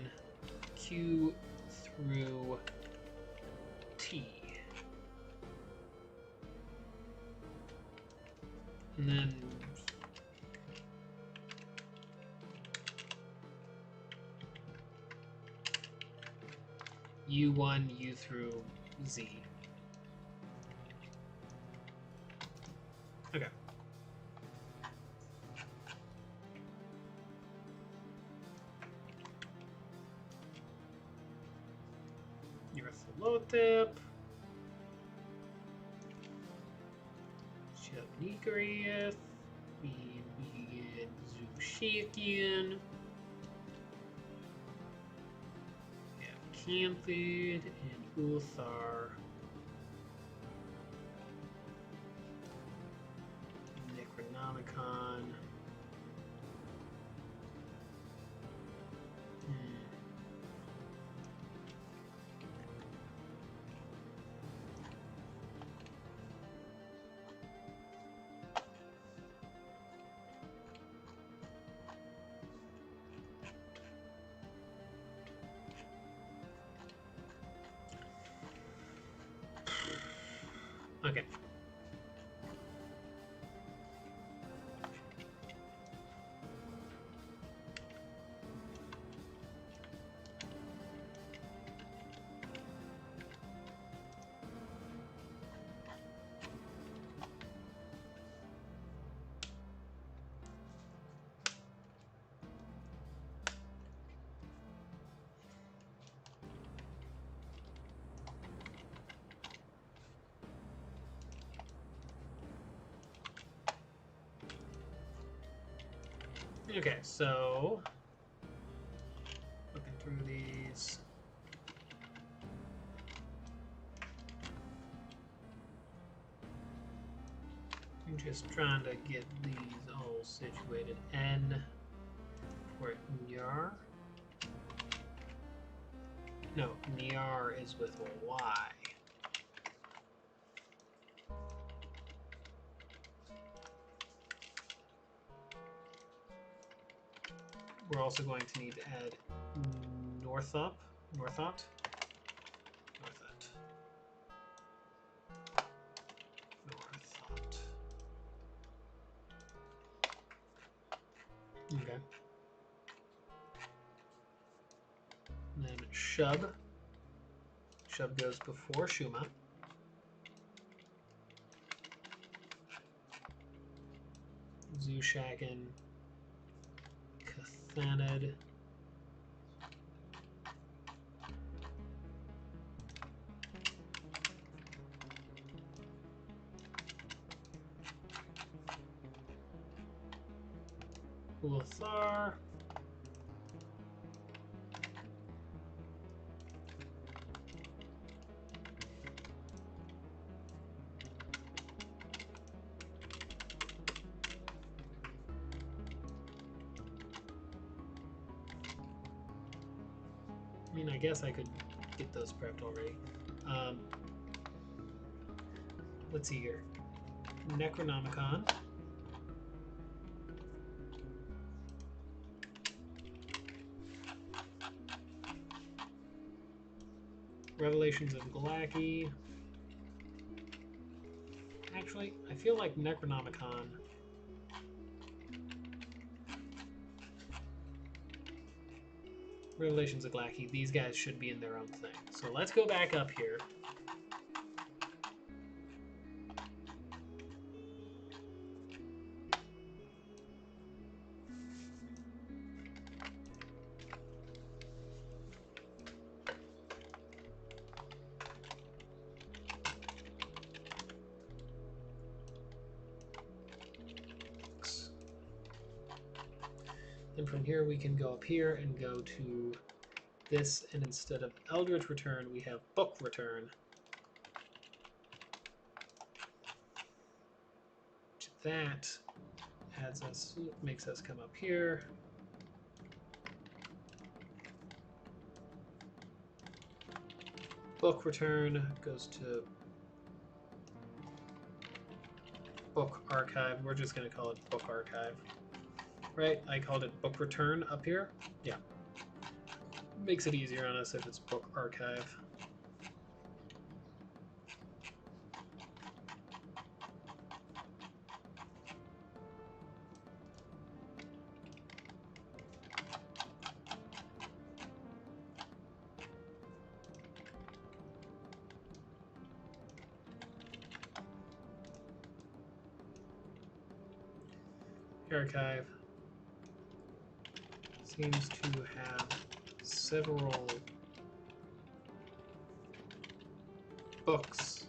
Q through T. And then U1, U through Z. Okay. Urthalotep. Shelnigriath. We get Zushikian. We have Canthid and Uthar. Necronomicon. Okay. Okay, so looking through these. I'm just trying to get these all situated. N for Nyar. No, Nyar is with a Y. We're also going to need to add Northot. Okay. Shub. Shub goes before Shuma. Zushagan. Cathanid. Ulthar. I mean, I guess I could get those prepped already. Let's see here. Necronomicon. Revelations of Galaki. Actually, I feel like Necronomicon. Revelations of Galaki, these guys should be in their own thing. So let's go back up here. And from here we can go up here and go to this, and instead of Eldritch Return, we have Book Return. That adds us, makes us come up here. Book Return goes to Book Archive. We're just going to call it Book Archive. Right? I called it Book Return up here. Yeah. Makes it easier on us if it's Book Archive. Archive seems to have several books.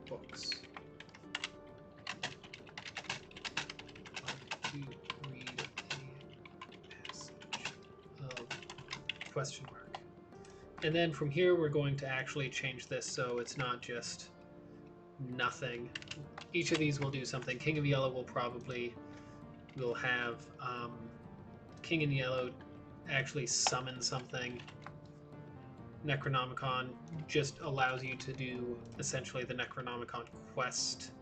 Books. To read a passage of question mark. And then from here, we're going to actually change this so it's not just nothing. Each of these will do something. King of Yellow will have King in Yellow actually summon something. Necronomicon just allows you to do essentially the Necronomicon quest.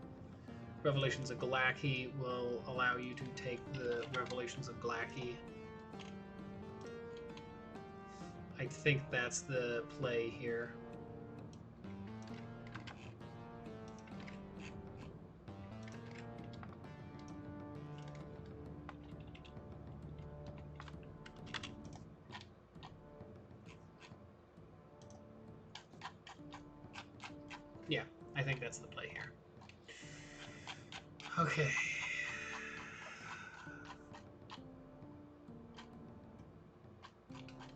Revelations of Galaki will allow you to take the Revelations of Galaki. I think that's the play here. Yeah, I think that's the play here. Okay.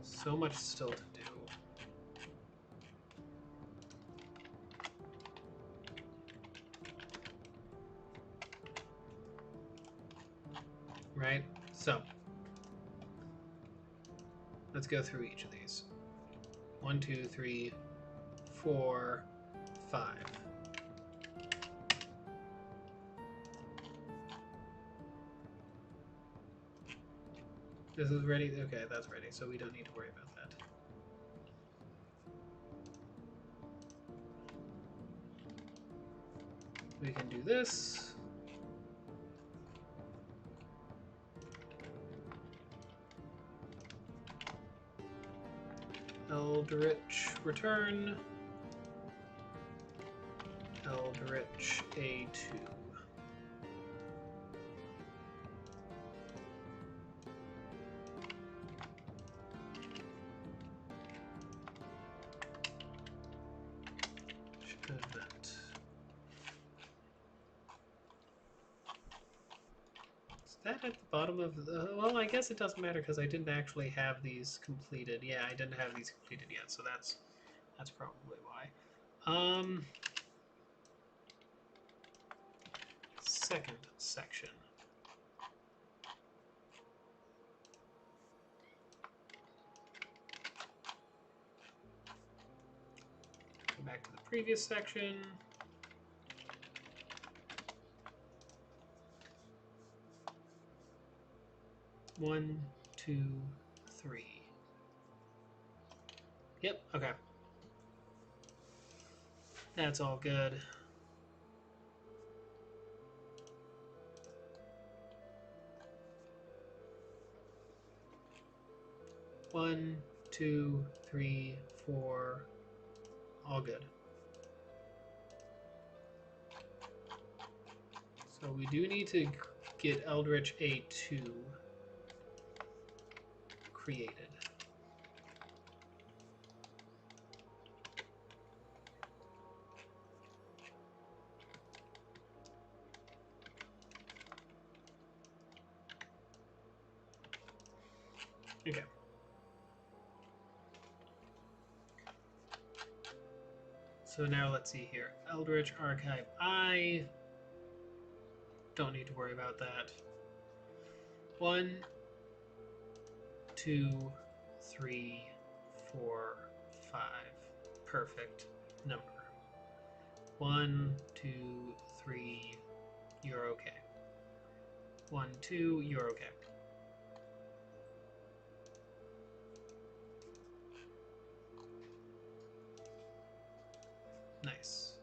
So much still to do. Right? So, let's go through each of these. 1, 2, 3, 4, 5. This is ready? Okay, that's ready, so we don't need to worry about that. We can do this. Eldritch Return. Eldritch A2. that at the bottom of the... Well, I guess it doesn't matter because I didn't actually have these completed. Yeah, I didn't have these completed yet, so that's probably why. Second section. Go back to the previous section. One, two, three. Yep, okay. That's all good. One, two, three, four. All good. So we do need to get Eldritch A2 created. Okay. So now let's see here. Eldritch Archive I. Don't need to worry about that. 1, 2, 3, 4, 5. Perfect number. 1, 2, 3. You're okay. 1, 2. You're okay. Nice.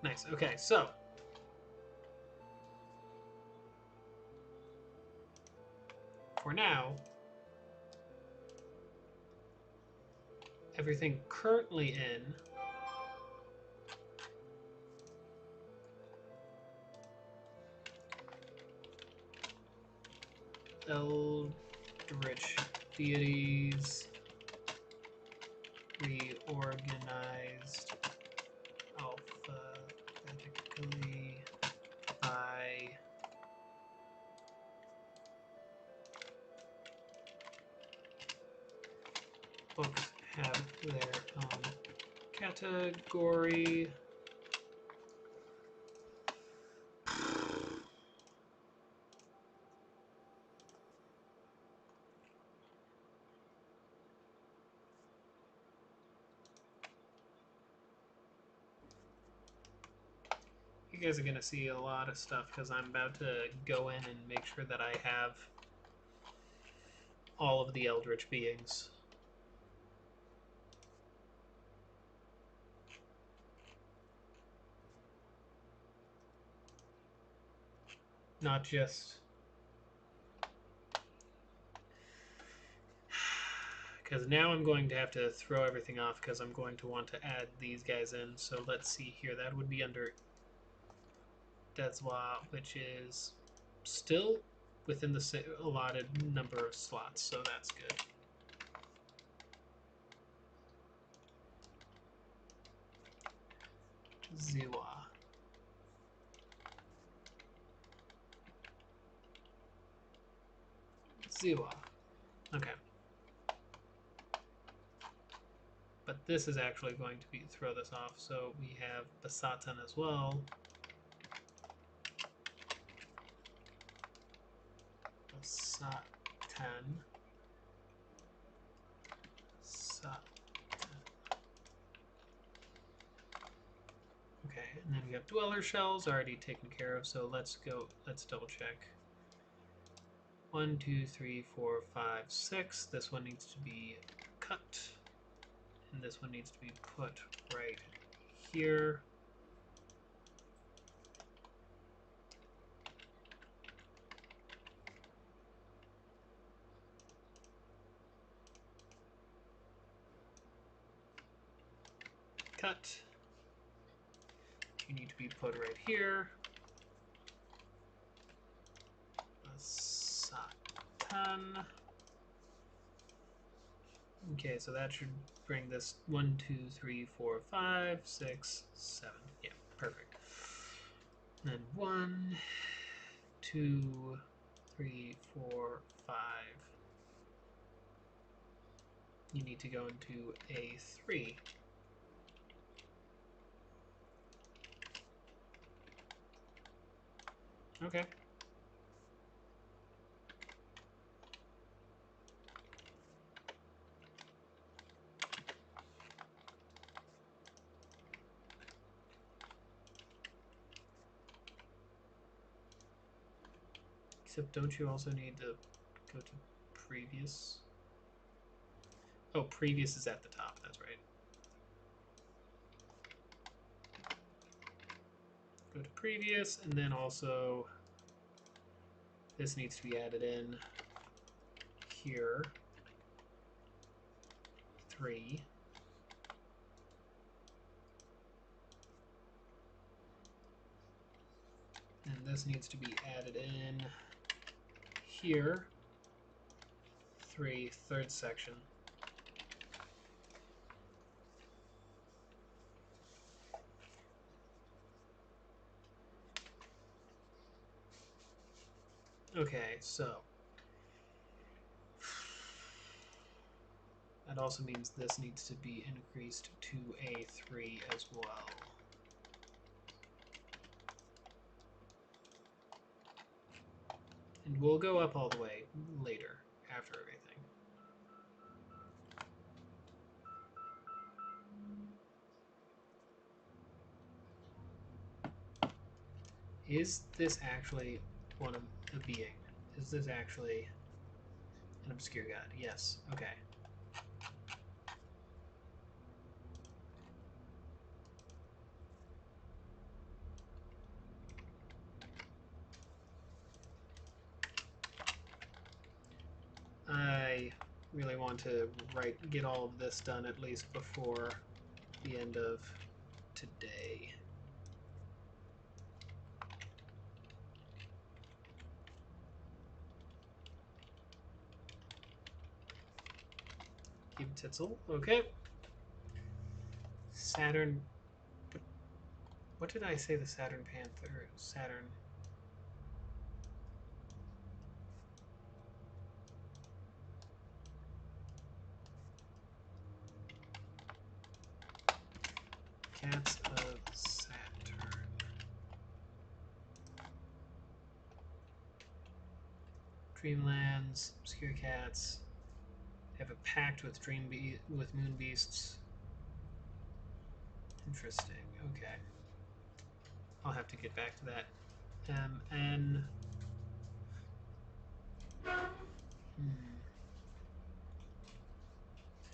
Nice. Okay, so for now, everything currently in Eldritch deities reorganized alphabetically by books have their own category. You guys are going to see a lot of stuff because I'm about to go in and make sure that I have all of the Eldritch beings. Not just... Because now I'm going to have to throw everything off because I'm going to want to add these guys in. So let's see here. That would be under Deswa, which is still within the allotted number of slots, so that's good. Ziwa. Ziwa. Okay. But this is actually going to be throw this off, so we have Basatan as well. Basatan. Okay, and then we have Dweller Shells already taken care of, so let's double check. 1, 2, 3, 4, 5, 6. This one needs to be cut. And this one needs to be put right here. Cut. You need to be put right here. Satan. Okay, so that should bring this 1, 2, 3, 4, 5, 6, 7. Yeah, perfect. And then 1, 2, 3, 4, 5. You need to go into A3. Okay. Except don't you also need to go to previous? Oh, previous is at the top, that's right. Go to previous, and then also this needs to be added in here. 3. And this needs to be added in here. 3, third section. Okay, so that also means this needs to be increased to A3 as well. And we'll go up all the way later, after everything. Is this actually one of a being? Is this actually an obscure god? Yes. Okay. I really want to get all of this done at least before the end of today. Give Titzel. Okay. Saturn. What did I say the Saturn Panther? Saturn. Cats of Saturn. Dreamlands, obscure cats. Have a pact with with moon beasts. Interesting. Okay. I'll have to get back to that. MN.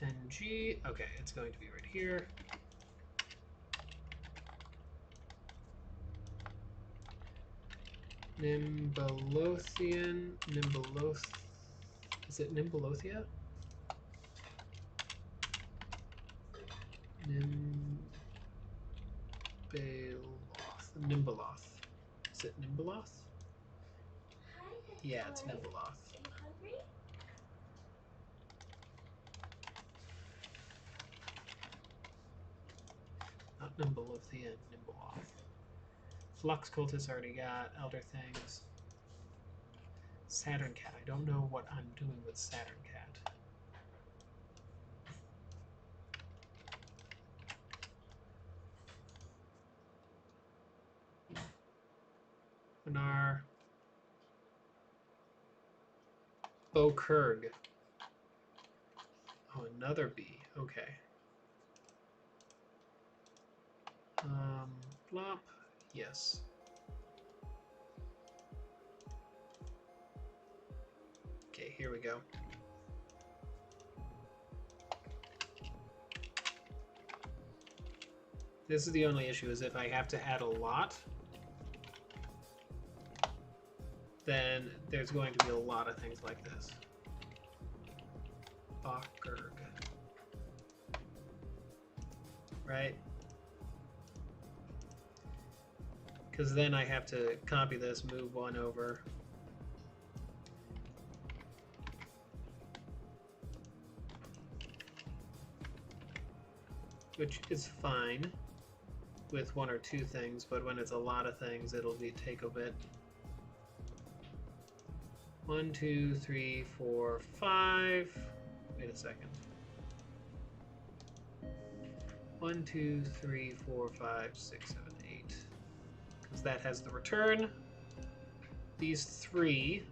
NG. Okay, it's going to be right here. Nimbalothian. Is it Nimbalothia? Nimbaloth. Is it Nimbaloth? Hi, Yeah, it's Victoria. Nimbaloth. Are you hungry? Not Nimbalothian, Nimbaloth. Flux Cultist already got. Elder Things. Saturn Cat. I don't know what I'm doing with Saturn Cat. Benar. Bokurg. Oh, another bee. Okay. Blop. Yes. Okay, here we go. This is the only issue, is if I have to add a lot, then there's going to be a lot of things like this. Bokurg. Right? Because then I have to copy this, move one over. Which is fine. with one or two things, but when it's a lot of things, it'll take a bit. 1, 2, 3, 4, 5. Wait a second. 1, 2, 3, 4, 5, 6, 7, 8. Because that has the return. These 3.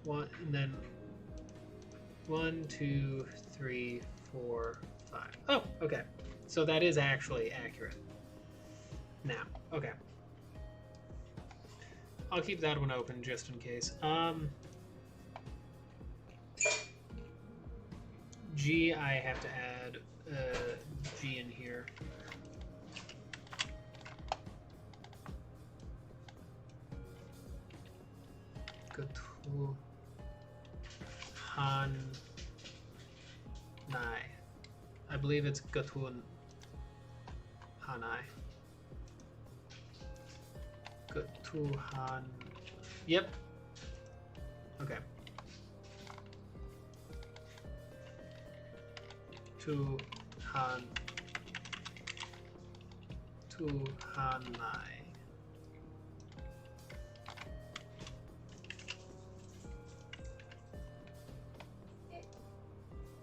One, and then 1, 2, 3, 4, 5. Oh, okay. So that is actually accurate. Now, okay. I'll keep that one open just in case. G, I have to add G in here. Gotu Han Nai. I believe it's Gatun Hanai. Gatuhan. Yep. Okay. Tuhanai.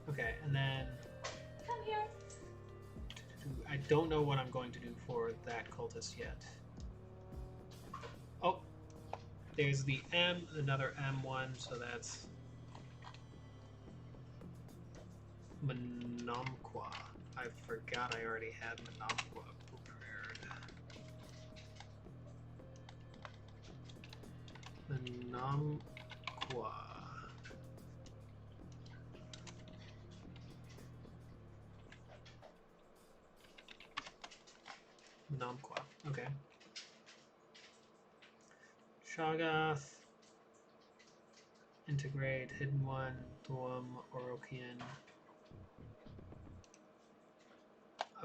Okay, and then Come here. I don't know what I'm going to do for that cultist yet. Oh, there's the M, another M1, so that's Menomqua. I forgot I already had Menomqua prepared. Menomqua. Menomqua. Okay. Shoggoth. Integrate. Hidden One. Thuum. Orokian.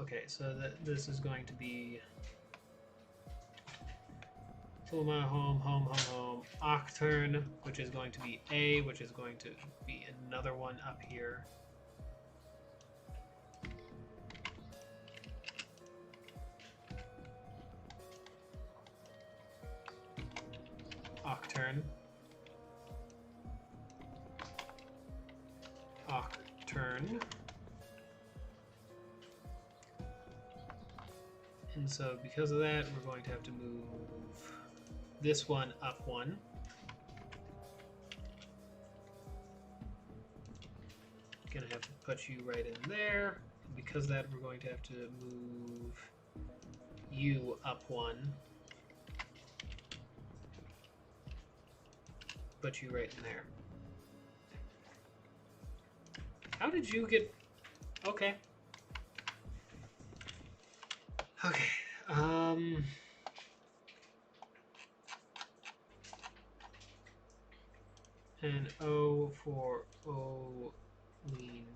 Okay, so this is going to be Thuma, home. Octurn, which is going to be A, which is going to be another one up here. Octurn. And so because of that, we're going to have to move this one up one. Gonna have to put you right in there. And because of that, we're going to have to move you up one. Put you right in there. How did you get... Okay. Okay. And O for O lean.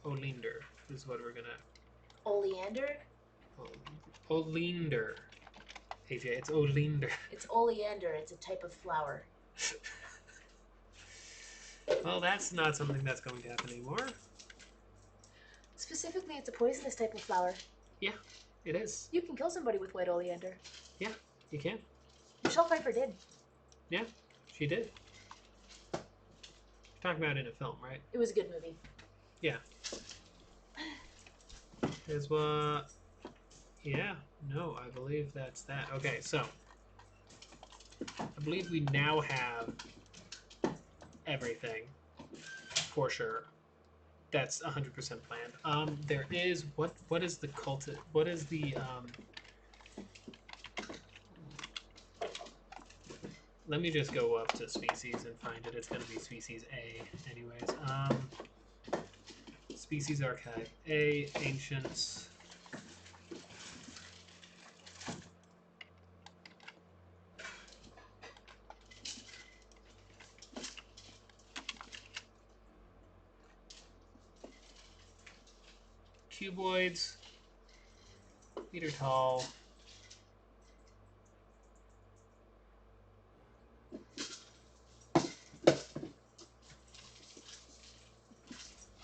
Oleander is what we're gonna... Oleander? Oleander. AJ, it's Oleander. It's oleander. It's a type of flower. Well, that's not something that's going to happen anymore. Specifically, it's a poisonous type of flower. Yeah, it is. You can kill somebody with white oleander. Yeah, you can. Michelle Pfeiffer did. Yeah, she did. You're talking about in a film, right? It was a good movie. Yeah. There's what... Yeah, no, I believe that's that. Okay, so I believe we now have everything for sure. That's 100% planned. There is what is the what is the let me just go up to species and find it. It's going to be species A anyways. Species archive A, ancients. Cuboids, meter tall,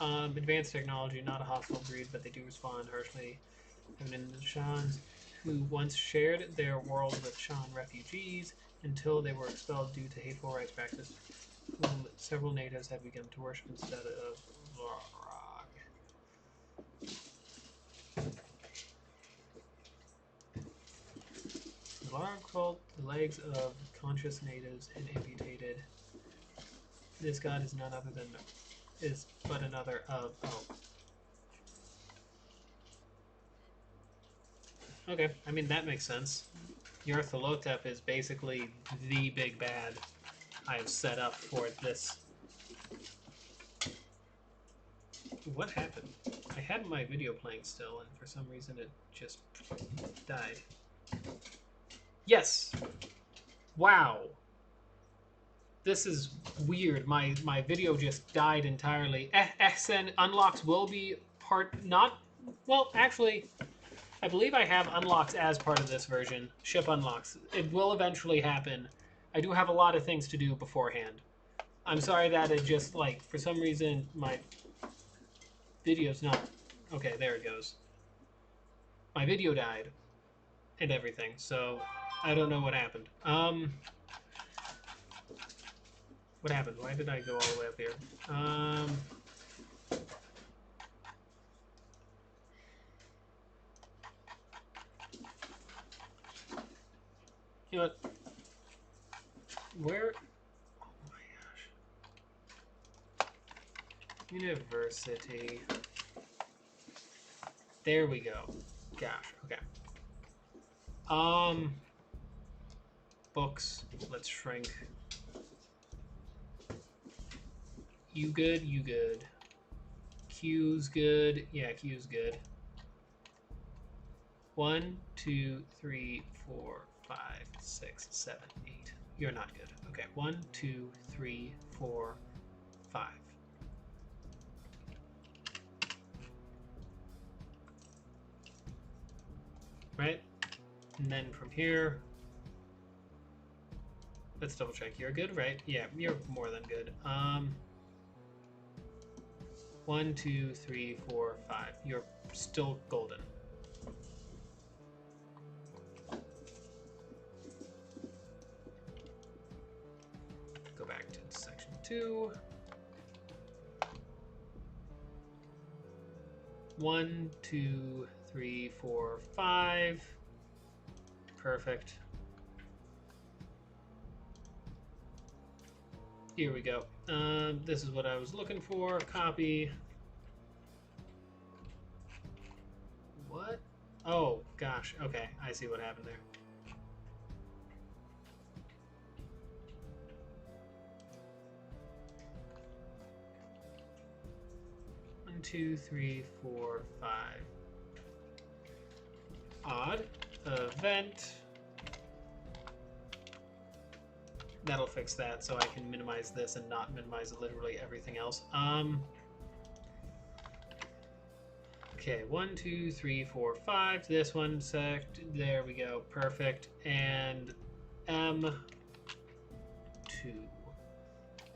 Advanced technology, not a hostile breed, but they do respond harshly. Evident in the Shans, who once shared their world with Shan refugees until they were expelled due to hateful rights practice, whom several natives have begun to worship instead of Varag. The Varag cult the legs of conscious natives and amputated. This god is none other than is but another of Okay, I mean that makes sense. Yarthalotep is basically the big bad I have set up for this. What happened? I had my video playing still, and for some reason it just died. Yes! Wow! This is weird. My video just died entirely. XN unlocks will be not... Well, actually, I believe I have unlocks as part of this version. Ship unlocks. It will eventually happen. I do have a lot of things to do beforehand. I'm sorry that it just, like, for some reason, my video's not... Okay, there it goes. My video died. And everything, so I don't know what happened. What happened? Why did I go all the way up here? You know what? Where? Oh my gosh. University. There we go. Gosh, okay. Books. Let's shrink. You good? You good. Q's good. Yeah, Q's good. 1, 2, 3, 4, 5, 6, 7, 8. You're not good. Okay, 1, 2, 3, 4, 5. Right? And then from here, let's double check. You're good, right? Yeah, you're more than good. 1, 2, 3, 4, 5. You're still golden. Go back to section 2. 1, 2, 3, 4, 5. Perfect. Here we go. This is what I was looking for. Copy. What? Oh, gosh. Okay, I see what happened there. One, 2, 3, 4, 5. Odd. Event. That'll fix that, so I can minimize this and not minimize literally everything else. Okay, 1, 2, 3, 4, 5. This one sect. There we go. Perfect. And M2.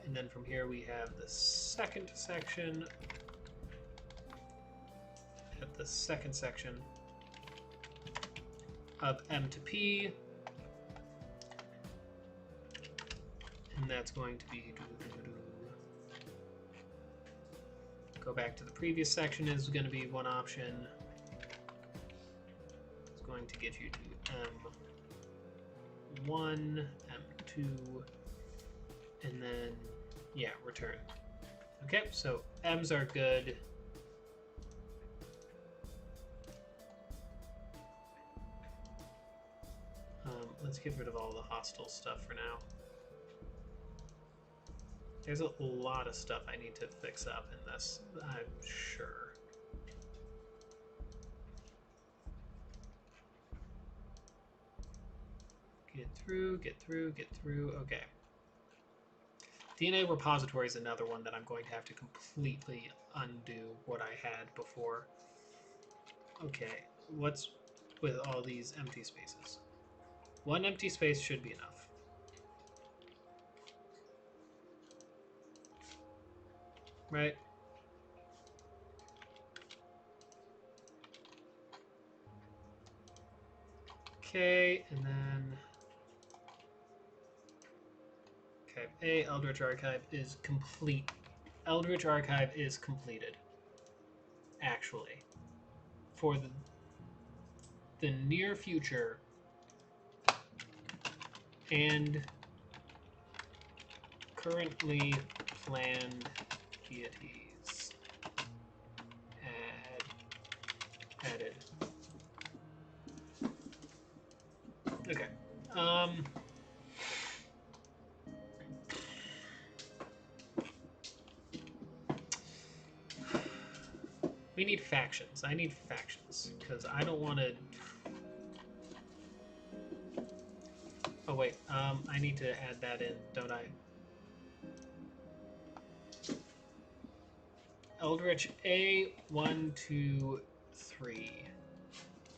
And then from here we have the second section. At the second section of M to P. And that's going to be... Go back to the previous section is going to be one option. It's going to get you to M1, M2, and then, yeah, return. Okay, so M's are good. Let's get rid of all the hostile stuff for now. There's a lot of stuff I need to fix up in this, I'm sure. Get through, get through, get through. Okay. DNA repository is another one that I'm going to have to completely undo what I had before. Okay, what's with all these empty spaces? One empty space should be enough. Right? Okay, and then... Okay, Eldritch Archive is complete. Eldritch Archive is completed. Actually. For the near future and currently planned deities added. Okay. We need factions. I need factions because I don't want to. Oh wait, I need to add that in, don't I? Eldritch A 1, 2, 3,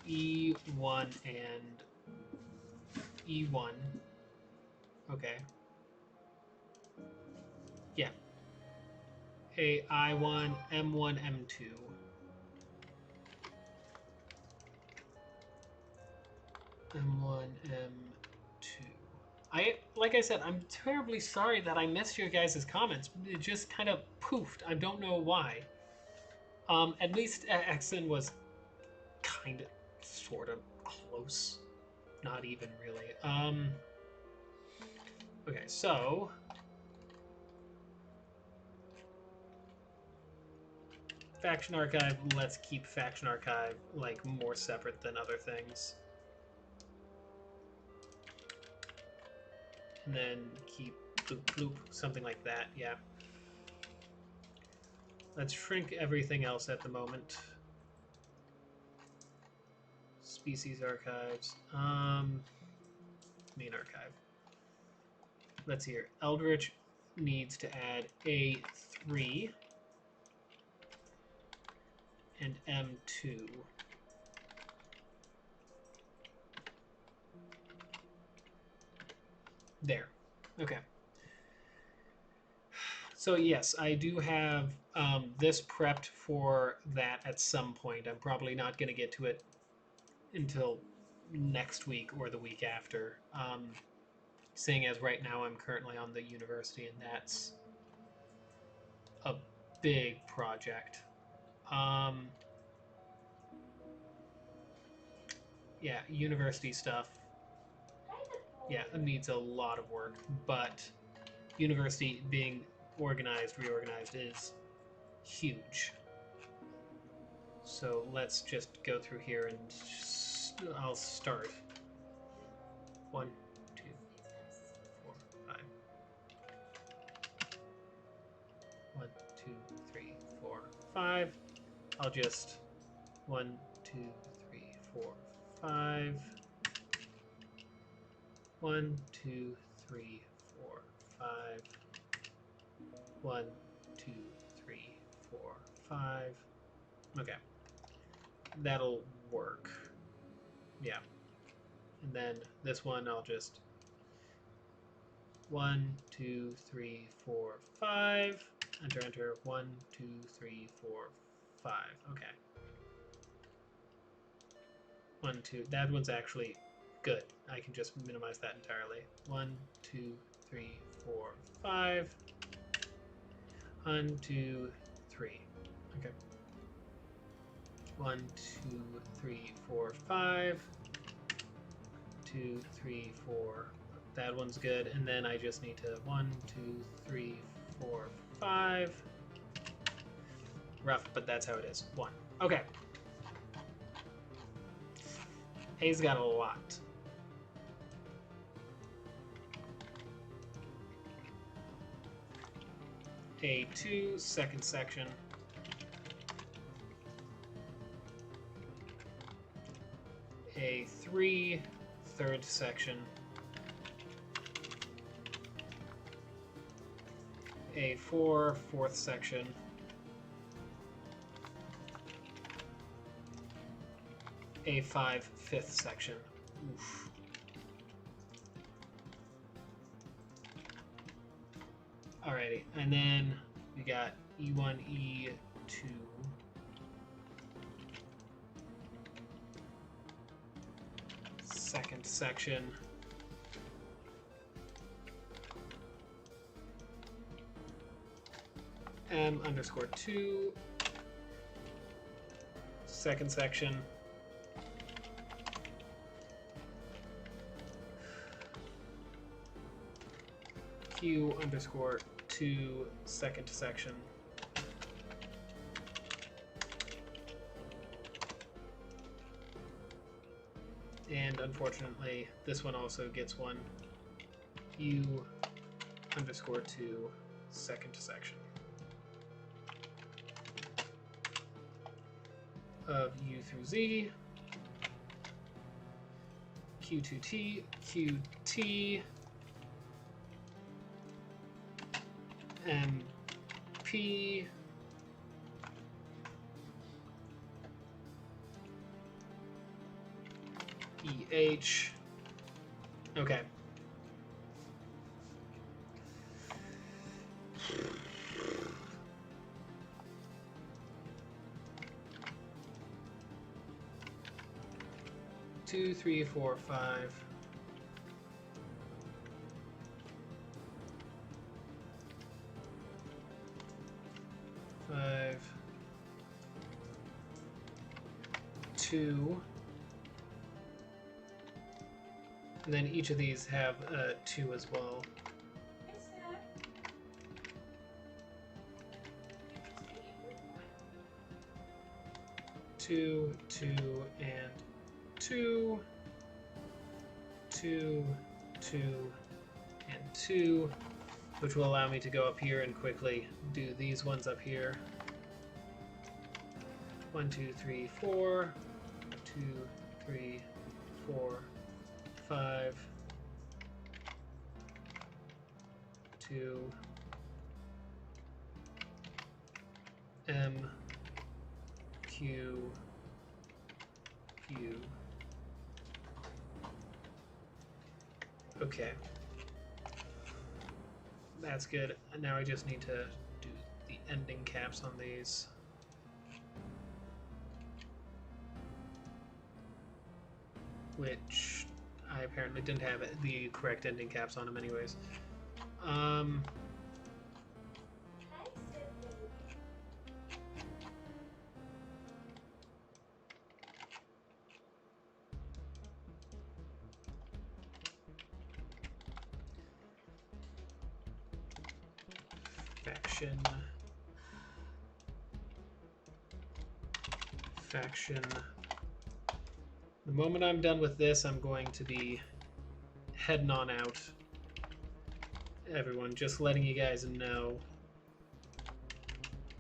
E1 and E1. Okay. Yeah. A I1, M1, M2. M1, M2. Like I said, I'm terribly sorry that I missed your guys' comments. It just kind of poofed. I don't know why. At least Exen was kind of, sort of close. Not even really. Okay, so... Faction Archive, let's keep Faction Archive, like, more separate than other things. And then keep bloop bloop, something like that, yeah. Let's shrink everything else at the moment. Species archives. Main archive. Let's see here. Eldritch needs to add A3 and M2. There. Okay. So yes, I do have this prepped for that at some point. I'm probably not going to get to it until next week or the week after. Seeing as right now I'm currently on the university, and that's a big project. Yeah, university stuff. Yeah, it needs a lot of work, but university being organized, reorganized is huge. So let's just go through here and I'll start. 1, 2, 4, 5. 1, 2, 3, 4, 5. I'll just 1, 2, 3, 4, 5. 1, 2, 3, 4, 5. 1, 2, 3, 4, 5. Okay. That'll work. Yeah. And then this one I'll just 1, 2, 3, 4, 5. Enter, enter. 1, 2, 3, 4, 5. Okay. 1, 2. That one's actually good. I can just minimize that entirely. 1, 2, 3, 4, 5. 1, 2, 3. Okay. 1, 2, 3, 4, 5. 2, 3, 4. That one's good. And then I just need to 1, 2, 3, 4, 5. Rough, but that's how it is. 1. Okay. A's got a lot. A2, second section. A3, third section. A4, fourth section. A5, fifth section. Oof. Alrighty, and then we got E1, E2. Second second to section. M_2 second section. Q_2 second to section. And unfortunately, this one also gets one. U_2 second to section. Of U through Z. Q2T, QT, MP, EH. Okay. Two, three, four, five. Five. 2. And then each of these have 2 as well. Two, and 2, 2, and 2, which will allow me to go up here and quickly do these ones up here. 1, 2, 3, 4, 2, 3, 4, 5, 2, M, Q, Q. Okay. That's good. And now I just need to do the ending caps on these. Which I apparently didn't have the correct ending caps on them anyways. Faction. The moment I'm done with this, I'm going to be heading on out. Everyone, just letting you guys know.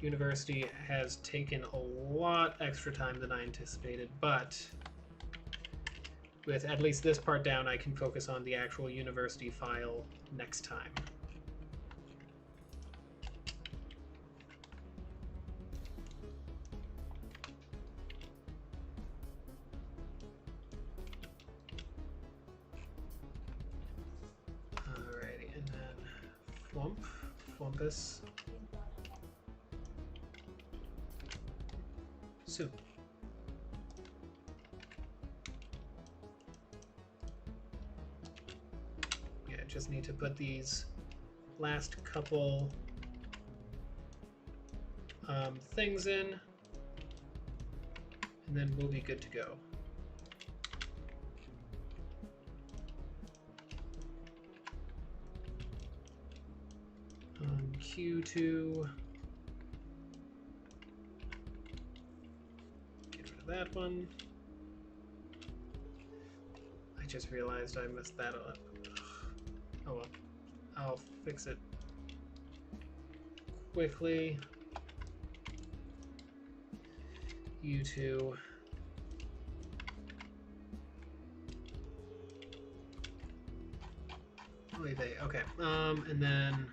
University has taken a lot extra time than I anticipated, but with at least this part down, I can focus on the actual university file next time. Flumpus. Soup. Yeah, just need to put these last couple things in, and then we'll be good to go. Q2, get rid of that one. I just realized I messed that up. Oh well, I'll fix it quickly. U2. Okay, and then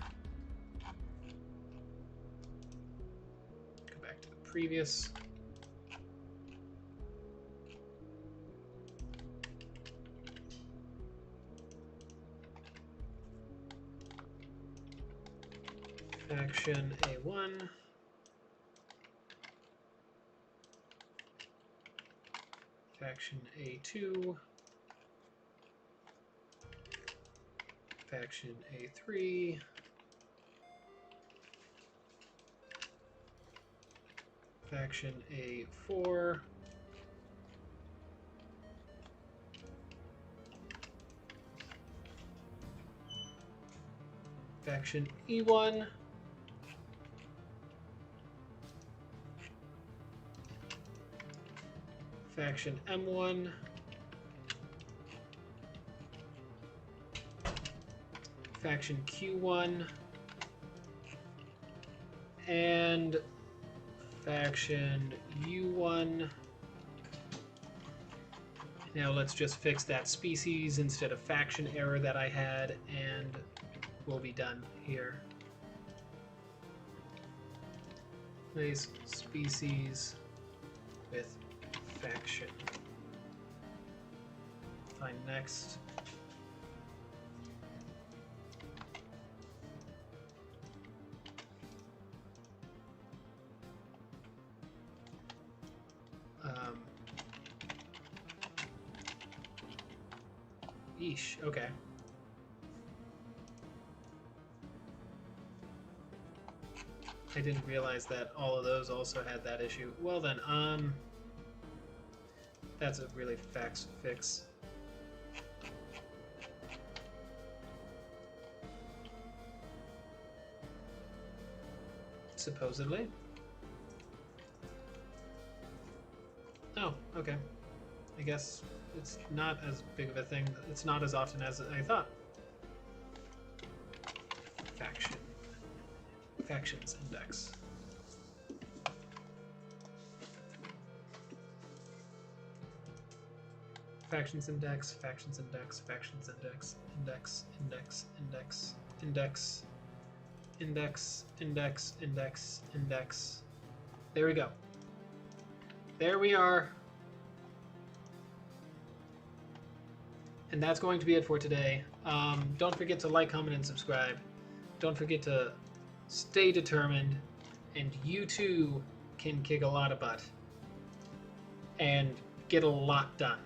go back to the previous. Faction A1. Faction A2. Faction A3. Faction A4. Faction E1. Faction M1. Faction Q1. And faction U1. Now let's just fix that species instead of faction error that I had, and we'll be done here. Place species with faction. Find next. Yeesh, okay. I didn't realize that all of those also had that issue. Well then, that's a really fax fix. Supposedly. Oh, okay. I guess it's not as big of a thing. It's not as often as I thought. Faction. Factions index. Factions index, factions index, factions index, index, index, index, index, index, index, index, index. There we go. There we are. And that's going to be it for today. Don't forget to like, comment, and subscribe. Don't forget to stay determined, and you too can kick a lot of butt and get a lot done.